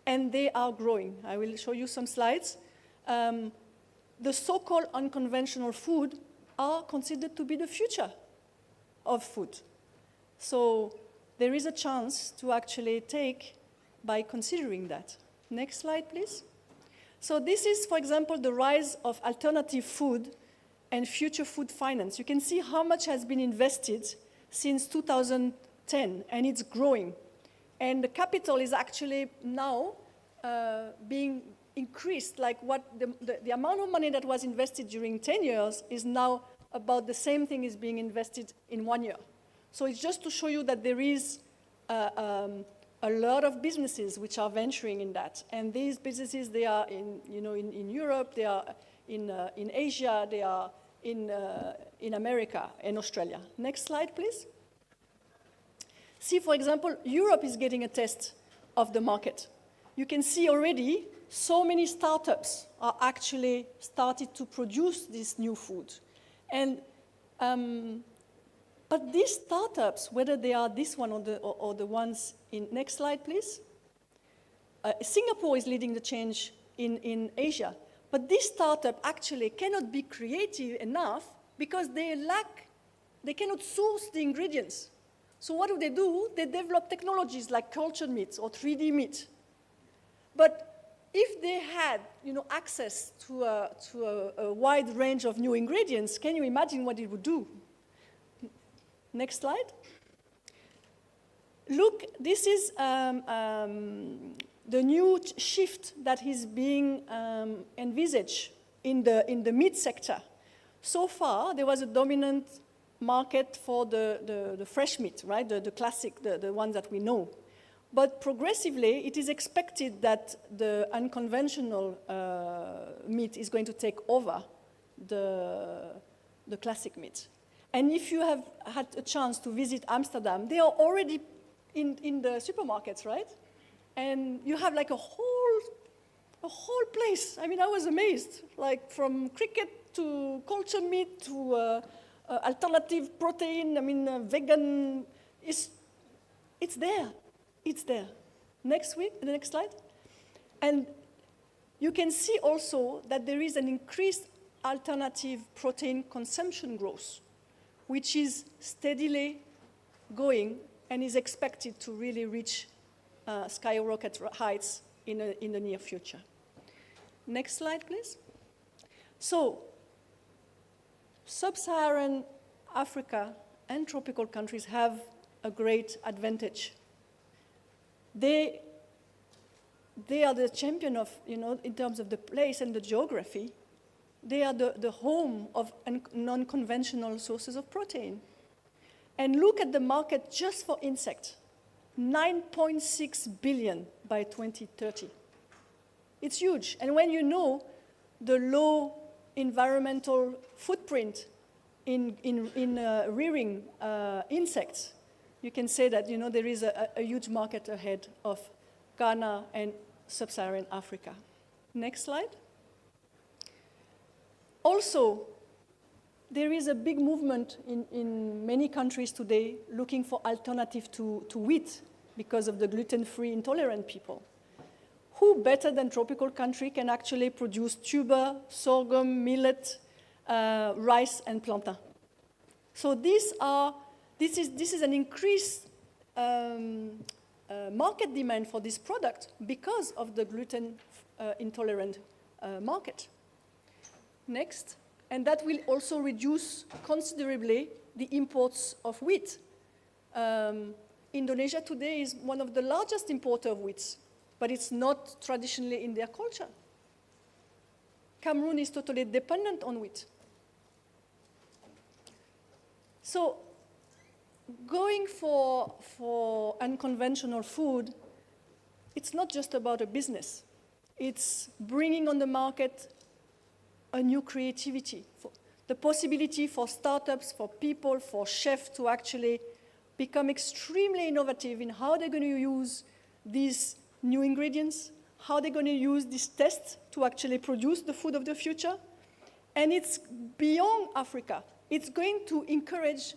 and they are growing. I will show you some slides. The so-called unconventional food are considered to be the future of food. So there is a chance to actually take by considering that. Next slide, please. So this is, for example, the rise of alternative food and future food finance. You can see how much has been invested since 2010, and it's growing. And the capital is actually now being increased, like what the amount of money that was invested during 10 years is now about the same thing is being invested in 1 year. So it's just to show you that there is a lot of businesses which are venturing in that. And these businesses, they are in Europe, they are in Asia, they are in America and Australia. Next slide, please. See, for example, Europe is getting a taste of the market. You can see already so many startups are actually started to produce this new food. And, but these startups, whether they are this one or the ones in, next slide, please. Singapore is leading the change in Asia. But this startup actually cannot be creative enough because they cannot source the ingredients. So what do? They develop technologies like cultured meat or 3D meat. But if they had, access to a wide range of new ingredients, can you imagine what it would do? Next slide. Look, this is the new shift that is being envisaged in the meat sector. So far, there was a dominant market for the fresh meat, right? The classic, the ones that we know. But progressively, it is expected that the unconventional meat is going to take over the classic meat. And if you have had a chance to visit Amsterdam, they are already in the supermarkets, right? And you have like a whole place. I mean, I was amazed, like from cricket to culture meat to alternative protein. I mean, vegan. It's there. It's there. Next week, the next slide. And you can see also that there is an increased alternative protein consumption growth, which is steadily going and is expected to really reach skyrocket heights in the near future. Next slide, please. So, sub-Saharan Africa and tropical countries have a great advantage. They are the champion of, in terms of the place and the geography. They are the home of non-conventional sources of protein. And look at the market just for insects, 9.6 billion by 2030. It's huge. And when you know the low environmental footprint in rearing insects, you can say that there is a huge market ahead of Ghana and sub-Saharan Africa. Next slide. Also, there is a big movement in many countries today looking for alternative to wheat because of the gluten-free intolerant people. Who better than tropical country can actually produce tuber, sorghum, millet, rice, and plantain? So this is an increased market demand for this product because of the gluten intolerant market. Next, and that will also reduce considerably the imports of wheat. Indonesia today is one of the largest importers of wheat, but it's not traditionally in their culture. Cameroon is totally dependent on wheat. So going for unconventional food, it's not just about a business. It's bringing on the market a new creativity, the possibility for startups, for people, for chefs to actually become extremely innovative in how they're going to use these new ingredients, how they're going to use these tests to actually produce the food of the future. And it's beyond Africa. It's going to encourage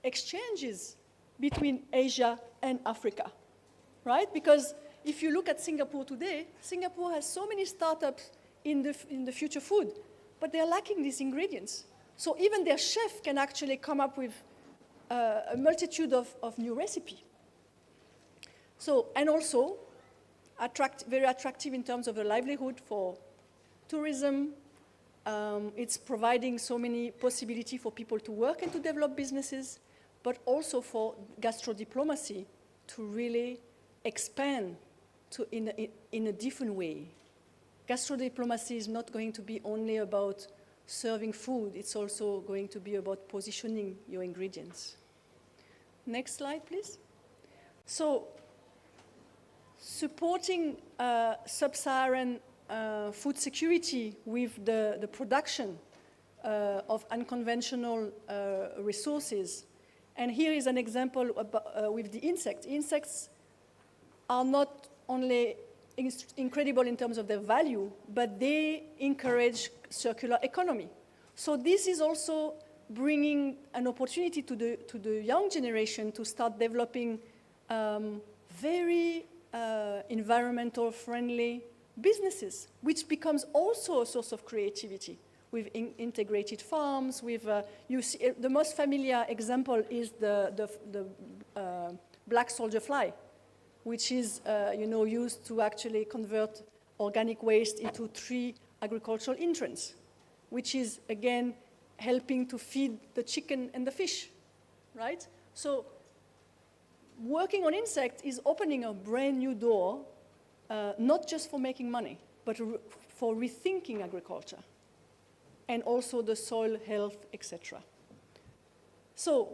exchanges between Asia and Africa, right? Because if you look at Singapore today, Singapore has so many startups in the future food, but they're lacking these ingredients. So even their chef can actually come up with a multitude of new recipes. So, and also, very attractive in terms of the livelihood for tourism. It's providing so many possibilities for people to work and to develop businesses, but also for gastro-diplomacy to really expand in a different way. Gastro-diplomacy is not going to be only about serving food, it's also going to be about positioning your ingredients. Next slide, please. So, supporting sub-Saharan food security with the production of unconventional resources And here is an example about, with the insects. Insects are not only incredible in terms of their value, but they encourage circular economy. So this is also bringing an opportunity to the young generation to start developing very environmental friendly businesses, which becomes also a source of creativity with integrated farms, with, you see, the most familiar example is the black soldier fly, which is, used to actually convert organic waste into 3 agricultural entrants, which is, again, helping to feed the chicken and the fish, right? So working on insects is opening a brand new door, not just for making money, but for rethinking agriculture, and also the soil health, etc. So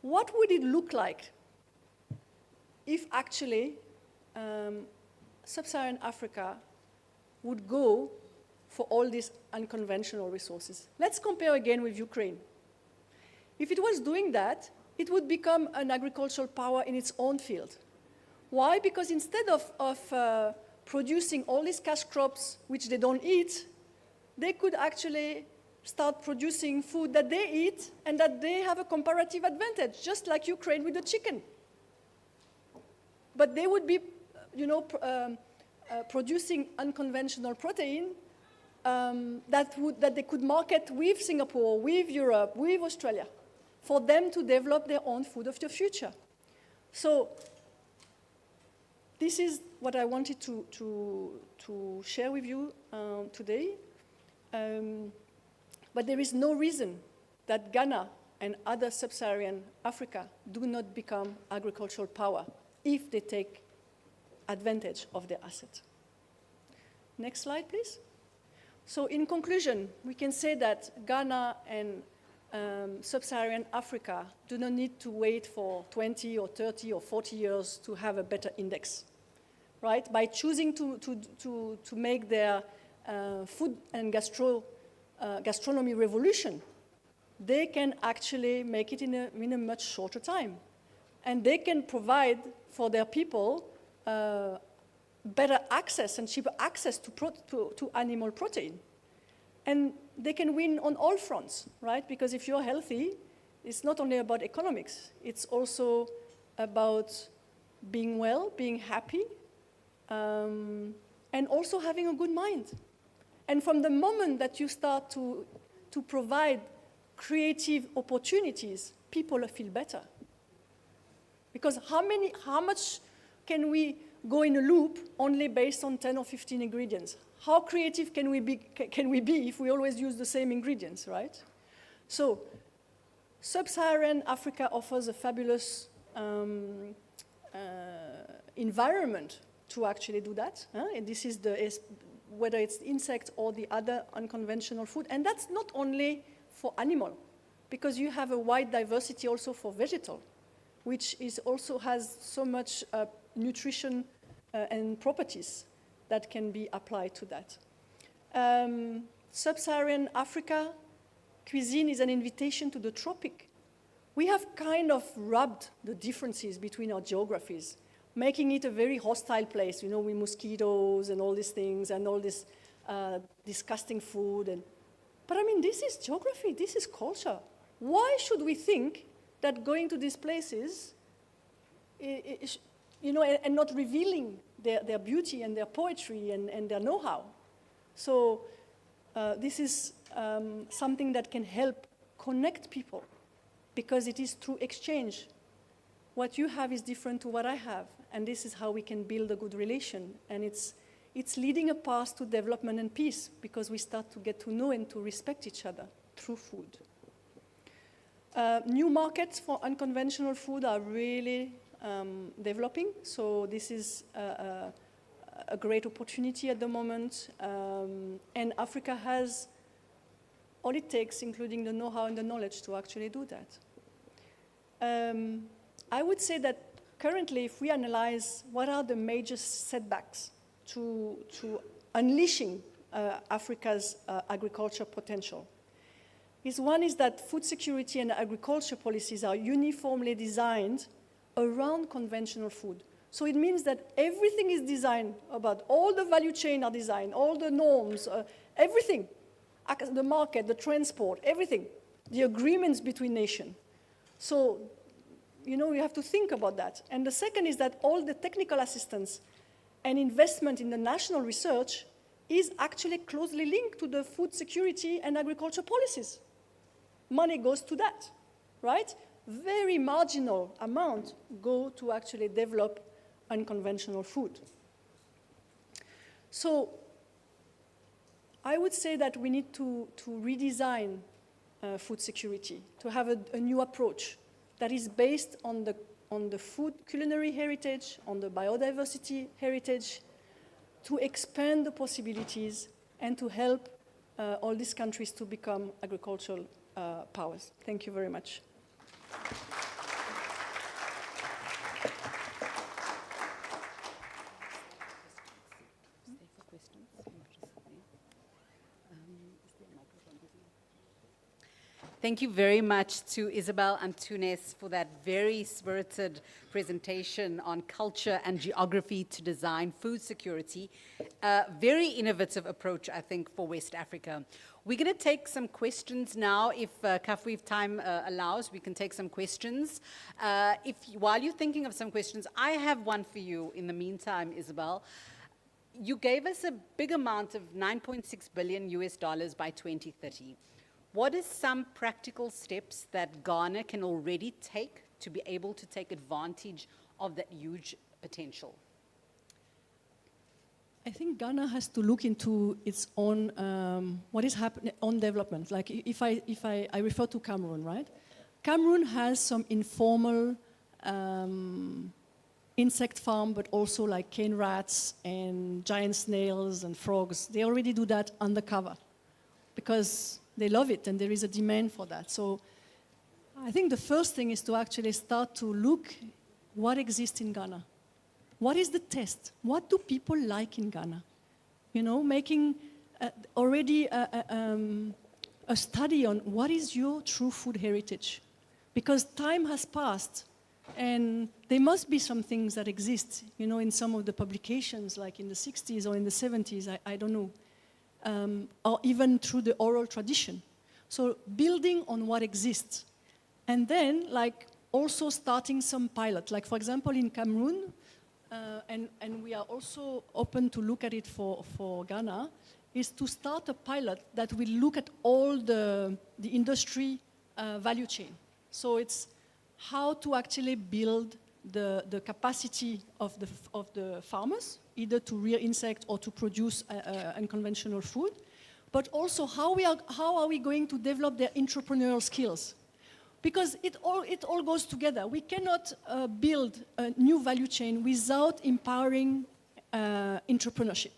what would it look like if actually sub-Saharan Africa would go for all these unconventional resources? Let's compare again with Ukraine. If it was doing that, it would become an agricultural power in its own field. Why? Because instead of producing all these cash crops which they don't eat, they could actually start producing food that they eat and that they have a comparative advantage, just like Ukraine with the chicken. But they would be, producing unconventional protein that they could market with Singapore, with Europe, with Australia, for them to develop their own food of the future. So this is what I wanted to share with you today. But there is no reason that Ghana and other sub-Saharan Africa do not become agricultural power if they take advantage of their asset. Next slide, please. So in conclusion, we can say that Ghana and sub-Saharan Africa do not need to wait for 20 or 30 or 40 years to have a better index, right? By choosing to make their food and gastronomy revolution, they can actually make it in a much shorter time. And they can provide for their people better access and cheaper access to animal protein. And they can win on all fronts, right? Because if you're healthy, it's not only about economics, it's also about being well, being happy, and also having a good mind. And from the moment that you start to provide creative opportunities, people feel better. Because how much can we go in a loop only based on 10 or 15 ingredients? How creative can we be if we always use the same ingredients, right? So sub-Saharan Africa offers a fabulous environment to actually do that. And this is whether it's insects or the other unconventional food. And that's not only for animal, because you have a wide diversity also for vegetal, which also has so much nutrition and properties that can be applied to that. Sub-Saharan Africa cuisine is an invitation to the tropic. We have kind of rubbed the differences between our geographies, making it a very hostile place, with mosquitoes and all these things and all this disgusting food. But I mean, this is geography, this is culture. Why should we think that going to these places, and not revealing their beauty and their poetry and their know-how? So this is something that can help connect people, because it is through exchange. What you have is different to what I have, and this is how we can build a good relation. And it's leading a path to development and peace, because we start to get to know and to respect each other through food. New markets for unconventional food are really developing, so this is a great opportunity at the moment. And Africa has all it takes, including the know-how and the knowledge, to actually do that. I would say that currently, if we analyze what are the major setbacks to unleashing Africa's agriculture potential, One is that food security and agriculture policies are uniformly designed around conventional food. So it means that everything is designed about, all the value chain are designed, all the norms, everything, the market, the transport, everything, the agreements between nations. So, you know, you have to think about that. And the second is that all the technical assistance and investment in the national research is actually closely linked to the food security and agriculture policies. Money goes to that, right? Very marginal amount go to actually develop unconventional food. So I would say that we need to redesign food security, to have a new approach that is based on the food culinary heritage, on the biodiversity heritage, to expand the possibilities and to help all these countries to become agricultural powers. Thank you very much. Thank you very much to Isabel Antunes for that very spirited presentation on culture and geography to design food security. Very innovative approach, I think, for West Africa. We're going to take some questions now. If Kafui, time allows, we can take some questions. While you're thinking of some questions, I have one for you in the meantime, Isabel. You gave us a big amount of $9.6 billion by 2030. What are some practical steps that Ghana can already take to be able to take advantage of that huge potential? I think Ghana has to look into its own, what is happening on development. Like if I refer to Cameroon, right? Cameroon has some informal insect farm, but also like cane rats and giant snails and frogs. They already do that undercover because they love it and there is a demand for that. So I think the first thing is to actually start to look what exists in Ghana. What is the test? What do people like in Ghana? You know, making already a study on what is your true food heritage. Because time has passed and there must be some things that exist, you know, in some of the publications like in the 60s or in the 70s, I don't know. Or even through the oral tradition. So building on what exists. And then, like, also starting some pilot. Like, for example, in Cameroon, and we are also open to look at it for Ghana, is to start a pilot that will look at all the industry value chain. So it's how to actually build the capacity of the farmers, either to rear insects or to produce unconventional food, but also how are we going to develop their entrepreneurial skills? Because it all goes together. We cannot build a new value chain without empowering entrepreneurship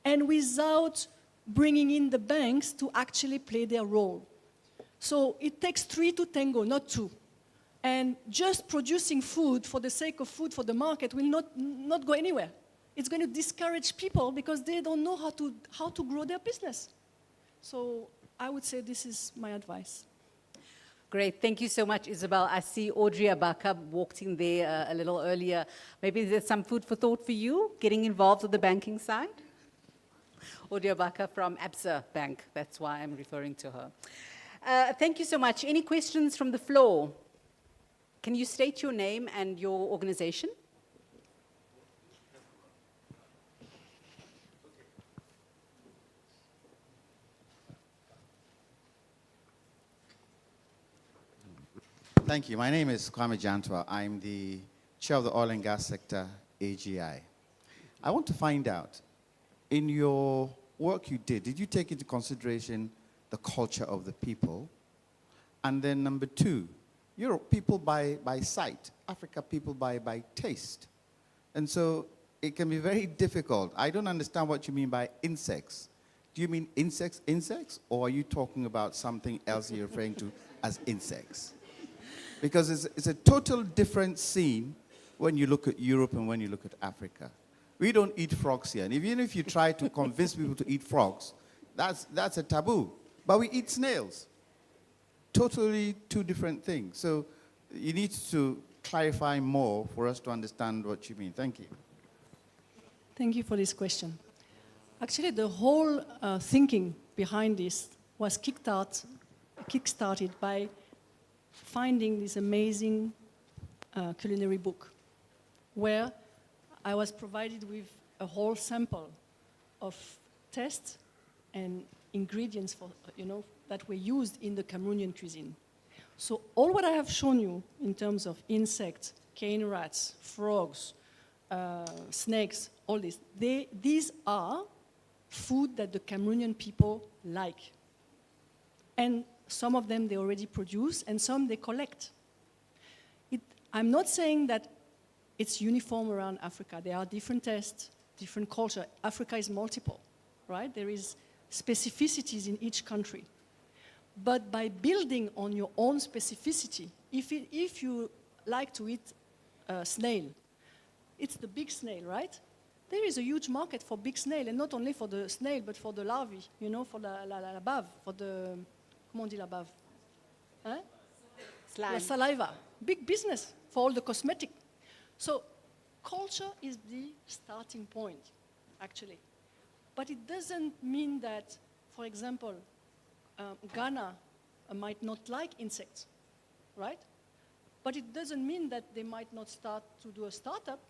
and without bringing in the banks to actually play their role. So it takes 3 to tango, not 2. And just producing food for the sake of food for the market will not go anywhere. It's going to discourage people because they don't know how to grow their business. So I would say this is my advice. Great, thank you so much, Isabel. I see Audrey Abaka walked in there a little earlier. Maybe there's some food for thought for you, getting involved with the banking side? Audrey Abaka from ABSA Bank, that's why I'm referring to her. Thank you so much. Any questions from the floor? Can you state your name and your organization? Thank you. My name is Kwame Jantwa. I'm the chair of the oil and gas sector, AGI. I want to find out, in your work you did you take into consideration the culture of the people? And then number 2, Europe people by sight, Africa people by taste. And so it can be very difficult. I don't understand what you mean by insects. Do you mean insects, or are you talking about something else you're referring to as insects? Because it's a total different scene when you look at Europe and when you look at Africa. We don't eat frogs here. And even if you try to convince people to eat frogs, that's a taboo. But we eat snails. totally two different things. So you need to clarify more for us to understand what you mean. Thank you. Thank you for this question. Actually, the whole thinking behind this was kickstarted by finding this amazing culinary book, where I was provided with a whole sample of tests and ingredients for, that were used in the Cameroonian cuisine. So all what I have shown you in terms of insects, cane rats, frogs, snakes, all this, these are food that the Cameroonian people like. And some of them they already produce, and some they collect. I'm not saying that it's uniform around Africa. There are different tests, different culture. Africa is multiple, right? There is specificities in each country. But by building on your own specificity, if you like to eat snail, it's the big snail, right? There is a huge market for big snail, and not only for the snail, but for the larvae, for la bave, for the, comment on dit la bave? Hein? La saliva. Big business for all the cosmetic. So culture is the starting point, actually. But it doesn't mean that, for example, Ghana might not like insects, right? But it doesn't mean that they might not start to do a startup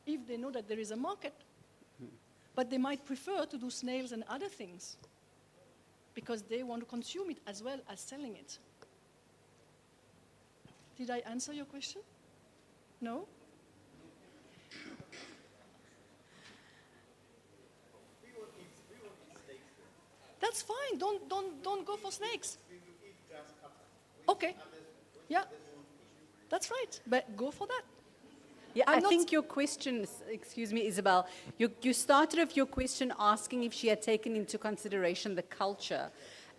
if they know that there is a market. But they might prefer to do snails and other things because they want to consume it as well as selling it. Did I answer your question? No? That's fine. Don't go for snakes. Okay. Yeah. That's right. But go for that. Yeah, I think your question, excuse me, Isabel, you started off your question asking if she had taken into consideration the culture.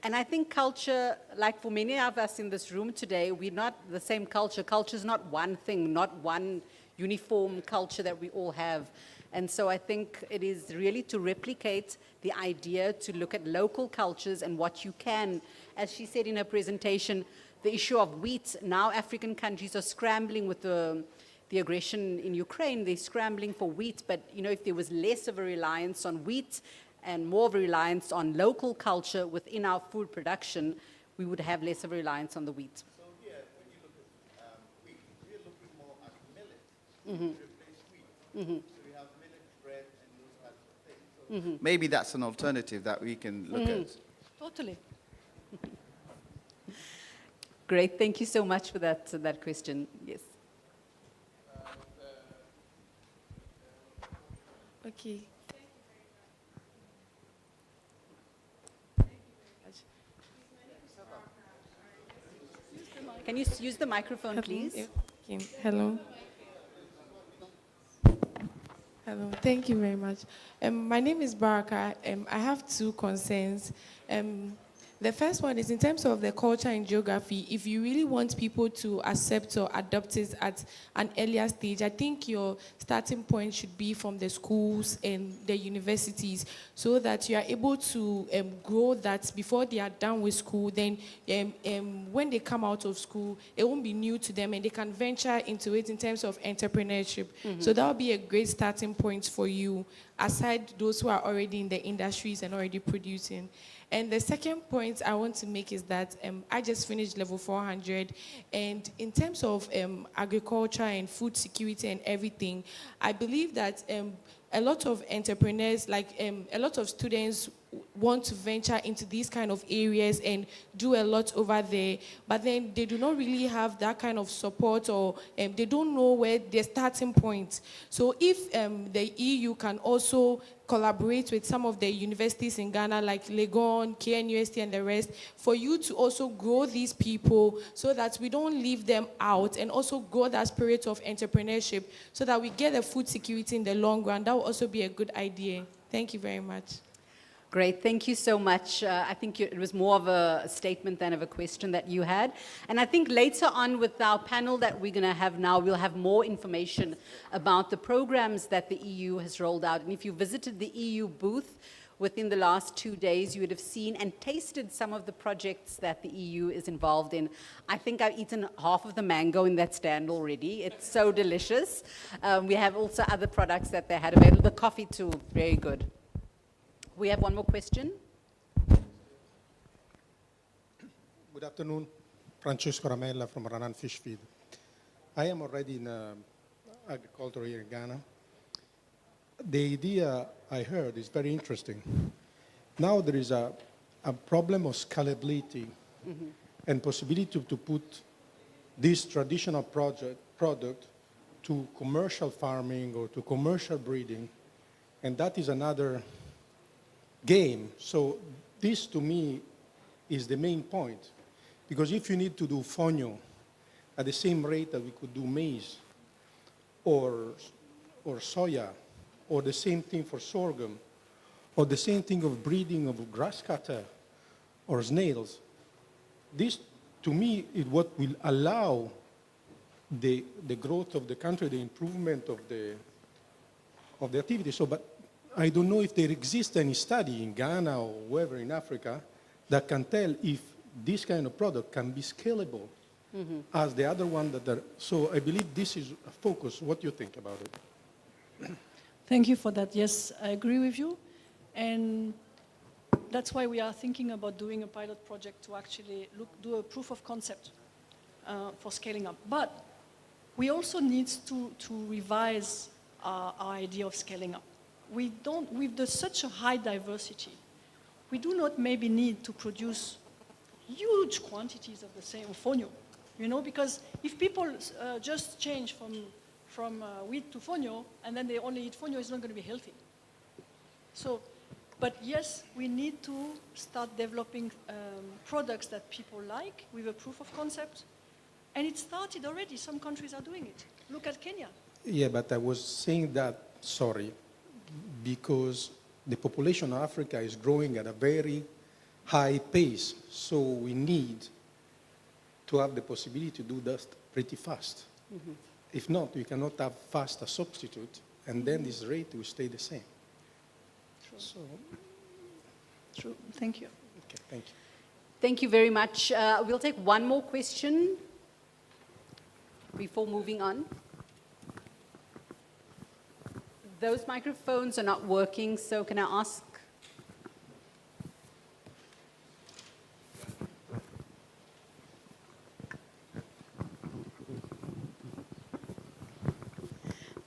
And I think culture, like for many of us in this room today, we're not the same culture. Culture is not one thing, not one uniform culture that we all have. And so I think it is really to replicate the idea to look at local cultures and what you can. As she said in her presentation, the issue of wheat, now African countries are scrambling with the aggression in Ukraine, they're scrambling for wheat, but if there was less of a reliance on wheat and more of a reliance on local culture within our food production, we would have less of a reliance on the wheat. So here, when you look at wheat, we're looking more at millet to replace wheat. So we have millet bread and those types of things. So maybe that's an alternative that we can look at. Totally. Great, thank you so much for that question. Yes. Okay. Can you use the microphone, please? Okay. Hello. Hello. Thank you very much. My name is Baraka. I have two concerns. The first one is in terms of the culture and geography. If you really want people to accept or adopt it at an earlier stage, I think your starting point should be from the schools and the universities so that you are able to grow that before they are done with school. Then when they come out of school, it won't be new to them and they can venture into it in terms of entrepreneurship. So that will be a great starting point for you, aside those who are already in the industries and already producing. And the second point I want to make is that I just finished level 400, and in terms of agriculture and food security and everything, I believe that a lot of entrepreneurs, like a lot of students want to venture into these kind of areas and do a lot over there, but then they do not really have that kind of support, or they don't know where their starting point. So if the EU can also collaborate with some of the universities in Ghana, like Legon, KNUST, and the rest, for you to also grow these people so that we don't leave them out, and also grow that spirit of entrepreneurship so that we get the food security in the long run. That will also be a good idea. Thank you very much. Great, thank you so much. I think it was more of a statement than of a question that you had. And I think later on with our panel that we're going to have now, we'll have more information about the programs that the EU has rolled out. And if you visited the EU booth, within the last 2 days, you would have seen and tasted some of the projects that the EU is involved in. I think I've eaten half of the mango in that stand already. It's so delicious. We have also other products that they had available. The coffee too, very good. We have one more question. Good afternoon. Francesco Ramella from Ranan Fish Feed. I am already in agriculture here in Ghana. The idea I heard is very interesting. Now there is a problem of scalability and possibility to put this traditional product to commercial farming or to commercial breeding, and that is another game. So this to me is the main point. Because if you need to do fonio at the same rate that we could do maize or soya, or the same thing for sorghum, or the same thing of breeding of grass cutter or snails, this to me is what will allow the growth of the country, the improvement of the activity. So, but I don't know if there exists any study in Ghana or wherever in Africa that can tell if this kind of product can be scalable as the other one that are. So I believe this is a focus. What do you think about it? Thank you for that. Yes, I agree with you. And that's why we are thinking about doing a pilot project to actually do a proof of concept for scaling up. But we also need to revise our idea of scaling up. We don't, with such a high diversity, we do not maybe need to produce huge quantities of the same fonio, you know, because if people just change from wheat to fonio and then they only eat fonio, it's not going to be healthy. So, but yes, we need to start developing products that people like with a proof of concept. And it started already. Some countries are doing it. Look at Kenya. Yeah, but I was saying that, sorry, because the population of Africa is growing at a very high pace. So we need to have the possibility to do that pretty fast. If not, we cannot have fast a substitute, and then this rate will stay the same. True. So, true. Thank you. Okay, thank you. Thank you very much. We'll take one more question before moving on. Those microphones are not working, so can I ask?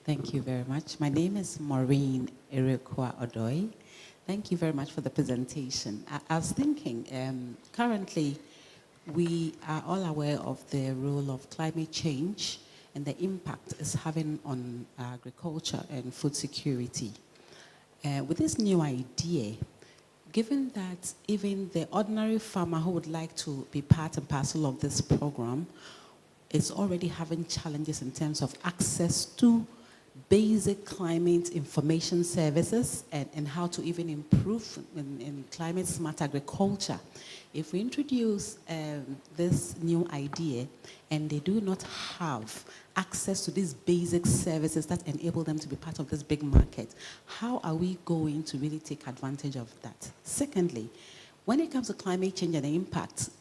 Thank you very much. My name is Maureen Irikwa Odoi. Thank you very much for the presentation. I was thinking, currently, we are all aware of the role of climate change and the impact it's having on agriculture and food security. With this new idea, given that even the ordinary farmer who would like to be part and parcel of this program is already having challenges in terms of access to basic climate information services and how to even improve in climate smart agriculture. If we introduce this new idea and they do not have access to these basic services that enable them to be part of this big market, how are we going to really take advantage of that? Secondly, when it comes to climate change and the impact,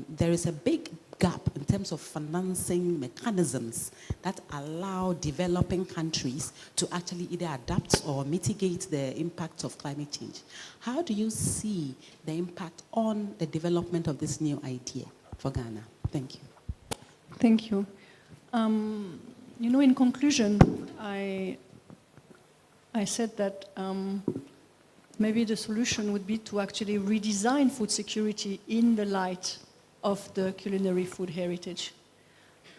there is a big gap in terms of financing mechanisms that allow developing countries to actually either adapt or mitigate the impact of climate change. How do you see the impact on the development of this new idea for Ghana? Thank you. Thank you. You know, in conclusion, I said that maybe the solution would be to actually redesign food security in the light of the culinary food heritage.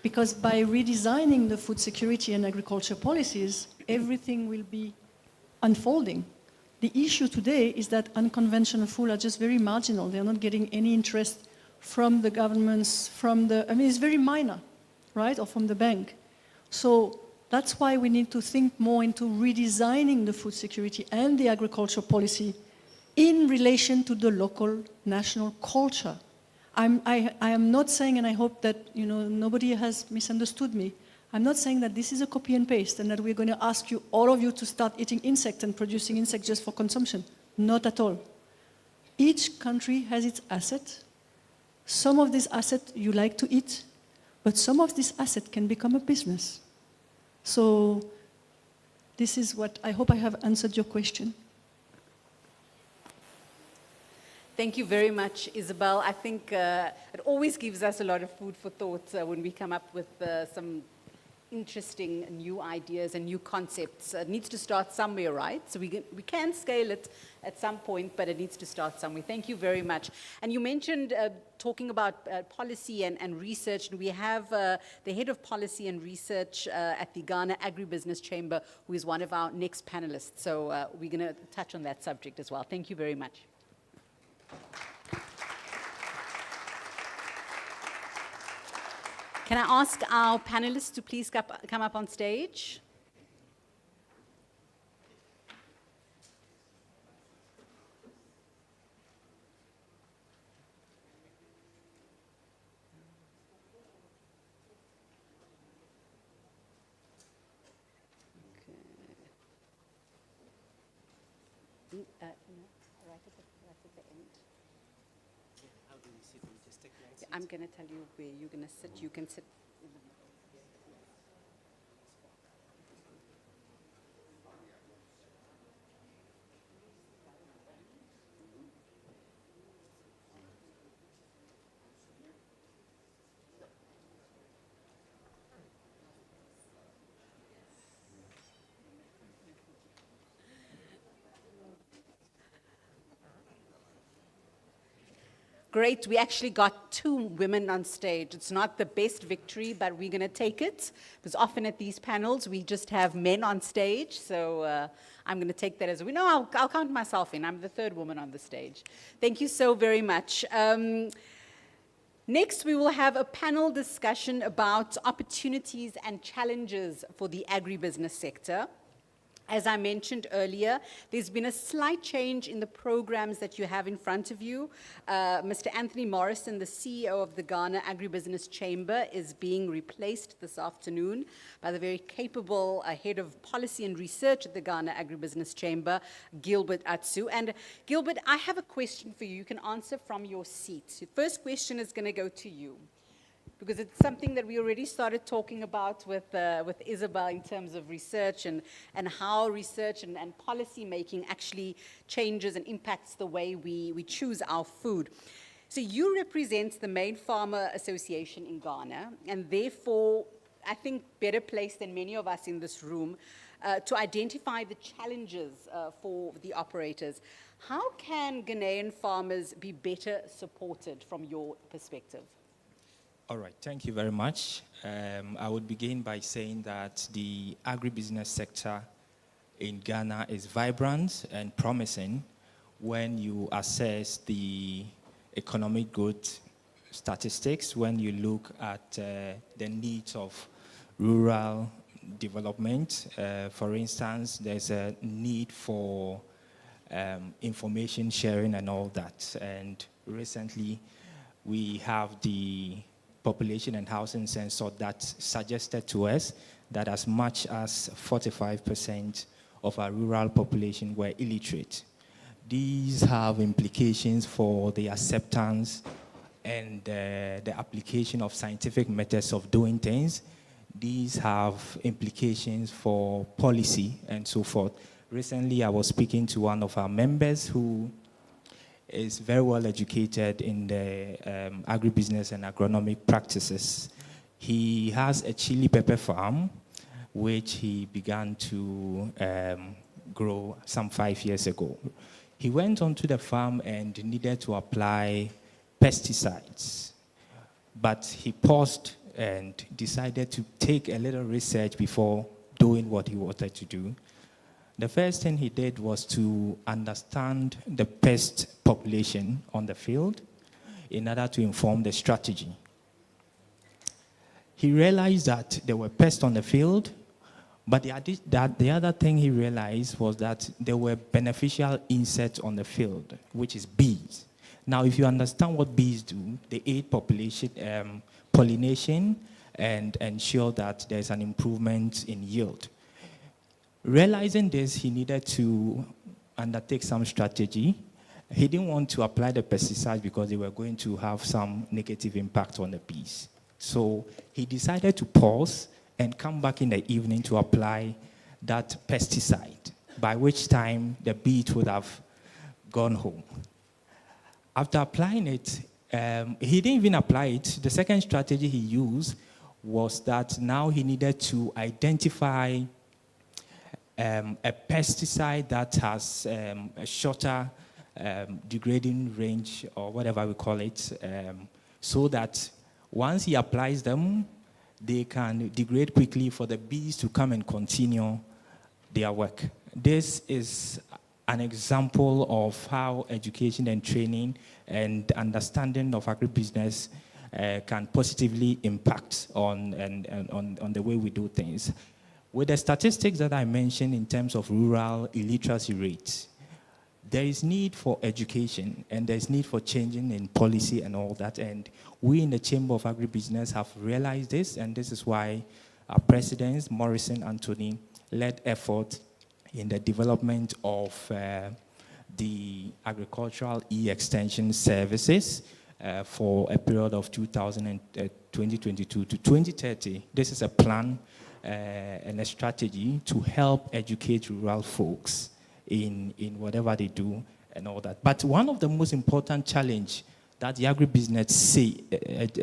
Because by redesigning the food security and agriculture policies, everything will be unfolding. The issue today is that unconventional food are just very marginal. They're not getting any interest from the governments, it's very minor, right? Or from the bank. So that's why we need to think more into redesigning the food security and the agriculture policy in relation to the local national culture. I am not saying, and I hope that nobody has misunderstood me, I'm not saying that this is a copy and paste and that we're going to ask you, all of you, to start eating insects and producing insects just for consumption. Not at all. Each country has its asset. Some of these assets you like to eat, but some of these assets can become a business. So this is what I hope I have answered your question. Thank you very much, Isabel. I think it always gives us a lot of food for thought when we come up with some interesting new ideas and new concepts. It needs to start somewhere, right? So we can scale it at some point, but it needs to start somewhere. Thank you very much. And you mentioned talking about policy and research, and we have the head of policy and research at the Ghana Agribusiness Chamber, who is one of our next panelists. So we're going to touch on that subject as well. Thank you very much. Can I ask our panelists to please come up on stage? I'm going to tell you where you're going to sit. You can sit in the middle. Great, we actually got 2 women on stage. It's not the best victory, but we're going to take it. Because often at these panels, we just have men on stage. So I'm going to take that as a win. No, I'll count myself in. I'm the 3rd woman on the stage. Thank you so very much. Next, we will have a panel discussion about opportunities and challenges for the agribusiness sector. As I mentioned earlier, there's been a slight change in the programs that you have in front of you. Mr. Anthony Morrison, the CEO of the Ghana Agribusiness Chamber, is being replaced this afternoon by the very capable head of policy and research at the Ghana Agribusiness Chamber, Gilbert Atsu. And Gilbert, I have a question for you. You can answer from your seat. The first question is going to go to you, because it's something that we already started talking about with Isabel in terms of research and how research and policy making actually changes and impacts the way we choose our food. So you represent the main farmer association in Ghana, and therefore, I think better placed than many of us in this room to identify the challenges for the operators. How can Ghanaian farmers be better supported from your perspective? All right, thank you very much. I would begin by saying that the agribusiness sector in Ghana is vibrant and promising when you assess the economic growth statistics, when you look at the needs of rural development. For instance, there's a need for information sharing and all that. And recently, we have the population and housing census that suggested to us that as much as 45% of our rural population were illiterate. These have implications for the acceptance and the application of scientific methods of doing things. These have implications for policy and so forth. Recently, I was speaking to one of our members who is very well educated in the agribusiness and agronomic practices. He has a chili pepper farm, which he began to grow some 5 years ago. He went onto the farm and needed to apply pesticides, but he paused and decided to take a little research before doing what he wanted to do. The first thing he did was to understand the pest population on the field in order to inform the strategy. He realized that there were pests on the field, but the other thing he realized was that there were beneficial insects on the field, which is bees. Now, if you understand what bees do, they aid population pollination and ensure that there's an improvement in yield. Realizing this, he needed to undertake some strategy. He didn't want to apply the pesticides because they were going to have some negative impact on the bees. So he decided to pause and come back in the evening to apply that pesticide, by which time the bees would have gone home. After applying it, he didn't even apply it. The second strategy he used was that now he needed to identify a pesticide that has a shorter degrading range, or whatever we call it, so that once he applies them, they can degrade quickly for the bees to come and continue their work. This is an example of how education and training and understanding of agribusiness can positively impact on the way we do things. With the statistics that I mentioned in terms of rural illiteracy rates, there is need for education and there is need for changing in policy and all that. And we in the Chamber of Agribusiness have realized this, and this is why our presidents, Morrison Anthony, led effort in the development of the agricultural e-extension services for a period of 2022 to 2030. This is a plan and a strategy to help educate rural folks in whatever they do and all that. But one of the most important challenge that the agribusiness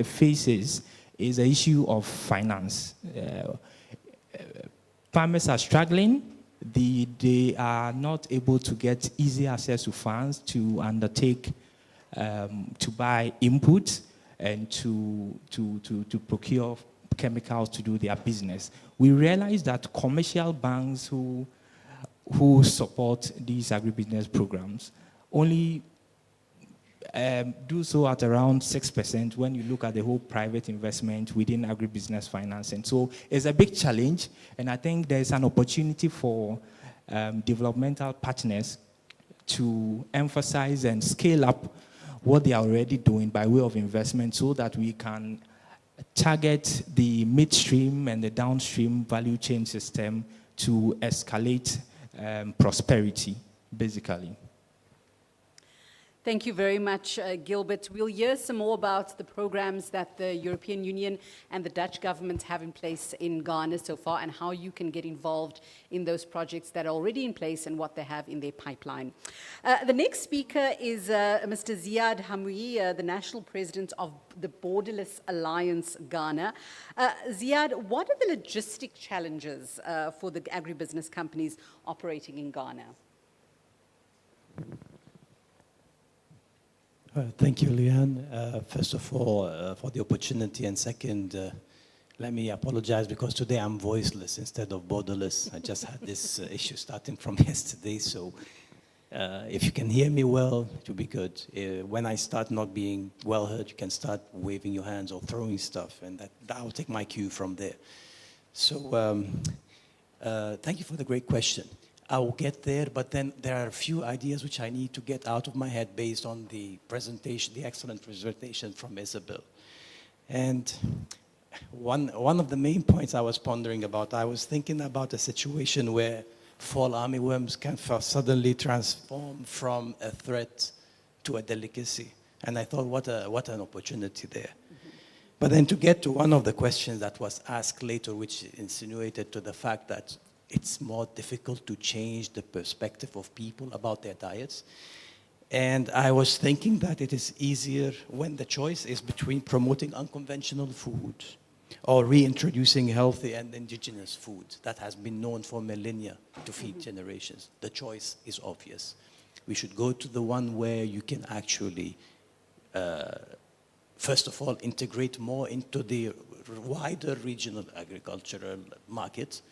faces is the issue of finance. Farmers are struggling. They are not able to get easy access to funds to undertake, to buy inputs and to procure chemicals to do their business. We realize that commercial banks who support these agribusiness programs only do so at around 6% when you look at the whole private investment within agribusiness financing. So it's a big challenge, and I think there's an opportunity for developmental partners to emphasize and scale up what they are already doing by way of investment so that we can target the midstream and the downstream value chain system to escalate prosperity, basically. Thank you very much, Gilbert. We'll hear some more about the programs that the European Union and the Dutch government have in place in Ghana so far, and how you can get involved in those projects that are already in place and what they have in their pipeline. The next speaker is Mr. Ziad Hamoui, the National President of the Borderless Alliance Ghana. Ziad, what are the logistic challenges for the agribusiness companies operating in Ghana? Thank you, Leanne. First of all, for the opportunity, and second, let me apologize because today I'm voiceless instead of borderless. I just had this issue starting from yesterday, so if you can hear me well, it will be good. When I start not being well heard, you can start waving your hands or throwing stuff, and that will take my cue from there. So thank you for the great question. I will get there, but then there are a few ideas which I need to get out of my head based on the presentation, the excellent presentation from Isabel. And one of the main points I was pondering about, I was thinking about a situation where fall armyworms can suddenly transform from a threat to a delicacy. And I thought, what an opportunity there. But then to get to one of the questions that was asked later, which insinuated to the fact that it's more difficult to change the perspective of people about their diets. And I was thinking that it is easier when the choice is between promoting unconventional food or reintroducing healthy and indigenous food that has been known for millennia to feed generations. The choice is obvious. We should go to the one where you can actually, first of all, integrate more into the wider regional agricultural market.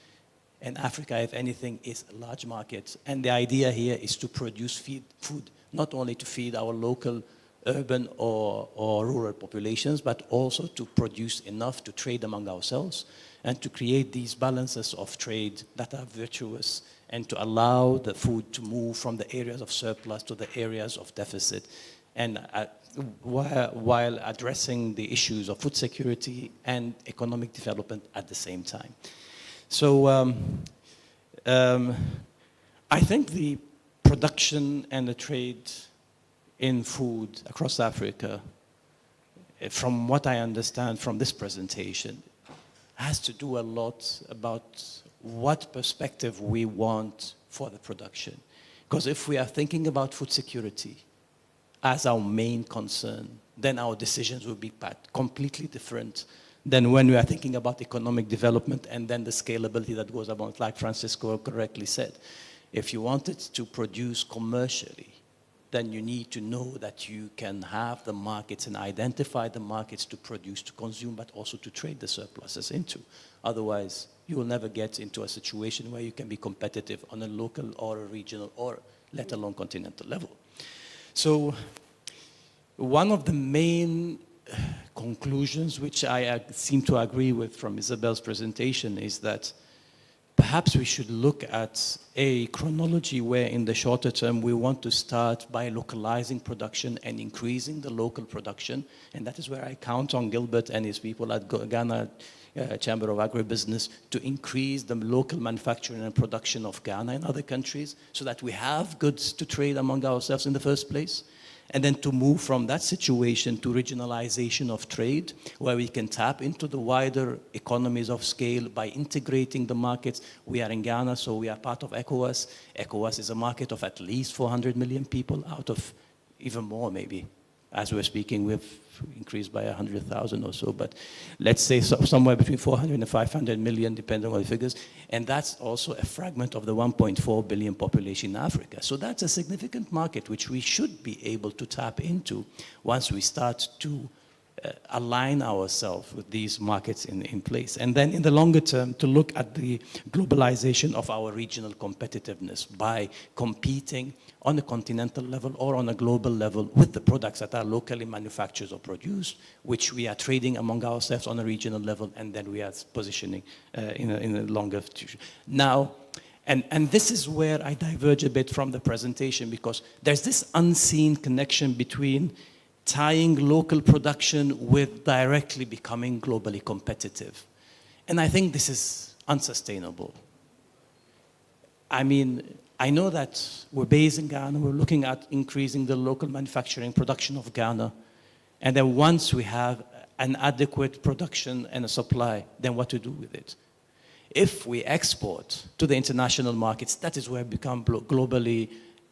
And Africa, if anything, is a large market. And the idea here is to produce food, not only to feed our local urban or rural populations, but also to produce enough to trade among ourselves and to create these balances of trade that are virtuous and to allow the food to move from the areas of surplus to the areas of deficit. And while addressing the issues of food security and economic development at the same time. So I think the production and the trade in food across Africa, from what I understand from this presentation, has to do a lot about what perspective we want for the production. Because if we are thinking about food security as our main concern, then our decisions will be completely different than when we are thinking about economic development and then the scalability that goes about, like Francisco correctly said. If you wanted to produce commercially, then you need to know that you can have the markets and identify the markets to produce, to consume, but also to trade the surpluses into. Otherwise, you will never get into a situation where you can be competitive on a local or a regional or let alone continental level. So one of the main conclusions which I seem to agree with from Isabel's presentation is that perhaps we should look at a chronology where in the shorter term we want to start by localizing production and increasing the local production, and that is where I count on Gilbert and his people at Ghana Chamber of Agribusiness to increase the local manufacturing and production of Ghana and other countries so that we have goods to trade among ourselves in the first place. And then to move from that situation to regionalization of trade, where we can tap into the wider economies of scale by integrating the markets. We are in Ghana, so we are part of ECOWAS. ECOWAS is a market of at least 400 million people, out of even more maybe. As we're speaking, we've increased by 100,000 or so, but let's say somewhere between 400 and 500 million, depending on the figures. And that's also a fragment of the 1.4 billion population in Africa. So that's a significant market which we should be able to tap into once we start to align ourselves with these markets in place. And then in the longer term, to look at the globalization of our regional competitiveness by competing on a continental level or on a global level with the products that are locally manufactured or produced, which we are trading among ourselves on a regional level, and then we are positioning in a longer future. Now, and this is where I diverge a bit from the presentation, because there's this unseen connection between tying local production with directly becoming globally competitive. And I think this is unsustainable. I mean, I know that we're based in Ghana, we're looking at increasing the local manufacturing production of Ghana, and then once we have an adequate production and a supply, then what to do with it? If we export to the international markets, that is where we become globally,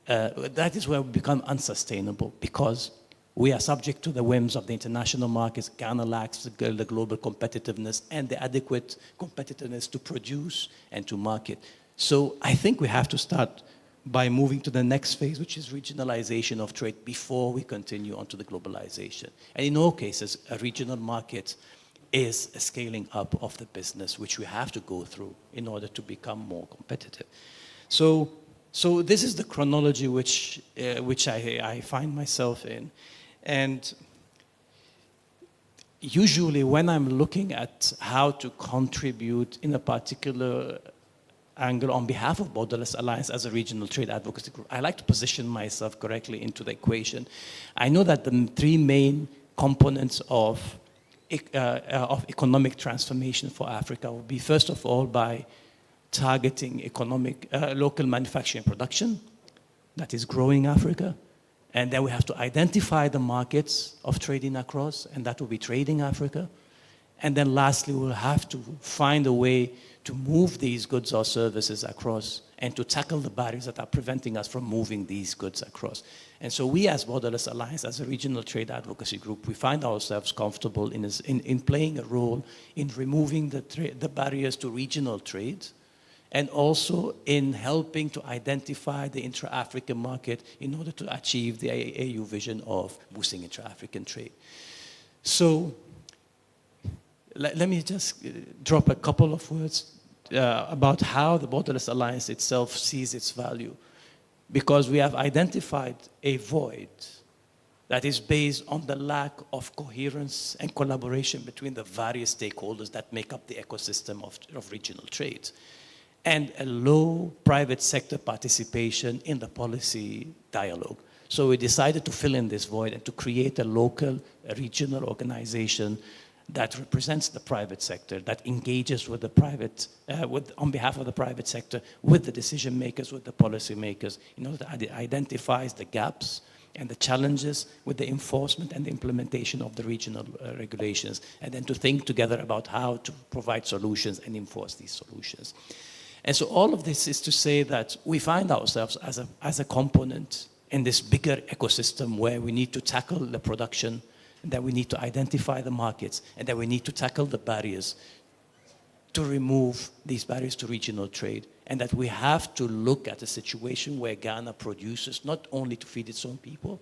that is where we become unsustainable, because we are subject to the whims of the international markets. Ghana lacks the global competitiveness and the adequate competitiveness to produce and to market. So I think we have to start by moving to the next phase, which is regionalization of trade, before we continue on to the globalization. And in all cases, a regional market is a scaling up of the business, which we have to go through in order to become more competitive. So this is the chronology which I find myself in. And usually when I'm looking at how to contribute in a particular angle on behalf of Borderless Alliance as a regional trade advocacy group, I like to position myself correctly into the equation. I know that the three main components of economic transformation for Africa will be, first of all, by targeting local manufacturing production that is growing Africa. And then we have to identify the markets of trading across, and that will be trading Africa. And then lastly, we'll have to find a way to move these goods or services across and to tackle the barriers that are preventing us from moving these goods across. And so we as Borderless Alliance, as a regional trade advocacy group, we find ourselves comfortable in playing a role in removing the barriers to regional trade, and also in helping to identify the intra-African market in order to achieve the AU vision of boosting intra-African trade. So let me just drop a couple of words about how the Borderless Alliance itself sees its value, because we have identified a void that is based on the lack of coherence and collaboration between the various stakeholders that make up the ecosystem of regional trade, and a low private sector participation in the policy dialogue. So we decided to fill in this void and to create a local, a regional organization that represents the private sector, that engages with the private, on behalf of the private sector, with the decision makers, with the policy makers, that identifies the gaps and the challenges with the enforcement and the implementation of the regional regulations, and then to think together about how to provide solutions and enforce these solutions. And so all of this is to say that we find ourselves as a component in this bigger ecosystem where we need to tackle the production, and that we need to identify the markets, and that we need to tackle the barriers to remove these barriers to regional trade, and that we have to look at a situation where Ghana produces not only to feed its own people,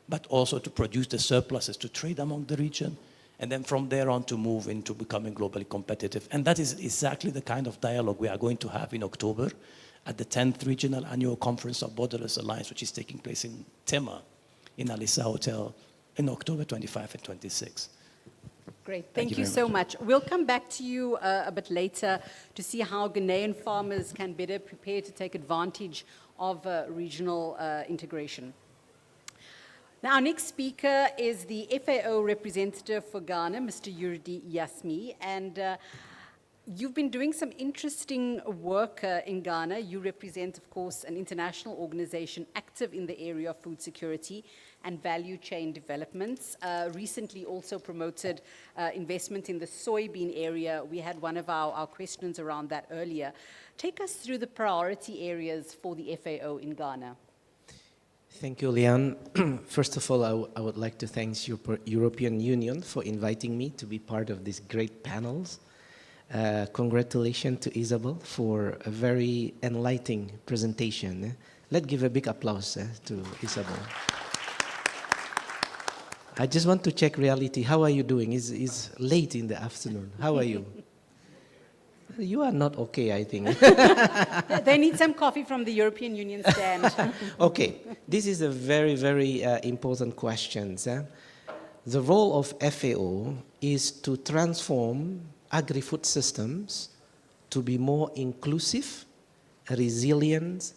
but also to produce the surpluses to trade among the region, and then from there on to move into becoming globally competitive. And that is exactly the kind of dialogue we are going to have in October at the 10th Regional Annual Conference of Borderless Alliance, which is taking place in Tema, in Alisa Hotel, in October 25 and 26. Great, thank you so much. We'll come back to you a bit later to see how Ghanaian farmers can better prepare to take advantage of regional integration. Now, our next speaker is the FAO representative for Ghana, Mr. Yurdi Yasmi, and you've been doing some interesting work in Ghana. You represent, of course, an international organization active in the area of food security and value chain developments. Recently also promoted investment in the soybean area. We had one of our questions around that earlier. Take us through the priority areas for the FAO in Ghana. Thank you, Leanne. First of all, I would like to thank European Union for inviting me to be part of these great panels. Congratulations to Isabel for a very enlightening presentation. Let's give a big applause to Isabel. I just want to check reality. How are you doing? It's late in the afternoon. How are you? You are not okay, I think. They need some coffee from the European Union stand. Okay, this is a very, very important question. The role of FAO is to transform agri-food systems to be more inclusive, resilient,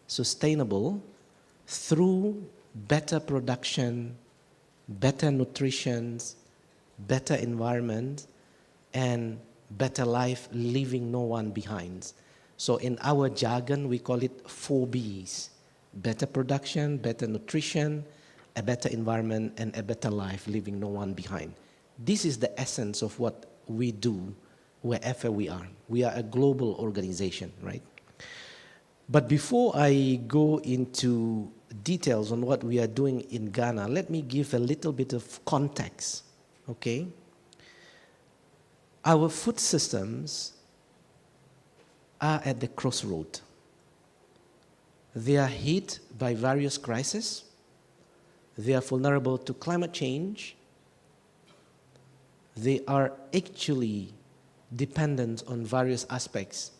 sustainable through better production, better nutrition, better environment, and better life, leaving no one behind. So in our jargon, we call it 4 Bs: better production, better nutrition, a better environment, and a better life, leaving no one behind. This is the essence of what we do wherever we are. We are a global organization, right? But before I go into details on what we are doing in Ghana, let me give a little bit of context, okay? Our food systems are at the crossroad. They are hit by various crises. They are vulnerable to climate change. They are actually dependent on various aspects,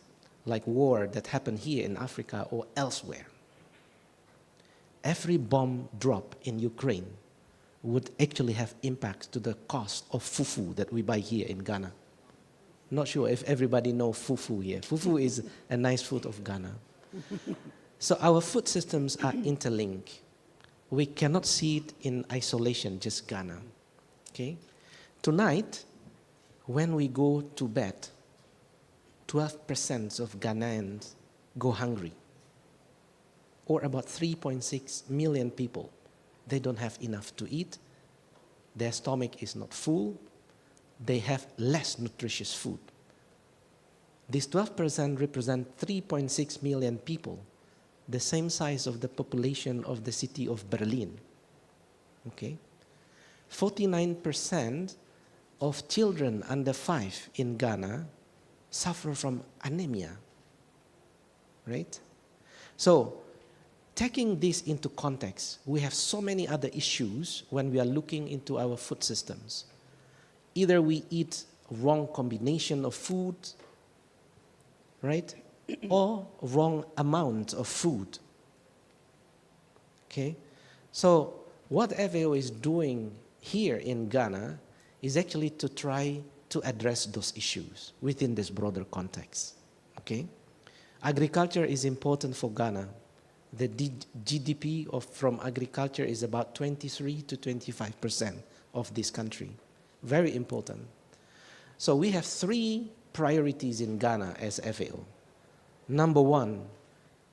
like war that happened here in Africa or elsewhere. Every bomb drop in Ukraine would actually have impact to the cost of fufu that we buy here in Ghana. Not sure if everybody knows fufu here. Fufu is a nice food of Ghana. So our food systems are interlinked. We cannot see it in isolation, just Ghana. Okay? Tonight, when we go to bed, 12% of Ghanaians go hungry, or about 3.6 million people. They don't have enough to eat. Their stomach is not full. They have less nutritious food. These 12% represent 3.6 million people, the same size of the population of the city of Berlin. Okay? 49% of children under 5 in Ghana suffer from anemia, right? So, taking this into context, we have so many other issues when we are looking into our food systems. Either we eat wrong combination of food, right? Or wrong amount of food. Okay? So what FAO is doing here in Ghana is actually to try to address those issues within this broader context. Okay? Agriculture is important for Ghana. The GDP from agriculture is about 23 to 25% of this country. Very important. So we have 3 priorities in Ghana as FAO. Number 1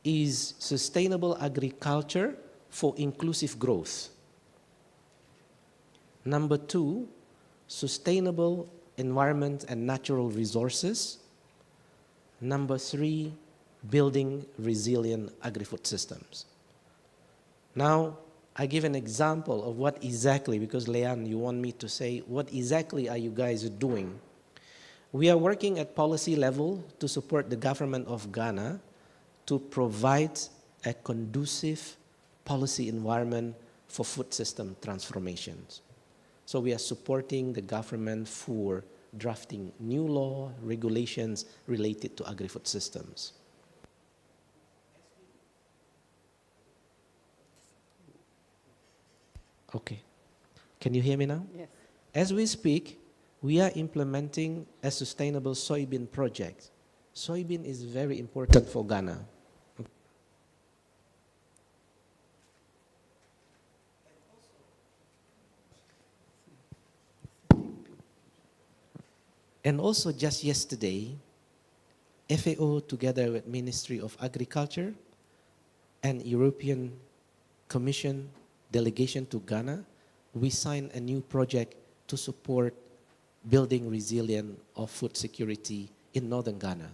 is sustainable agriculture for inclusive growth. Number 2, sustainable environment and natural resources. Number 3, building resilient agri-food systems. Now, I give an example of what exactly, because Leanne, you want me to say, what exactly are you guys doing? We are working at policy level to support the government of Ghana to provide a conducive policy environment for food system transformations. So we are supporting the government for drafting new law, regulations related to agri-food systems. Okay. Can you hear me now? Yes. As we speak, we are implementing a sustainable soybean project. Soybean is very important for Ghana. And also just yesterday, FAO together with Ministry of Agriculture and European Commission delegation to Ghana, we signed a new project to support building resilience of food security in northern Ghana.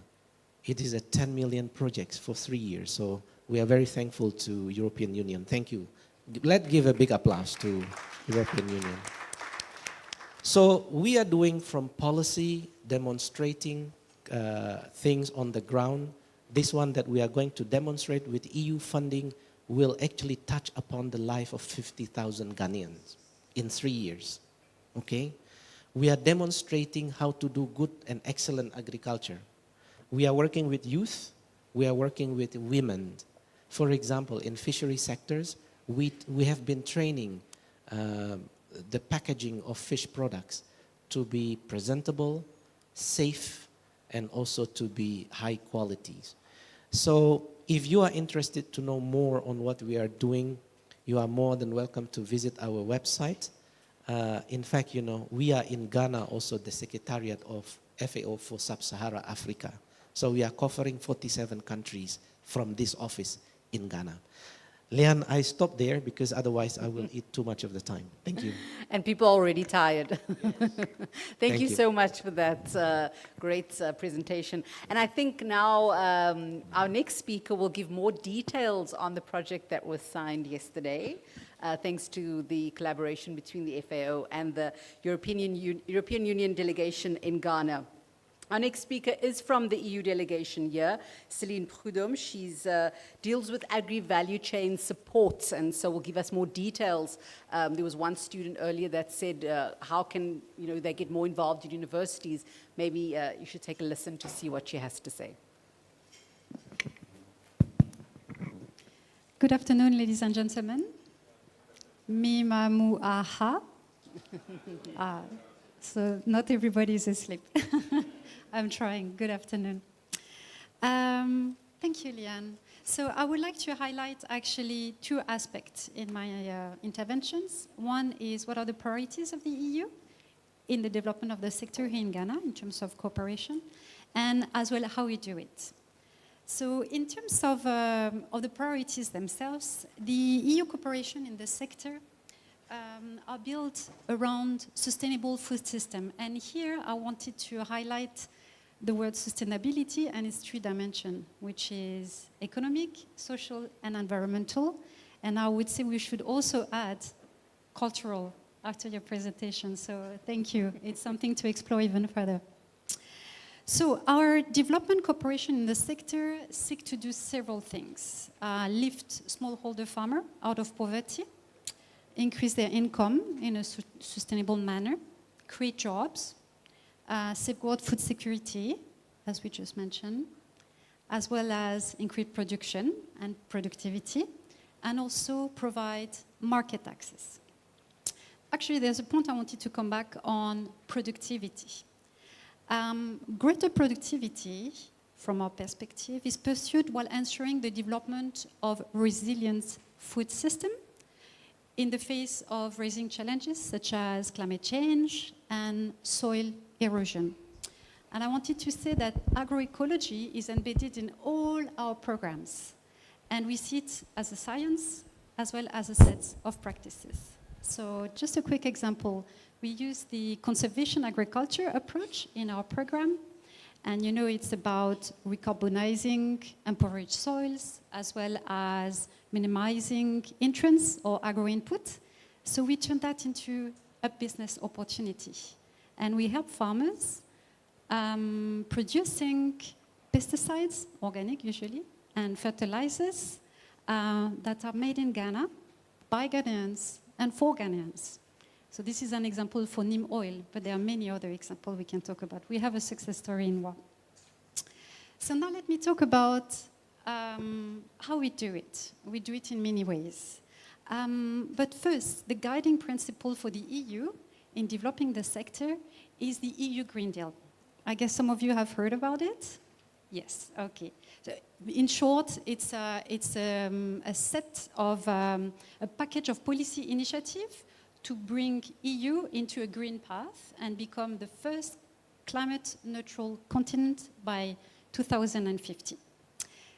It is a 10 million project for 3 years, so we are very thankful to European Union. Thank you. Let's give a big applause to European Union. So we are doing from policy, demonstrating things on the ground. This one that we are going to demonstrate with EU funding will actually touch upon the life of 50,000 Ghanaians in 3 years, okay? We are demonstrating how to do good and excellent agriculture. We are working with youth, we are working with women. For example, in fishery sectors, we have been training the packaging of fish products to be presentable, safe, and also to be high qualities. So if you are interested to know more on what we are doing, you are more than welcome to visit our website. In fact, you know, we are in Ghana also the Secretariat of FAO for Sub-Saharan Africa. So we are covering 47 countries from this office in Ghana. Leanne, I stop there because otherwise I will eat too much of the time. Thank you. And people are already tired. Yes. Thank you so much for that great presentation. And I think now our next speaker will give more details on the project that was signed yesterday, thanks to the collaboration between the FAO and the European Union delegation in Ghana. Our next speaker is from the EU delegation here, Celine Prudhomme. She deals with agri-value chain support, and so will give us more details. There was one student earlier that said, how can they get more involved in universities? Maybe you should take a listen to see what she has to say. Good afternoon, ladies and gentlemen. Mimamu aha. So not everybody is asleep. I'm trying. Good afternoon. Thank you, Leanne. So I would like to highlight actually 2 aspects in my interventions. One is what are the priorities of the EU in the development of the sector here in Ghana in terms of cooperation, and as well how we do it. So in terms of the priorities themselves, the EU cooperation in the sector are built around sustainable food system. And here I wanted to highlight the word sustainability and its 3 dimensions, which is economic, social, and environmental. And I would say we should also add cultural after your presentation. So thank you. It's something to explore even further. So our development cooperation in the sector seek to do several things. Lift smallholder farmer out of poverty, increase their income in a sustainable manner, create jobs, safeguard food security, as we just mentioned, as well as increase production and productivity, and also provide market access. Actually, there's a point I wanted to come back on productivity. Greater productivity, from our perspective, is pursued while ensuring the development of resilient food system in the face of rising challenges such as climate change and soil erosion. And I wanted to say that agroecology is embedded in all our programs. And we see it as a science as well as a set of practices. So just a quick example. We use the conservation agriculture approach in our program. And you know, it's about recarbonizing impoverished soils as well as minimizing entrance or agro-input. So we turn that into a business opportunity. And we help farmers producing pesticides, organic usually, and fertilizers that are made in Ghana by Ghanaians and for Ghanaians. So this is an example for neem oil, but there are many other examples we can talk about. We have a success story in one. So now let me talk about how we do it. We do it in many ways. But first, the guiding principle for the EU in developing the sector is the EU Green Deal. I guess some of you have heard about it? Yes, okay. So in short, it's a set of, a package of policy initiative to bring EU into a green path and become the first climate neutral continent by 2050.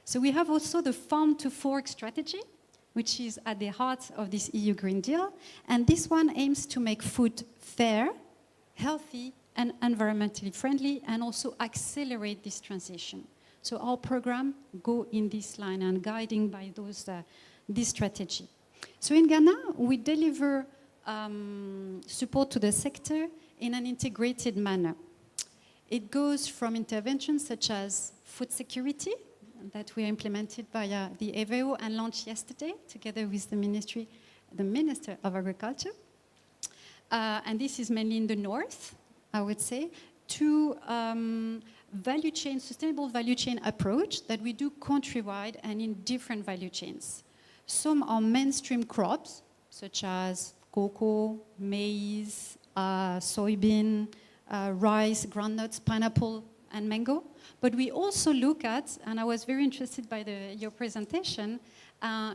So we have also the farm to fork strategy, which is at the heart of this EU Green Deal. And this one aims to make food fair, healthy, and environmentally friendly, and also accelerate this transition. So our program go in this line and guiding by this strategy. So in Ghana, we deliver support to the sector in an integrated manner. It goes from interventions such as food security, that we implemented via the EVO and launched yesterday together with the Minister of Agriculture. And this is mainly in the north, I would say, to value chain, sustainable value chain approach that we do countrywide and in different value chains. Some are mainstream crops, such as cocoa, maize, soybean, rice, groundnuts, pineapple, and mango. But we also look at, and I was very interested by your presentation,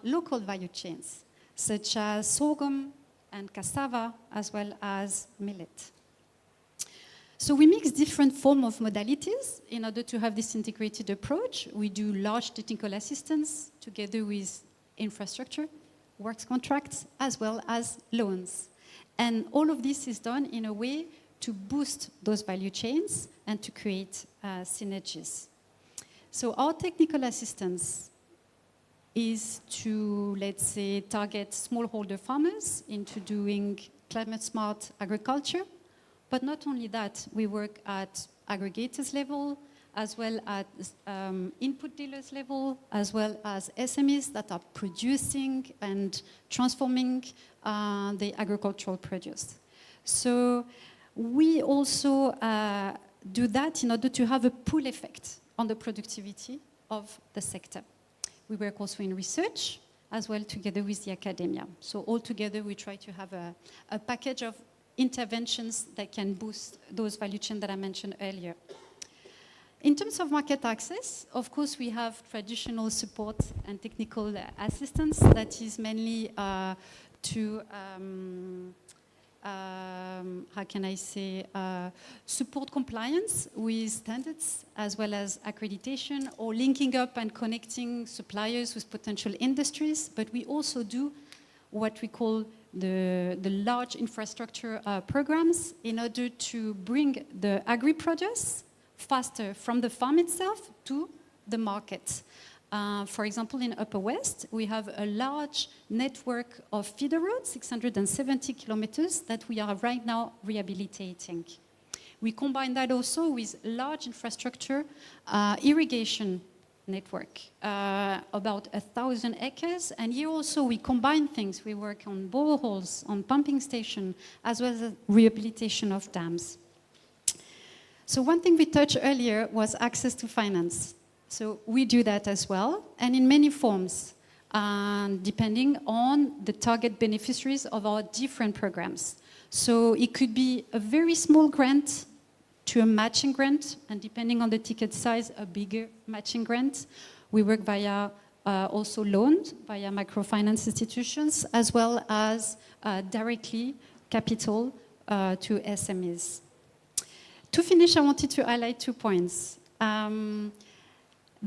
local value chains, such as sorghum and cassava, as well as millet. So we mix different forms of modalities in order to have this integrated approach. We do large technical assistance together with infrastructure, works contracts, as well as loans. And all of this is done in a way to boost those value chains and to create synergies. So our technical assistance is to, let's say, target smallholder farmers into doing climate-smart agriculture. But not only that, we work at aggregators level, as well as input dealers level, as well as SMEs that are producing and transforming the agricultural produce. So we also do that in order to have a pull effect on the productivity of the sector. We work also in research, as well together with the academia. So all together we try to have a package of interventions that can boost those value chains that I mentioned earlier. In terms of market access, of course, we have traditional support and technical assistance that is mainly to, how can I say, support compliance with standards as well as accreditation, or linking up and connecting suppliers with potential industries. But we also do what we call the large infrastructure programs in order to bring the agri-produce faster from the farm itself to the market. For example, in Upper West, we have a large network of feeder roads, 670 kilometers, that we are right now rehabilitating. We combine that also with large infrastructure irrigation network, about 1,000 acres. And here also we combine things. We work on boreholes, on pumping station, as well as rehabilitation of dams. So one thing we touched earlier was access to finance. So we do that as well, and in many forms, depending on the target beneficiaries of our different programs. So it could be a very small grant to a matching grant, and depending on the ticket size, a bigger matching grant. We work via also loans, via microfinance institutions, as well as directly capital to SMEs. To finish, I wanted to highlight 2 points. The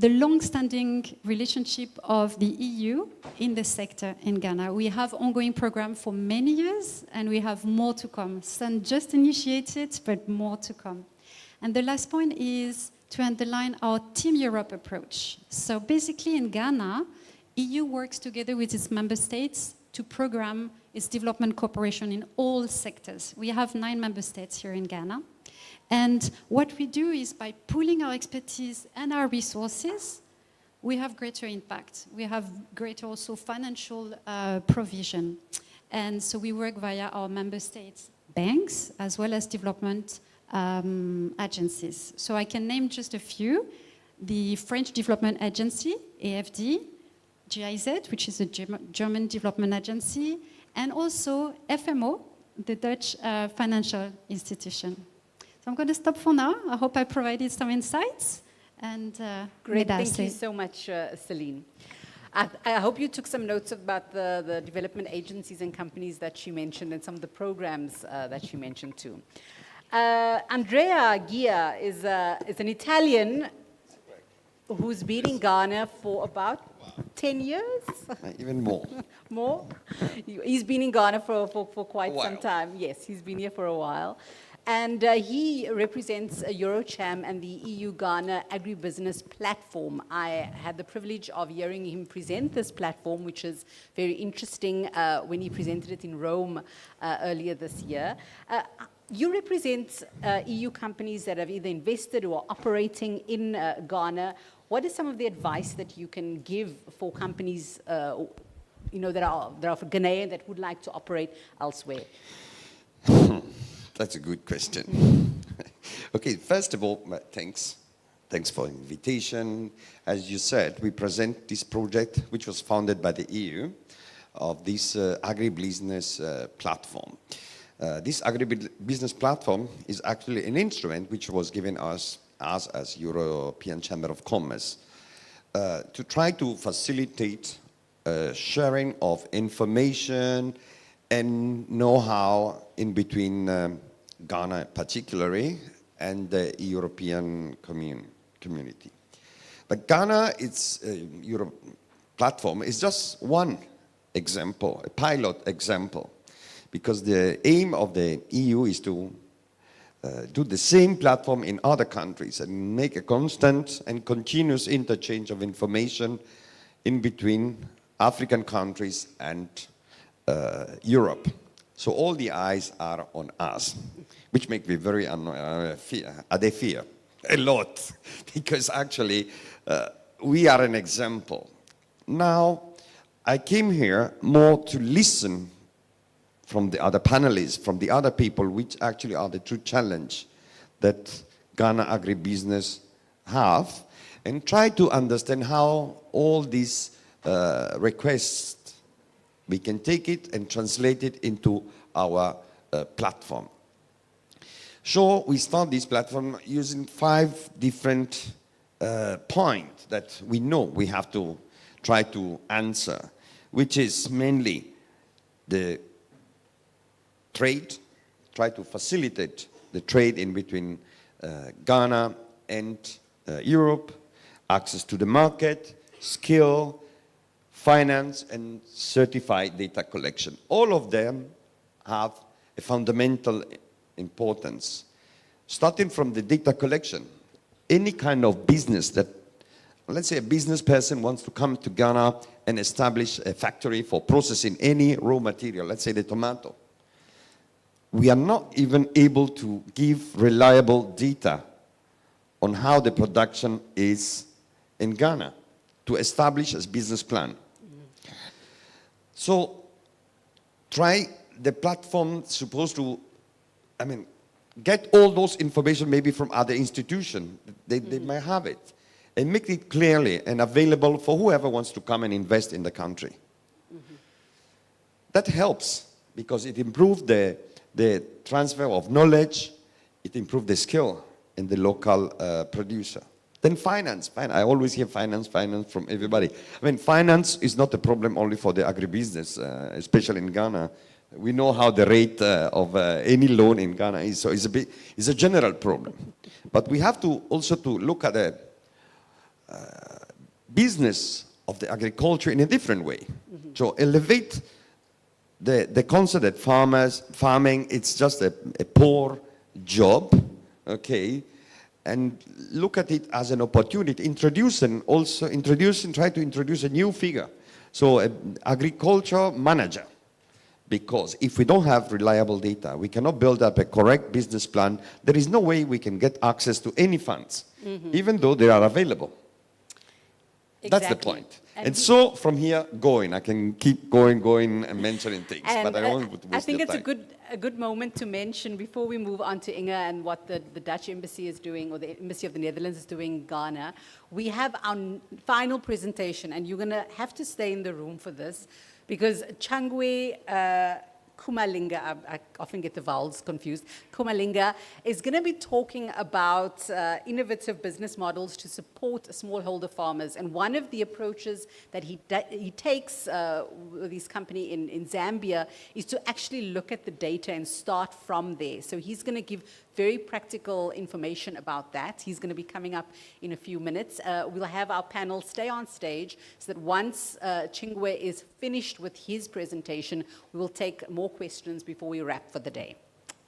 long-standing relationship of the EU in the sector in Ghana. We have ongoing program for many years, and we have more to come. Some just initiated, but more to come. And the last point is to underline our Team Europe approach. So basically in Ghana, EU works together with its member states to program its development cooperation in all sectors. We have 9 member states here in Ghana. And what we do is by pooling our expertise and our resources, we have greater impact. We have greater also financial provision. And so we work via our member states, banks, as well as development agencies. So I can name just a few. The French Development Agency, AFD, GISE, which is a German development agency, and also FMO, the Dutch financial institution. So I'm going to stop for now. I hope I provided some insights. And Great, thank you so much, Celine. I hope you took some notes about the development agencies and companies that she mentioned and some of the programs that she mentioned too. Andrea Gia is an Italian who's been in Ghana for about 10 years? Even more. More? He's been in Ghana for quite some time. Yes, he's been here for a while. And he represents Eurocham and the EU-Ghana Agribusiness Platform. I had the privilege of hearing him present this platform, which is very interesting when he presented it in Rome earlier this year. You represent EU companies that have either invested or are operating in Ghana. What is some of the advice that you can give for companies that are Ghanaian that would like to operate elsewhere? That's a good question. Okay, first of all, thanks. Thanks for the invitation. As you said, we present this project, which was founded by the EU, of this agribusiness platform. This agribusiness platform is actually an instrument which was given us as European Chamber of Commerce to try to facilitate sharing of information and know-how in between Ghana particularly and the European community. But Ghana, its Europe platform, is just one example, a pilot example, because the aim of the EU is to do the same platform in other countries and make a constant and continuous interchange of information in between African countries and Europe. So all the eyes are on us, which makes me very fear a lot, because actually we are an example. Now, I came here more to listen from the other panelists, from the other people, which actually are the true challenge that Ghana agribusiness have, and try to understand how all these requests, we can take it and translate it into our platform. So we start this platform using 5 different points that we know we have to try to answer, which is mainly the trade, try to facilitate the trade in between Ghana and Europe, access to the market, skill, finance, and certified data collection. All of them have a fundamental importance. Starting from the data collection, any kind of business that, let's say a business person wants to come to Ghana and establish a factory for processing any raw material, let's say the tomato, we are not even able to give reliable data on how the production is in Ghana to establish a business plan. So the platform supposed to, get all those information maybe from other institutions. They might have it. And make it clearly and available for whoever wants to come and invest in the country. That helps because it improves the transfer of knowledge, it improves the skill in the local producer. Then finance. I always hear finance from everybody. Finance is not a problem only for the agribusiness, especially in Ghana. We know how the rate of any loan in Ghana is, so it's a general problem. But we have to also to look at the business of the agriculture in a different way. So elevate the concept that farming, it's just a poor job, okay? And look at it as an opportunity, try to introduce a new figure. So an agriculture manager, because if we don't have reliable data, we cannot build up a correct business plan. There is no way we can get access to any funds, even though they are available. Exactly. That's the point. And so from here going, I can keep going and mentioning things, but I don't want to waste I think your it's time. a good moment to mention before we move on to Inga and what the Dutch embassy is doing, or the embassy of the Netherlands is doing in Ghana. We have our final presentation, and you're going to have to stay in the room for this, because Changwe Kumalinga, I often get the vowels confused, Kumalinga is going to be talking about innovative business models to support smallholder farmers. And one of the approaches that he takes with his company in Zambia is to actually look at the data and start from there. So he's going to give very practical information about that. He's going to be coming up in a few minutes. We'll have our panel stay on stage so that once Chingwe is finished with his presentation, we will take more questions before we wrap for the day.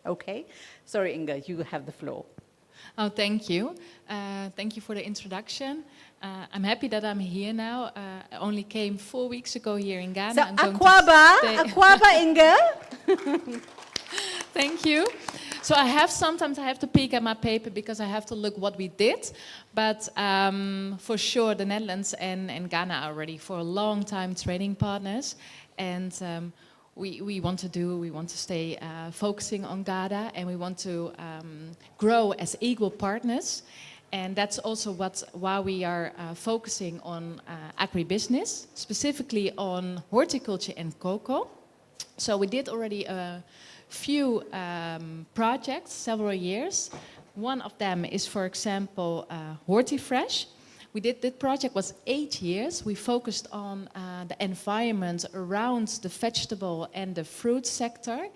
Okay? Sorry, Inga, you have the floor. Oh, thank you. Thank you for the introduction. I'm happy that I'm here now. I only came 4 weeks ago here in Ghana. So, Akwaba, Inga. Thank you. So sometimes I have to peek at my paper because I have to look what we did. But for sure, the Netherlands and Ghana are already for a long time trading partners. And we want to stay focusing on Ghana, and we want to grow as equal partners. And that's also why we are focusing on agribusiness, specifically on horticulture and cocoa. So we did already a few projects, several years. One of them is, for example, HortiFresh. That project was 8 years. We focused on the environment around the vegetable and the fruit sector.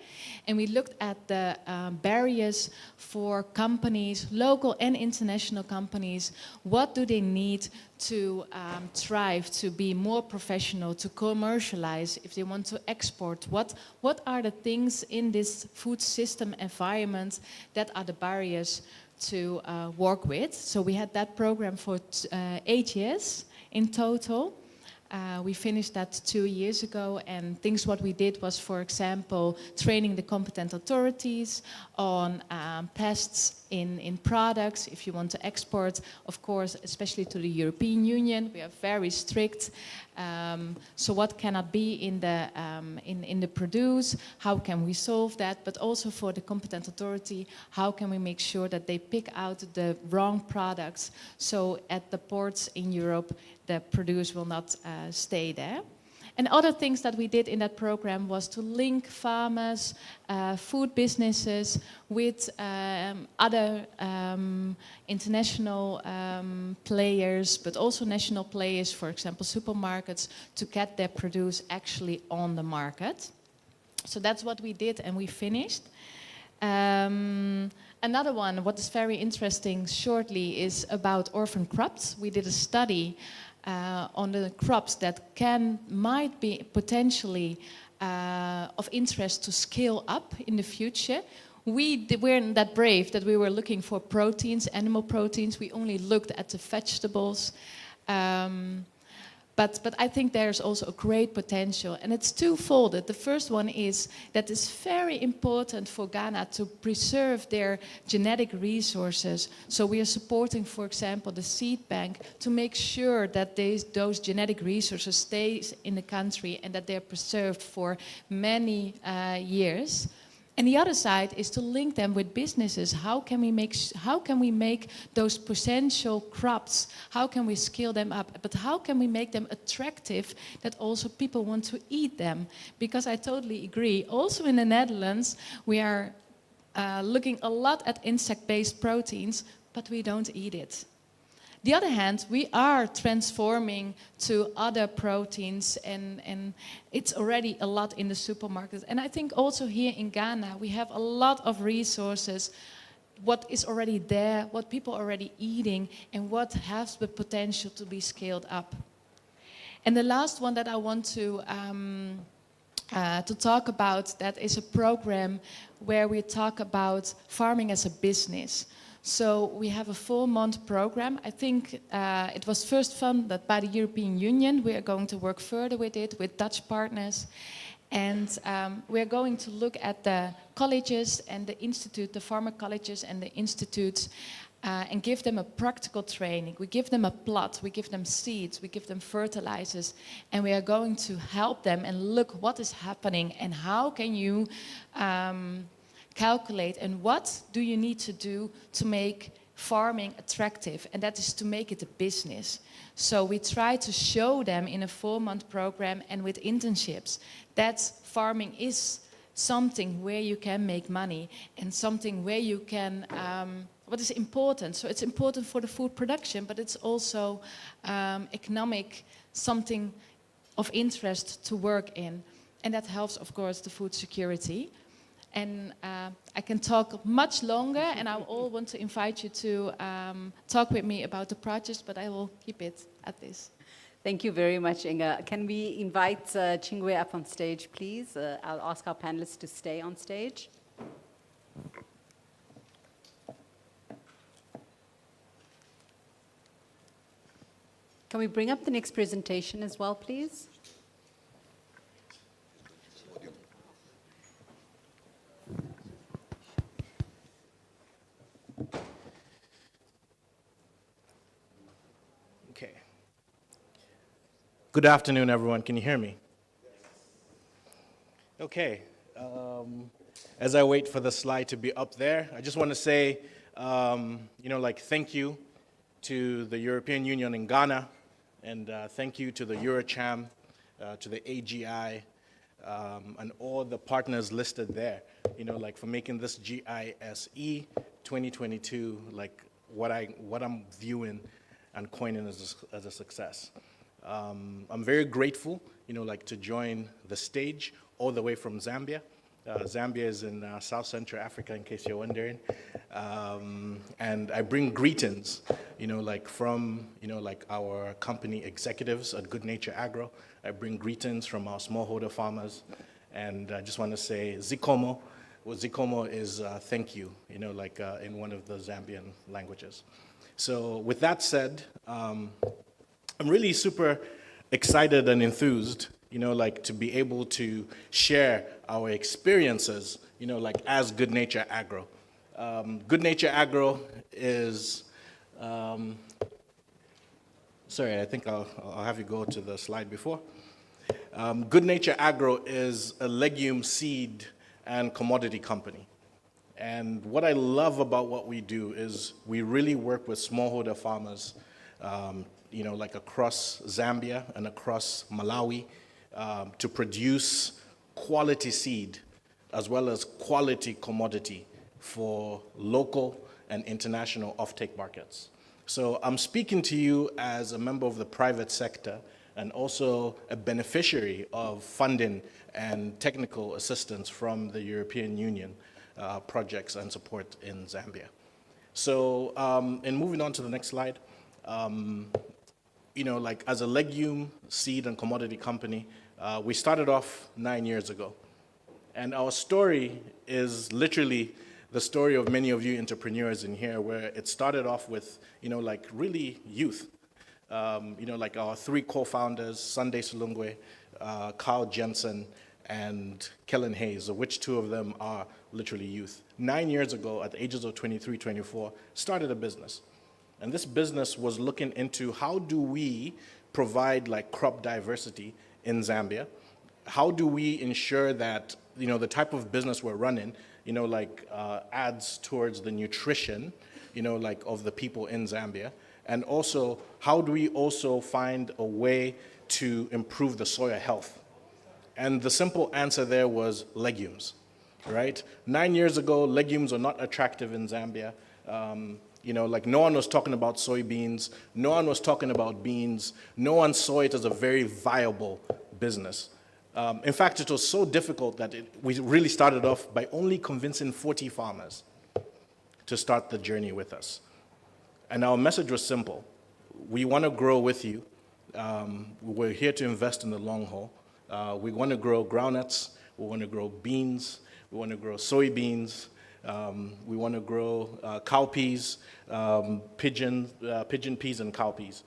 And we looked at the barriers for companies, local and international companies. What do they need to thrive, to be more professional, to commercialize, if they want to export? What are the things in this food system environment that are the barriers to work with? So we had that program for 8 years in total. We finished that 2 years ago, and what we did was, for example, training the competent authorities on pests in products. If you want to export, of course, especially to the European Union, we are very strict. So what cannot be in the produce? How can we solve that? But also for the competent authority, how can we make sure that they pick out the wrong products, so at the ports in Europe, the produce will not stay there. And other things that we did in that program was to link farmers, food businesses with other international players, but also national players, for example, supermarkets, to get their produce actually on the market. So that's what we did, and we finished. Another one, what is very interesting shortly, is about orphan crops. We did a study on the crops that might be potentially of interest to scale up in the future. We weren't that brave that we were looking for proteins, animal proteins. We only looked at the vegetables. But I think there's also a great potential, and it's twofold. The first one is that it's very important for Ghana to preserve their genetic resources. So we are supporting, for example, the seed bank to make sure that those genetic resources stay in the country and that they're preserved for many years. And the other side is to link them with businesses. How can we make those potential crops? How can we scale them up? But how can we make them attractive that also people want to eat them? Because I totally agree. Also in the Netherlands, we are looking a lot at insect-based proteins, but we don't eat it. The other hand, we are transforming to other proteins, and it's already a lot in the supermarkets. And I think also here in Ghana, we have a lot of resources, what is already there, what people are already eating, and what has the potential to be scaled up. And the last one that I want to talk about, that is a program where we talk about farming as a business. So we have a 4-month program. I think it was first funded by the European Union. We are going to work further with it, with Dutch partners. And we're going to look at the colleges and the institute, the farmer colleges and the institutes, and give them a practical training. We give them a plot, we give them seeds, we give them fertilizers, and we are going to help them and look what is happening and how can you calculate and what do you need to do to make farming attractive, and that is to make it a business. So we try to show them in a 4-month program and with internships that farming is something where you can make money and something where you can, what is important. So it's important for the food production, but it's also economic, something of interest to work in. And that helps, of course, the food security. And I can talk much longer, and I all want to invite you to talk with me about the projects, but I will keep it at this. Thank you very much, Inga. Can we invite Chingwe up on stage, please? I'll ask our panelists to stay on stage. Can we bring up the next presentation as well, please? Okay. Good afternoon, everyone. Can you hear me? Okay. As I wait for the slide to be up there, I just want to say, thank you to the European Union in Ghana, and thank you to the Eurocham, to the AGI, and all the partners listed there, for making this GISE 2022, what I'm viewing and coining as a success. I'm very grateful, to join the stage all the way from Zambia. Zambia is in South Central Africa, in case you're wondering. And I bring greetings, from, our company executives at Good Nature Agro. I bring greetings from our smallholder farmers. And I just want to say Zikomo. Well, Zikomo is thank you, in one of the Zambian languages. So with that said, I'm really super excited and enthused, to be able to share our experiences, as Good Nature Agro. Good Nature Agro is, sorry, I think I'll have you go to the slide before. Good Nature Agro is a legume, seed, and commodity company. And what I love about what we do is we really work with smallholder farmers, across Zambia and across Malawi, to produce quality seed as well as quality commodity for local and international offtake markets. So I'm speaking to you as a member of the private sector and also a beneficiary of funding and technical assistance from the European Union projects and support in Zambia. So, and moving on to the next slide, as a legume, seed, and commodity company, we started off 9 years ago. And our story is literally the story of many of you entrepreneurs in here, where it started off with, really youth. Our 3 co-founders, Sunday Salungwe, Carl Jensen, and Kellen Hayes, of which 2 of them are literally youth. 9 years ago, at the ages of 23, 24, started a business. And this business was looking into how do we provide crop diversity in Zambia? How do we ensure that, the type of business we're running, adds towards the nutrition, of the people in Zambia? And also, how do we also find a way to improve the soil health? And the simple answer there was legumes, right? 9 years ago, legumes were not attractive in Zambia. You know, like no one was talking about soybeans, no one was talking about beans, no one saw it as a very viable business. In fact, it was so difficult that we really started off by only convincing 40 farmers to start the journey with us. And our message was simple. We want to grow with you. We're here to invest in the long haul. We want to grow groundnuts, we want to grow beans, we want to grow soybeans, we want to grow cowpeas, pigeon peas and cowpeas,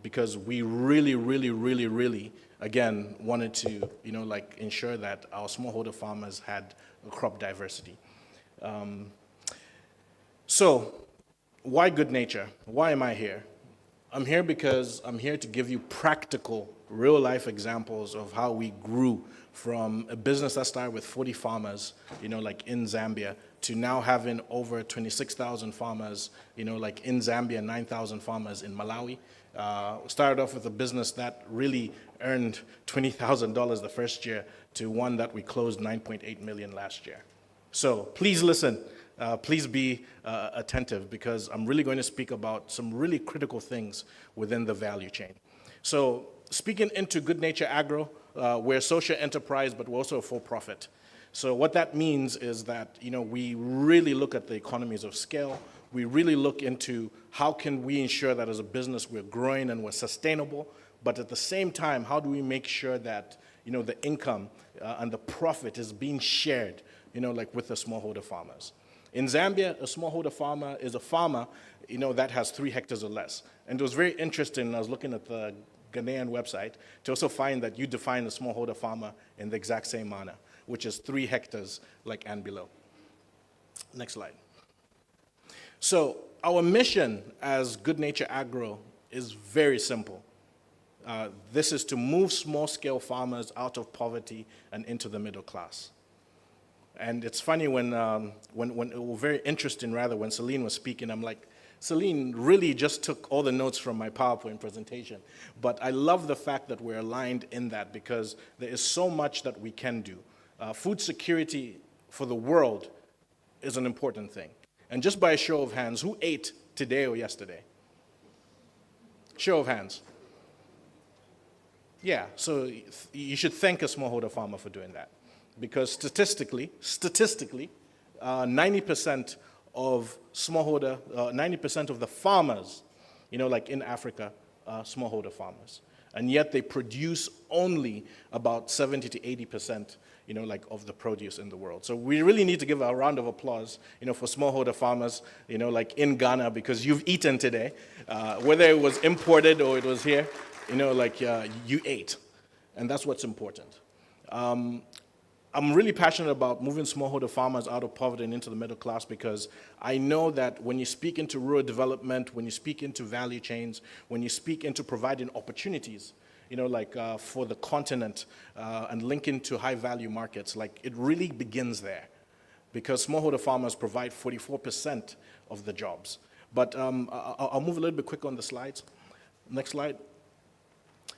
because we really, again, wanted to, you know, like ensure that our smallholder farmers had a crop diversity. So, why good nature? Why am I here? I'm here because I'm here to give you practical, real-life examples of how we grew from a business that started with 40 farmers, you know, like in Zambia, to now having over 26,000 farmers, you know, like in Zambia, 9,000 farmers in Malawi. Started off with a business that really earned $20,000 the first year to one that we closed 9.8 million last year. So please listen. Please be attentive, because I'm really going to speak about some really critical things within the value chain. So speaking into Good Nature Agro, we're a social enterprise, but we're also a for-profit. So what that means is that, you know, we really look at the economies of scale. We really look into how can we ensure that as a business we're growing and we're sustainable, but at the same time, how do we make sure that, you know, the income and the profit is being shared, you know, like with the smallholder farmers. In Zambia, a smallholder farmer is a farmer, you know, that has 3 hectares or less. And it was very interesting, I was looking at the Ghanaian website, to also find that you define a smallholder farmer in the exact same manner, which is 3 hectares, like and below. Next slide. So our mission as Good Nature Agro is very simple. This is to move small-scale farmers out of poverty and into the middle class. And it's funny when it was very interesting rather, when Celine was speaking, I'm like, Celine really just took all the notes from my PowerPoint presentation. But I love the fact that we're aligned in that, because there is so much that we can do. Food security for the world is an important thing. And just by a show of hands, who ate today or yesterday? Show of hands. Yeah, so you should thank a smallholder farmer for doing that. Because statistically, 90% of smallholder, 90% of the farmers, you know, like in Africa, are smallholder farmers. And yet they produce only about 70 to 80%, you know, like of the produce in the world. So we really need to give a round of applause, you know, for smallholder farmers, you know, like in Ghana, because you've eaten today, whether it was imported or it was here, you know, like you ate. And that's what's important. I'm really passionate about moving smallholder farmers out of poverty and into the middle class, because I know that when you speak into rural development, when you speak into value chains, when you speak into providing opportunities, you know, like for the continent and linking to high-value markets, like it really begins there, because smallholder farmers provide 44% of the jobs. But I'll move a little bit quick on the slides. Next slide.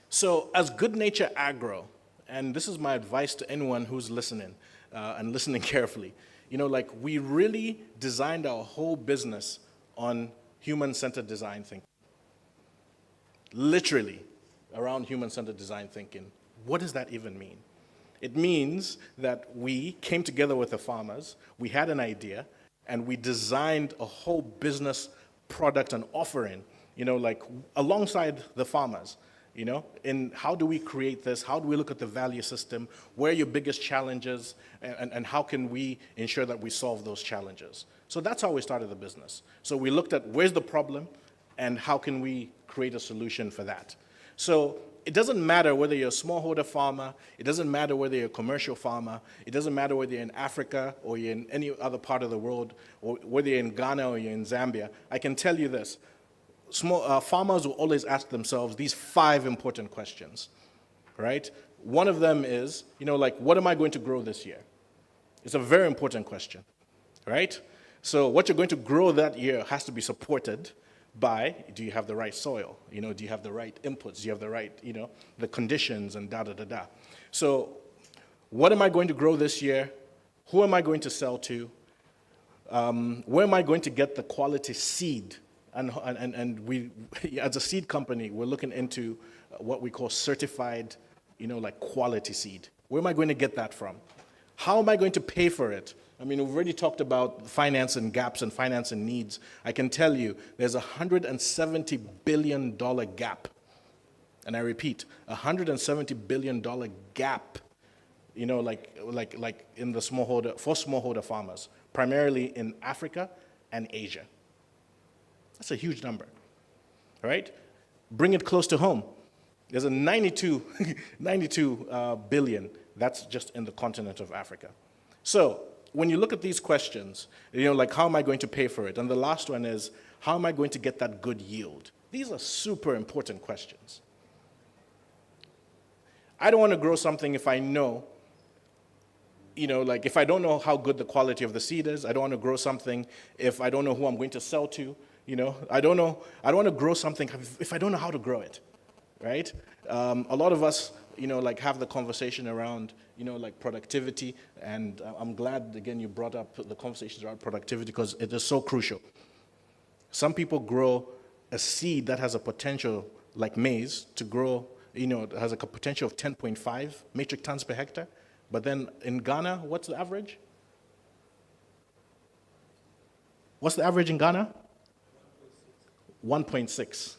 So as Good Nature Agro, and this is my advice to anyone who's listening and listening carefully. You know, like we really designed our whole business on human-centered design thinking. Literally around human-centered design thinking. What does that even mean? It means that we came together with the farmers, we had an idea, and we designed a whole business product and offering, you know, like alongside the farmers. You know, and how do we create this? How do we look at the value system? Where are your biggest challenges? And how can we ensure that we solve those challenges? So that's how we started the business. So we looked at where's the problem and how can we create a solution for that? So it doesn't matter whether you're a smallholder farmer, it doesn't matter whether you're a commercial farmer, it doesn't matter whether you're in Africa or you're in any other part of the world, or whether you're in Ghana or you're in Zambia. I can tell you this. Farmers will always ask themselves these 5 important questions, right? One of them is, you know, like, what am I going to grow this year? It's a very important question, right? So what you're going to grow that year has to be supported by, do you have the right soil? You know, do you have the right inputs? Do you have the right, you know, the conditions and da-da-da-da. So what am I going to grow this year? Who am I going to sell to? Where am I going to get the quality seed? And we, as a seed company, we're looking into what we call certified, like quality seed. Where am I going to get that from? How am I going to pay for it? I mean, we've already talked about financing gaps and financing needs. I can tell you there's a $170 billion gap. And I repeat, $170 billion gap, like in the for smallholder farmers, primarily in Africa and Asia. That's a huge number, all right? Bring it close to home. There's a 92 billion. That's just in the continent of Africa. So when you look at these questions, like how am I going to pay for it? And the last one is, how am I going to get that good yield? These are super important questions. I don't want to grow something if I know, like if I don't know how good the quality of the seed is. I don't want to grow something if I don't know who I'm going to sell to. I don't want to grow something if I don't know how to grow it, right? A lot of us, like have the conversation around, like productivity, and I'm glad, again, you brought up the conversations around productivity because it is so crucial. Some people grow a seed that has a potential, like maize, to grow, it has a potential of 10.5 metric tons per hectare, but then in Ghana, what's the average? What's the average in Ghana? 1.6.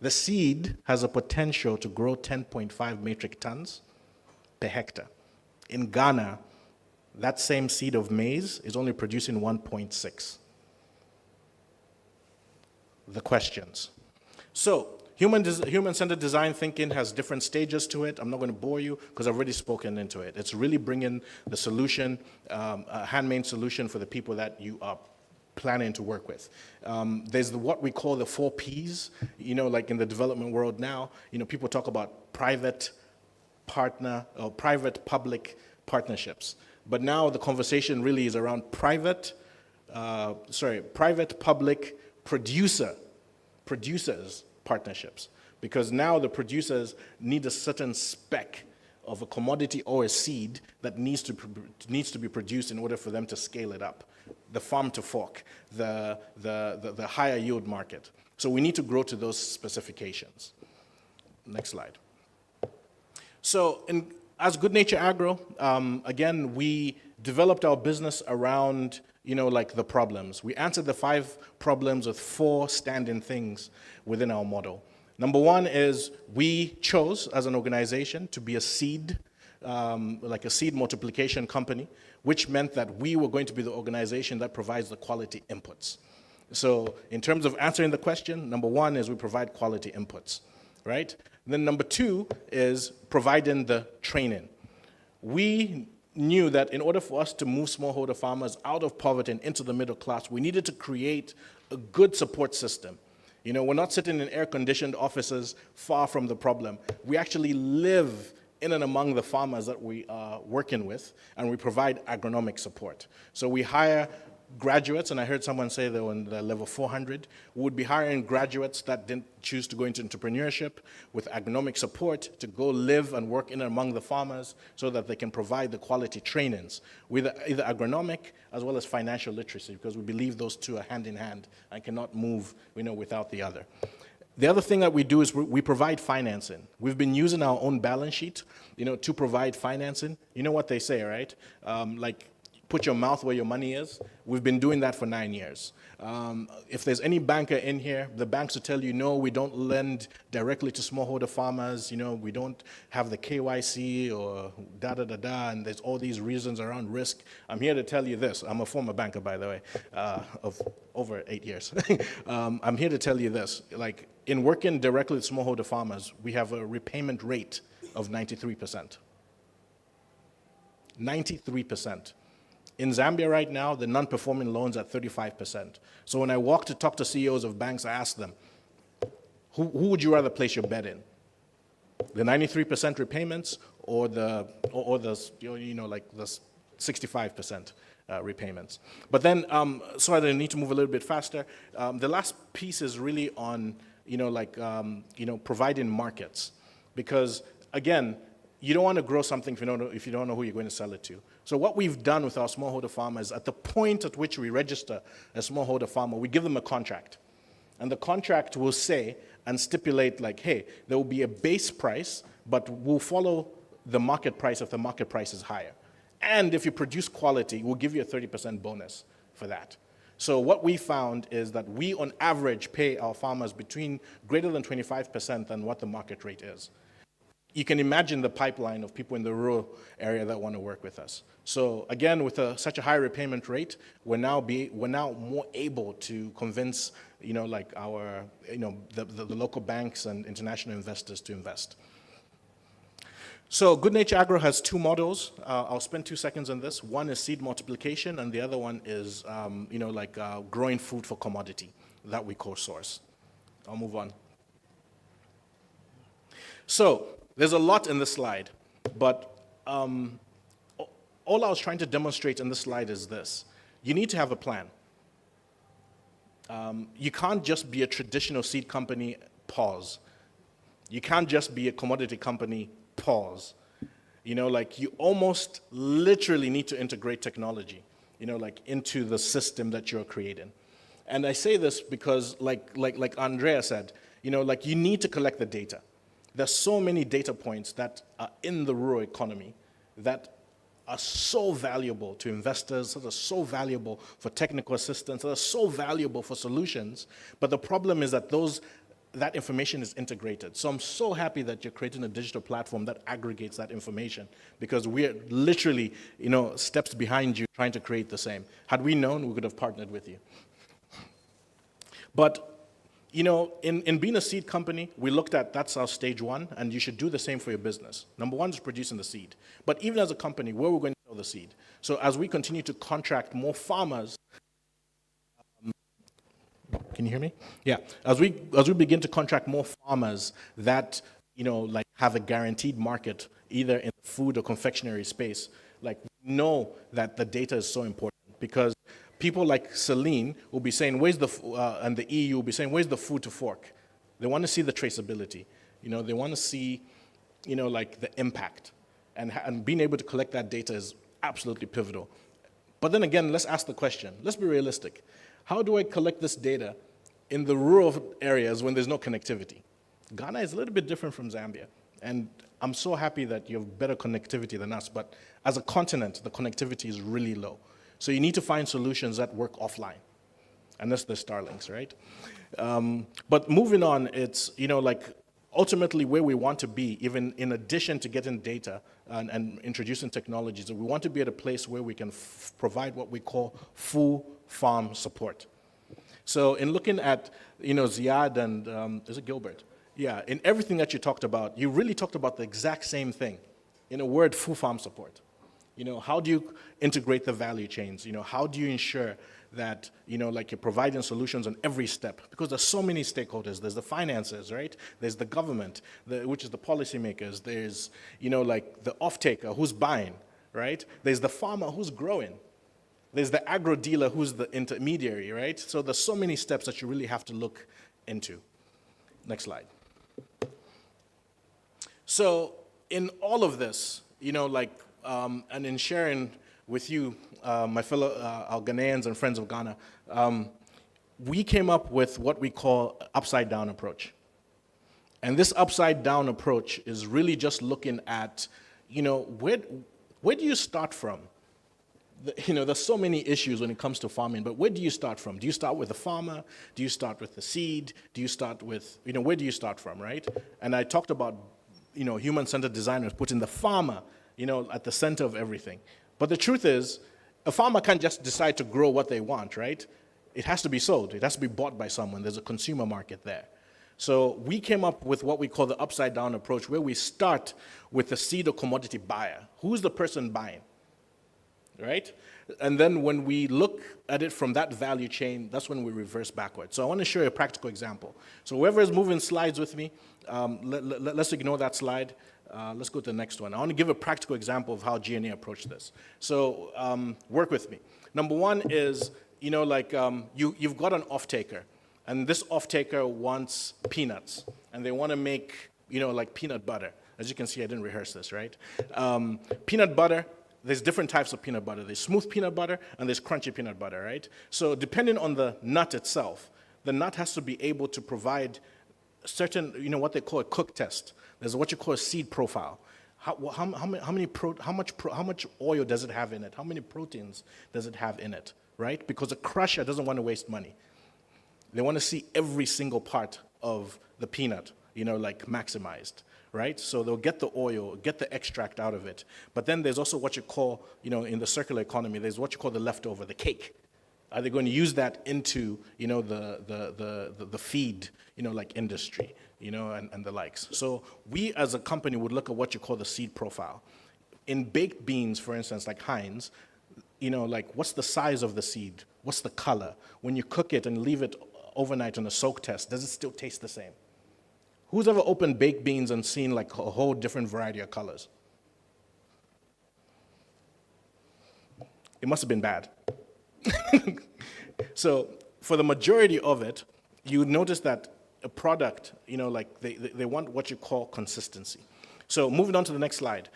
The seed has a potential to grow 10.5 metric tons per hectare. In Ghana, that same seed of maize is only producing 1.6. The questions. So, human-centered design thinking has different stages to it. I'm not going to bore you because I've already spoken into it. It's really bringing the solution, a handmade solution for the people that you are planning to work with. There's what we call the 4 Ps, like in the development world now, people talk about private partner or private-public partnerships. But now the conversation really is around private-public producers partnerships. Because now the producers need a certain spec of a commodity or a seed that needs to be produced in order for them to scale it up. The farm to fork, the higher yield market. So we need to grow to those specifications. Next slide. So as Good Nature Agro, again, we developed our business around, like the problems. We answered the 5 problems with 4 standing things within our model. Number 1 is we chose as an organization to be a seed, like a seed multiplication company, which meant that we were going to be the organization that provides the quality inputs. So in terms of answering the question, number 1 is we provide quality inputs, right? Then number 2 is providing the training. We knew that in order for us to move smallholder farmers out of poverty and into the middle class, we needed to create a good support system. We're not sitting in air-conditioned offices far from the problem. We actually live in and among the farmers that we are working with, and we provide agronomic support. So we hire graduates, and I heard someone say they were on the level 400. We would be hiring graduates that didn't choose to go into entrepreneurship with agronomic support to go live and work in and among the farmers so that they can provide the quality trainings with either agronomic as well as financial literacy, because we believe those two are hand in hand and cannot move, without the other. The other thing that we do is we provide financing. We've been using our own balance sheet, to provide financing. You know what they say, right? Like, put your mouth where your money is. We've been doing that for 9 years. If there's any banker in here, the banks will tell you, no, we don't lend directly to smallholder farmers. We don't have the KYC or da-da-da-da, and there's all these reasons around risk. I'm here to tell you this. I'm a former banker, by the way, of over 8 years. I'm here to tell you this. Like, in working directly with smallholder farmers, we have a repayment rate of 93%. 93%. In Zambia right now, the non-performing loans are 35%. So when I walk to talk to CEOs of banks, I ask them, who would you rather place your bet in? The 93% repayments or the 65% repayments? But then, so I need to move a little bit faster. The last piece is really on, providing markets. Because again, you don't want to grow something if you don't know who you're going to sell it to. So what we've done with our smallholder farmers, at the point at which we register a smallholder farmer, we give them a contract. And the contract will say and stipulate like, hey, there will be a base price, but we'll follow the market price if the market price is higher. And if you produce quality, we'll give you a 30% bonus for that. So what we found is that we, on average, pay our farmers between greater than 25% than what the market rate is. You can imagine the pipeline of people in the rural area that want to work with us. So again, with such a high repayment rate, we're now more able to convince, like our, the local banks and international investors to invest. So Good Nature Agro has two models. I'll spend 2 seconds on this. One is seed multiplication, and the other one is, growing food for commodity that we co-source. I'll move on. So there's a lot in this slide, but all I was trying to demonstrate in this slide is this. You need to have a plan. You can't just be a traditional seed company, pause. You can't just be a commodity company, pause. You almost literally need to integrate technology, into the system that you're creating. And I say this because, like Andrea said, you need to collect the data. There's so many data points that are in the rural economy that are so valuable to investors, that are so valuable for technical assistance, that are so valuable for solutions. But the problem is that that information is integrated. So I'm so happy that you're creating a digital platform that aggregates that information, because we're literally, steps behind you trying to create the same. Had we known, we could have partnered with you. But in being a seed company, we looked at that's our stage one, and you should do the same for your business. Number one is producing the seed. But even as a company, where we're going to sell the seed. So as we continue to contract more farmers, can you hear me? Yeah. As we begin to contract more farmers that, have a guaranteed market, either in the food or confectionery space, we know that the data is so important, because people like Celine will be saying, and the EU will be saying, where's the food to fork? They want to see the traceability. They want to see, the impact. And being able to collect that data is absolutely pivotal. But then again, let's ask the question. Let's be realistic. How do I collect this data in the rural areas when there's no connectivity? Ghana is a little bit different from Zambia. And I'm so happy that you have better connectivity than us. But as a continent, the connectivity is really low. So you need to find solutions that work offline. And that's the Starlinks, right? But moving on, it's, ultimately where we want to be, even in addition to getting data and introducing technologies, we want to be at a place where we can provide what we call full farm support. So in looking at, Ziad and, is it Gilbert? Yeah, in everything that you talked about, you really talked about the exact same thing. In a word, full farm support. How do you integrate the value chains? How do you ensure that, you're providing solutions on every step? Because there's so many stakeholders. There's the finances, right? There's the government, which is the policymakers. There's, the off-taker who's buying, right? There's the farmer who's growing. There's the agro dealer who's the intermediary, right? So there's so many steps that you really have to look into. Next slide. So in all of this, and in sharing with you, my fellow our Ghanaians and friends of Ghana, we came up with what we call upside-down approach. And this upside-down approach is really just looking at, where do you start from? There's so many issues when it comes to farming, but where do you start from? Do you start with the farmer? Do you start with the seed? Do you start with, where do you start from, right? And I talked about, human-centered designers putting the farmer, at the center of everything. But the truth is, a farmer can't just decide to grow what they want, right? It has to be sold. It has to be bought by someone. There's a consumer market there. So we came up with what we call the upside-down approach, where we start with the seed or commodity buyer. Who's the person buying, right? And then when we look at it from that value chain, that's when we reverse backwards. So I want to show you a practical example. So whoever is moving slides with me, let's ignore that slide. Let's go to the next one. I want to give a practical example of how GNA approached this. So work with me. Number one is, you've got an off-taker, and this off-taker wants peanuts, and they want to make, peanut butter. As you can see, I didn't rehearse this, right? Peanut butter, there's different types of peanut butter. There's smooth peanut butter and there's crunchy peanut butter, right? So depending on the nut itself, the nut has to be able to provide certain, what they call a cook test. There's what you call a seed profile. How much oil does it have in it? How many proteins does it have in it, right? Because a crusher doesn't want to waste money. They want to see every single part of the peanut, like maximized, right? So they'll get the oil, get the extract out of it. But then there's also what you call, in the circular economy, there's what you call the leftover, the cake. Are they going to use that into, the feed, like industry, and the likes? So we as a company would look at what you call the seed profile. In baked beans, for instance, like Heinz, like what's the size of the seed? What's the color? When you cook it and leave it overnight on a soak test, does it still taste the same? Who's ever opened baked beans and seen like a whole different variety of colors? It must have been bad. So for the majority of it, you notice that a product, like they want what you call consistency. So moving on to the next slide.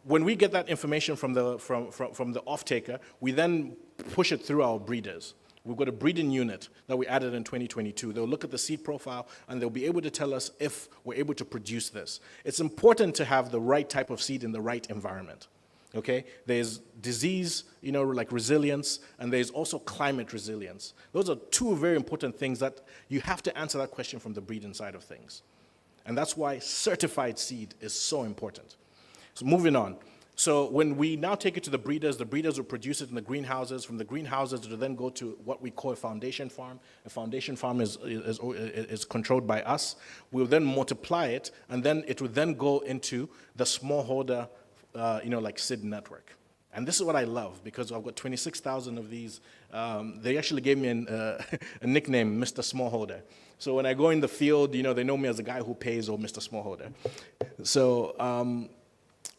When we get that information from the off-taker, we then push it through our breeders. We've got a breeding unit that we added in 2022. They'll look at the seed profile and they'll be able to tell us if we're able to produce this. It's important to have the right type of seed in the right environment. Okay, there's disease, like resilience, and there's also climate resilience. Those are two very important things that you have to answer that question from the breeding side of things. And that's why certified seed is so important. So moving on. So when we now take it to the breeders will produce it in the greenhouses. From the greenhouses, it will then go to what we call a foundation farm. A foundation farm is controlled by us. We'll then multiply it, and then it will then go into the smallholder like SID network. And this is what I love, because I've got 26,000 of these. They actually gave me a nickname, Mr. Smallholder. So when I go in the field, they know me as the guy who pays, or Mr. Smallholder. So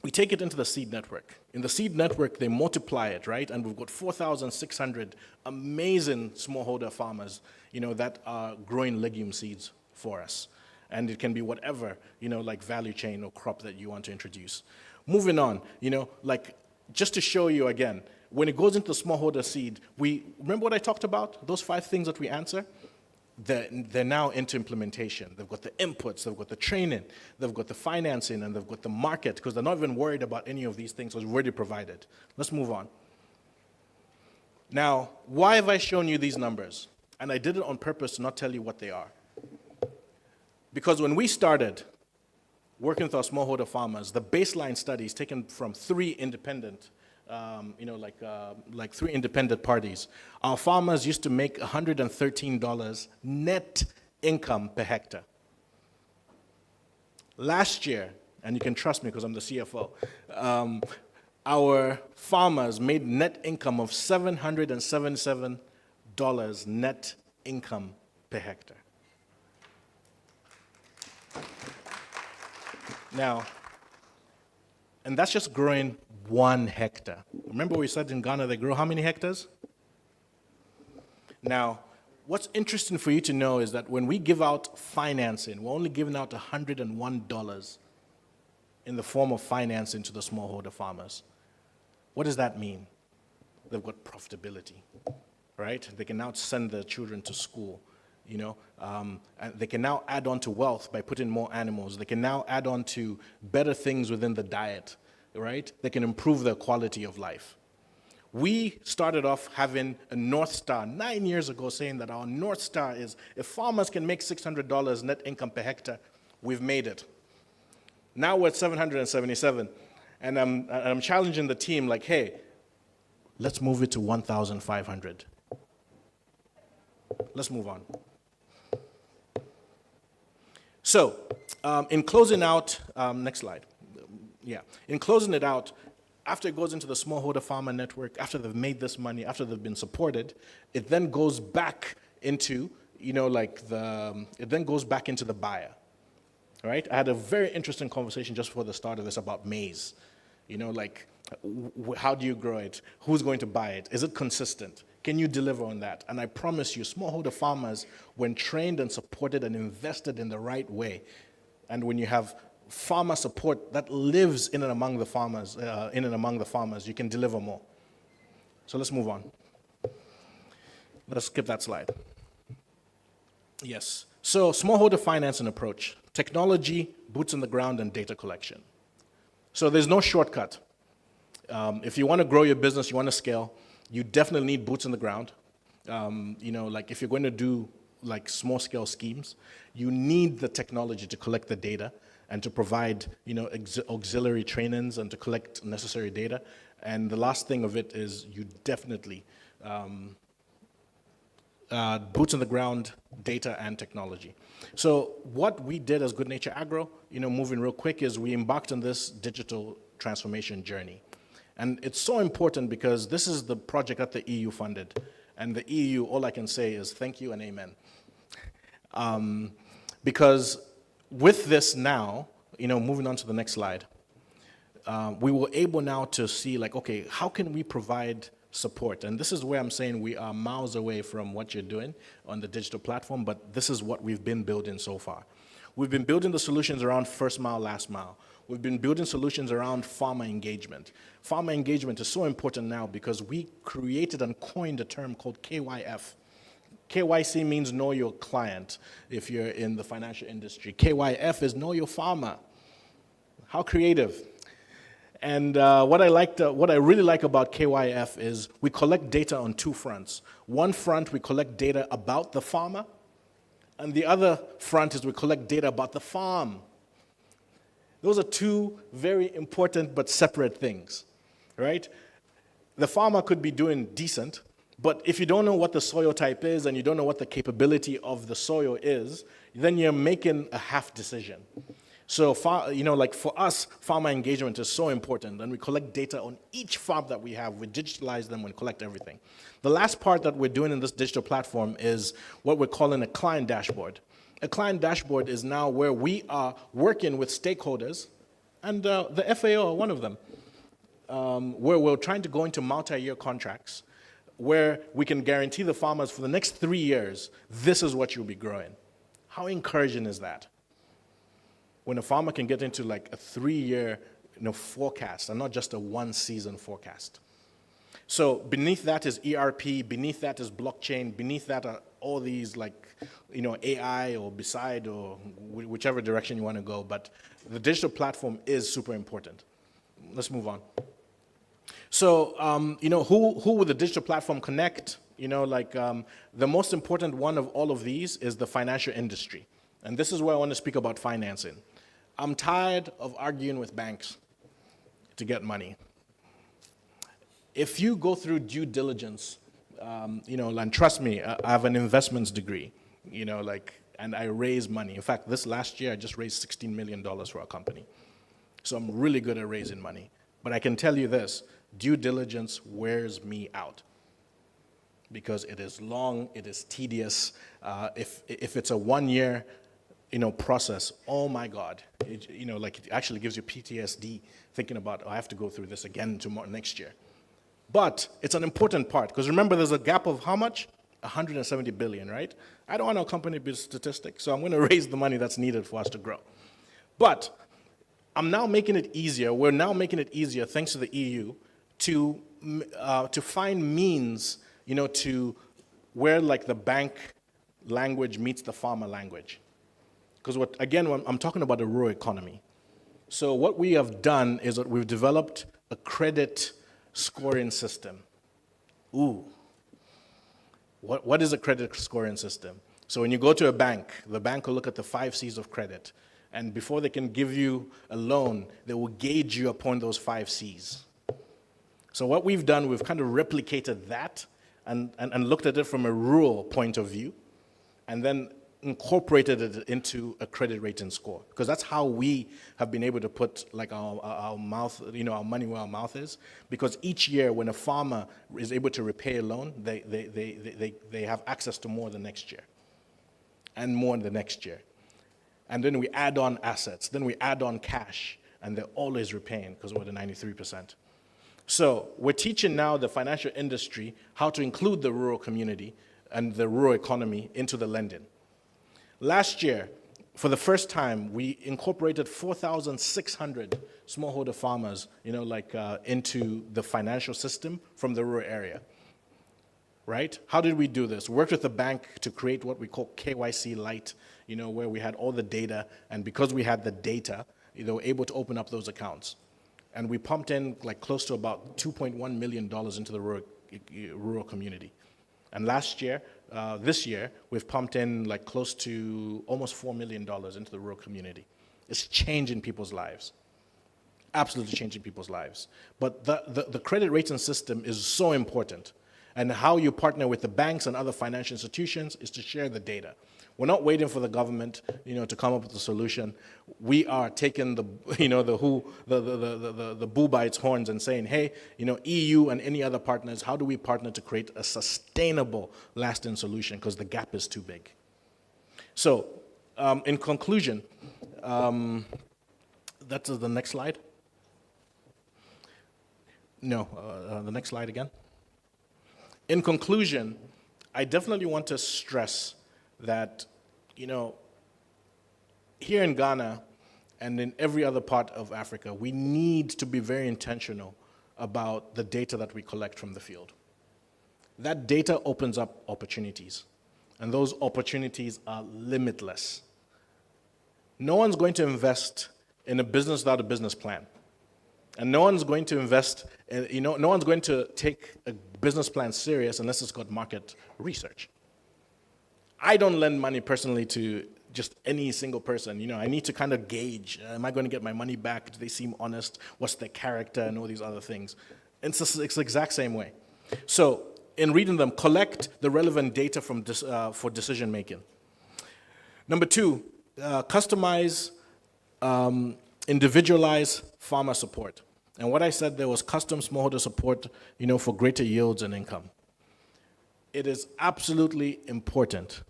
we take it into the seed network. In the seed network, they multiply it, right? And we've got 4,600 amazing smallholder farmers, that are growing legume seeds for us. And it can be whatever, like value chain or crop that you want to introduce. Moving on, like just to show you again, when it goes into the smallholder seed, remember what I talked about? Those 5 things that we answer? They're now into implementation. They've got the inputs, they've got the training, they've got the financing, and they've got the market, because they're not even worried about any of these things, because we've already provided. Let's move on. Now, why have I shown you these numbers? And I did it on purpose to not tell you what they are. Because when we started working with our smallholder farmers, the baseline studies taken from 3 independent, like 3 independent parties. Our farmers used to make $113 net income per hectare. Last year, and you can trust me because I'm the CFO, our farmers made net income of $777 net income per hectare. Now, and that's just growing 1 hectare. Remember we said in Ghana they grow how many hectares? Now, what's interesting for you to know is that when we give out financing, we're only giving out $101 in the form of financing to the smallholder farmers. What does that mean? They've got profitability, right? They can now send their children to school. And they can now add on to wealth by putting more animals. They can now add on to better things within the diet, right? They can improve their quality of life. We started off having a North Star 9 years ago, saying that our North Star is if farmers can make $600 net income per hectare, we've made it. Now we're at 777, and I'm challenging the team like, hey, let's move it to 1,500. Let's move on. So, in closing out, next slide. Yeah, in closing it out, after it goes into the smallholder farmer network, after they've made this money, after they've been supported, it then goes back into, it then goes back into the buyer, right? I had a very interesting conversation just before the start of this about maize. How do you grow it? Who's going to buy it? Is it consistent? Can you deliver on that? And I promise you, smallholder farmers, when trained and supported and invested in the right way, and when you have farmer support that lives in and among the farmers, you can deliver more. So let's move on. Let's skip that slide. Yes. So smallholder finance and approach. Technology, boots on the ground, and data collection. So there's no shortcut. If you want to grow your business, you want to scale, you definitely need boots on the ground. Like if you're going to do like small scale schemes, you need the technology to collect the data and to provide, auxiliary trainings and to collect necessary data. And the last thing of it is you definitely, boots on the ground, data and technology. So what we did as Good Nature Agro, moving real quick, is we embarked on this digital transformation journey. And it's so important because this is the project that the EU funded. And the EU, all I can say is thank you and amen. Because with this now, moving on to the next slide, we were able now to see like, okay, how can we provide support? And this is where I'm saying we are miles away from what you're doing on the digital platform, but this is what we've been building so far. We've been building the solutions around first mile, last mile. We've been building solutions around farmer engagement. Farmer engagement is so important now because we created and coined a term called KYF. KYC means know your client if you're in the financial industry. KYF is know your farmer. How creative. And what I really like about KYF is we collect data on two fronts. One front, we collect data about the farmer, and the other front is we collect data about the farm. Those are two very important but separate things, right? The farmer could be doing decent, but if you don't know what the soil type is and you don't know what the capability of the soil is, then you're making a half decision. So, like for us, farmer engagement is so important, and we collect data on each farm that we have. We digitalize them and collect everything. The last part that we're doing in this digital platform is what we're calling a client dashboard. A client dashboard is now where we are working with stakeholders, and the FAO are one of them, where we're trying to go into multi-year contracts, where we can guarantee the farmers for the next 3 years, this is what you'll be growing. How encouraging is that? When a farmer can get into like a 3-year forecast and not just a one-season forecast. So beneath that is ERP, beneath that is blockchain, beneath that are all these like, AI or beside or whichever direction you want to go. But the digital platform is super important. Let's move on. So, who would the digital platform connect? The most important one of all of these is the financial industry. And this is where I want to speak about financing. I'm tired of arguing with banks to get money. If you go through due diligence, and trust me, I have an investments degree, and I raise money. In fact, this last year, I just raised $16 million for our company. So I'm really good at raising money. But I can tell you this, due diligence wears me out because it is long, it is tedious. If it's a 1-year, process, oh my God, it actually gives you PTSD thinking about, I have to go through this again next year. But it's an important part, because remember there's a gap of how much? 170 billion, right? I don't want our company to be statistic, so I'm going to raise the money that's needed for us to grow. But I'm now making it easier, we're now making it easier, thanks to the EU, to find means, to where like the bank language meets the farmer language. Because I'm talking about the rural economy. So what we have done is that we've developed a credit scoring system. Ooh. What is a credit scoring system? So when you go to a bank, the bank will look at the 5 C's of credit. And before they can give you a loan, they will gauge you upon those 5 C's. So what we've done, we've kind of replicated that and looked at it from a rural point of view, and then incorporated it into a credit rating score, because that's how we have been able to put like our mouth, our money where our mouth is. Because each year, when a farmer is able to repay a loan, they have access to more the next year, and more in the next year. And then we add on assets, then we add on cash, and they're always repaying because we're the 93%. So we're teaching now the financial industry how to include the rural community and the rural economy into the lending. Last year, for the first time, we incorporated 4,600 smallholder farmers, into the financial system from the rural area. Right? How did we do this? We worked with the bank to create what we call KYC Lite, where we had all the data, and because we had the data, they were able to open up those accounts. And we pumped in close to about $2.1 million into the rural community. And this year, we've pumped in close to almost $4 million into the rural community. It's changing people's lives. Absolutely changing people's lives. But the credit rating system is so important. And how you partner with the banks and other financial institutions is to share the data. We're not waiting for the government, to come up with a solution. We are taking the bull by its horns and saying, hey, EU and any other partners, how do we partner to create a sustainable, lasting solution? Because the gap is too big. So, in conclusion, that's the next slide. No, the next slide again. In conclusion, I definitely want to stress that, here in Ghana and in every other part of Africa, we need to be very intentional about the data that we collect from the field. That data opens up opportunities, and those opportunities are limitless. No one's going to invest in a business without a business plan. And no one's going to invest, no one's going to take a business plan serious unless it's got market research. I don't lend money personally to just any single person. I need to kind of gauge, am I going to get my money back? Do they seem honest? What's their character? And all these other things. It's the exact same way. So in reading them, collect the relevant data for decision making. Number 2, customize, individualize farmer support. And what I said there was custom smallholder support, for greater yields and income. It is absolutely important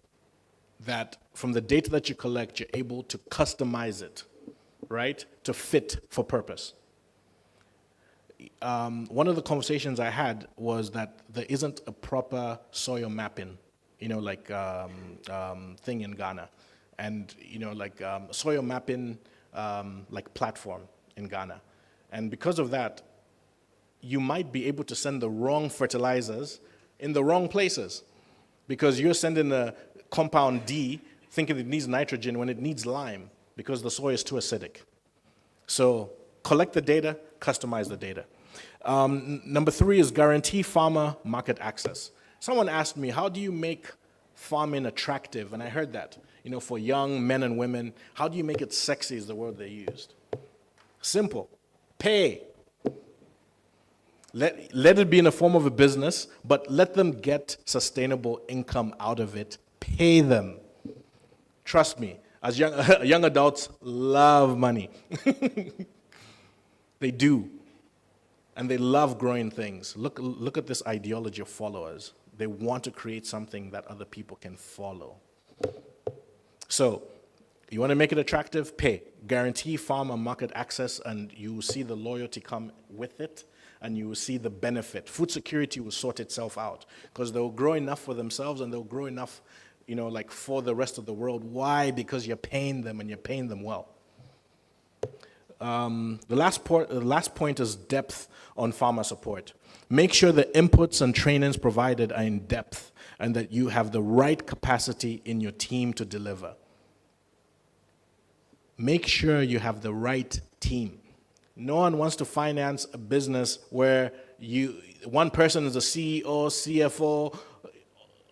that from the data that you collect, you're able to customize it, right, to fit for purpose. One of the conversations I had was that there isn't a proper soil mapping, thing in Ghana. And, soil mapping, platform in Ghana. And because of that, you might be able to send the wrong fertilizers in the wrong places because you're sending a compound D thinking it needs nitrogen when it needs lime because the soil is too acidic. So collect the data, customize the data. Number 3 is guarantee farmer market access. Someone asked me, how do you make farming attractive? And I heard that, for young men and women, how do you make it sexy is the word they used. Simple. Pay. Let it be in the form of a business, but let them get sustainable income out of it. Pay them. Trust me, as young adults love money. They do. And they love growing things. Look at this ideology of followers. They want to create something that other people can follow. So, you want to make it attractive? Pay. Guarantee farmer market access, and you will see the loyalty come with it, and you will see the benefit. Food security will sort itself out, because they'll grow enough for themselves, and they'll grow enough, for the rest of the world. Why? Because you're paying them, and you're paying them well. The last point is depth on farmer support. Make sure the inputs and trainings provided are in depth, and that you have the right capacity in your team to deliver. Make sure you have the right team. No one wants to finance a business where one person is a CEO, CFO,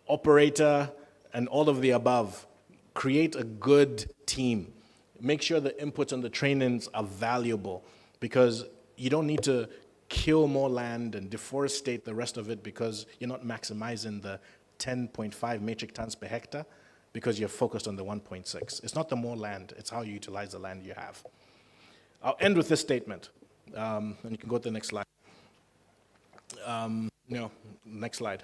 operator, and all of the above. Create a good team. Make sure the inputs and the trainings are valuable, because you don't need to kill more land and deforestate the rest of it because you're not maximizing the 10.5 metric tons per hectare, because you're focused on the 1.6. It's not the more land, it's how you utilize the land you have. I'll end with this statement, and you can go to the next slide. Next slide.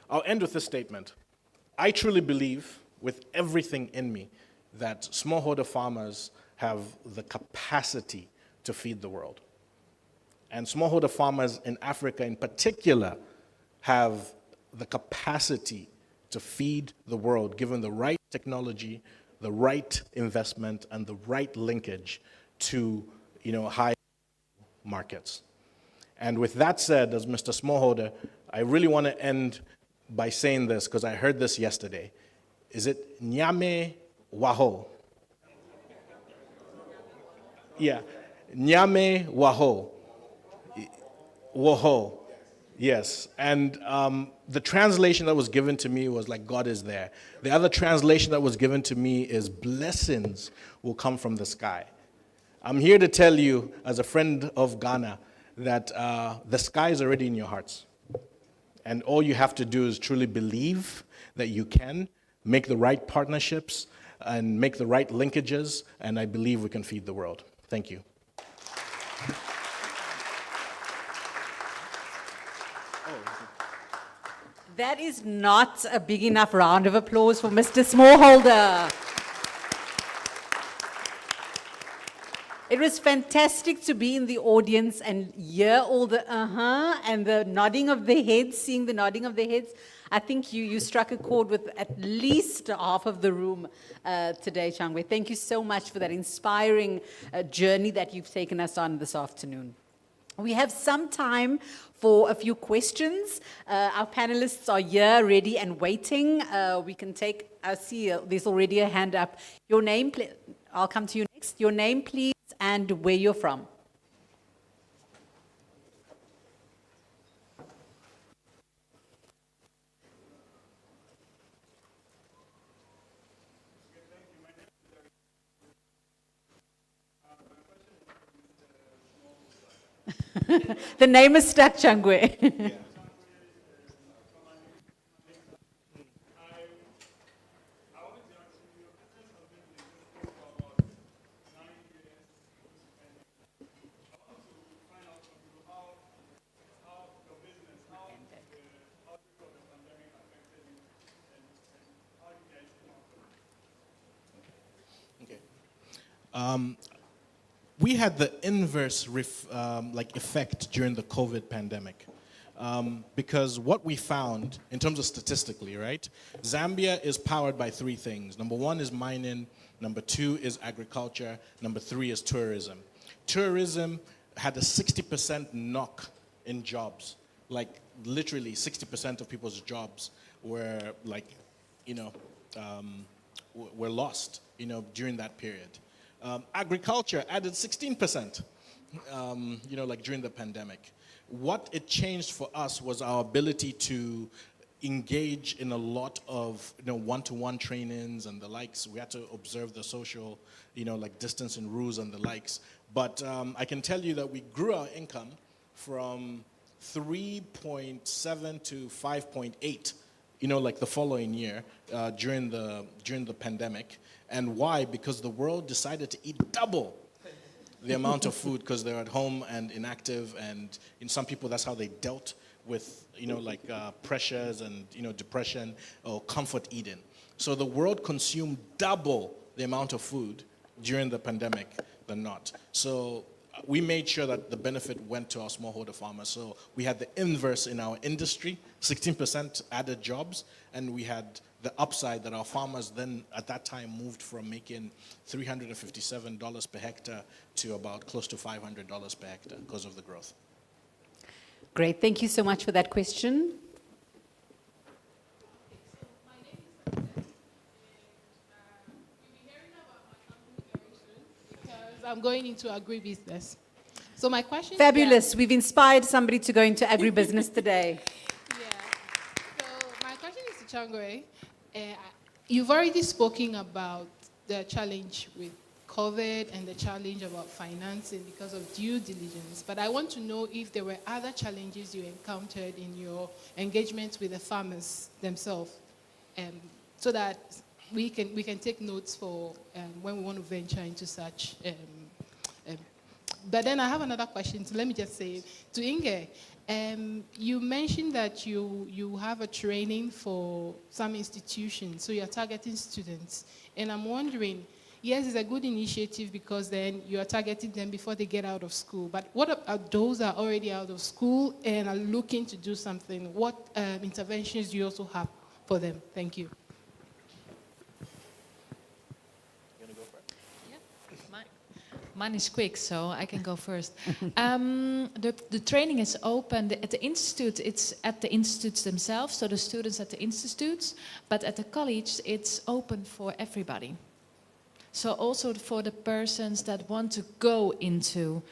I'll end with this statement. I truly believe, with everything in me, that smallholder farmers have the capacity to feed the world. And smallholder farmers in Africa in particular have the capacity to feed the world, given the right technology, the right investment and the right linkage to, high markets. And with that said, as Mr. Smallholder, I really want to end by saying this, because I heard this yesterday. Is it Nyame Waho? Yeah, Nyame Waho. Waho. Yes, and the translation that was given to me was like, God is there. The other translation that was given to me is, blessings will come from the sky. I'm here to tell you, as a friend of Ghana, that the sky is already in your hearts. And all you have to do is truly believe that you can make the right partnerships and make the right linkages, and I believe we can feed the world. Thank you. That is not a big enough round of applause for Mr. Smallholder. It was fantastic to be in the audience and hear all the and the nodding of the heads, seeing the nodding of the heads. I think you struck a chord with at least half of the room today, Changwe. Thank you so much for that inspiring journey that you've taken us on this afternoon. We have some time for a few questions. Our panelists are here, ready and waiting. We can take, I see there's already a hand up. Your name, I'll come to you next. Your name, please, and where you're from. The name is stuck, Changwe. Yeah. We had the inverse effect during the COVID pandemic. Because what we found, in terms of statistically, right, Zambia is powered by three things. Number one is mining, number two is agriculture, number three is tourism. Tourism had a 60% knock in jobs. Like literally 60% of people's jobs were were lost, during that period. Agriculture added 16%, during the pandemic. What it changed for us was our ability to engage in a lot of, one-to-one trainings and the likes. We had to observe the social, distance and rules and the likes. But I can tell you that we grew our income from 3.7 to 5.8, the following year during the pandemic. And why? Because the world decided to eat double the amount of food because they're at home and inactive, and in some people that's how they dealt with pressures and depression or comfort eating. So the world consumed double the amount of food during the pandemic than not. So we made sure that the benefit went to our smallholder farmers. So we had the inverse in our industry, 16% added jobs, and we had the upside that our farmers then at that time moved from making $357 per hectare to about close to $500 per hectare because of the growth. Great, thank you so much for that question. I'm going into agribusiness. So my question Fabulous. is We've inspired somebody to go into agribusiness today. So my question is to Changwe. You've already spoken about the challenge with COVID and the challenge about financing because of due diligence. But I want to know if there were other challenges you encountered in your engagement with the farmers themselves, so that we can take notes for when we want to venture into such. But then I have another question, so let me just say to Inge. You mentioned that you have a training for some institutions, so you're targeting students. And I'm wondering, yes, it's a good initiative because then you are targeting them before they get out of school. But what about those that are already out of school and are looking to do something? What interventions do you also have for them? Thank you. Mine is quick, so I can go first. The training is open at the institute. It's at the institutes themselves, so the students at the institutes. But at the college, it's open for everybody. So also for the persons that want to go into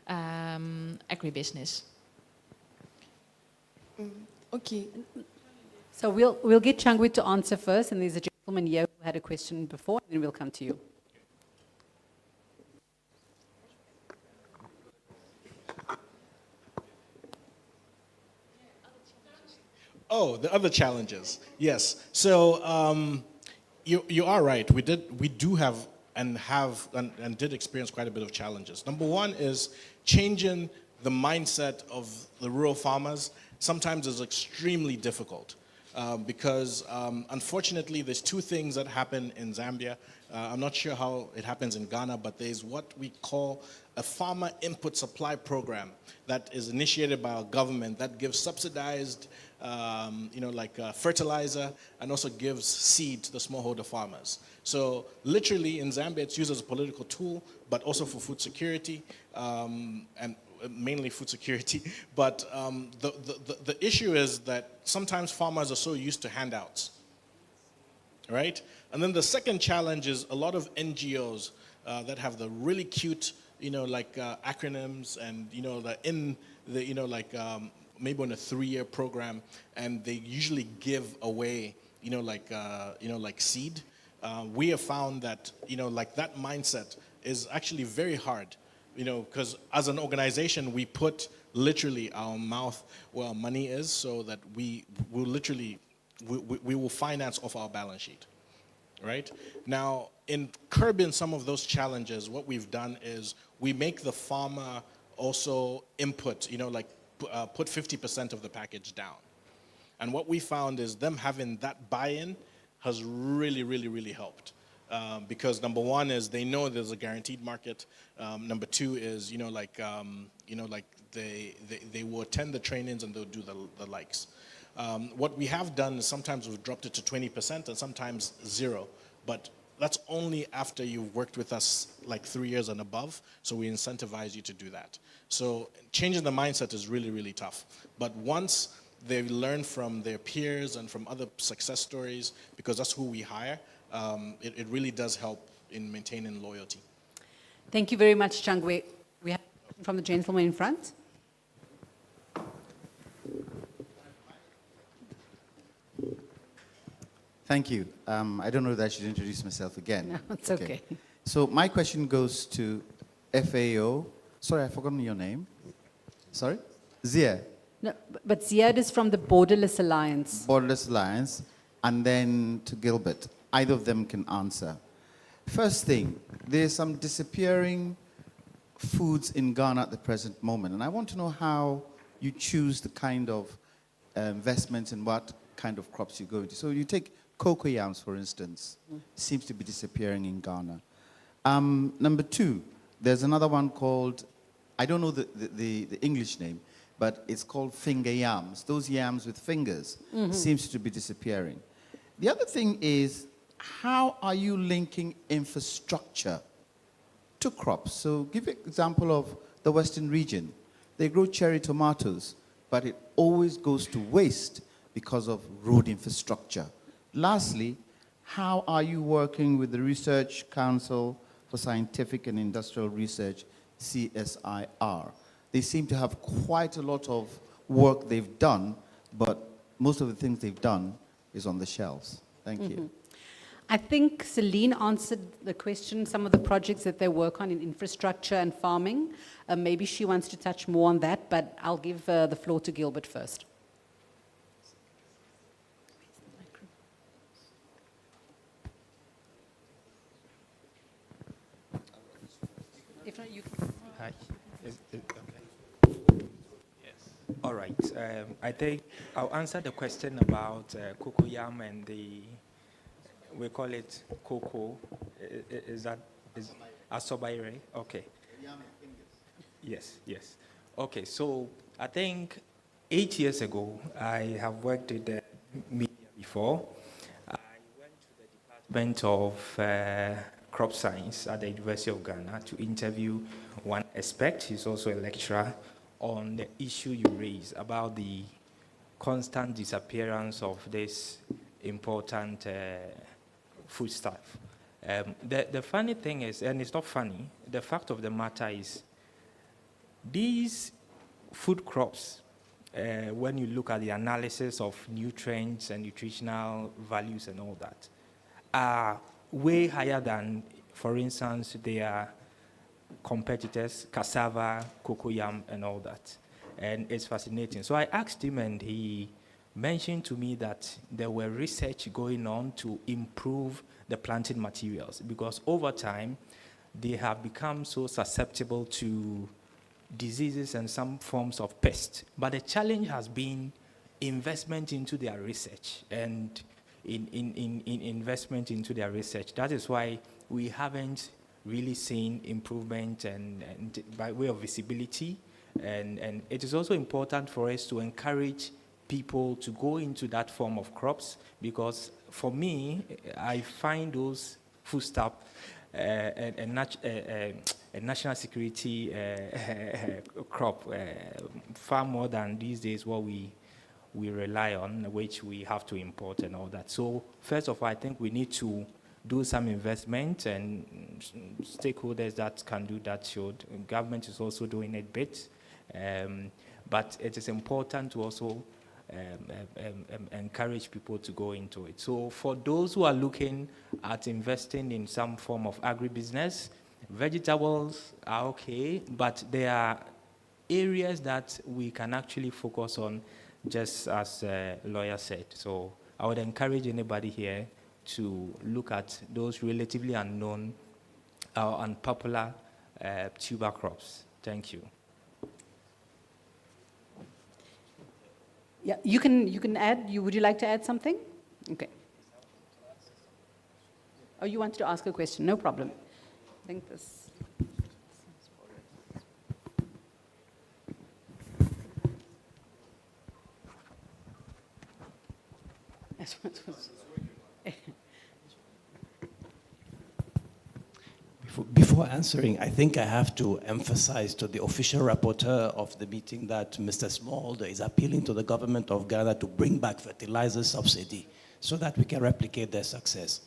agribusiness. Okay. So we'll get Changwe to answer first, and there's a gentleman here who had a question before, and then we'll come to you. Oh, the other challenges. Yes. So you are right. We do have and did experience quite a bit of challenges. Number one is changing the mindset of the rural farmers. Sometimes is extremely difficult because unfortunately there's two things that happen in Zambia. I'm not sure how it happens in Ghana, but there's what we call a farmer input supply program that is initiated by our government that gives subsidized fertilizer and also gives seed to the smallholder farmers. So literally in Zambia it's used as a political tool, but also for food security and mainly food security. But the issue is that sometimes farmers are so used to handouts, right? And then the second challenge is a lot of NGOs that have the really cute, acronyms and, maybe on a 3-year program, and they usually give away, seed. We have found that, that mindset is actually very hard, because as an organization, we put literally our mouth where our money is so that we will finance off our balance sheet, right? Now, in curbing some of those challenges, what we've done is we make the farmer also input, put 50% of the package down. And what we found is them having that buy-in has really, really, really helped. Because number one is they know there's a guaranteed market. Number two is, they will attend the trainings and they'll do the likes. What we have done is sometimes we've dropped it to 20% and sometimes 0. But that's only after you've worked with us like 3 years and above, so we incentivize you to do that. So changing the mindset is really, really tough. But once they learn from their peers and from other success stories, because that's who we hire, it really does help in maintaining loyalty. Thank you very much, Changwe. We have from the gentleman in front. Thank you. I don't know that I should introduce myself again. No, it's okay. So my question goes to FAO. Sorry, I've forgotten your name. Sorry? Zia. No, but Ziad is from the Borderless Alliance. Borderless Alliance. And then to Gilbert. Either of them can answer. First thing, there's some disappearing foods in Ghana at the present moment. And I want to know how you choose the kind of investments and what kind of crops you go into. So you take cocoa yams, for instance, seems to be disappearing in Ghana. Number two, there's another one called, I don't know the English name, but it's called finger yams. Those yams with fingers seems to be disappearing. The other thing is, how are you linking infrastructure to crops? So give an example of the Western region. They grow cherry tomatoes, but it always goes to waste because of road infrastructure. Lastly, how are you working with the Research Council for Scientific and Industrial Research, CSIR? They seem to have quite a lot of work they've done, but most of the things they've done is on the shelves. Thank you. I think Celine answered the question, some of the projects that they work on in infrastructure and farming. Maybe she wants to touch more on that, but I'll give the floor to Gilbert first. If not, you can. Hi. All right. I think I'll answer the question about cocoyam and we call it cocoa. Is that asobaire? Okay. Yes, yes. Okay, so I think 8 years ago, I have worked with the media before. I went to the Department of crop science at the University of Ghana to interview one expert. He's also a lecturer on the issue you raised about the constant disappearance of this important foodstuff. The funny thing is, and it's not funny, the fact of the matter is these food crops, when you look at the analysis of nutrients and nutritional values and all that, are way higher than, for instance, their competitors, cassava, cocoyam, and all that. And it's fascinating. So I asked him, and he mentioned to me that there were research going on to improve the planting materials, because over time, they have become so susceptible to diseases and some forms of pests. But the challenge has been investment into their research and in investment into their research. That is why we haven't really seen improvement and by way of visibility. And it is also important for us to encourage people to go into that form of crops, because for me, I find those foodstuff a national security crop far more than these days what we rely on, which we have to import and all that. So first of all, I think we need to do some investment, and stakeholders that can do that should. Government is also doing a bit, but it is important to also encourage people to go into it. So for those who are looking at investing in some form of agribusiness, vegetables are okay, but there are areas that we can actually focus on, just as a lawyer said. So I would encourage anybody here to look at those relatively unknown or unpopular tuber crops. Thank you. Yeah, you can add. Would you like to add something? Okay. Oh, you wanted to ask a question? No problem. I think this. Before answering, I think I have to emphasize to the official rapporteur of the meeting that Mr. Smallholder is appealing to the government of Ghana to bring back fertilizer subsidy so that we can replicate their success.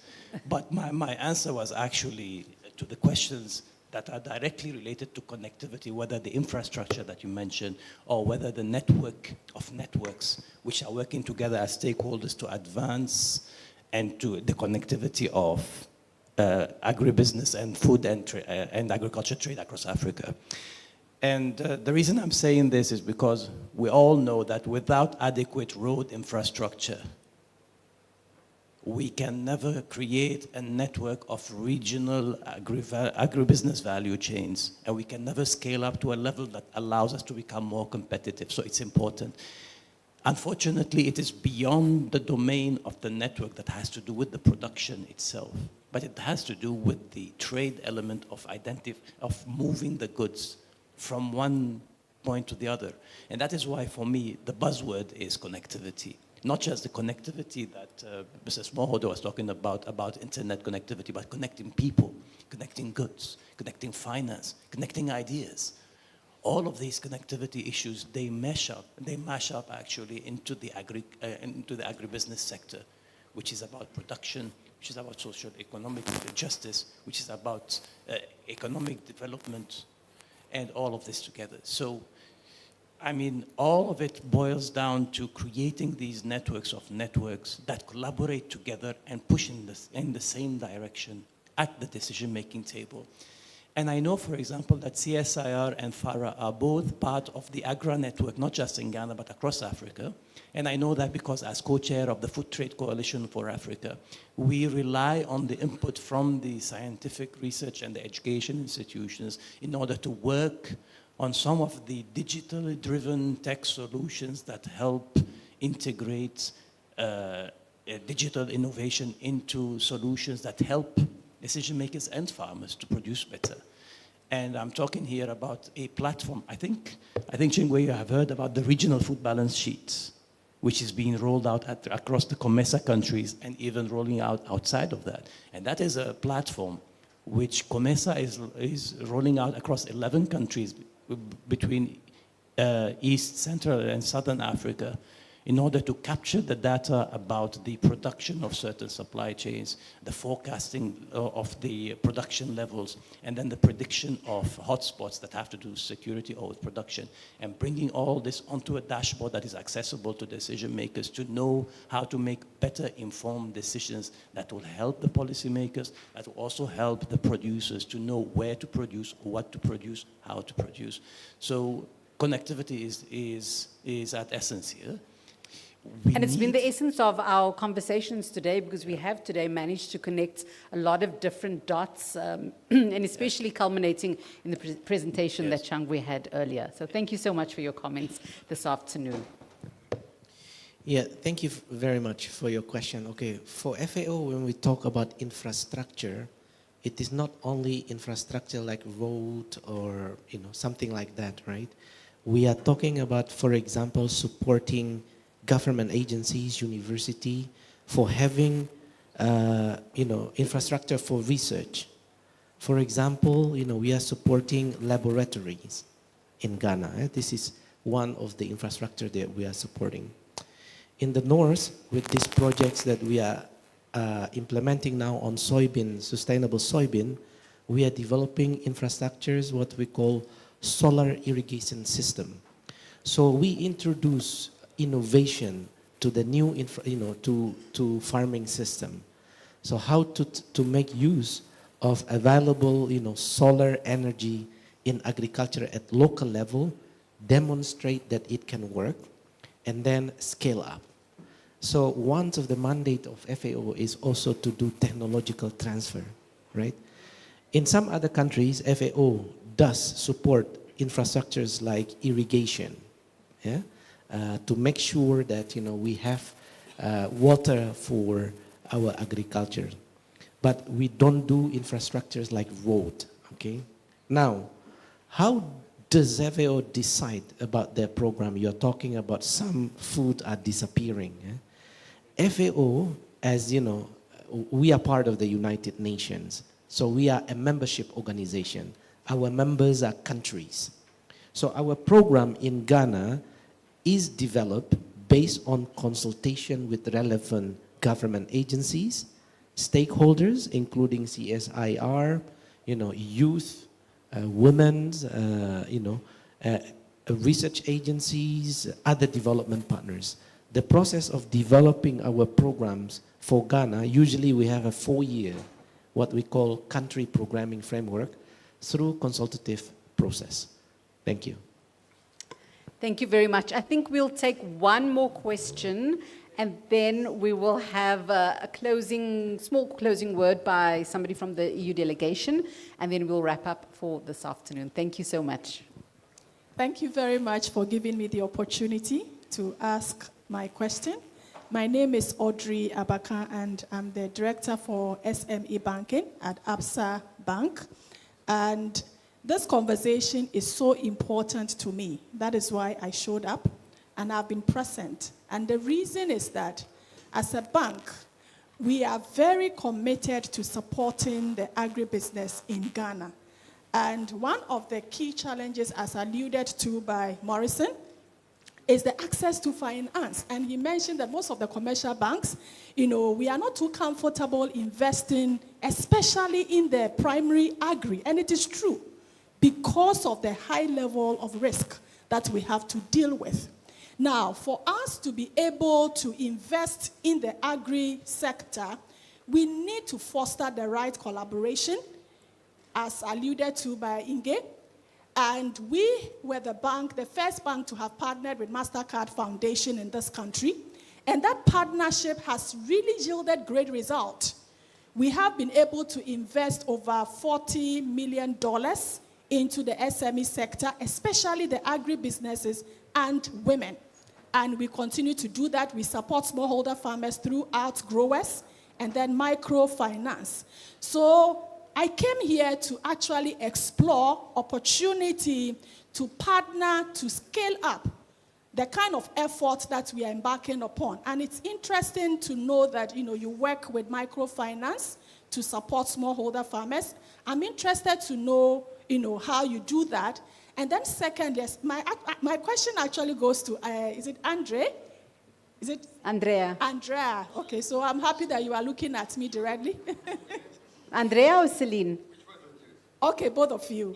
But my answer was actually to the questions that are directly related to connectivity, whether the infrastructure that you mentioned, or whether the network of networks which are working together as stakeholders to advance and to the connectivity of agribusiness and food and agriculture trade across Africa. And the reason I'm saying this is because we all know that without adequate road infrastructure, we can never create a network of regional agribusiness value chains, and we can never scale up to a level that allows us to become more competitive. So it's important. Unfortunately, it is beyond the domain of the network that has to do with the production itself, but it has to do with the trade element of moving the goods from one point to the other. And that is why, for me, the buzzword is connectivity. Not just the connectivity that Mr. Smallholder was talking about internet connectivity, but connecting people, connecting goods, connecting finance, connecting ideas. All of these connectivity issues, they mash up actually into the agribusiness sector, which is about production, which is about social economic justice, which is about economic development, and all of this together. So, I mean, all of it boils down to creating these networks of networks that collaborate together and push in the same direction at the decision-making table. And I know, for example, that CSIR and FARA are both part of the ACCRA network, not just in Ghana, but across Africa. And I know that because as co-chair of the Food Trade Coalition for Africa, we rely on the input from the scientific research and the education institutions in order to work on some of the digitally driven tech solutions that help integrate digital innovation into solutions that help decision makers and farmers to produce better. And I'm talking here about a platform. I think Chingwe, you have heard about the regional food balance sheets, which is being rolled out across the COMESA countries and even rolling out outside of that. And that is a platform which COMESA is rolling out across 11 countries between East, Central, and Southern Africa, in order to capture the data about the production of certain supply chains, the forecasting of the production levels, and then the prediction of hotspots that have to do with security or with production, and bringing all this onto a dashboard that is accessible to decision makers to know how to make better informed decisions that will help the policymakers, that will also help the producers to know where to produce, what to produce, how to produce. So connectivity is at essence here. And it's been the essence of our conversations today, because we have today managed to connect a lot of different dots, and especially culminating in the presentation that Changwe had earlier. So thank you so much for your comments this afternoon. Yeah, thank you very much for your question. Okay, for FAO, when we talk about infrastructure, it is not only infrastructure like road or something like that, right? We are talking about, for example, supporting government agencies, university, for having, infrastructure for research. For example, we are supporting laboratories in Ghana. This is one of the infrastructure that we are supporting. In the north, with these projects that we are implementing now on soybean, sustainable soybean, we are developing infrastructures, what we call solar irrigation system. So we introduce innovation to the new, to farming system. So how to make use of available, solar energy in agriculture at local level, demonstrate that it can work, and then scale up. So one of the mandate of FAO is also to do technological transfer, right? In some other countries, FAO does support infrastructures like irrigation, yeah? To make sure that we have water for our agriculture. But we don't do infrastructures like road, okay? Now, how does FAO decide about their program? You're talking about some food are disappearing. Yeah? FAO, as you know, we are part of the United Nations. So we are a membership organization. Our members are countries. So our program in Ghana is developed based on consultation with relevant government agencies, stakeholders, including CSIR, youth, women's, research agencies, other development partners. The process of developing our programs for Ghana, usually we have a 4-year, what we call country programming framework, through consultative process. Thank you. Thank you very much. I think we'll take one more question, and then we will have a small closing word by somebody from the EU delegation, and then we'll wrap up for this afternoon. Thank you so much. Thank you very much for giving me the opportunity to ask my question. My name is Audrey Abaka, and I'm the Director for SME Banking at ABSA Bank. And this conversation is so important to me. That is why I showed up, and I've been present. And the reason is that, as a bank, we are very committed to supporting the agribusiness in Ghana. And one of the key challenges, as alluded to by Morrison, is the access to finance. And he mentioned that most of the commercial banks, we are not too comfortable investing, especially in the primary agri. And it is true, because of the high level of risk that we have to deal with. Now, for us to be able to invest in the agri sector, we need to foster the right collaboration, as alluded to by Inge. And we were the first bank to have partnered with MasterCard Foundation in this country. And that partnership has really yielded great results. We have been able to invest over $40 million into the SME sector, especially the agribusinesses and women. And we continue to do that. We support smallholder farmers throughout growers and then microfinance. So I came here to actually explore opportunity to partner, to scale up the kind of effort that we are embarking upon. And it's interesting to know that, you work with microfinance to support smallholder farmers. I'm interested to know, how you do that. And then second, yes, my question actually goes to, is it Andre? Is it? Andrea. Andrea. Okay, so I'm happy that you are looking at me directly. Andrea or Celine? Okay, both of you.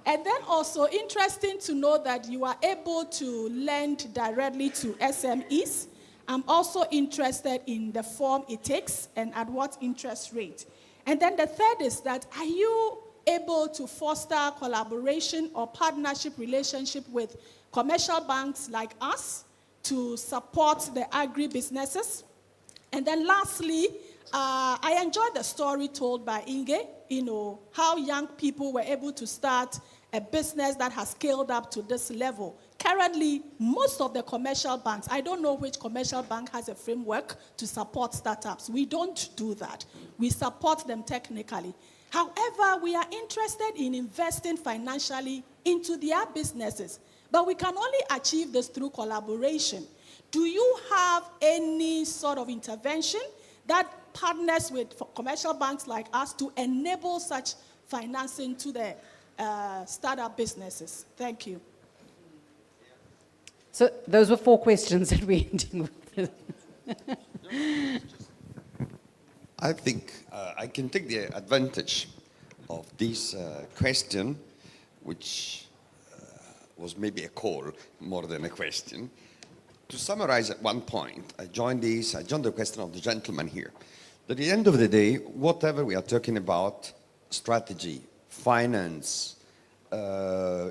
And then also interesting to know that you are able to lend directly to SMEs. I'm also interested in the form it takes and at what interest rate. And then the third is that, are you able to foster collaboration or partnership relationship with commercial banks like us to support the agri-businesses? And then lastly, I enjoyed the story told by Inge, how young people were able to start a business that has scaled up to this level. Currently, most of the commercial banks, I don't know which commercial bank has a framework to support startups. We don't do that. We support them technically. However, we are interested in investing financially into their businesses, but we can only achieve this through collaboration. Do you have any sort of intervention that partners with commercial banks like us to enable such financing to the startup businesses? Thank you. So those were 4 questions that we're ending with. I think I can take the advantage of this question, which was maybe a call more than a question. To summarize at one point, I joined the question of the gentleman here. At the end of the day, whatever we are talking about, strategy, finance,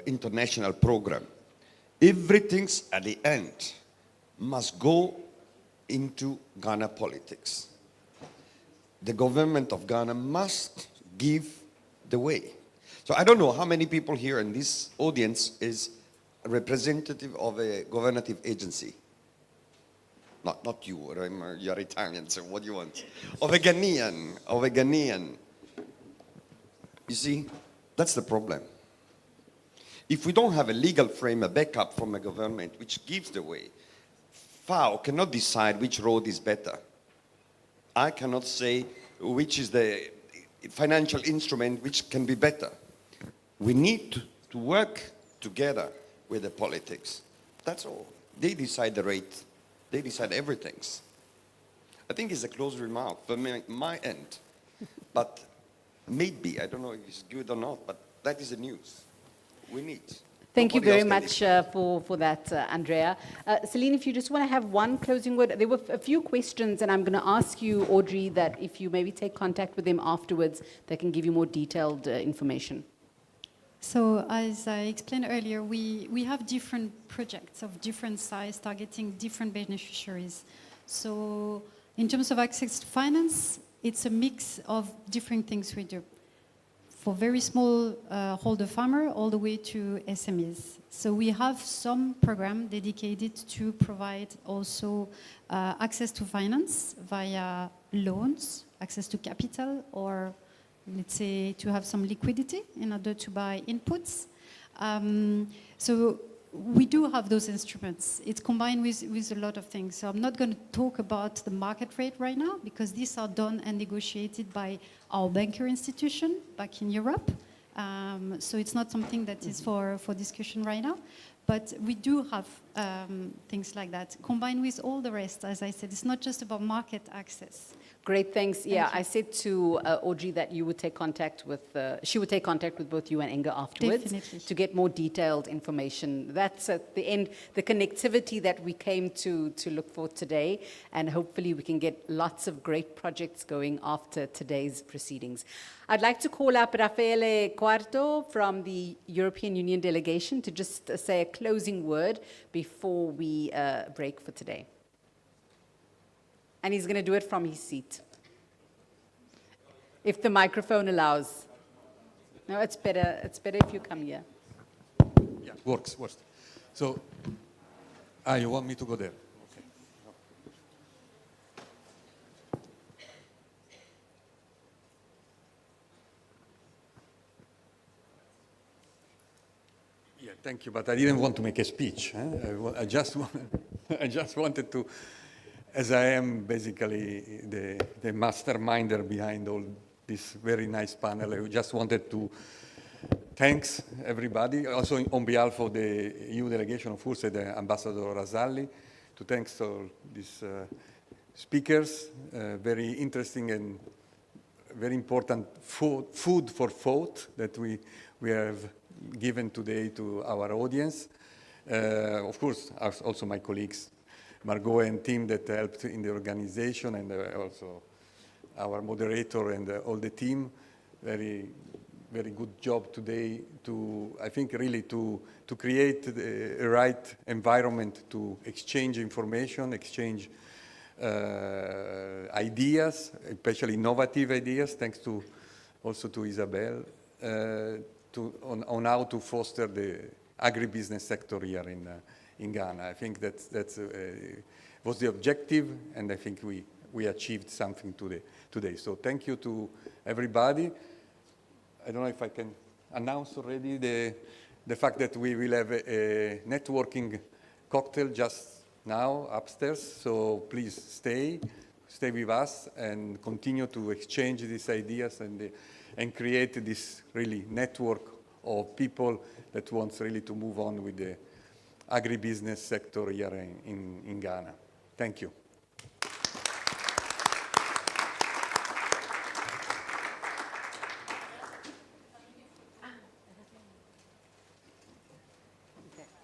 international program, everything at the end must go into Ghana politics. The government of Ghana must give the way. So I don't know how many people here in this audience is a representative of a governative agency. Not you, you're Italian, so what do you want? Of a Ghanaian. You see, that's the problem. If we don't have a legal frame, a backup from a government which gives the way, FAO cannot decide which road is better. I cannot say which is the financial instrument which can be better. We need to work together with the politics. That's all. They decide the rate. They decide everything. I think it's a close remark from my end. But maybe, I don't know if it's good or not, but that is the news. We need. Thank you very much for that, Andrea. Celine, if you just want to have one closing word. There were a few questions, and I'm going to ask you, Audrey, that if you maybe take contact with them afterwards, they can give you more detailed information. So as I explained earlier, we have different projects of different size targeting different beneficiaries. So in terms of access to finance, it's a mix of different things we do. For very small holder farmer all the way to SMEs. So we have some program dedicated to provide also access to finance via loans, access to capital, or let's say to have some liquidity in order to buy inputs. So we do have those instruments. It's combined with a lot of things. So I'm not going to talk about the market rate right now because these are done and negotiated by our banker institution back in Europe. So it's not something that is for discussion right now. But we do have things like that combined with all the rest. As I said, it's not just about market access. Great, thanks. Yeah, I said to Audrey that you would take contact with, she would take contact with both you and Inga afterwards. Definitely. To get more detailed information. That's at the end, the connectivity that we came to look for today, and hopefully we can get lots of great projects going after today's proceedings. I'd like to call up Raffaele Quarto from the European Union delegation to just say a closing word before we break for today. And he's going to do it from his seat, if the microphone allows. No, it's better if you come here. Yeah, works. So, you want me to go there? Okay. Yeah, thank you, but I didn't want to make a speech. I just wanted to as I am basically the masterminder behind all this very nice panel, I just wanted to thanks everybody, also on behalf of the EU delegation, of course, the Ambassador Rasalli, to thanks all these speakers, very interesting and very important food for thought that we have given today to our audience. Of course, also my colleagues, Margot and team that helped in the organization, and also our moderator and all the team. Very good job today to, I think, really to create a right environment to exchange information, exchange ideas, especially innovative ideas, thanks to also to Isabel, on how to foster the agribusiness sector here in Ghana. I think that was the objective, and I think we achieved something today. So thank you to everybody. I don't know if I can announce already the fact that we will have a networking cocktail just now upstairs. So please stay with us and continue to exchange these ideas and create this really network of people that wants really to move on with the agribusiness sector here in Ghana. Thank you.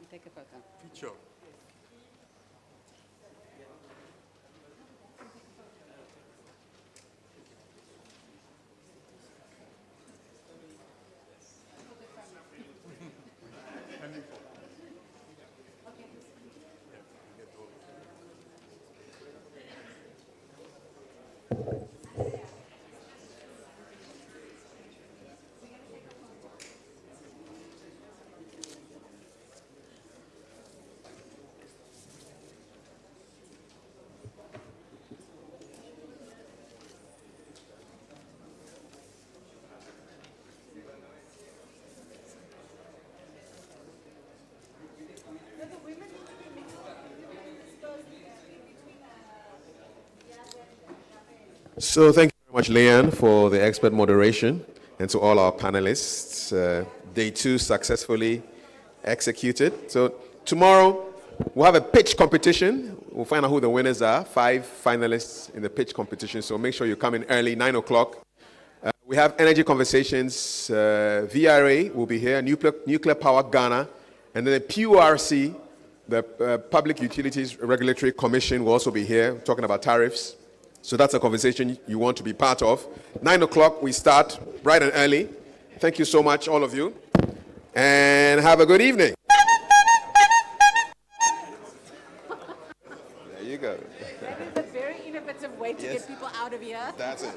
Take a photo. Picture. So thank you very much, Leanne, for the expert moderation, and to all our panelists. Day 2 successfully executed. So tomorrow we'll have a pitch competition. We'll find out who the winners are. 5 finalists in the pitch competition. So make sure you come in early, 9 o'clock. We have energy conversations. VRA will be here, Nuclear Power Ghana, and then the PURC, the Public Utilities Regulatory Commission, will also be here talking about tariffs. So that's a conversation you want to be part of. 9 o'clock, we start bright and early. Thank you so much, all of you, and have a good evening. There you go. That is a very innovative way to Yes. get people out of here. That's it.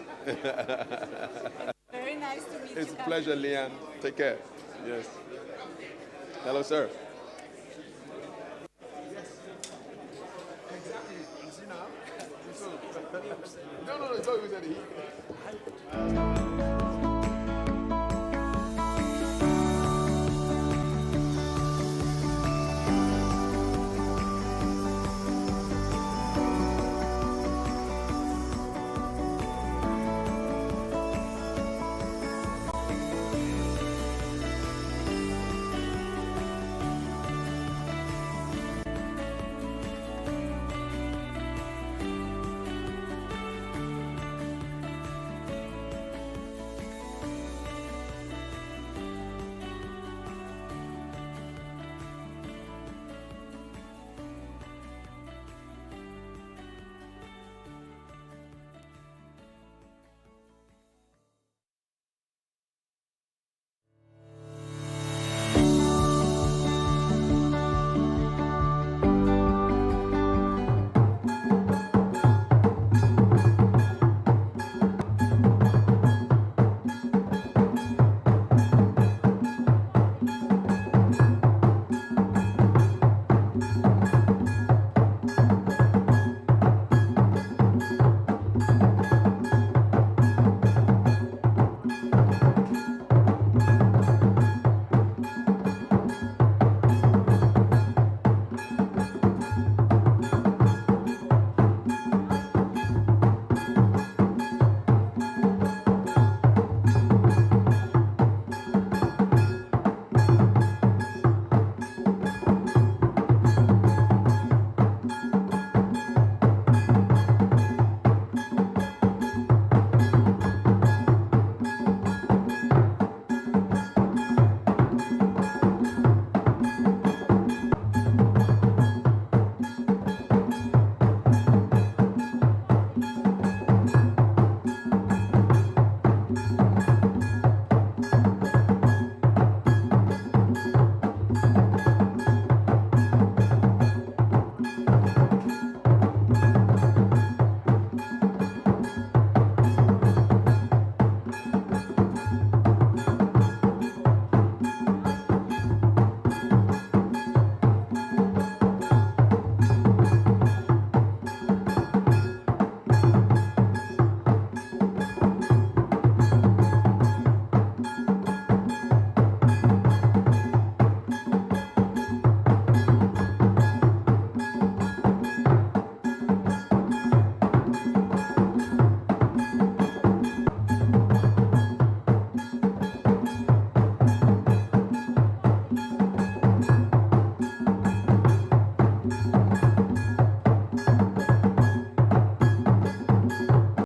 Very nice to meet you. It's a pleasure, Leanne. Take care. Yes. Hello, sir. No, it's always at the